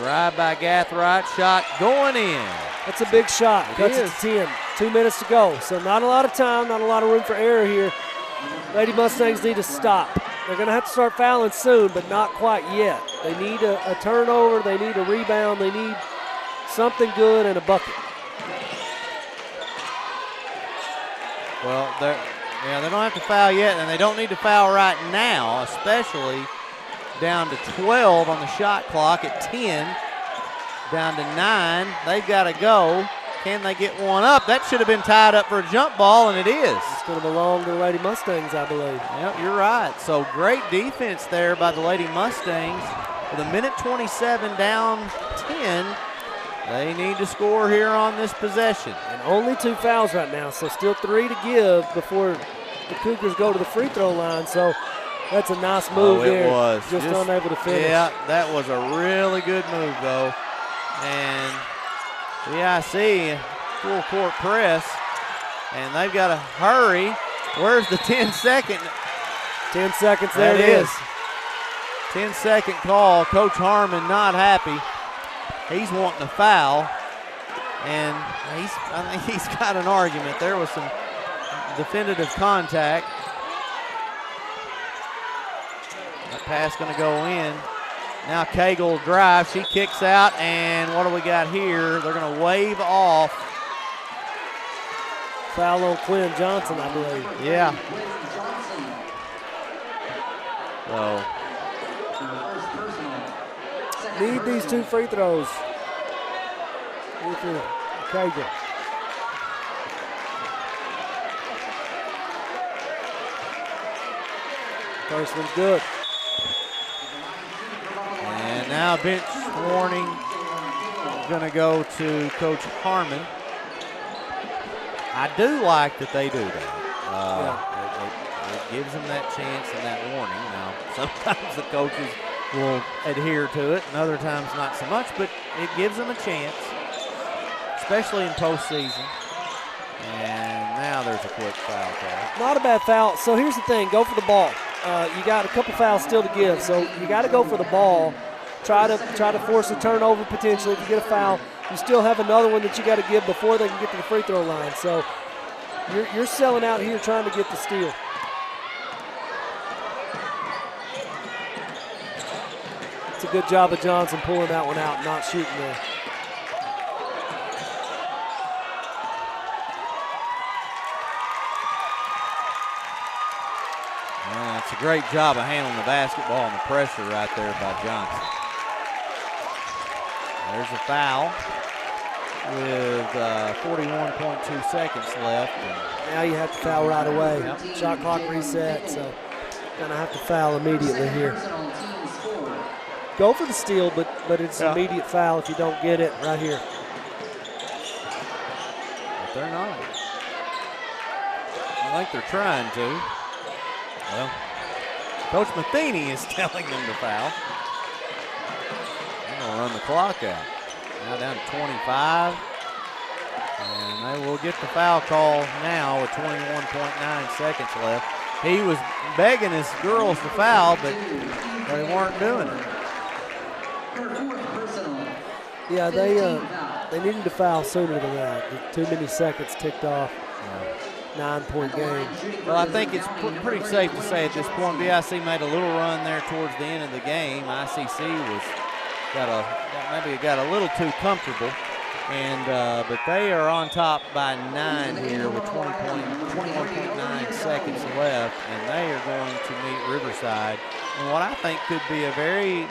[SPEAKER 1] Drive by Gathright, shot going in.
[SPEAKER 2] That's a big shot. Cuts it to 10. 2 minutes to go. So not a lot of time, not a lot of room for error here. Lady Mustangs need to stop. They're going to have to start fouling soon, but not quite yet. They need a turnover. They need a rebound. They need something good and a bucket.
[SPEAKER 1] Well, they don't have to foul yet, and they don't need to foul right now, especially down to 12 on the shot clock at 10, down to 9. They've got to go. Can they get one up? That should have been tied up for a jump ball, and it is.
[SPEAKER 2] It's going to belong to the Lady Mustangs, I believe.
[SPEAKER 1] Yep, you're right. So great defense there by the Lady Mustangs. With a minute 27 down 10, they need to score here on this possession.
[SPEAKER 2] And only 2 fouls right now, so still 3 to give before the Cougars go to the free throw line. So that's a nice move there.
[SPEAKER 1] It was.
[SPEAKER 2] Just unable to finish.
[SPEAKER 1] Yeah, that was a really good move, though. And the IC, full court press, and they've got to hurry. Where's the 10-second?
[SPEAKER 2] 10 seconds, there it is.
[SPEAKER 1] 10-second call. Coach Harmon not happy. He's wanting a foul, and I think he's got an argument. There was some definitive contact. That pass going to go in. Now Cagle will drive. She kicks out, and what do we got here? They're going to wave off.
[SPEAKER 2] Foul on Quinn Johnson, I believe.
[SPEAKER 1] Yeah. So
[SPEAKER 2] need these 2 free throws. Cagle. First one's good.
[SPEAKER 1] And now bench warning going to go to Coach Harmon. I do like that they do that. It gives them that chance and that warning. Now, sometimes the coaches will adhere to it, and other times not so much, but it gives them a chance, especially in postseason. And now there's a quick foul call.
[SPEAKER 2] Not a bad foul. So here's the thing, go for the ball. You got a couple fouls still to give, so you got to go for the ball. Try to force a turnover potentially. If you get a foul, you still have another one that you got to give before they can get to the free throw line. So you're selling out here trying to get the steal. It's a good job of Johnson pulling that one out, not shooting there.
[SPEAKER 1] Well, it's a great job of handling the basketball and the pressure right there by Johnson. There's a foul with 41.2 seconds left. And
[SPEAKER 2] now you have to foul right away.
[SPEAKER 1] Yep.
[SPEAKER 2] Shot clock reset, so gonna have to foul immediately here. Go for the steal, but it's an immediate foul if you don't get it right here.
[SPEAKER 1] But they're not. I think they're trying to. Well, Coach Matheny is telling them to foul. They're going to run the clock out. Now down to 25. And they will get the foul call now with 21.9 seconds left. He was begging his girls to foul, but they weren't doing it.
[SPEAKER 2] Yeah, they needed to foul sooner than that. Too many seconds ticked off. 9-point game.
[SPEAKER 1] Well, I think it's pretty safe to say at this point, BIC made a little run there towards the end of the game. ICC got a little too comfortable, and but they are on top by 9 here with 21.9 seconds left, and they are going to meet Riverside in what I think could be a very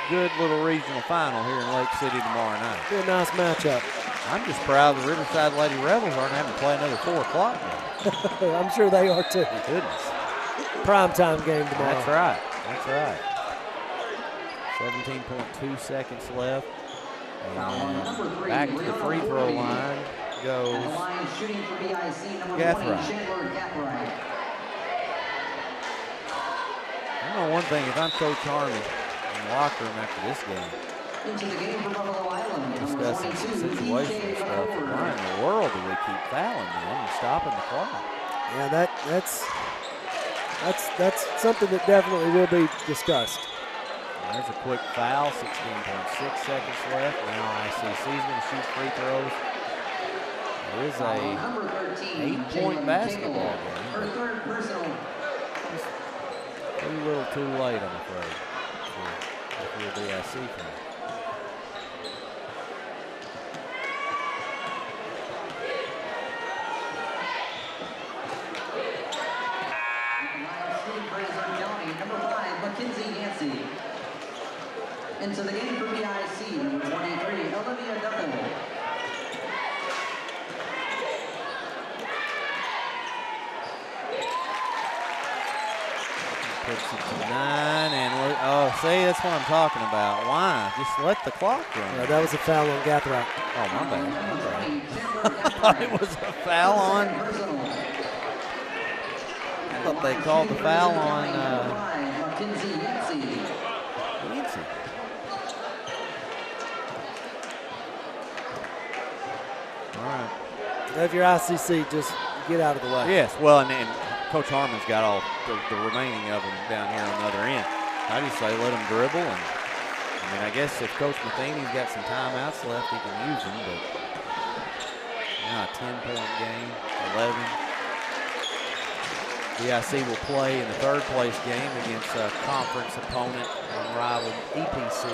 [SPEAKER 1] good little regional final here in Lake City tomorrow night.
[SPEAKER 2] Be a nice matchup.
[SPEAKER 1] I'm just proud the Riverside Lady Rebels aren't having to play another 4 o'clock game.
[SPEAKER 2] I'm sure they are too.
[SPEAKER 1] Goodness.
[SPEAKER 2] Primetime game tomorrow.
[SPEAKER 1] That's right. That's right. 17.2 seconds left. And back to the free throw line goes Gathright. I know one thing, if I'm Coach Harmon in the locker room after this game, discussing some situational stuff, why in the world do we keep fouling them and stopping the clock?
[SPEAKER 2] Yeah, that's something that definitely will be discussed.
[SPEAKER 1] There's a quick foul, 16.6 seconds left. Now ICC's going to shoot free throws. It is a 8-point basketball game. Just a little too late, I'm afraid, for the DIC fan.
[SPEAKER 3] Into the game for BIC, number 23, Olivia Duffel.
[SPEAKER 1] Puts it to 9, and oh, see, that's what I'm talking about. Why? Just let the clock run.
[SPEAKER 2] Yeah, that was a foul on Gathrock.
[SPEAKER 1] Oh, my bad. I thought it was a foul on. I thought they called the foul on Yancey. All right.
[SPEAKER 2] If you're ICC, just get out of the way.
[SPEAKER 1] Yes, well, and Coach Harmon's got all the remaining of them down here on the other end. I just say let them dribble, and I mean, I guess if Coach Matheny's got some timeouts left, he can use them, but now a 10-point game, 11. DIC will play in the third-place game against a conference opponent and rival EPC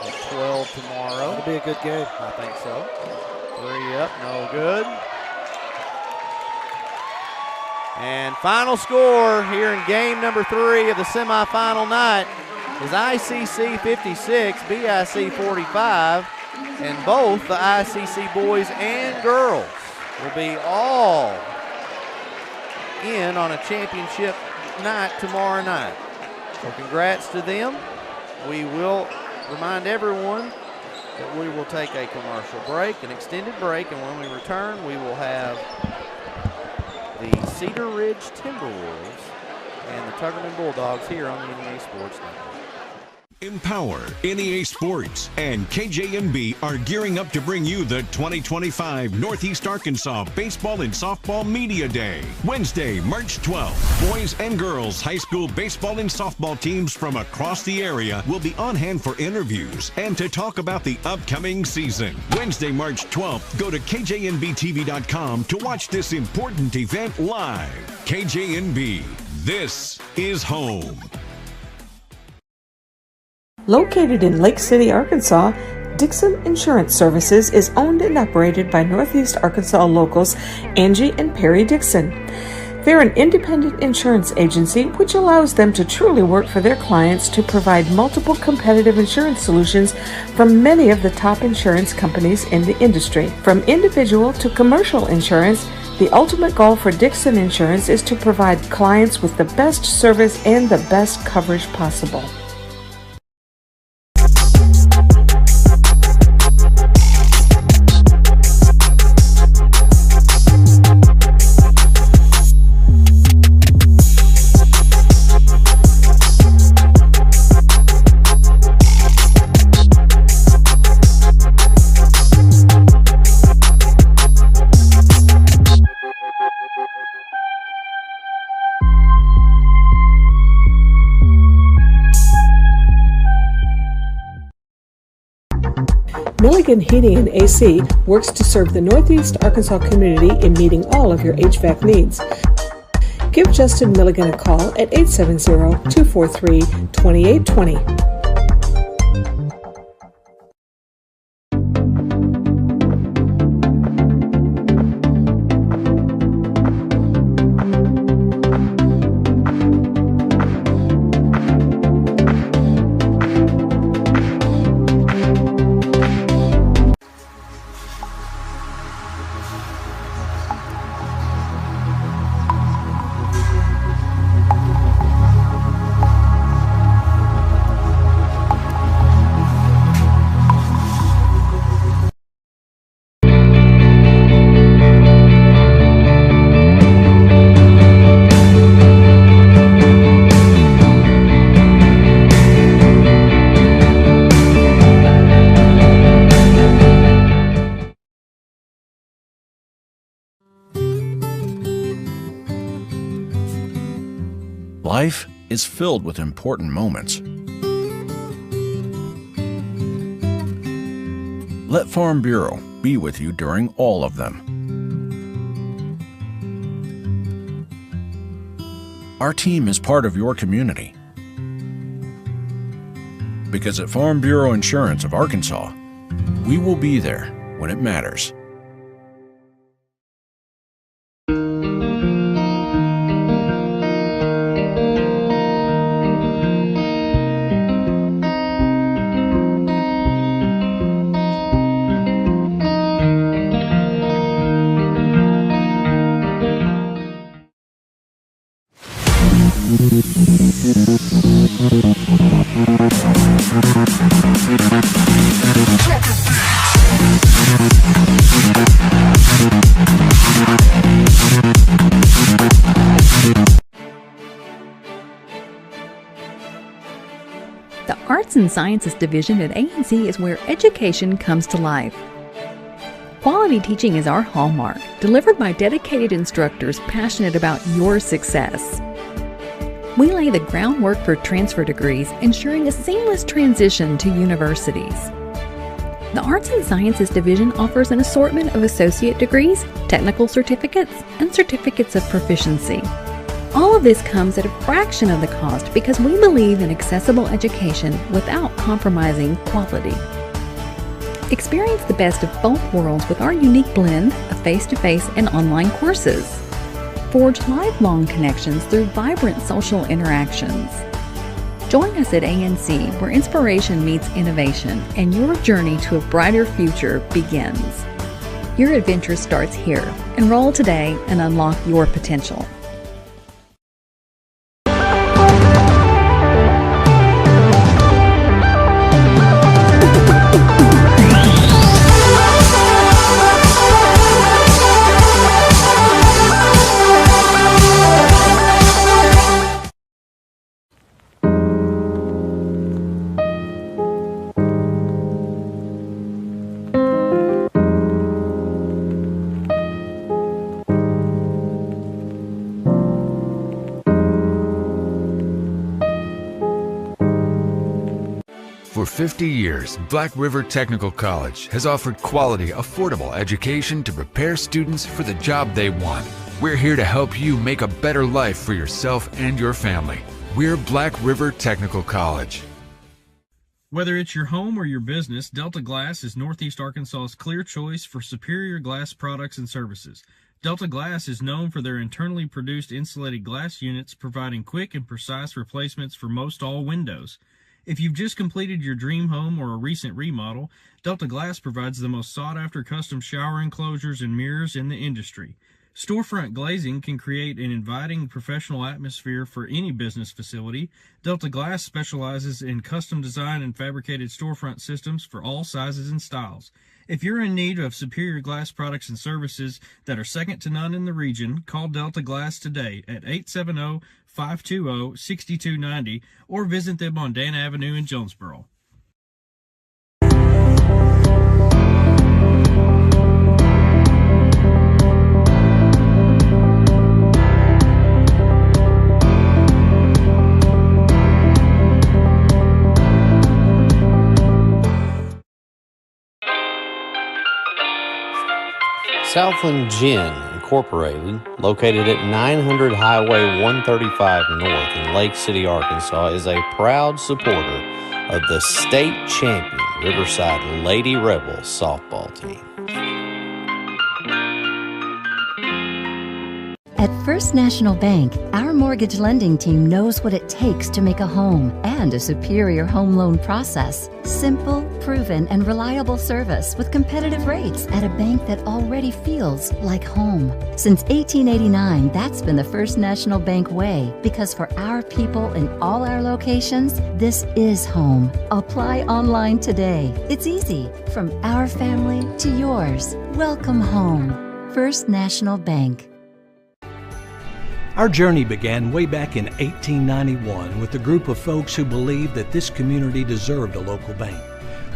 [SPEAKER 1] at 12 tomorrow.
[SPEAKER 2] It'll be a good game.
[SPEAKER 1] I think so. 3 up, no good. And final score here in game number 3 of the semifinal night is ICC 56, BIC 45, and both the ICC boys and girls will be all in on a championship night tomorrow night. So congrats to them. We will remind everyone that we will take a commercial break, an extended break, and when we return, we will have the Cedar Ridge Timberwolves and the Tuckerman Bulldogs here on the NEA Sports Network.
[SPEAKER 5] Empower, NEA Sports, and KJNB are gearing up to bring you the 2025 Northeast Arkansas Baseball and Softball Media Day. Wednesday, March 12th. Boys and girls high school baseball and softball teams from across the area will be on hand for interviews and to talk about the upcoming season. Wednesday, March 12th, go to KJNBTV.com to watch this important event live. KJNB, this is home.
[SPEAKER 4] Located in Lake City, Arkansas, Dixon Insurance Services is owned and operated by Northeast Arkansas locals Angie and Perry Dixon. They're an independent insurance agency which allows them to truly work for their clients to provide multiple competitive insurance solutions from many of the top insurance companies in the industry. From individual to commercial insurance, the ultimate goal for Dixon Insurance is to provide clients with the best service and the best coverage possible. Milligan Heating and AC works to serve the Northeast Arkansas community in meeting all of your HVAC needs. Give Justin Milligan a call at 870-243-2820.
[SPEAKER 16] Life is filled with important moments. Let Farm Bureau be with you during all of them. Our team is part of your community. Because at Farm Bureau Insurance of Arkansas, we will be there when it matters.
[SPEAKER 7] The Arts and Sciences Division at A&C is where education comes to life. Quality teaching is our hallmark, delivered by dedicated instructors passionate about your success. We lay the groundwork for transfer degrees, ensuring a seamless transition to universities. The Arts and Sciences Division offers an assortment of associate degrees, technical certificates, and certificates of proficiency. All of this comes at a fraction of the cost because we believe in accessible education without compromising quality. Experience the best of both worlds with our unique blend of face-to-face and online courses. Forge lifelong connections through vibrant social interactions. Join us at A&C, where inspiration meets innovation and your journey to a brighter future begins. Your adventure starts here. Enroll today and unlock your potential.
[SPEAKER 6] For 50 years, Black River Technical College has offered quality, affordable education to prepare students for the job they want. We're here to help you make a better life for yourself and your family. We're Black River Technical College.
[SPEAKER 8] Whether it's your home or your business, Delta Glass is Northeast Arkansas's clear choice for superior glass products and services. Delta Glass is known for their internally produced insulated glass units, providing quick and precise replacements for most all windows. If you've just completed your dream home or a recent remodel, Delta Glass provides the most sought-after custom shower enclosures and mirrors in the industry. Storefront glazing can create an inviting professional atmosphere for any business facility. Delta Glass specializes in custom design and fabricated storefront systems for all sizes and styles. If you're in need of superior glass products and services that are second to none in the region, call Delta Glass today at 870-520-6290 or visit them on Dan Avenue in Jonesboro.
[SPEAKER 9] Southland Gin Incorporated, located at 900 Highway 135 North in Lake City, Arkansas, is a proud supporter of the state champion Riverside Lady Rebels softball team.
[SPEAKER 10] At First National Bank, our mortgage lending team knows what it takes to make a home and a superior home loan process. Simple, proven, and reliable service with competitive rates at a bank that already feels like home. Since 1889, that's been the First National Bank way, because for our people in all our locations, this is home. Apply online today. It's easy. From our family to yours. Welcome home. First National Bank.
[SPEAKER 11] Our journey began way back in 1891 with a group of folks who believed that this community deserved a local bank.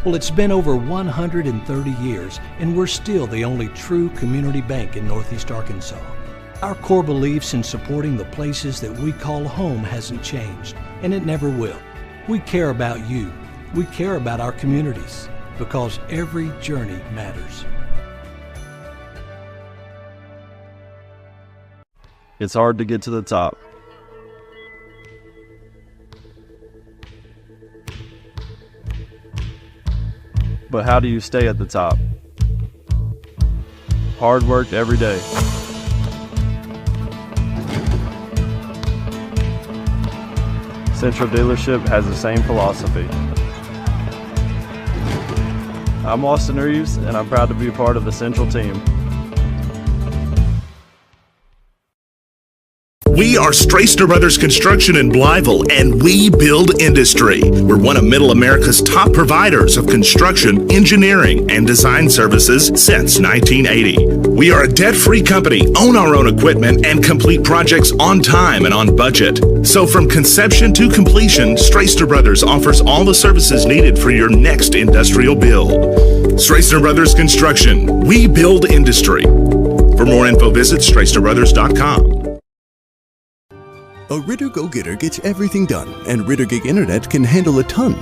[SPEAKER 11] Well, it's been over 130 years, and we're still the only true community bank in Northeast Arkansas. Our core beliefs in supporting the places that we call home hasn't changed, and it never will. We care about you. We care about our communities. because every journey matters.
[SPEAKER 12] It's hard to get to the top. But how do you stay at the top? Hard work every day. Central Dealership has the same philosophy. I'm Austin Reeves, and I'm proud to be a part of the Central team.
[SPEAKER 13] We are Straister Brothers Construction in Blytheville, and we build industry. We're one of Middle America's top providers of construction, engineering, and design services since 1980. We are a debt-free company, own our own equipment, and complete projects on time and on budget. So from conception to completion, Straister Brothers offers all the services needed for your next industrial build. Straister Brothers Construction, we build industry. For more info, visit StraisterBrothers.com.
[SPEAKER 14] A Ritter Go-Getter gets everything done, and Ritter Gig Internet can handle a ton.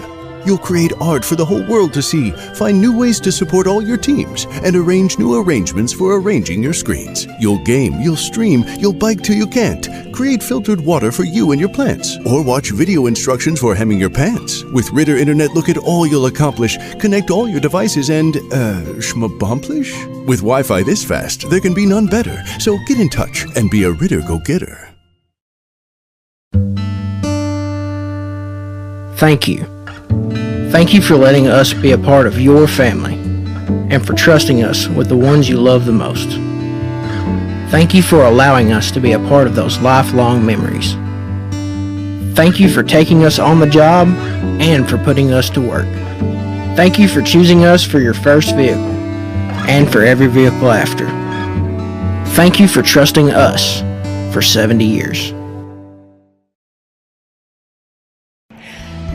[SPEAKER 14] You'll create art for the whole world to see, find new ways to support all your teams, and arrange new arrangements for arranging your screens. You'll game, you'll stream, you'll bike till you can't, create filtered water for you and your plants, or watch video instructions for hemming your pants. With Ritter Internet, look at all you'll accomplish, connect all your devices, and, schmabomplish? With Wi-Fi this fast, there can be none better. So get in touch and be a Ritter Go-Getter.
[SPEAKER 15] Thank you. Thank you for letting us be a part of your family and for trusting us with the ones you love the most. Thank you for allowing us to be a part of those lifelong memories. Thank you for taking us on the job and for putting us to work. Thank you for choosing us for your first vehicle and for every vehicle after. Thank you for trusting us for 70 years.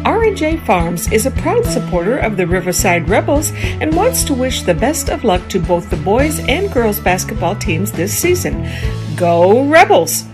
[SPEAKER 4] R&J Farms is a proud supporter of the Riverside Rebels and wants to wish the best of luck to both the boys and girls basketball teams this season. Go Rebels!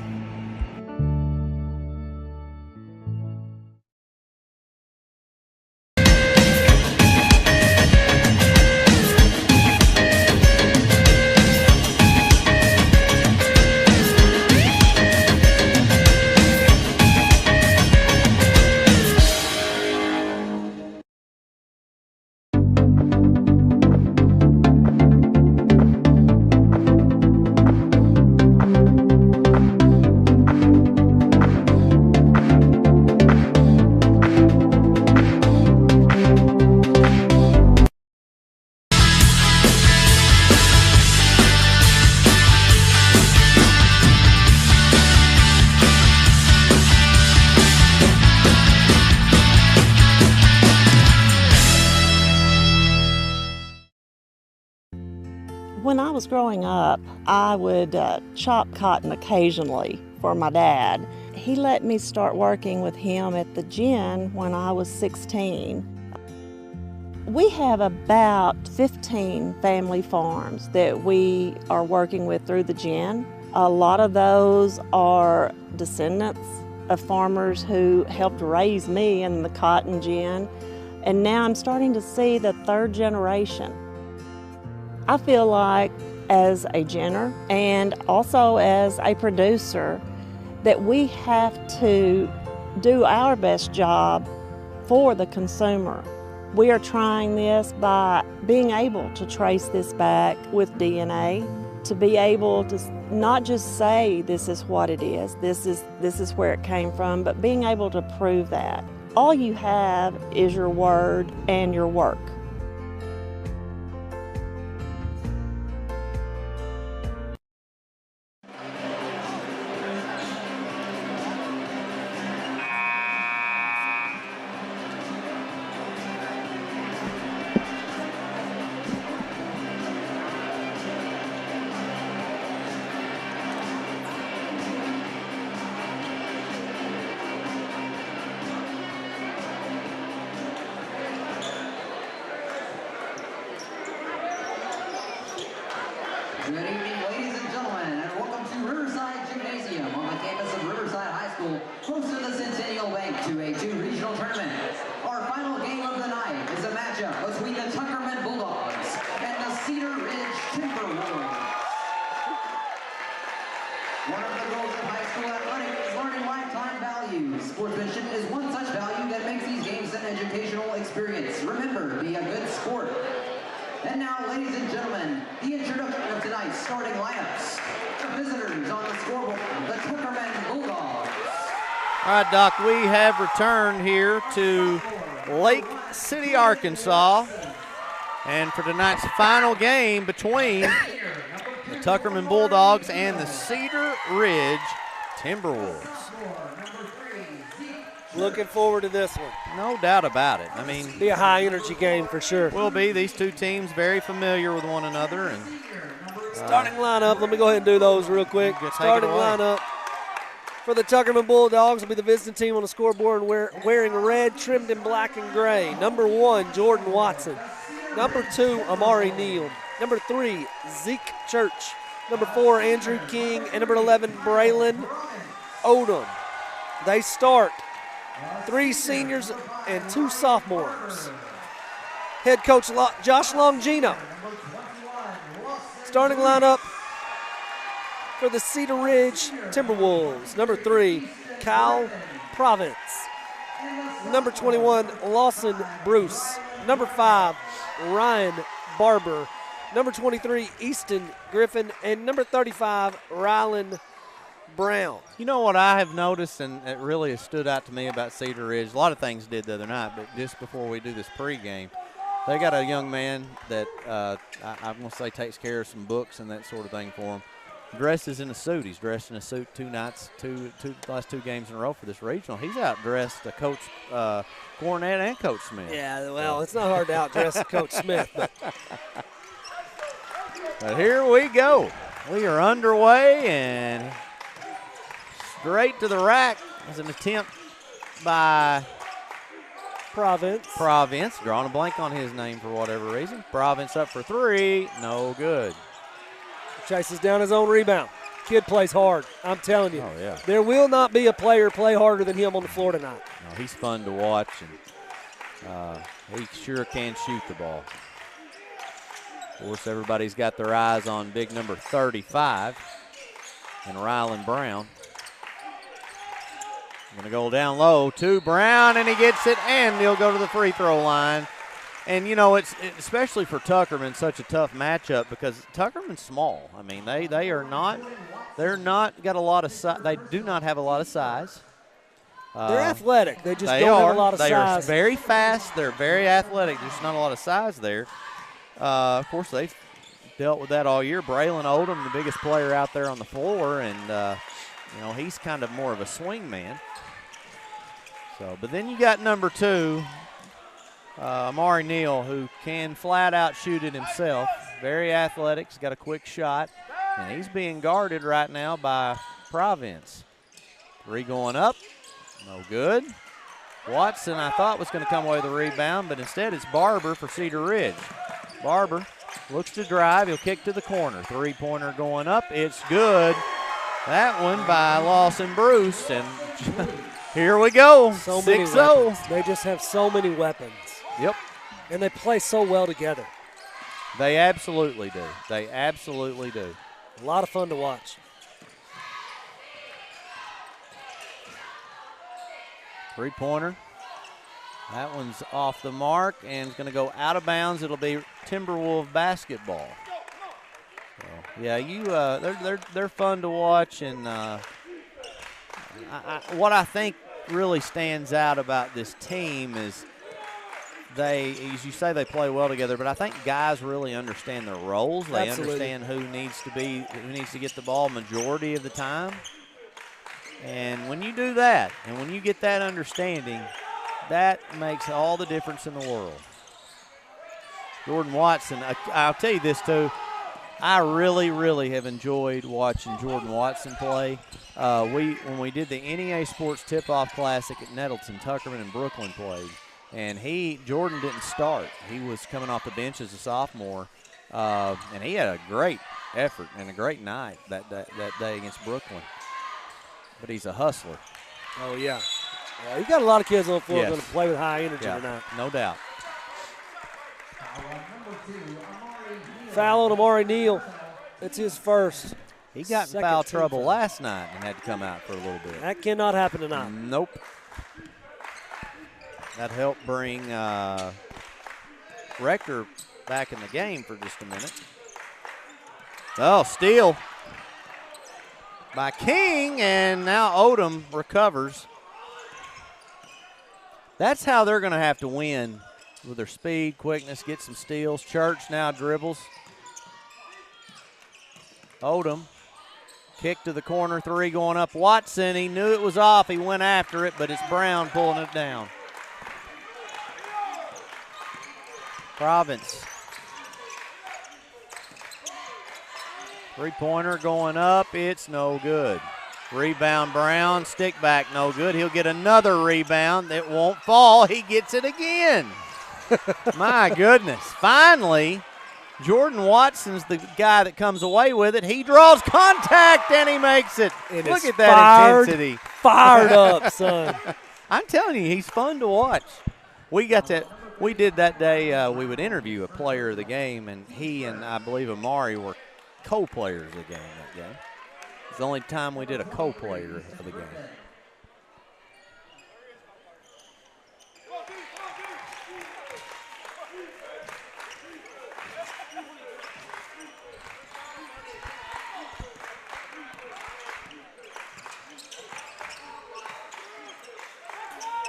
[SPEAKER 18] When I was growing up, I would chop cotton occasionally for my dad. He let me start working with him at the gin when I was 16. We have about 15 family farms that we are working with through the gin. A lot of those are descendants of farmers who helped raise me in the cotton gin, and now I'm starting to see the third generation. I feel like as a ginner and also as a producer that we have to do our best job for the consumer. We are trying this by being able to trace this back with DNA, to be able to not just say this is what it is, this is where it came from, but being able to prove that. All you have is your word and your work.
[SPEAKER 3] of the goals in high school athletics is learning lifetime values. Sportsmanship is one such value that makes these games an educational experience. Remember, be a good sport. And now, ladies and gentlemen, the introduction of tonight's starting lineups. The visitors on the scoreboard, the Tuckerman Bulldogs.
[SPEAKER 1] All right, Doc, we have returned here to Lake City, Arkansas. And for tonight's final game between the Tuckerman Bulldogs and the Cedar Ridge Timberwolves.
[SPEAKER 2] Looking forward to this one.
[SPEAKER 1] No doubt about it. I mean,
[SPEAKER 2] be a high-energy game for sure.
[SPEAKER 1] Will be. These two teams very familiar with one another. And
[SPEAKER 2] starting lineup, let me go ahead and do those real quick. Starting lineup for the Tuckerman Bulldogs will be the visiting team on the scoreboard and wearing red trimmed in black and gray. Number 1, Jordan Watson. Number 2, Amari Neal. Number 3, Zeke Church. Number 4, Andrew King. And number 11, Braylon Odom. They start 3 seniors and 2 sophomores. Head coach Josh Longino. Starting lineup for the Cedar Ridge Timberwolves. Number 3, Kyle Province. Number 21, Lawson Bruce. Number 5, Ryan Barber. Number 23, Easton Griffin. And number 35, Rylan Brown.
[SPEAKER 1] You know what I have noticed, and it really has stood out to me about Cedar Ridge, a lot of things did the other night, but just before we do this pregame, they got a young man that I'm going to say takes care of some books and that sort of thing for him. Dresses in a suit. He's dressed in a suit last two games in a row for this regional. He's outdressed Coach Cornett and Coach Smith.
[SPEAKER 2] Yeah, well, it's not hard to outdress Coach Smith.
[SPEAKER 1] But here we go. We are underway, and straight to the rack is an attempt by Province. Drawing a blank on his name for whatever reason. Province up for 3. No good.
[SPEAKER 2] Chases down his own rebound. Kid plays hard. I'm telling you.
[SPEAKER 1] Oh, yeah.
[SPEAKER 2] There will not be a player play harder than him on the floor tonight.
[SPEAKER 1] No, he's fun to watch, and he sure can shoot the ball. Of course, everybody's got their eyes on big number 35 and Rylan Brown. Going to go down low to Brown, and he gets it, and he'll go to the free throw line. And, you know, it's especially for Tuckerman, such a tough matchup because Tuckerman's small. I mean, they're not got a lot of size. They do not have a lot of size.
[SPEAKER 2] They're athletic. They just don't have a lot of size.
[SPEAKER 1] They are very fast. They're very athletic. There's not a lot of size there. Of course, they've dealt with that all year. Braylon Odom, the biggest player out there on the floor, and, you know, he's kind of more of a swing man. So, but then you got number 2, Amari Neal, who can flat out shoot it himself. Very athletic. He's got a quick shot, and he's being guarded right now by Province. 3 going up. No good. Watson, I thought, was going to come away with a rebound, but instead it's Barber for Cedar Ridge. Barber looks to drive. He'll kick to the corner. 3-pointer going up. It's good. That one by Lawson Bruce, and here we go. 6-0.
[SPEAKER 2] They just have so many weapons.
[SPEAKER 1] Yep.
[SPEAKER 2] And they play so well together.
[SPEAKER 1] They absolutely do. They absolutely do.
[SPEAKER 2] A lot of fun to watch.
[SPEAKER 1] 3-pointer. That one's off the mark and it's going to go out of bounds. It'll be Timberwolves basketball. So, yeah, they're fun to watch, and what I think really stands out about this team is as you say, they play well together, but I think guys really understand their roles. They understand who needs to get the ball majority of the time. And when you do that, and when you get that understanding, that makes all the difference in the world. Jordan Watson, I'll tell you this too, I really, really have enjoyed watching Jordan Watson play. When we did the NEA Sports Tip-Off Classic at Nettleton, Tuckerman and Brooklyn played, and Jordan didn't start. He was coming off the bench as a sophomore, and he had a great effort and a great night that day against Brooklyn. But he's a hustler.
[SPEAKER 2] Oh, yeah. You got a lot of kids on the floor going to play with high energy tonight.
[SPEAKER 1] No doubt.
[SPEAKER 2] Foul on Amari Neal. It's his first.
[SPEAKER 1] He got in foul trouble last night and had to come out for a little bit.
[SPEAKER 2] That cannot happen tonight.
[SPEAKER 1] Nope. That helped bring Rector back in the game for just a minute. Oh, steal by King, and now Odom recovers. That's how they're going to have to win, with their speed, quickness, get some steals. Church now dribbles. Odom, kick to the corner, three going up. Watson, he knew it was off. He went after it, but it's Brown pulling it down. Province. Three-pointer going up. It's no good. Rebound Brown. Stick back no good. He'll get another rebound. It won't fall. He gets it again. My goodness. Finally, Jordan Watson's the guy that comes away with it. He draws contact and he makes it. Look at that intensity.
[SPEAKER 2] Fired up, son.
[SPEAKER 1] I'm telling you, he's fun to watch. We did that day, we would interview a player of the game, and he and I believe Amari were co-players of the game that game. It's the only time we did a co-player of the game.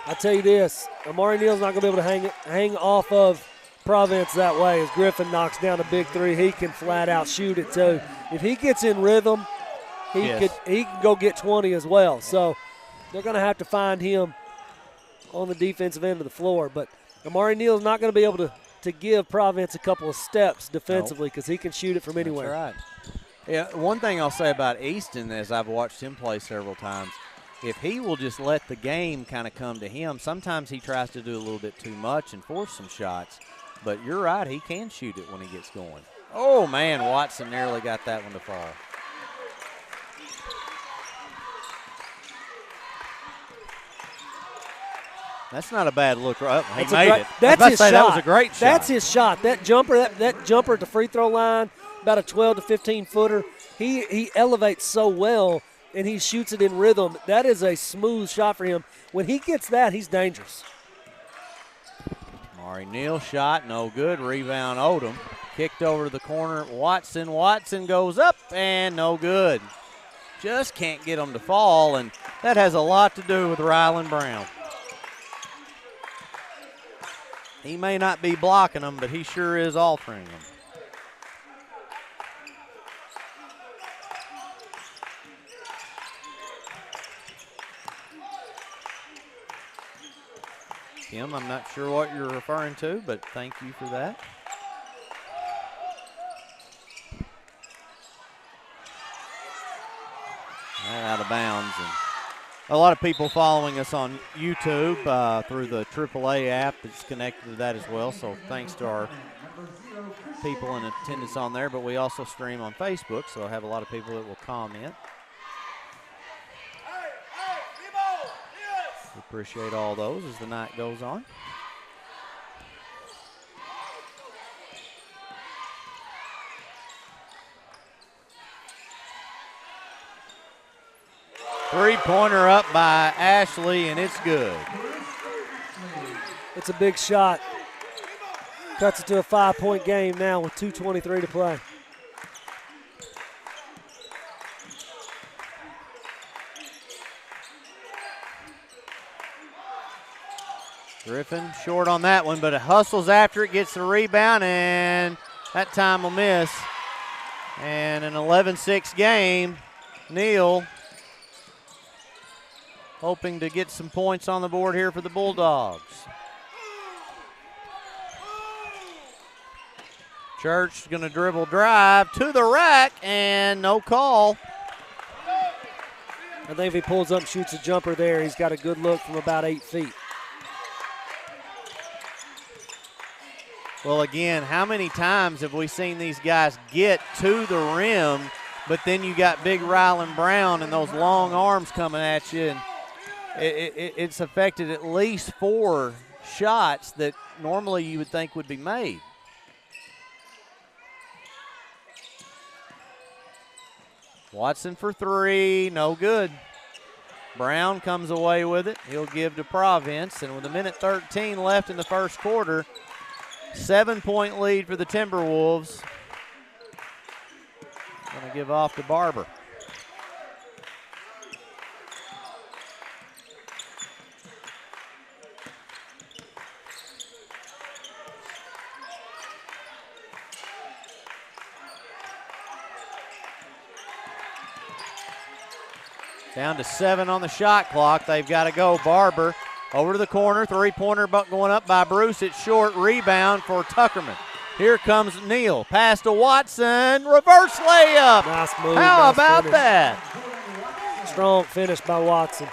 [SPEAKER 2] I'll tell you this, Amari Neal's not going to be able to hang off of Province that way. As Griffin knocks down a big three, he can flat out shoot it too. If he gets in rhythm, he can go get 20 as well. So they're going to have to find him on the defensive end of the floor. But Amari Neal's not going to be able to give Province a couple of steps defensively because he can shoot it from anywhere.
[SPEAKER 1] That's right. Yeah, one thing I'll say about Easton is I've watched him play several times. If he will just let the game kind of come to him, sometimes he tries to do a little bit too much and force some shots. But you're right, he can shoot it when he gets going. Oh, man, Watson nearly got that one to fall. That's not a bad look. He made it.
[SPEAKER 2] That's his shot.
[SPEAKER 1] That was a great shot.
[SPEAKER 2] That's his shot. That jumper at the free throw line, about a 12 to 15-footer, he elevates so well, and he shoots it in rhythm. That is a smooth shot for him. When he gets that, he's dangerous.
[SPEAKER 1] Amari Neal shot, no good. Rebound Odom. Kicked over to the corner. Watson. Watson goes up and no good. Just can't get him to fall, and that has a lot to do with Rylan Brown. He may not be blocking them, but he sure is altering them. Kim, I'm not sure what you're referring to, but thank you for that. Out of bounds. And a lot of people following us on YouTube through the AAA app that's connected to that as well. So thanks to our people in attendance on there. But we also stream on Facebook, so I have a lot of people that will comment. We appreciate all those as the night goes on. Three-pointer up by Ashley, and it's good.
[SPEAKER 2] It's a big shot. Cuts it to a 5-point game now with 2:23 to play.
[SPEAKER 1] Griffin short on that one, but it hustles after it, gets the rebound, and that time will miss. And an 11-6 game. Neal hoping to get some points on the board here for the Bulldogs. Church going to dribble drive to the rack, and no call.
[SPEAKER 2] I think if he pulls up and shoots a jumper there, he's got a good look from about 8 feet.
[SPEAKER 1] Well, again, how many times have we seen these guys get to the rim, but then you got big Rylan Brown and those long arms coming at you, and it's affected at least 4 shots that normally you would think would be made. Watson for three, no good. Brown comes away with it. He'll give to Province, and with 1:13 left in the first quarter, 7-point lead for the Timberwolves. Going to give off to Barber. Down to 7 on the shot clock. They've got to go. Barber over to the corner. Three-pointer going up by Bruce. It's short. Rebound for Tuckerman. Here comes Neal. Pass to Watson. Reverse layup.
[SPEAKER 2] Nice move.
[SPEAKER 1] How
[SPEAKER 2] nice
[SPEAKER 1] about
[SPEAKER 2] finish.
[SPEAKER 1] that?
[SPEAKER 2] Strong finish by Watson.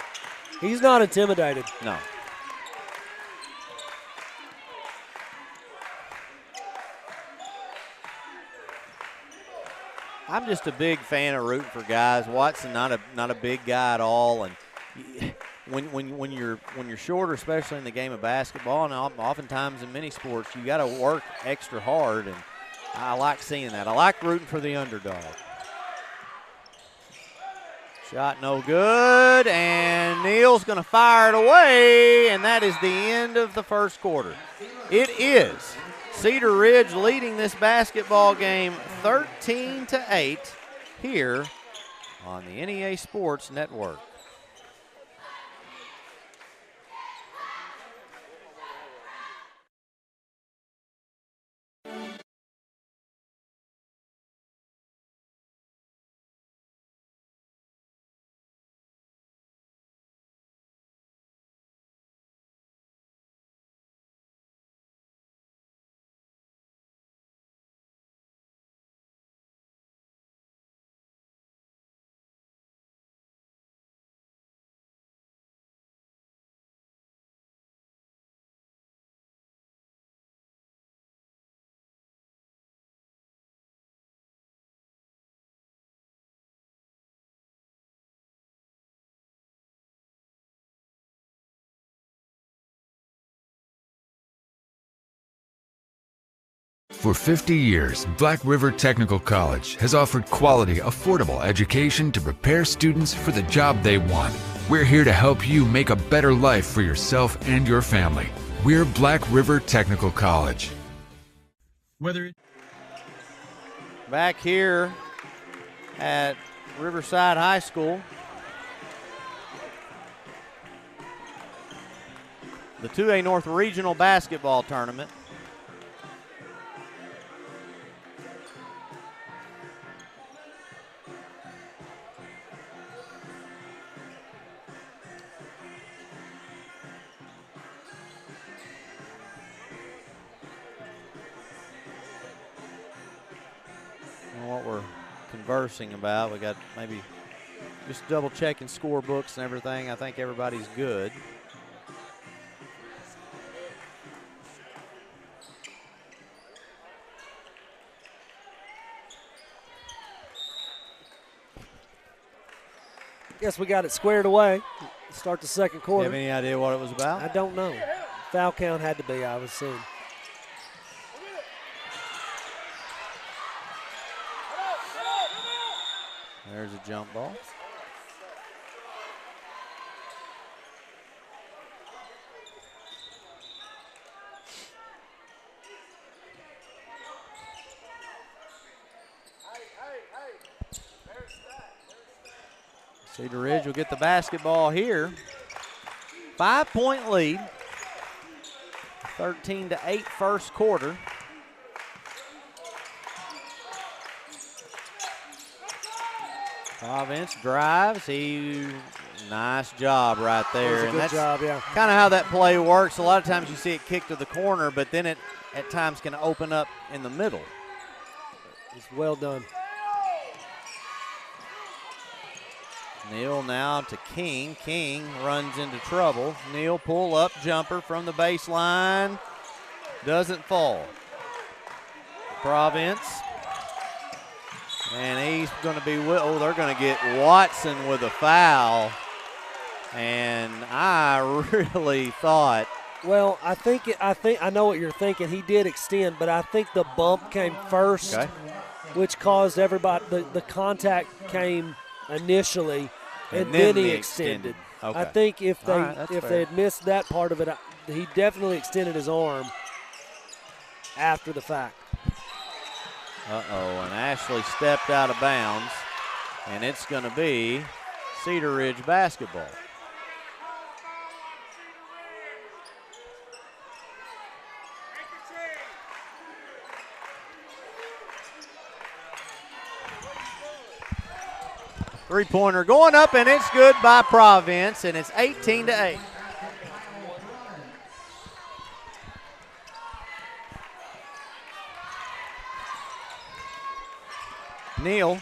[SPEAKER 2] He's not intimidated.
[SPEAKER 1] No. I'm just a big fan of rooting for guys. Watson, not a big guy at all, and when you're shorter, especially in the game of basketball, and oftentimes in many sports, you got to work extra hard, and I like seeing that. I like rooting for the underdog. Shot no good, and Neal's going to fire it away, and that is the end of the first quarter. It is Cedar Ridge leading this basketball game 13-8 here on the NEA Sports Network.
[SPEAKER 6] For 50 years, Black River Technical College has offered quality, affordable education to prepare students for the job they want. We're here to help you make a better life for yourself and your family. We're Black River Technical College.
[SPEAKER 1] Back here at Riverside High School, the 2A North Regional Basketball Tournament. What we're conversing about, we got maybe just double checking scorebooks and everything. I think everybody's good.
[SPEAKER 2] Guess we got it squared away. Start the second quarter.
[SPEAKER 1] You have any idea what it was about?
[SPEAKER 2] I don't know. Foul count had to be, I was seeing.
[SPEAKER 1] There's a jump ball. Cedar Ridge will get the basketball here. 5-point lead. 13-8 first quarter. Province drives. Nice job right there.
[SPEAKER 2] That was a good job, yeah.
[SPEAKER 1] Kind of how that play works. A lot of times you see it kick to the corner, but then it at times can open up in the middle.
[SPEAKER 2] It's well done.
[SPEAKER 1] Neal now to King. King runs into trouble. Neal pull up jumper from the baseline. Doesn't fall. Province. And he's going to be, they're going to get Watson with a foul. And I really thought.
[SPEAKER 2] Well, I know what you're thinking. He did extend, but I think the bump came first.
[SPEAKER 1] Okay.
[SPEAKER 2] which caused everybody, the contact came initially, and then he extended.
[SPEAKER 1] Okay.
[SPEAKER 2] I think if they
[SPEAKER 1] fair.
[SPEAKER 2] had missed that part of it, he definitely extended his arm after the fact.
[SPEAKER 1] And Ashley stepped out of bounds, and it's going to be Cedar Ridge basketball. Three-pointer going up, and it's good by Province, and it's 18-8. Neal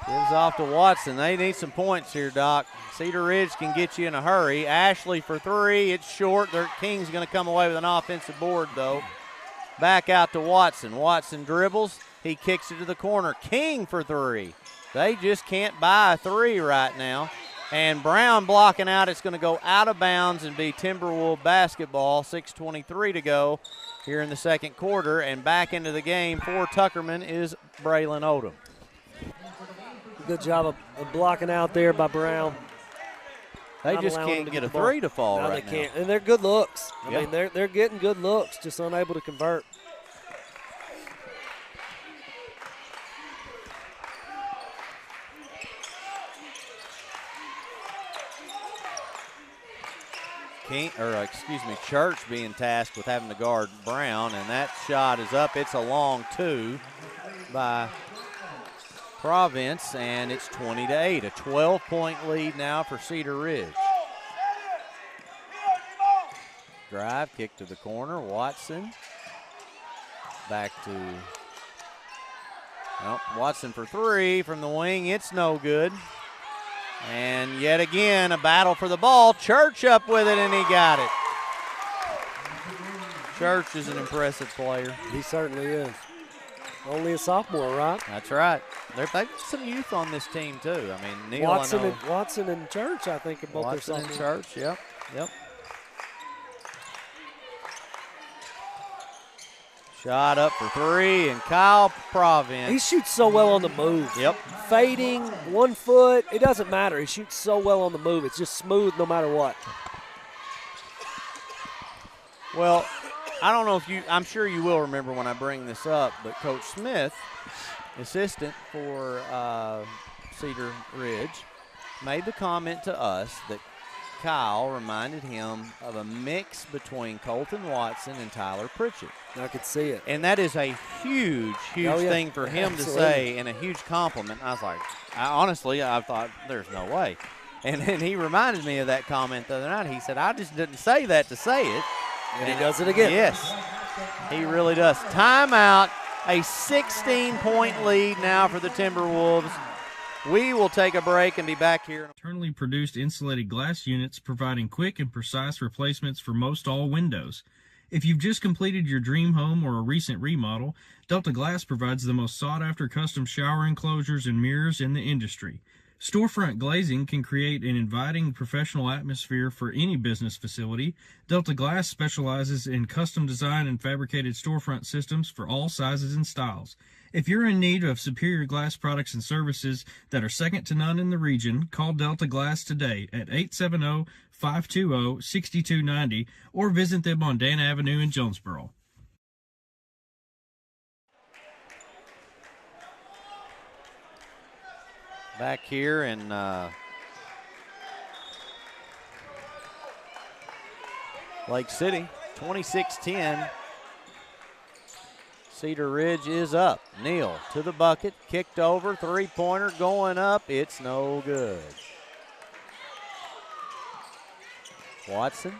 [SPEAKER 1] gives off to Watson. They need some points here, Doc. Cedar Ridge can get you in a hurry. Ashley for three. It's short. King's going to come away with an offensive board, though. Back out to Watson. Watson dribbles. He kicks it to the corner. King for three. They just can't buy a three right now. And Brown blocking out. It's going to go out of bounds and be Timberwolves basketball. 6:23 to go here in the second quarter. And back into the game for Tuckerman is Braylon Odom.
[SPEAKER 2] Good job of blocking out there by Brown.
[SPEAKER 1] They just can't get a three to fall right now.
[SPEAKER 2] They can't. And they're good looks. I
[SPEAKER 1] Yeah.
[SPEAKER 2] mean, they're getting good looks, just unable to convert.
[SPEAKER 1] Church being tasked with having to guard Brown, and that shot is up. It's a long two by Province, and it's 20-8. A 12-point lead now for Cedar Ridge. Drive, kick to the corner. Watson back to Watson for three from the wing. It's no good. And yet again, a battle for the ball. Church up with it, and he got it. Church is an impressive player.
[SPEAKER 2] He certainly is. Only a sophomore, right?
[SPEAKER 1] That's right. They've got some youth on this team, too. I mean, Neal,
[SPEAKER 2] Watson and Church, I think, are both their
[SPEAKER 1] Watson and
[SPEAKER 2] sophomores.
[SPEAKER 1] Church, yep. Shot up for three, and Kyle Province.
[SPEAKER 2] He shoots so well on the move.
[SPEAKER 1] Yep.
[SPEAKER 2] Fading, 1 foot, it doesn't matter. He shoots so well on the move. It's just smooth no matter what.
[SPEAKER 1] Well, I don't know if I'm sure you will remember when I bring this up, but Coach Smith, assistant for Cedar Ridge, made the comment to us that Kyle reminded him of a mix between Colton Watson and Tyler Pritchett.
[SPEAKER 2] I could see it.
[SPEAKER 1] And that is a huge thing for him to say, and a huge compliment. I was like, I thought, there's no way. And then he reminded me of that comment the other night. He said, I just didn't say that to say it.
[SPEAKER 2] And he does it again.
[SPEAKER 1] Yes, he really does. Timeout, a 16-point lead now for the Timberwolves. We will take a break and be back here.
[SPEAKER 8] Internally produced insulated glass units providing quick and precise replacements for most all windows. If you've just completed your dream home or a recent remodel, Delta Glass provides the most sought-after custom shower enclosures and mirrors in the industry. Storefront glazing can create an inviting professional atmosphere for any business facility. Delta Glass specializes in custom design and fabricated storefront systems for all sizes and styles. If you're in need of superior glass products and services that are second to none in the region, call Delta Glass today at 870-520-6290 or visit them on Dan Avenue in Jonesboro.
[SPEAKER 1] Back here in Lake City, 26-10. Cedar Ridge is up. Neal to the bucket, kicked over, three-pointer going up. It's no good. Watson.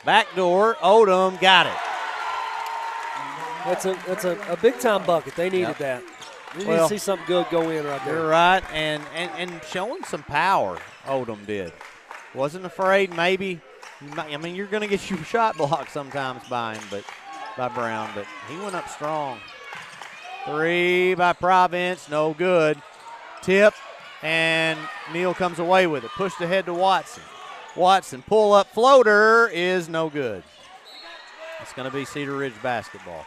[SPEAKER 1] Backdoor, Odom got it.
[SPEAKER 2] That's a big-time bucket. They needed that. You need to see something good go in right there.
[SPEAKER 1] You're right, and showing some power, Odom did. Wasn't afraid, maybe. You're going to get your shot blocked sometimes by him, by Brown, but he went up strong. Three by Province, no good. Tip, and Neal comes away with it. Pushed ahead to Watson. Watson, pull-up floater is no good. It's going to be Cedar Ridge basketball.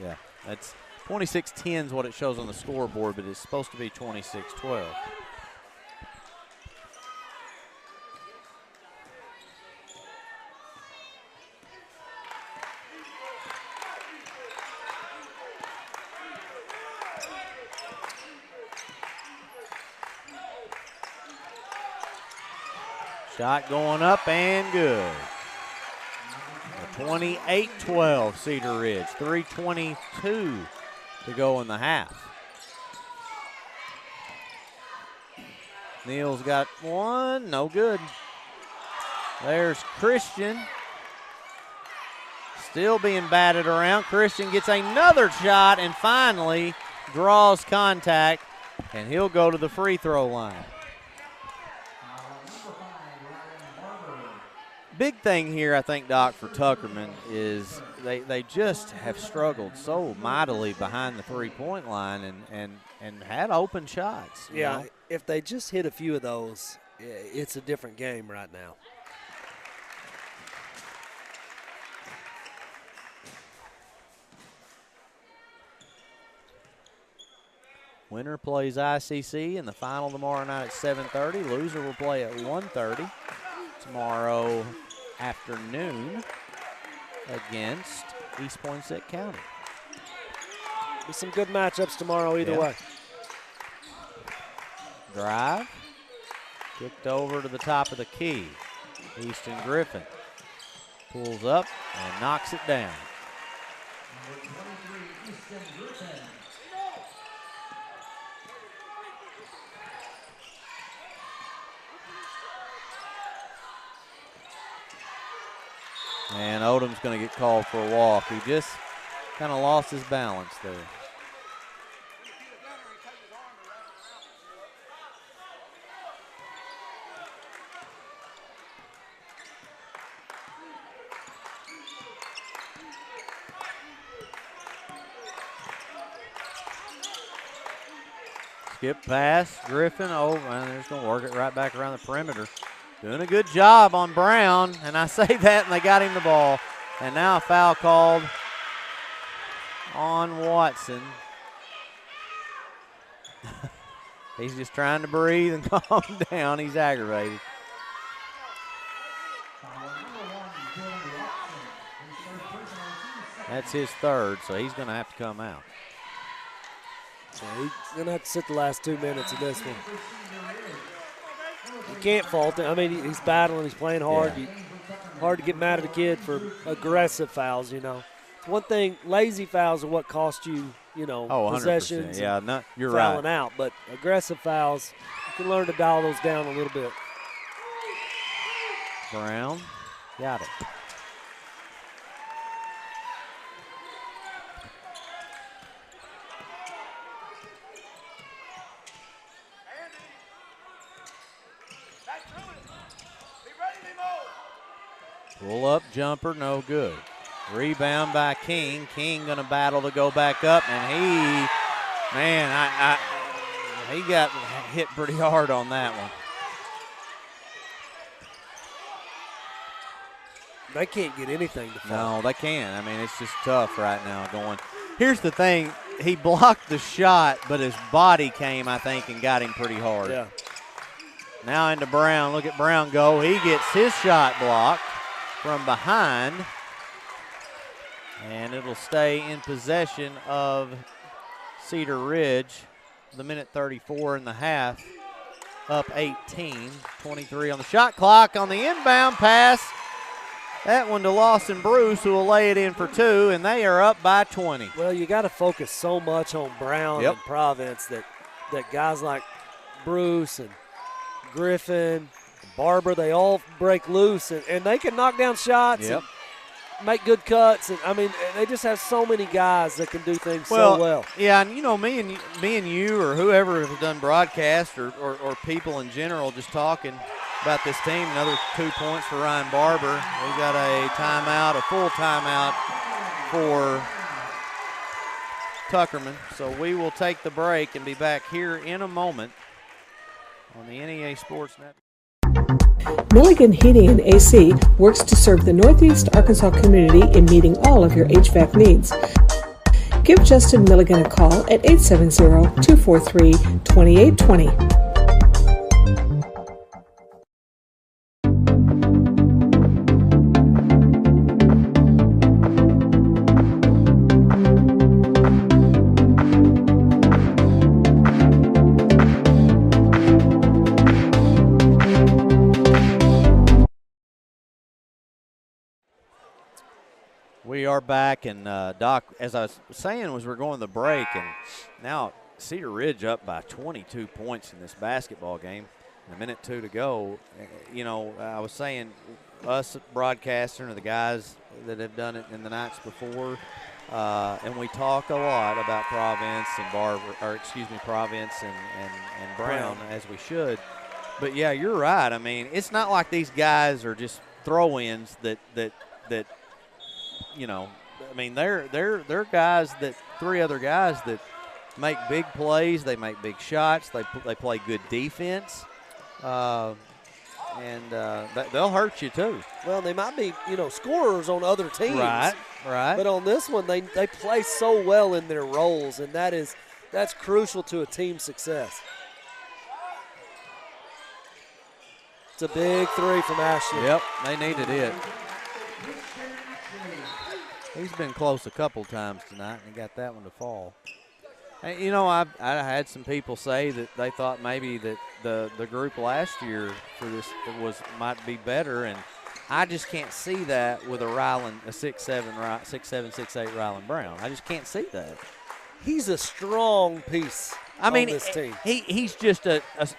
[SPEAKER 1] Yeah. That's 26-10 is what it shows on the scoreboard, but it's supposed to be 26-12. Shot going up and good. 28-12 Cedar Ridge. 3:22 to go in the half. Neal's got one, no good. There's Christian. Still being batted around. Christian gets another shot and finally draws contact, and he'll go to the free throw line. Big thing here, I think, Doc, for Tuckerman is they just have struggled so mightily behind the three-point line and had open shots.
[SPEAKER 2] Yeah, if they just hit a few of those, it's a different game right now.
[SPEAKER 1] Winner plays ICC in the final tomorrow night at 7:30. Loser will play at 1:30 tomorrow afternoon against East Poinsett County.
[SPEAKER 2] Be some good matchups tomorrow either way.
[SPEAKER 1] Drive. Kicked over to the top of the key. Easton Griffin pulls up and knocks it down. And Odom's going to get called for a walk. He just kind of lost his balance there. Skip pass, Griffin over, and they're just going to work it right back around the perimeter. Doing a good job on Brown, and I say that, and they got him the ball. And now a foul called on Watson. He's just trying to breathe and calm down. He's aggravated. That's his third, so he's going to have to come out.
[SPEAKER 2] Yeah, he's going to have to sit the last 2 minutes of this one. You can't fault him. I mean, he's battling. He's playing hard.
[SPEAKER 1] Yeah.
[SPEAKER 2] Hard to get mad at a kid for aggressive fouls, you know. It's one thing, lazy fouls are what cost you, you know, possessions.
[SPEAKER 1] Yeah, you're
[SPEAKER 2] fouling
[SPEAKER 1] right.
[SPEAKER 2] out. But aggressive fouls, you can learn to dial those down a little bit.
[SPEAKER 1] Brown got it. Pull up jumper, no good. Rebound by King. King gonna battle to go back up, and he got hit pretty hard on that one.
[SPEAKER 2] They can't get anything to fall.
[SPEAKER 1] No, they can't. I mean, it's just tough right now going. Here's the thing. He blocked the shot, but his body came, I think, and got him pretty hard.
[SPEAKER 2] Yeah.
[SPEAKER 1] Now into Brown. Look at Brown go. He gets his shot blocked from behind, and it'll stay in possession of Cedar Ridge. The minute 34 in the half, up 18, 23 on the shot clock on the inbound pass. That one to Lawson Bruce, who will lay it in for two, and they are up by 20.
[SPEAKER 2] Well, you got to focus so much on Brown and Province that guys like Bruce and Griffin, Barber, they all break loose, and they can knock down shots and make good cuts. And I mean, they just have so many guys that can do things so well.
[SPEAKER 1] Yeah, and you know, me and you or whoever have done broadcast or people in general just talking about this team. Another 2 points for Ryan Barber. We got a timeout, a full timeout for Tuckerman. So we will take the break and be back here in a moment on the NEA Sports Network.
[SPEAKER 19] Milligan Heating and AC works to serve the Northeast Arkansas community in meeting all of your HVAC needs. Give Justin Milligan a call at 870-243-2820.
[SPEAKER 1] We are back, and Doc, as I was saying, we're going to the break, and now Cedar Ridge up by 22 points in this basketball game. A minute 2 to go. You know, I was saying, us broadcasting are the guys that have done it in the nights before, and we talk a lot about Province and Province and Brown, as we should. But yeah, you're right. I mean, it's not like these guys are just throw-ins that. You know, I mean, they're guys that 3 other guys that make big plays. They make big shots. They play good defense, and they'll hurt you too.
[SPEAKER 2] Well, they might be, scorers on other teams.
[SPEAKER 1] Right.
[SPEAKER 2] But on this one, they play so well in their roles, and that's crucial to a team's success. It's a big 3 from Ashley.
[SPEAKER 1] Yep, they needed it. He's been close a couple times tonight, and he got that one to fall. And, I had some people say that they thought maybe that the group last year for this might be better, and I just can't see that with a 6'7", 6'8" Ryland Brown. I just can't see that.
[SPEAKER 2] He's a strong piece on this team.
[SPEAKER 1] He's just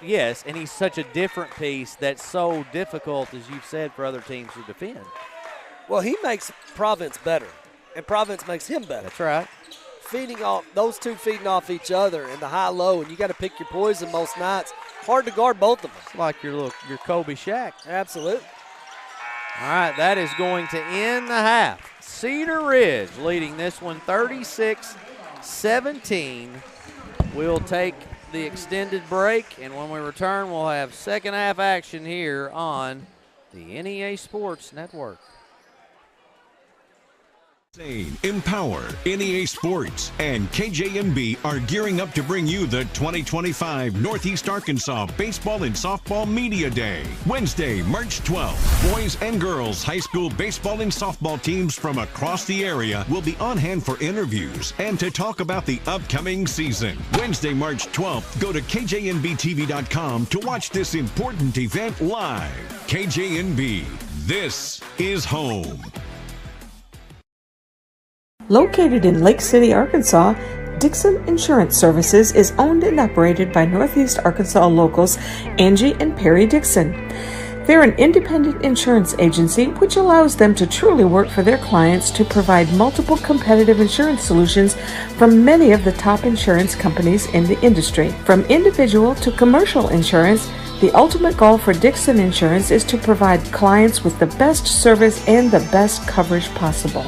[SPEAKER 1] yes, and he's such a different piece that's so difficult, as you've said, for other teams to defend.
[SPEAKER 2] Well, he makes Province better, and Province makes him better.
[SPEAKER 1] That's right.
[SPEAKER 2] Those two feeding off each other in the high-low, and you got to pick your poison most nights. Hard to guard both of them.
[SPEAKER 1] It's like your Kobe Shaq.
[SPEAKER 2] Absolutely.
[SPEAKER 1] All right, that is going to end the half. Cedar Ridge leading this one 36-17. We'll take the extended break, and when we return, we'll have second half action here on the NEA Sports Network.
[SPEAKER 5] Empower, NEA Sports, and KJNB are gearing up to bring you the 2025 Northeast Arkansas Baseball and Softball Media Day. Wednesday, March 12th. Boys and girls high school baseball and softball teams from across the area will be on hand for interviews and to talk about the upcoming season. Wednesday, March 12th, go to KJNBTV.com to watch this important event live. KJNB, this is home.
[SPEAKER 4] Located in Lake City, Arkansas, Dixon Insurance Services is owned and operated by Northeast Arkansas locals Angie and Perry Dixon. They're an independent insurance agency which allows them to truly work for their clients to provide multiple competitive insurance solutions from many of the top insurance companies in the industry. From individual to commercial insurance, the ultimate goal for Dixon Insurance is to provide clients with the best service and the best coverage possible.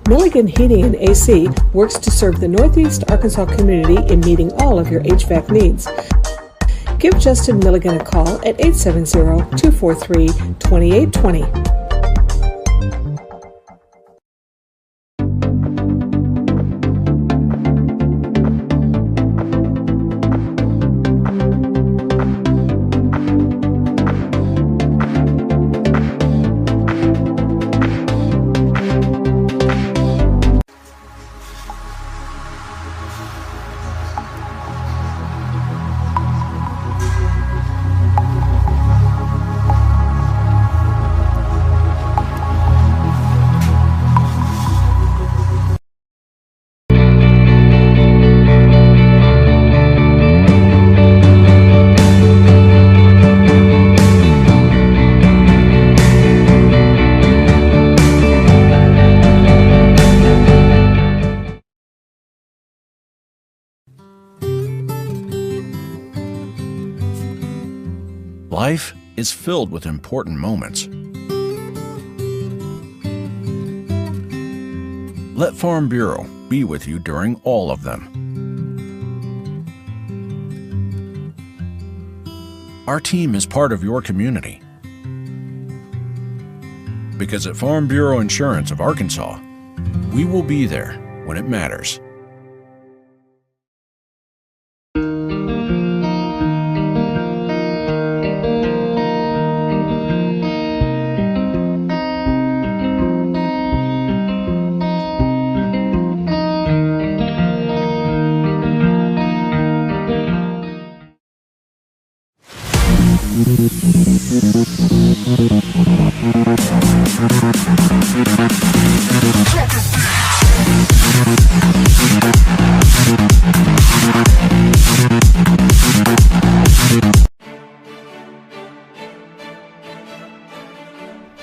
[SPEAKER 19] Milligan Heating and AC works to serve the Northeast Arkansas community in meeting all of your HVAC needs. Give Justin Milligan a call at 870-243-2820.
[SPEAKER 16] Life is filled with important moments. Let Farm Bureau be with you during all of them. Our team is part of your community. Because at Farm Bureau Insurance of Arkansas, we will be there when it matters.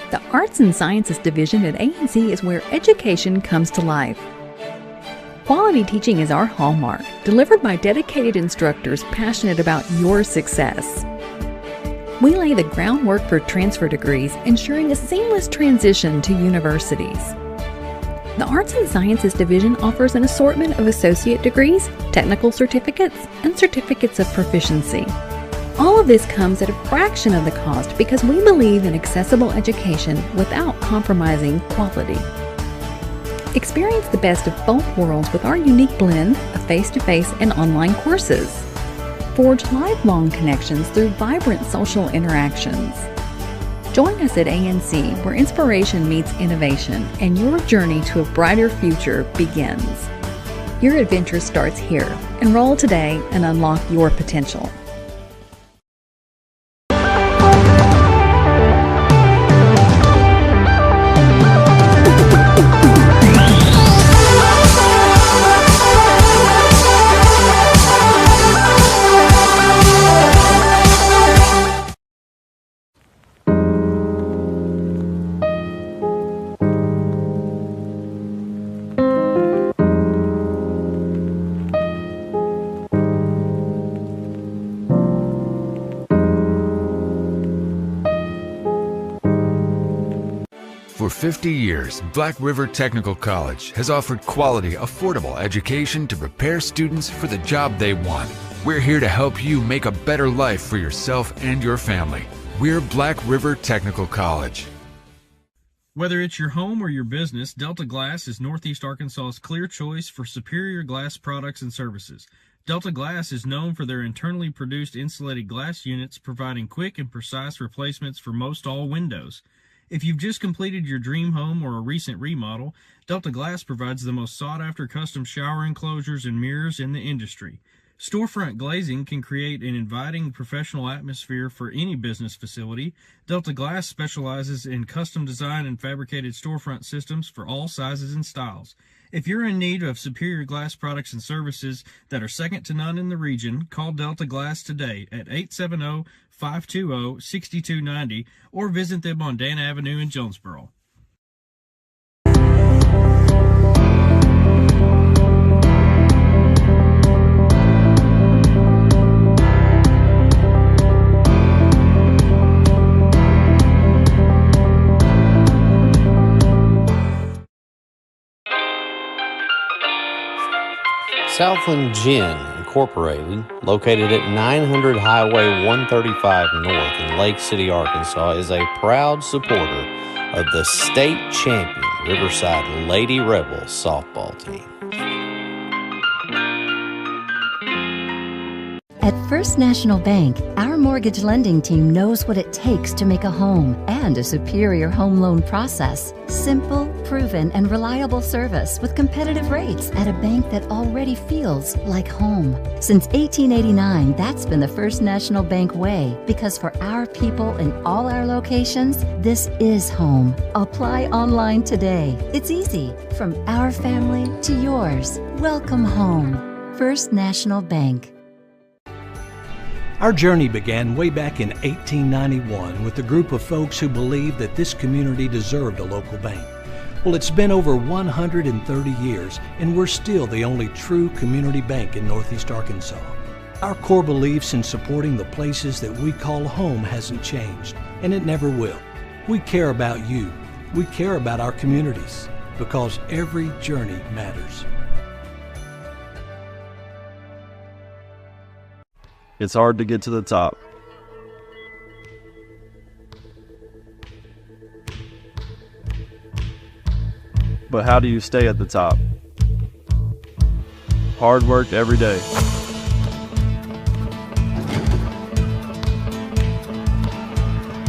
[SPEAKER 7] The Arts and Sciences Division at A&C is where education comes to life. Quality teaching is our hallmark, delivered by dedicated instructors passionate about your success. We lay the groundwork for transfer degrees, ensuring a seamless transition to universities. The Arts and Sciences Division offers an assortment of associate degrees, technical certificates, and certificates of proficiency. All of this comes at a fraction of the cost because we believe in accessible education without compromising quality. Experience the best of both worlds with our unique blend of face-to-face and online courses. Forge lifelong connections through vibrant social interactions. Join us at A&C, where inspiration meets innovation and your journey to a brighter future begins. Your adventure starts here. Enroll today and unlock your potential.
[SPEAKER 6] For 50 years, Black River Technical College has offered quality, affordable education to prepare students for the job they want. We're here to help you make a better life for yourself and your family. We're Black River Technical College.
[SPEAKER 8] Whether it's your home or your business, Delta Glass is Northeast Arkansas's clear choice for superior glass products and services. Delta Glass is known for their internally produced insulated glass units, providing quick and precise replacements for most all windows. If you've just completed your dream home or a recent remodel, Delta Glass provides the most sought-after custom shower enclosures and mirrors in the industry. Storefront glazing can create an inviting professional atmosphere for any business facility. Delta Glass specializes in custom design and fabricated storefront systems for all sizes and styles. If you're in need of superior glass products and services that are second to none in the region, call Delta Glass today at 870-520-6290 or visit them on Dan Avenue in Jonesboro.
[SPEAKER 9] Southland Gin Incorporated, located at 900 Highway 135 North in Lake City, Arkansas, is a proud supporter of the state champion Riverside Lady Rebels softball team.
[SPEAKER 10] At First National Bank, our mortgage lending team knows what it takes to make a home and a superior home loan process. Simple, proven, and reliable service with competitive rates at a bank that already feels like home. Since 1889, that's been the First National Bank way, because for our people in all our locations, this is home. Apply online today. It's easy. From our family to yours. Welcome home. First National Bank.
[SPEAKER 11] Our journey began way back in 1891 with a group of folks who believed that this community deserved a local bank. Well, it's been over 130 years, and we're still the only true community bank in Northeast Arkansas. Our core beliefs in supporting the places that we call home hasn't changed, and it never will. We care about you. We care about our communities, because every journey matters.
[SPEAKER 12] It's hard to get to the top. But how do you stay at the top? Hard work every day.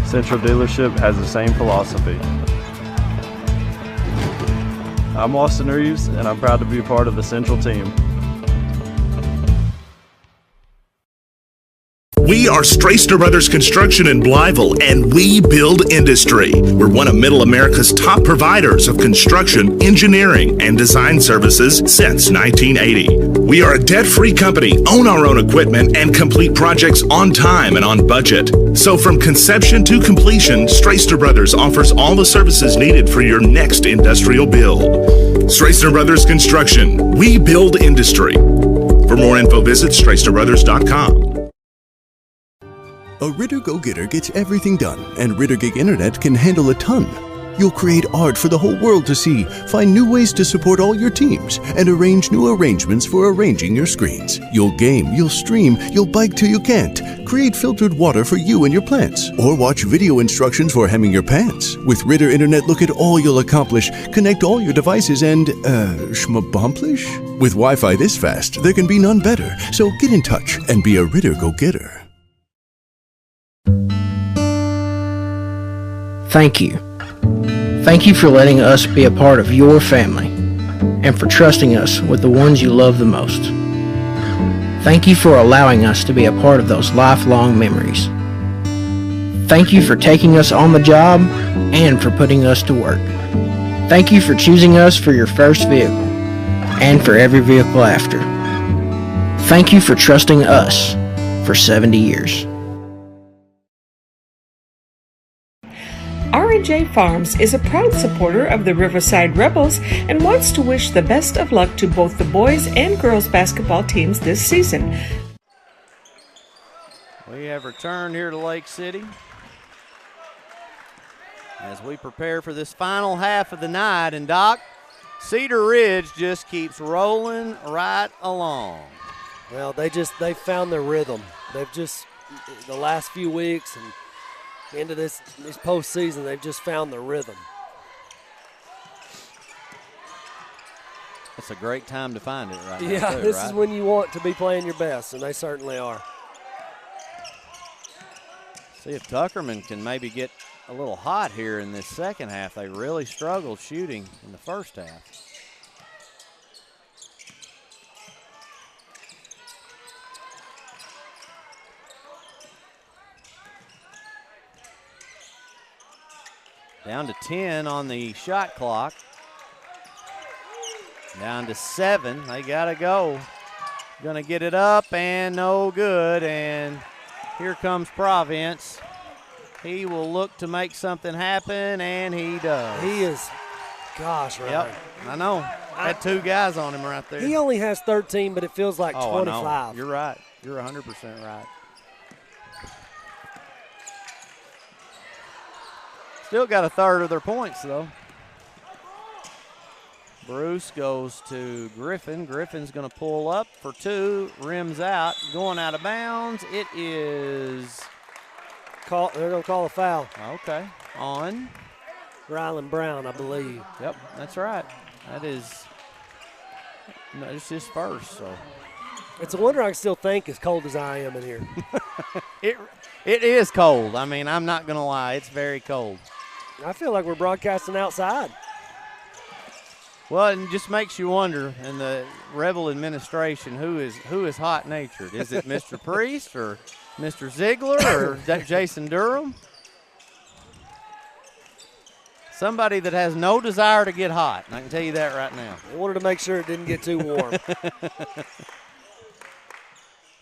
[SPEAKER 12] Central Dealership has the same philosophy. I'm Austin Reeves, and I'm proud to be a part of the Central team.
[SPEAKER 13] We are Straister Brothers Construction in Blytheville, and we build industry. We're one of Middle America's top providers of construction, engineering, and design services since 1980. We are a debt-free company, own our own equipment, and complete projects on time and on budget. So from conception to completion, Straister Brothers offers all the services needed for your next industrial build. Straister Brothers Construction, we build industry. For more info, visit StraisterBrothers.com.
[SPEAKER 14] A Ritter Go-Getter gets everything done, and Ritter Gig Internet can handle a ton. You'll create art for the whole world to see, find new ways to support all your teams, and arrange new arrangements for arranging your screens. You'll game, you'll stream, you'll bike till you can't, create filtered water for you and your plants, or watch video instructions for hemming your pants. With Ritter Internet, look at all you'll accomplish, connect all your devices, and, schmabomplish? With Wi-Fi this fast, there can be none better. So get in touch and be a Ritter Go-Getter.
[SPEAKER 15] Thank you. Thank you for letting us be a part of your family and for trusting us with the ones you love the most. Thank you for allowing us to be a part of those lifelong memories. Thank you for taking us on the job and for putting us to work. Thank you for choosing us for your first vehicle and for every vehicle after. Thank you for trusting us for 70 years.
[SPEAKER 4] R&J Farms is a proud supporter of the Riverside Rebels and wants to wish the best of luck to both the boys and girls basketball teams this season.
[SPEAKER 1] We have returned here to Lake City as we prepare for this final half of the night. And Doc, Cedar Ridge just keeps rolling right along.
[SPEAKER 2] Well, they found their rhythm. They've just, the last few weeks and into this postseason, they've just found the rhythm.
[SPEAKER 1] It's a great time to find it right now.
[SPEAKER 2] Yeah,
[SPEAKER 1] too,
[SPEAKER 2] this
[SPEAKER 1] right?
[SPEAKER 2] is when you want to be playing your best, and they certainly are.
[SPEAKER 1] See if Tuckerman can maybe get a little hot here in this second half. They really struggled shooting in the first half. Down to 10 on the shot clock. Down to 7. They got to go. Going to get it up and no good. And here comes Province. He will look to make something happen, and he does.
[SPEAKER 2] He is, gosh, right.
[SPEAKER 1] Yep, I know. Had two guys on him right there.
[SPEAKER 2] He only has 13, but it feels like 25.
[SPEAKER 1] I know. You're right. You're 100% right. Still got a third of their points, though. Bruce goes to Griffin. Griffin's going to pull up for two. Rims out. Going out of bounds. It is.
[SPEAKER 2] They're going to call a foul.
[SPEAKER 1] Okay. On
[SPEAKER 2] Rylan Brown, I believe.
[SPEAKER 1] Yep, that's right. That is. No, it's his first, so.
[SPEAKER 2] It's a wonder I can still think as cold as I am in here.
[SPEAKER 1] It is cold. I mean, I'm not going to lie. It's very cold.
[SPEAKER 2] I feel like we're broadcasting outside.
[SPEAKER 1] Well, it just makes you wonder in the Rebel administration who is hot-natured. Is it Mr. Priest or Mr. Ziegler or Jason Durham? Somebody that has no desire to get hot. I can tell you that right now.
[SPEAKER 2] I wanted to make sure it didn't get too warm.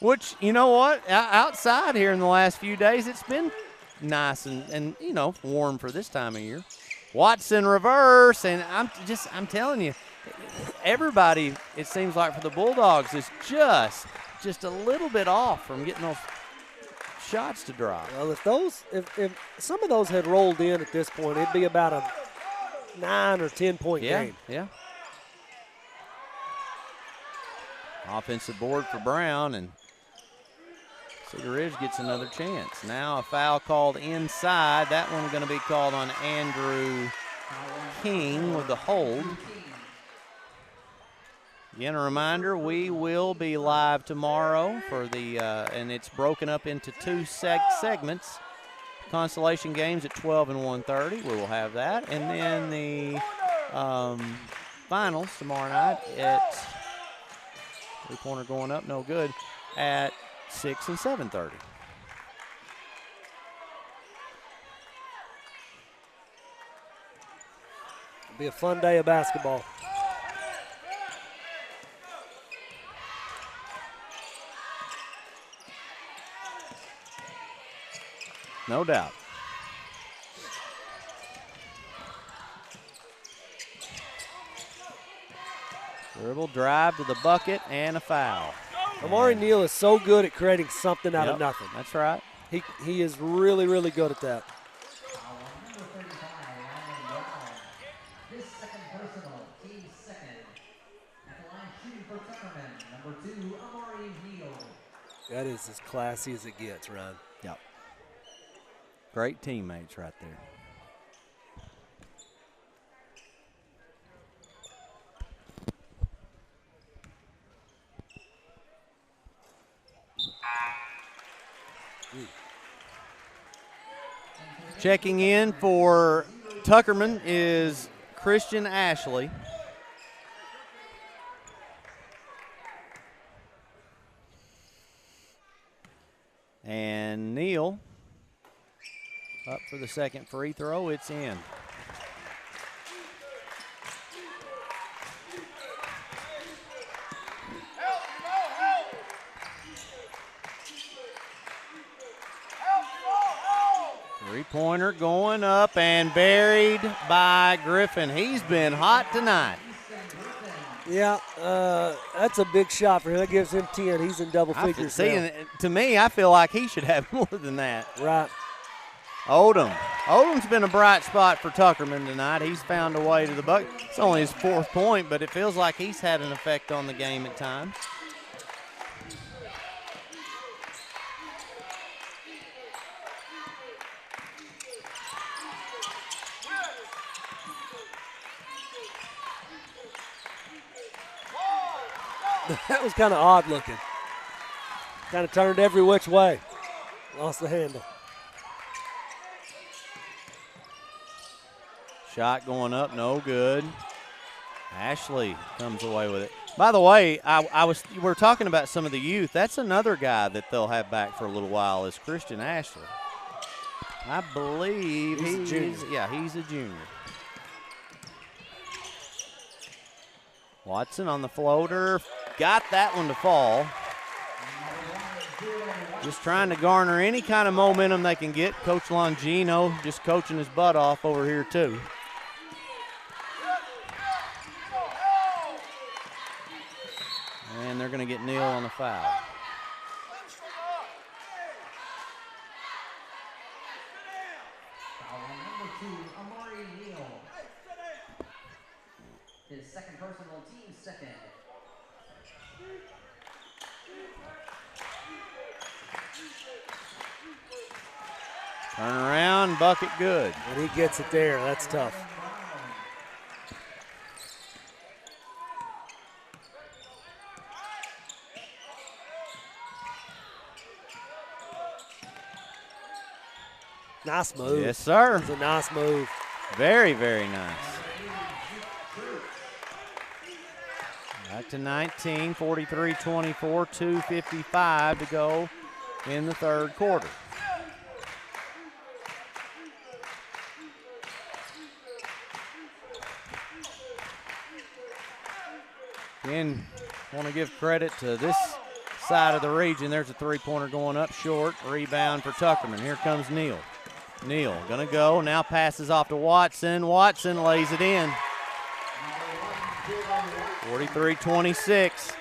[SPEAKER 1] Which, you know what? Outside here in the last few days, it's been nice and you know, warm for this time of year. Watson reverse, and I'm telling you, everybody, it seems like for the Bulldogs, is just just a little bit off from getting those shots to drop.
[SPEAKER 2] Well, if some of those had rolled in at this point, it'd be about a 9 or 10 point game.
[SPEAKER 1] Yeah. Offensive board for Brown, and Cedar Ridge gets another chance. Now a foul called inside. That one's going to be called on Andrew King with the hold. Again, a reminder, we will be live tomorrow for the, and it's broken up into two segments. Consolation games at 12 and 1:30. We will have that. And then the finals tomorrow night at three-pointer going up, no good, at 6 and 7:30.
[SPEAKER 2] It'll be a fun day of basketball.
[SPEAKER 1] No doubt. Dribble, drive to the bucket, and a foul.
[SPEAKER 2] Amari Neal is so good at creating something out of
[SPEAKER 1] Yep,
[SPEAKER 2] nothing.
[SPEAKER 1] That's right.
[SPEAKER 2] He is really, really good at that.
[SPEAKER 3] This second personal, team second. At the line shooting for Tuckerman, number 2, Amari Neal.
[SPEAKER 2] That is as classy as it gets, Ron.
[SPEAKER 1] Yep. Great teammates right there. Checking in for Tuckerman is Christian Ashley. And Neal up for the second free throw. It's in. Three-pointer going up and buried by Griffin. He's been hot tonight.
[SPEAKER 2] Yeah, that's a big shot for him. That gives him 10. He's in double figures now.
[SPEAKER 1] To me, I feel like he should have more than that.
[SPEAKER 2] Right.
[SPEAKER 1] Odom's been a bright spot for Tuckerman tonight. He's found a way to the bucket. It's only his 4th point, but it feels like he's had an effect on the game at times.
[SPEAKER 2] That was kind of odd looking. Kind of turned every which way. Lost the handle.
[SPEAKER 1] Shot going up, no good. Ashley comes away with it. By the way, we're talking about some of the youth. That's another guy that they'll have back for a little while is Christian Ashley. I believe
[SPEAKER 2] he's a junior.
[SPEAKER 1] Yeah, he's a junior. Watson on the floater. Got that one to fall. Just trying to garner any kind of momentum they can get. Coach Longino just coaching his butt off over here too. And they're going to get Neal on the foul.
[SPEAKER 3] Number 2, Amari Neal. His second personal, team second.
[SPEAKER 1] Turn around, bucket good.
[SPEAKER 2] And he gets it there. That's tough. Nice move.
[SPEAKER 1] Yes, sir.
[SPEAKER 2] It's a nice move.
[SPEAKER 1] Very, very nice. Back to 19, 43-24, 2:55 to go in the third quarter. Again, want to give credit to this side of the region. There's a three-pointer going up short. Rebound for Tuckerman. Here comes Neal. Neal going to go. Now passes off to Watson. Watson lays it in. 43-26.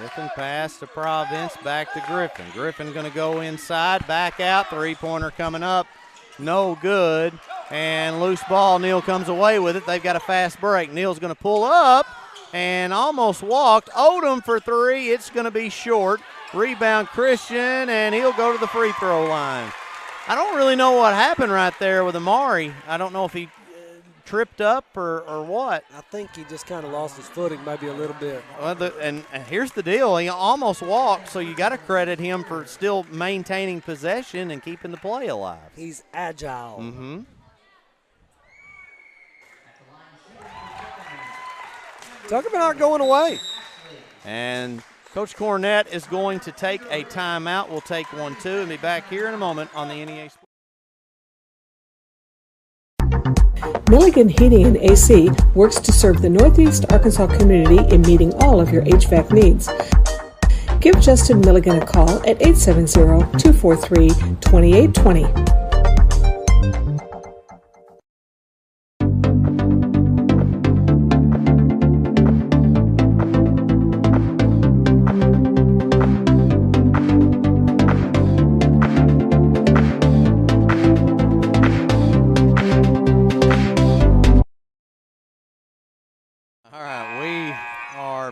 [SPEAKER 1] Griffin pass to Province, back to Griffin. Griffin going to go inside, back out, three-pointer coming up. No good, and loose ball. Neal comes away with it. They've got a fast break. Neal's going to pull up and almost walked. Odom for three. It's going to be short. Rebound Christian, and he'll go to the free throw line. I don't really know what happened right there with Amari. I don't know if he tripped up or what.
[SPEAKER 2] I think he just kind of lost his footing maybe a little bit.
[SPEAKER 1] Well, and here's the deal. He almost walked, so you got to credit him for still maintaining possession and keeping the play alive.
[SPEAKER 2] He's agile.
[SPEAKER 1] Mm-hmm.
[SPEAKER 2] Tuckerman not going away.
[SPEAKER 1] And Coach Cornett is going to take a timeout. We'll take one, too, and be back here in a moment on the NEA Sports.
[SPEAKER 19] Milligan Heating and AC works to serve the Northeast Arkansas community in meeting all of your HVAC needs. Give Justin Milligan a call at 870-243-2820.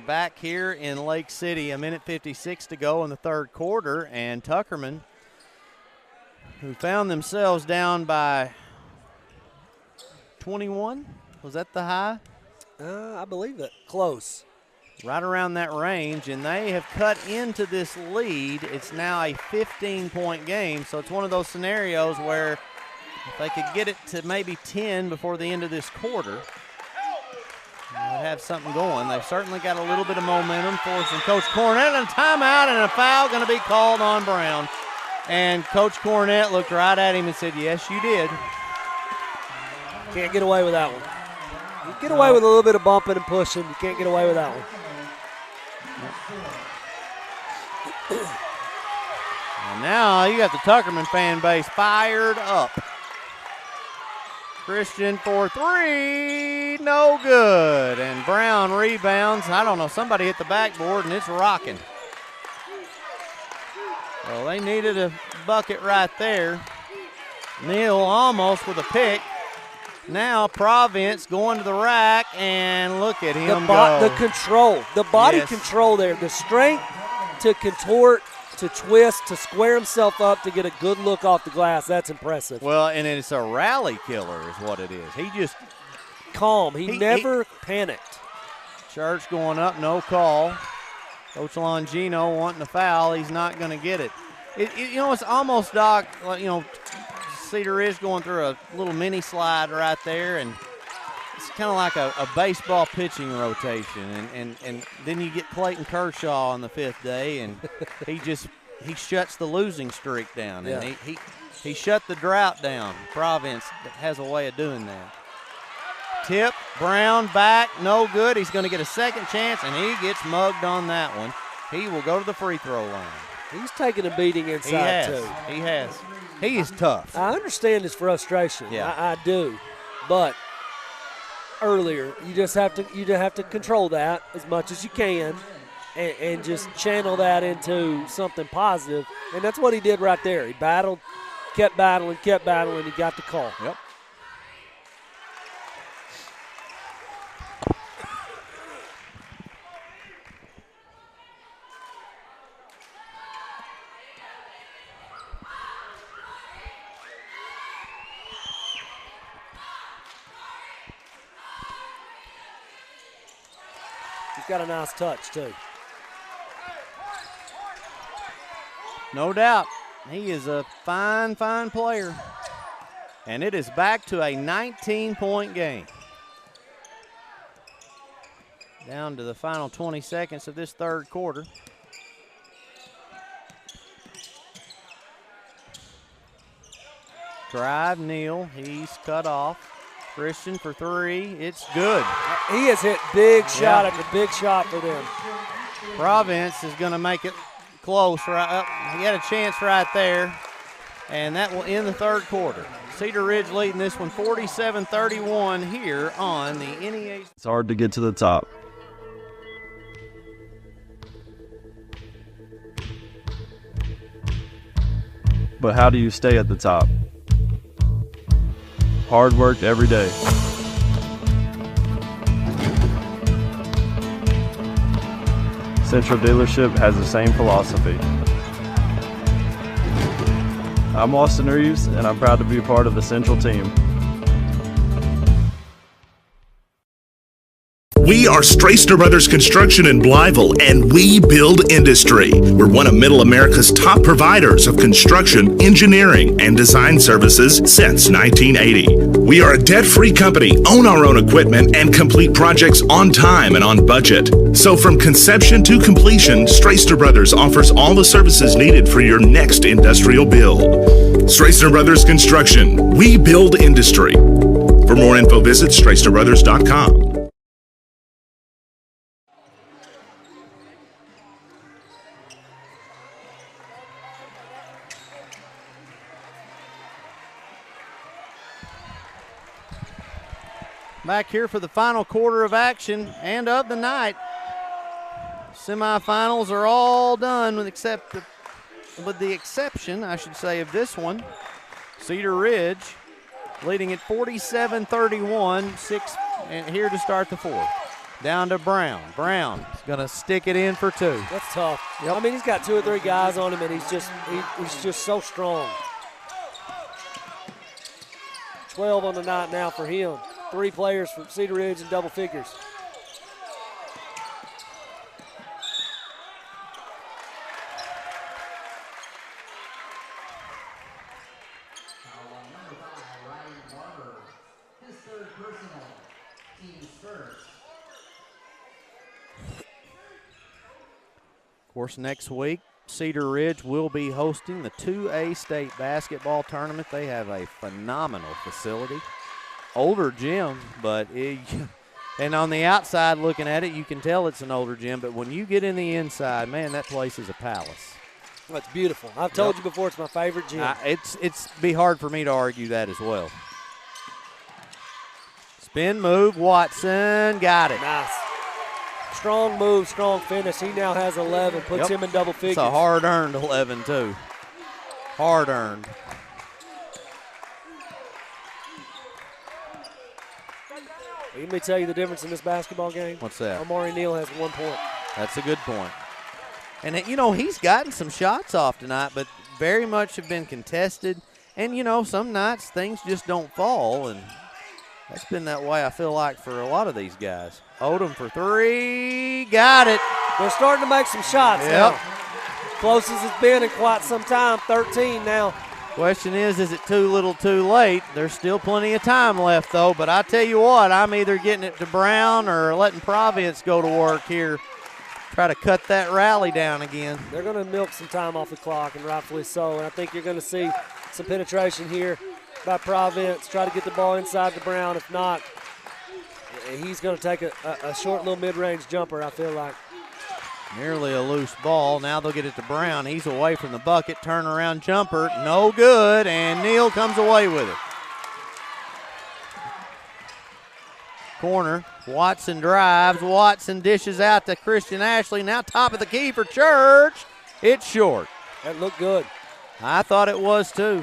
[SPEAKER 1] Back here in Lake City, 1:56 to go in the third quarter, and Tuckerman, who found themselves down by 21, was that the high?
[SPEAKER 2] I believe it. Close.
[SPEAKER 1] Right around that range, and they have cut into this lead. It's now a 15-point game, so it's one of those scenarios where if they could get it to maybe 10 before the end of this quarter, they'd have something going. They've certainly got a little bit of momentum, forcing Coach Cornett and a timeout, and a foul going to be called on Brown. And Coach Cornett looked right at him and said, yes, you did.
[SPEAKER 2] Can't get away with that one. You get away with a little bit of bumping and pushing. You can't get away with that one.
[SPEAKER 1] And now you got the Tuckerman fan base fired up. Christian for three, no good. And Brown rebounds. I don't know, somebody hit the backboard and it's rocking. Well, they needed a bucket right there. Neal almost with a pick. Now Province going to the rack, and look at him go.
[SPEAKER 2] The control, the body control there, the strength to contort, to twist, to square himself up to get a good look off the glass. That's impressive.
[SPEAKER 1] Well, and it's a rally killer is what it is. He just
[SPEAKER 2] calm. He never panicked.
[SPEAKER 1] Church going up, no call. Coach Longino wanting a foul. He's not going to get it. You know, it's almost, Doc, you know, Cedar is going through a little mini slide right there, and it's kind of like a baseball pitching rotation. And then you get Clayton Kershaw on the fifth day, and he shuts the losing streak down.
[SPEAKER 2] Yeah.
[SPEAKER 1] And he shut the drought down. Province has a way of doing that. Tip, Brown back, no good. He's going to get a second chance, and he gets mugged on that one. He will go to the free throw line.
[SPEAKER 2] He's taking a beating inside, too.
[SPEAKER 1] He has. He is tough.
[SPEAKER 2] I understand his frustration.
[SPEAKER 1] Yeah.
[SPEAKER 2] I do. But earlier, you just have to control that as much as you can and just channel that into something positive. And that's what he did right there. He battled, kept battling, he got the call.
[SPEAKER 1] Yep.
[SPEAKER 2] Got a nice touch, too.
[SPEAKER 1] No doubt. He is a fine, fine player. And it is back to a 19-point game. Down to the final 20 seconds of this third quarter. Drive, Neal. He's cut off. Christian for three. It's good.
[SPEAKER 2] He has hit big shot after big shot for them.
[SPEAKER 1] Province is going to make it close. Right up. He had a chance right there, and that will end the third quarter. Cedar Ridge leading this one 47-31 here on the NEA.
[SPEAKER 12] It's hard to get to the top. But how do you stay at the top? Hard work every day. Central Dealership has the same philosophy. I'm Austin Reeves, and I'm proud to be a part of the Central team.
[SPEAKER 13] We are Straister Brothers Construction in Blytheville, and we build industry. We're one of Middle America's top providers of construction, engineering, and design services since 1980. We are a debt-free company, own our own equipment, and complete projects on time and on budget. So from conception to completion, Straister Brothers offers all the services needed for your next industrial build. Straister Brothers Construction, we build industry. For more info, visit StraisterBrothers.com.
[SPEAKER 1] Back here for the final quarter of action and of the night. Semifinals are all done with the exception, I should say, of this one. Cedar Ridge leading at 47-31, and here to start the fourth. Down to Brown. Brown is going to stick it in for two.
[SPEAKER 2] That's tough. Yep. I mean, he's got 2 or 3 guys on him, and he's just so strong. 12 on the night now for him. 3 players from Cedar Ridge in double figures.
[SPEAKER 1] Of course, next week, Cedar Ridge will be hosting the 2A state basketball tournament. They have a phenomenal facility. Older gym, but and on the outside looking at it, you can tell it's an older gym, but when you get in the inside, man, that place is a palace.
[SPEAKER 2] That's beautiful. I've told you before, it's my favorite gym.
[SPEAKER 1] It's be hard for me to argue that as well. Spin move, Watson, got it.
[SPEAKER 2] Nice. Strong move, strong finish. He now has 11, puts him in double figures.
[SPEAKER 1] It's a hard-earned 11, too. Hard-earned.
[SPEAKER 2] Let me tell you the difference in this basketball game.
[SPEAKER 1] What's that?
[SPEAKER 2] Amari Neal has 1 point.
[SPEAKER 1] That's a good point. And, you know, he's gotten some shots off tonight, but very much have been contested. And, you know, some nights things just don't fall, and that's been that way, I feel like, for a lot of these guys. Odom for 3. Got it.
[SPEAKER 2] They're starting to make some shots now. Closest it's been in quite some time. 13 now.
[SPEAKER 1] Question is it too little too late? There's still plenty of time left, though. But I tell you what, I'm either getting it to Brown or letting Providence go to work here. Try to cut that rally down again.
[SPEAKER 2] They're going to milk some time off the clock, and rightfully so. And I think you're going to see some penetration here by Providence. Try to get the ball inside to Brown. If not, he's going to take a short little mid-range jumper, I feel like.
[SPEAKER 1] Nearly a loose ball. Now they'll get it to Brown. He's away from the bucket. Turnaround jumper. No good. And Neal comes away with it. Corner. Watson drives. Watson dishes out to Christian Ashley. Now top of the key for Church. It's short.
[SPEAKER 2] That looked good.
[SPEAKER 1] I thought it was too.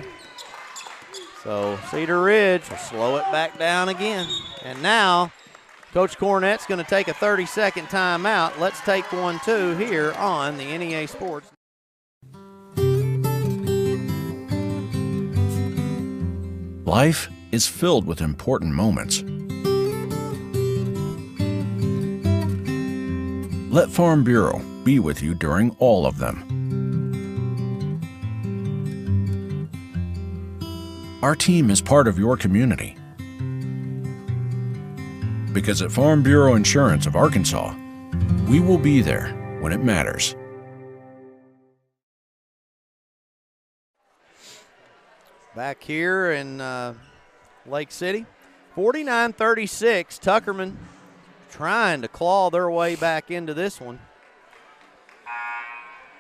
[SPEAKER 1] So Cedar Ridge will slow it back down again. And now Coach Cornett's going to take a 30-second timeout. Let's take one, too, here on the NEA Sports.
[SPEAKER 16] Life is filled with important moments. Let Farm Bureau be with you during all of them. Our team is part of your community. Because at Farm Bureau Insurance of Arkansas, we will be there when it matters.
[SPEAKER 1] Back here in Lake City, 49-36, Tuckerman trying to claw their way back into this one.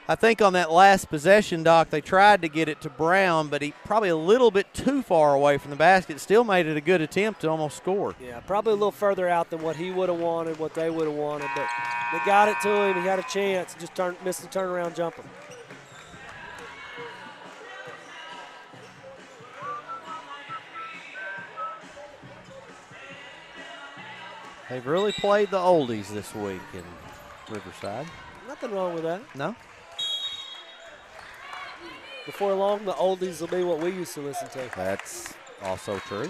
[SPEAKER 1] I think on that last possession, Doc, they tried to get it to Brown, but he probably a little bit too far away from the basket. Still made it a good attempt to almost score.
[SPEAKER 2] Yeah, probably a little further out than what he would have wanted, what they would have wanted. But they got it to him. He had a chance. Just missed the turnaround jumper.
[SPEAKER 1] They've really played the oldies this week in Riverside.
[SPEAKER 2] Nothing wrong with that.
[SPEAKER 1] No?
[SPEAKER 2] Before long, the oldies will be what we used to listen to.
[SPEAKER 1] That's also true.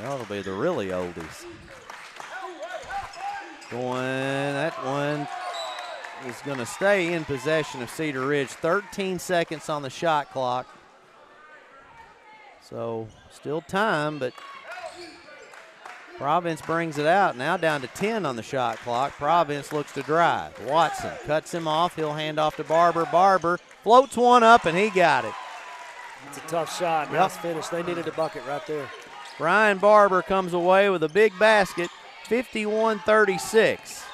[SPEAKER 1] Now it'll be the really oldies. That one is going to stay in possession of Cedar Ridge. 13 seconds on the shot clock. So still time, but Providence brings it out. Now down to 10 on the shot clock. Providence looks to drive. Watson cuts him off. He'll hand off to Barber. Barber floats one up, and he got it.
[SPEAKER 2] It's a tough shot. Nice finish. They needed a bucket right there.
[SPEAKER 1] Ryan Barber comes away with a big basket, 51-36.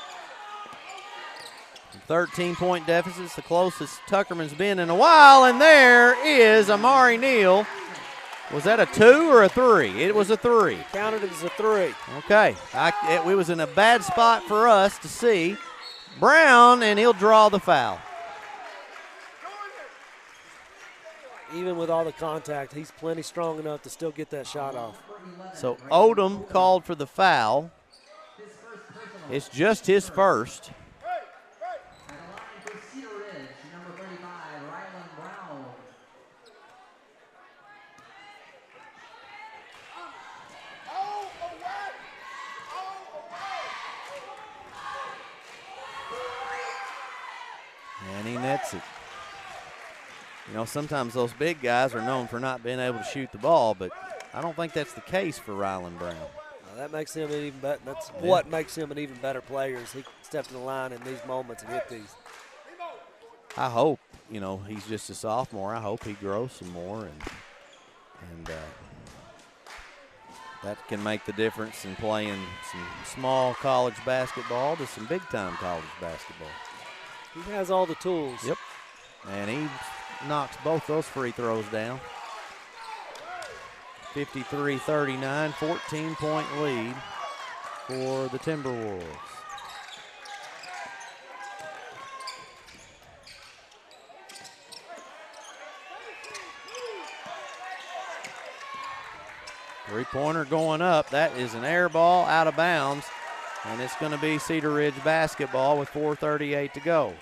[SPEAKER 1] 13-point deficit's the closest Tuckerman's been in a while, and there is Amari Neal. Was that a 2 or a 3? It was a 3.
[SPEAKER 2] Counted it as a 3.
[SPEAKER 1] Okay. It was in a bad spot for us to see. Brown, and he'll draw the foul.
[SPEAKER 2] Even with all the contact, he's plenty strong enough to still get that shot off.
[SPEAKER 1] So Odom called for the foul. It's just his first. And he nets it. You know, sometimes those big guys are known for not being able to shoot the ball, but I don't think that's the case for Ryland Brown.
[SPEAKER 2] That makes him an even better. That's what makes him an even better player is he steps in the line in these moments and hit these.
[SPEAKER 1] I hope, you know, he's just a sophomore. I hope he grows some more, and that can make the difference in playing some small college basketball to some big-time college basketball.
[SPEAKER 2] He has all the tools.
[SPEAKER 1] Yep, and he knocks both those free throws down. 53-39, 14-point lead for the Timberwolves. Three-pointer going up. That is an air ball out of bounds, and it's going to be Cedar Ridge basketball with 4:38 to go.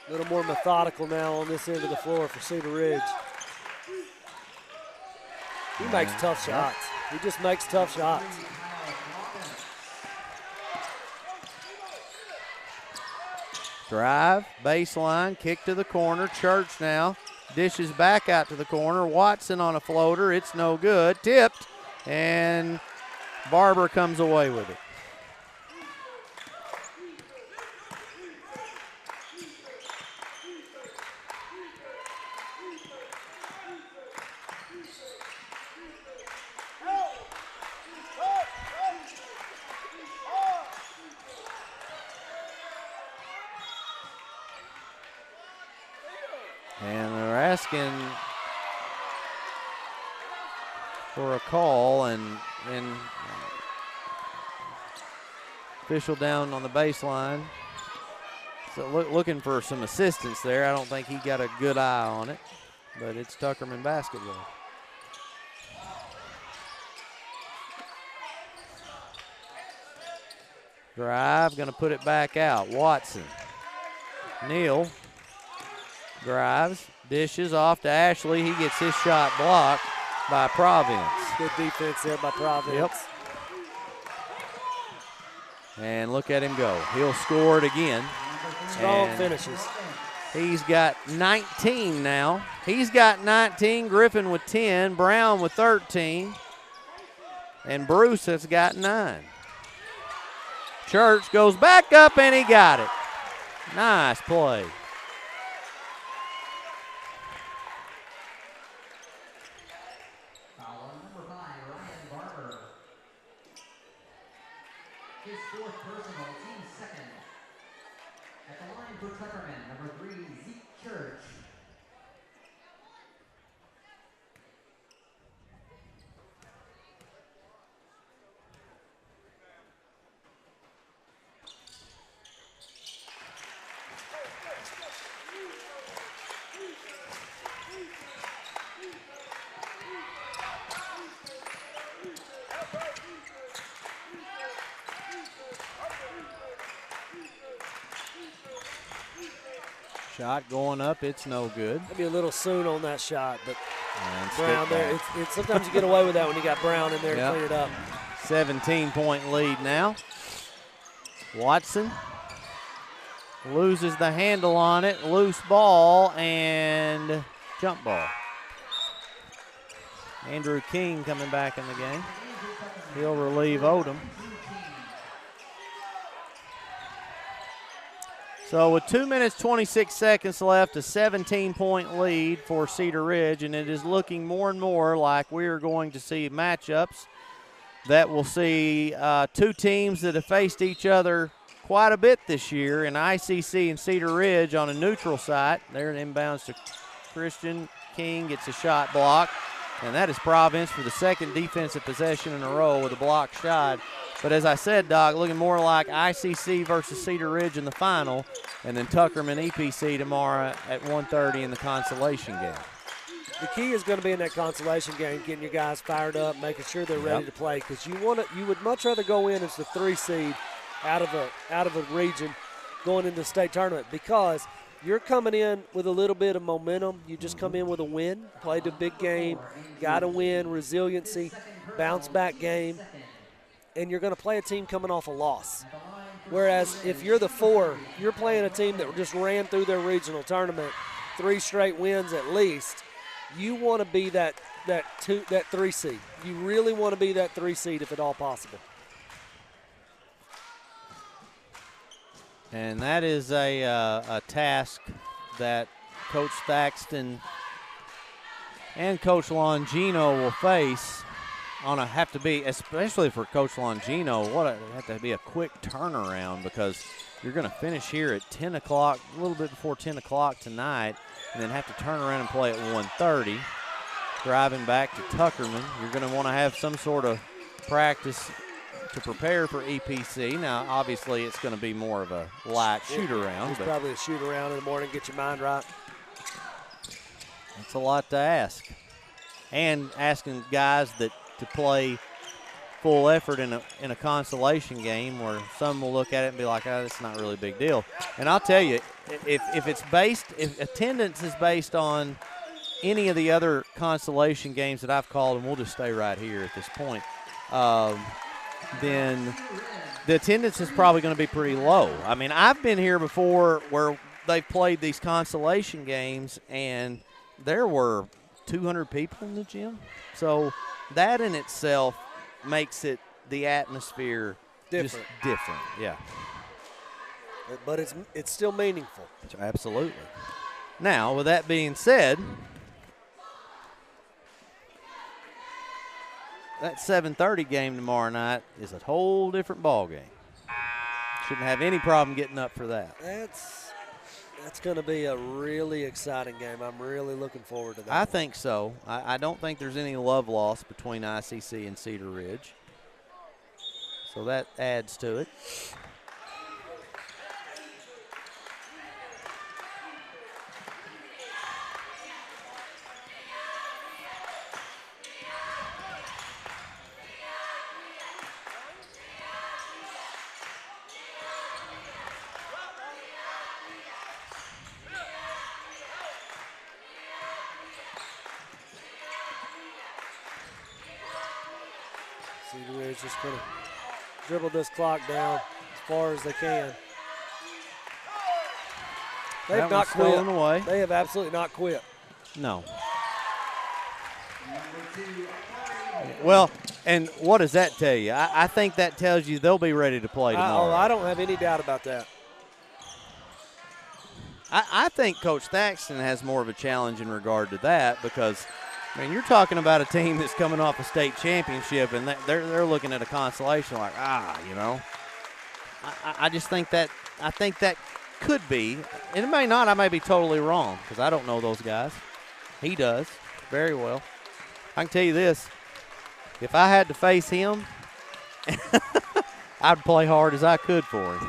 [SPEAKER 2] A little more methodical now on this end of the floor for Cedar Ridge. He makes tough shots. He just makes tough shots.
[SPEAKER 1] Drive, baseline, kick to the corner. Church now dishes back out to the corner. Watson on a floater. It's no good. Tipped, and Barber comes away with it. And they're asking for a call, and official down on the baseline. So looking for some assistance there. I don't think he got a good eye on it, but it's Tuckerman basketball. Drive, going to put it back out. Watson. Neal. Drives, dishes off to Ashley. He gets his shot blocked by Providence.
[SPEAKER 2] Good defense there by Providence.
[SPEAKER 1] Yep. And look at him go. He'll score it again.
[SPEAKER 2] Strong finishes.
[SPEAKER 1] He's got 19 now. He's got 19. Griffin with 10. Brown with 13. And Bruce has got 9. Church goes back up, and he got it. Nice play.
[SPEAKER 3] His fourth personal, team second. At the line for Tuckerman, number 3, Zeke Church.
[SPEAKER 1] Shot going up, it's no good.
[SPEAKER 2] Maybe a little soon on that shot, but
[SPEAKER 1] And
[SPEAKER 2] Brown there. Sometimes you get away with that when you got Brown in there to clean it up.
[SPEAKER 1] 17-point lead now. Watson loses the handle on it. Loose ball and jump ball. Andrew King coming back in the game. He'll relieve Odom. So with 2 minutes, 26 seconds left, a 17-point lead for Cedar Ridge, and it is looking more and more like we are going to see matchups that will see two teams that have faced each other quite a bit this year in ICC and Cedar Ridge on a neutral site. There it inbounds to Christian. King gets a shot block, and that is Providence for the second defensive possession in a row with a block shot. But as I said, Doc, looking more like ICC versus Cedar Ridge in the final, and then Tuckerman EPC tomorrow at 1:30 in the consolation game.
[SPEAKER 2] The key is going to be in that consolation game, getting your guys fired up, making sure they're ready to play. Because you would much rather go in as the 3 seed out of a region going into the state tournament, because you're coming in with a little bit of momentum. You just come in with a win, played a big game, got to win, resiliency, bounce back game, and you're going to play a team coming off a loss. Whereas if you're the 4, you're playing a team that just ran through their regional tournament, 3 straight wins at least. You want to be that 3 seed. You really want to be that 3 seed if at all possible.
[SPEAKER 1] And that is a task that Coach Thaxton and Coach Longino will face have to be, especially for Coach Longino, have to be a quick turnaround, because you're going to finish here at 10 o'clock, a little bit before 10 o'clock tonight, and then have to turn around and play at 1:30. Driving back to Tuckerman, you're going to want to have some sort of practice to prepare for EPC. Now, obviously, it's going to be more of a light shoot-around.
[SPEAKER 2] It's probably a shoot-around in the morning, get your mind right.
[SPEAKER 1] That's a lot to ask. And asking guys to play full effort in a consolation game, where some will look at it and be like, oh, that's not really a big deal. And I'll tell you, if attendance is based on any of the other consolation games that I've called, and we'll just stay right here at this point, then the attendance is probably going to be pretty low. I mean, I've been here before where they've played these consolation games, and there were 200 people in the gym. So that in itself makes it the atmosphere just different. Yeah.
[SPEAKER 2] But it's still meaningful.
[SPEAKER 1] Absolutely. Now, with that being said, that 7:30 game tomorrow night is a whole different ball game. Shouldn't have any problem getting up for that.
[SPEAKER 2] That's going to be a really exciting game. I'm really looking forward to that.
[SPEAKER 1] I think so. I don't think there's any love lost between ICC and Cedar Ridge. So that adds to it.
[SPEAKER 2] Cedar Ridge just going to dribble this clock down as far as they can. They have not quit.
[SPEAKER 1] Away.
[SPEAKER 2] They have absolutely not quit.
[SPEAKER 1] No. Well, and what does that tell you? I think that tells you they'll be ready to play tomorrow.
[SPEAKER 2] I don't have any doubt about that.
[SPEAKER 1] I think Coach Thaxton has more of a challenge in regard to that, because – I mean, you're talking about a team that's coming off a state championship, and they're looking at a consolation like, you know. I just think that could be, and it may not. I may be totally wrong, because I don't know those guys. He does very well. I can tell you this: if I had to face him, I'd play hard as I could for him.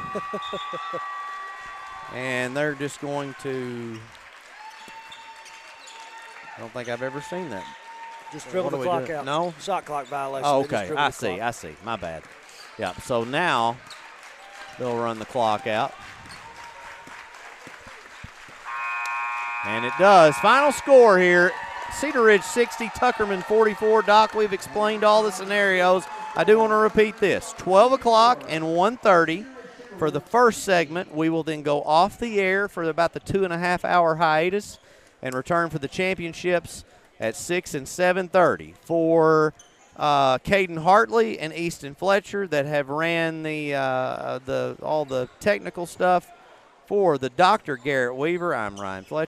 [SPEAKER 1] And they're just going to. I don't think I've ever seen that.
[SPEAKER 2] Just dribble the clock out.
[SPEAKER 1] No?
[SPEAKER 2] Shot clock violation.
[SPEAKER 1] Oh, okay. I see. My bad. Yeah, so now they'll run the clock out. And it does. Final score here, Cedar Ridge 60, Tuckerman 44. Doc, we've explained all the scenarios. I do want to repeat this. 12 o'clock and 1:30 for the first segment. We will then go off the air for about the 2.5-hour hiatus and return for the championships at 6 and 7:30. For Caden Hartley and Easton Fletcher that have ran all the technical stuff, for the Dr. Garrett Weaver, I'm Ryan Fletcher.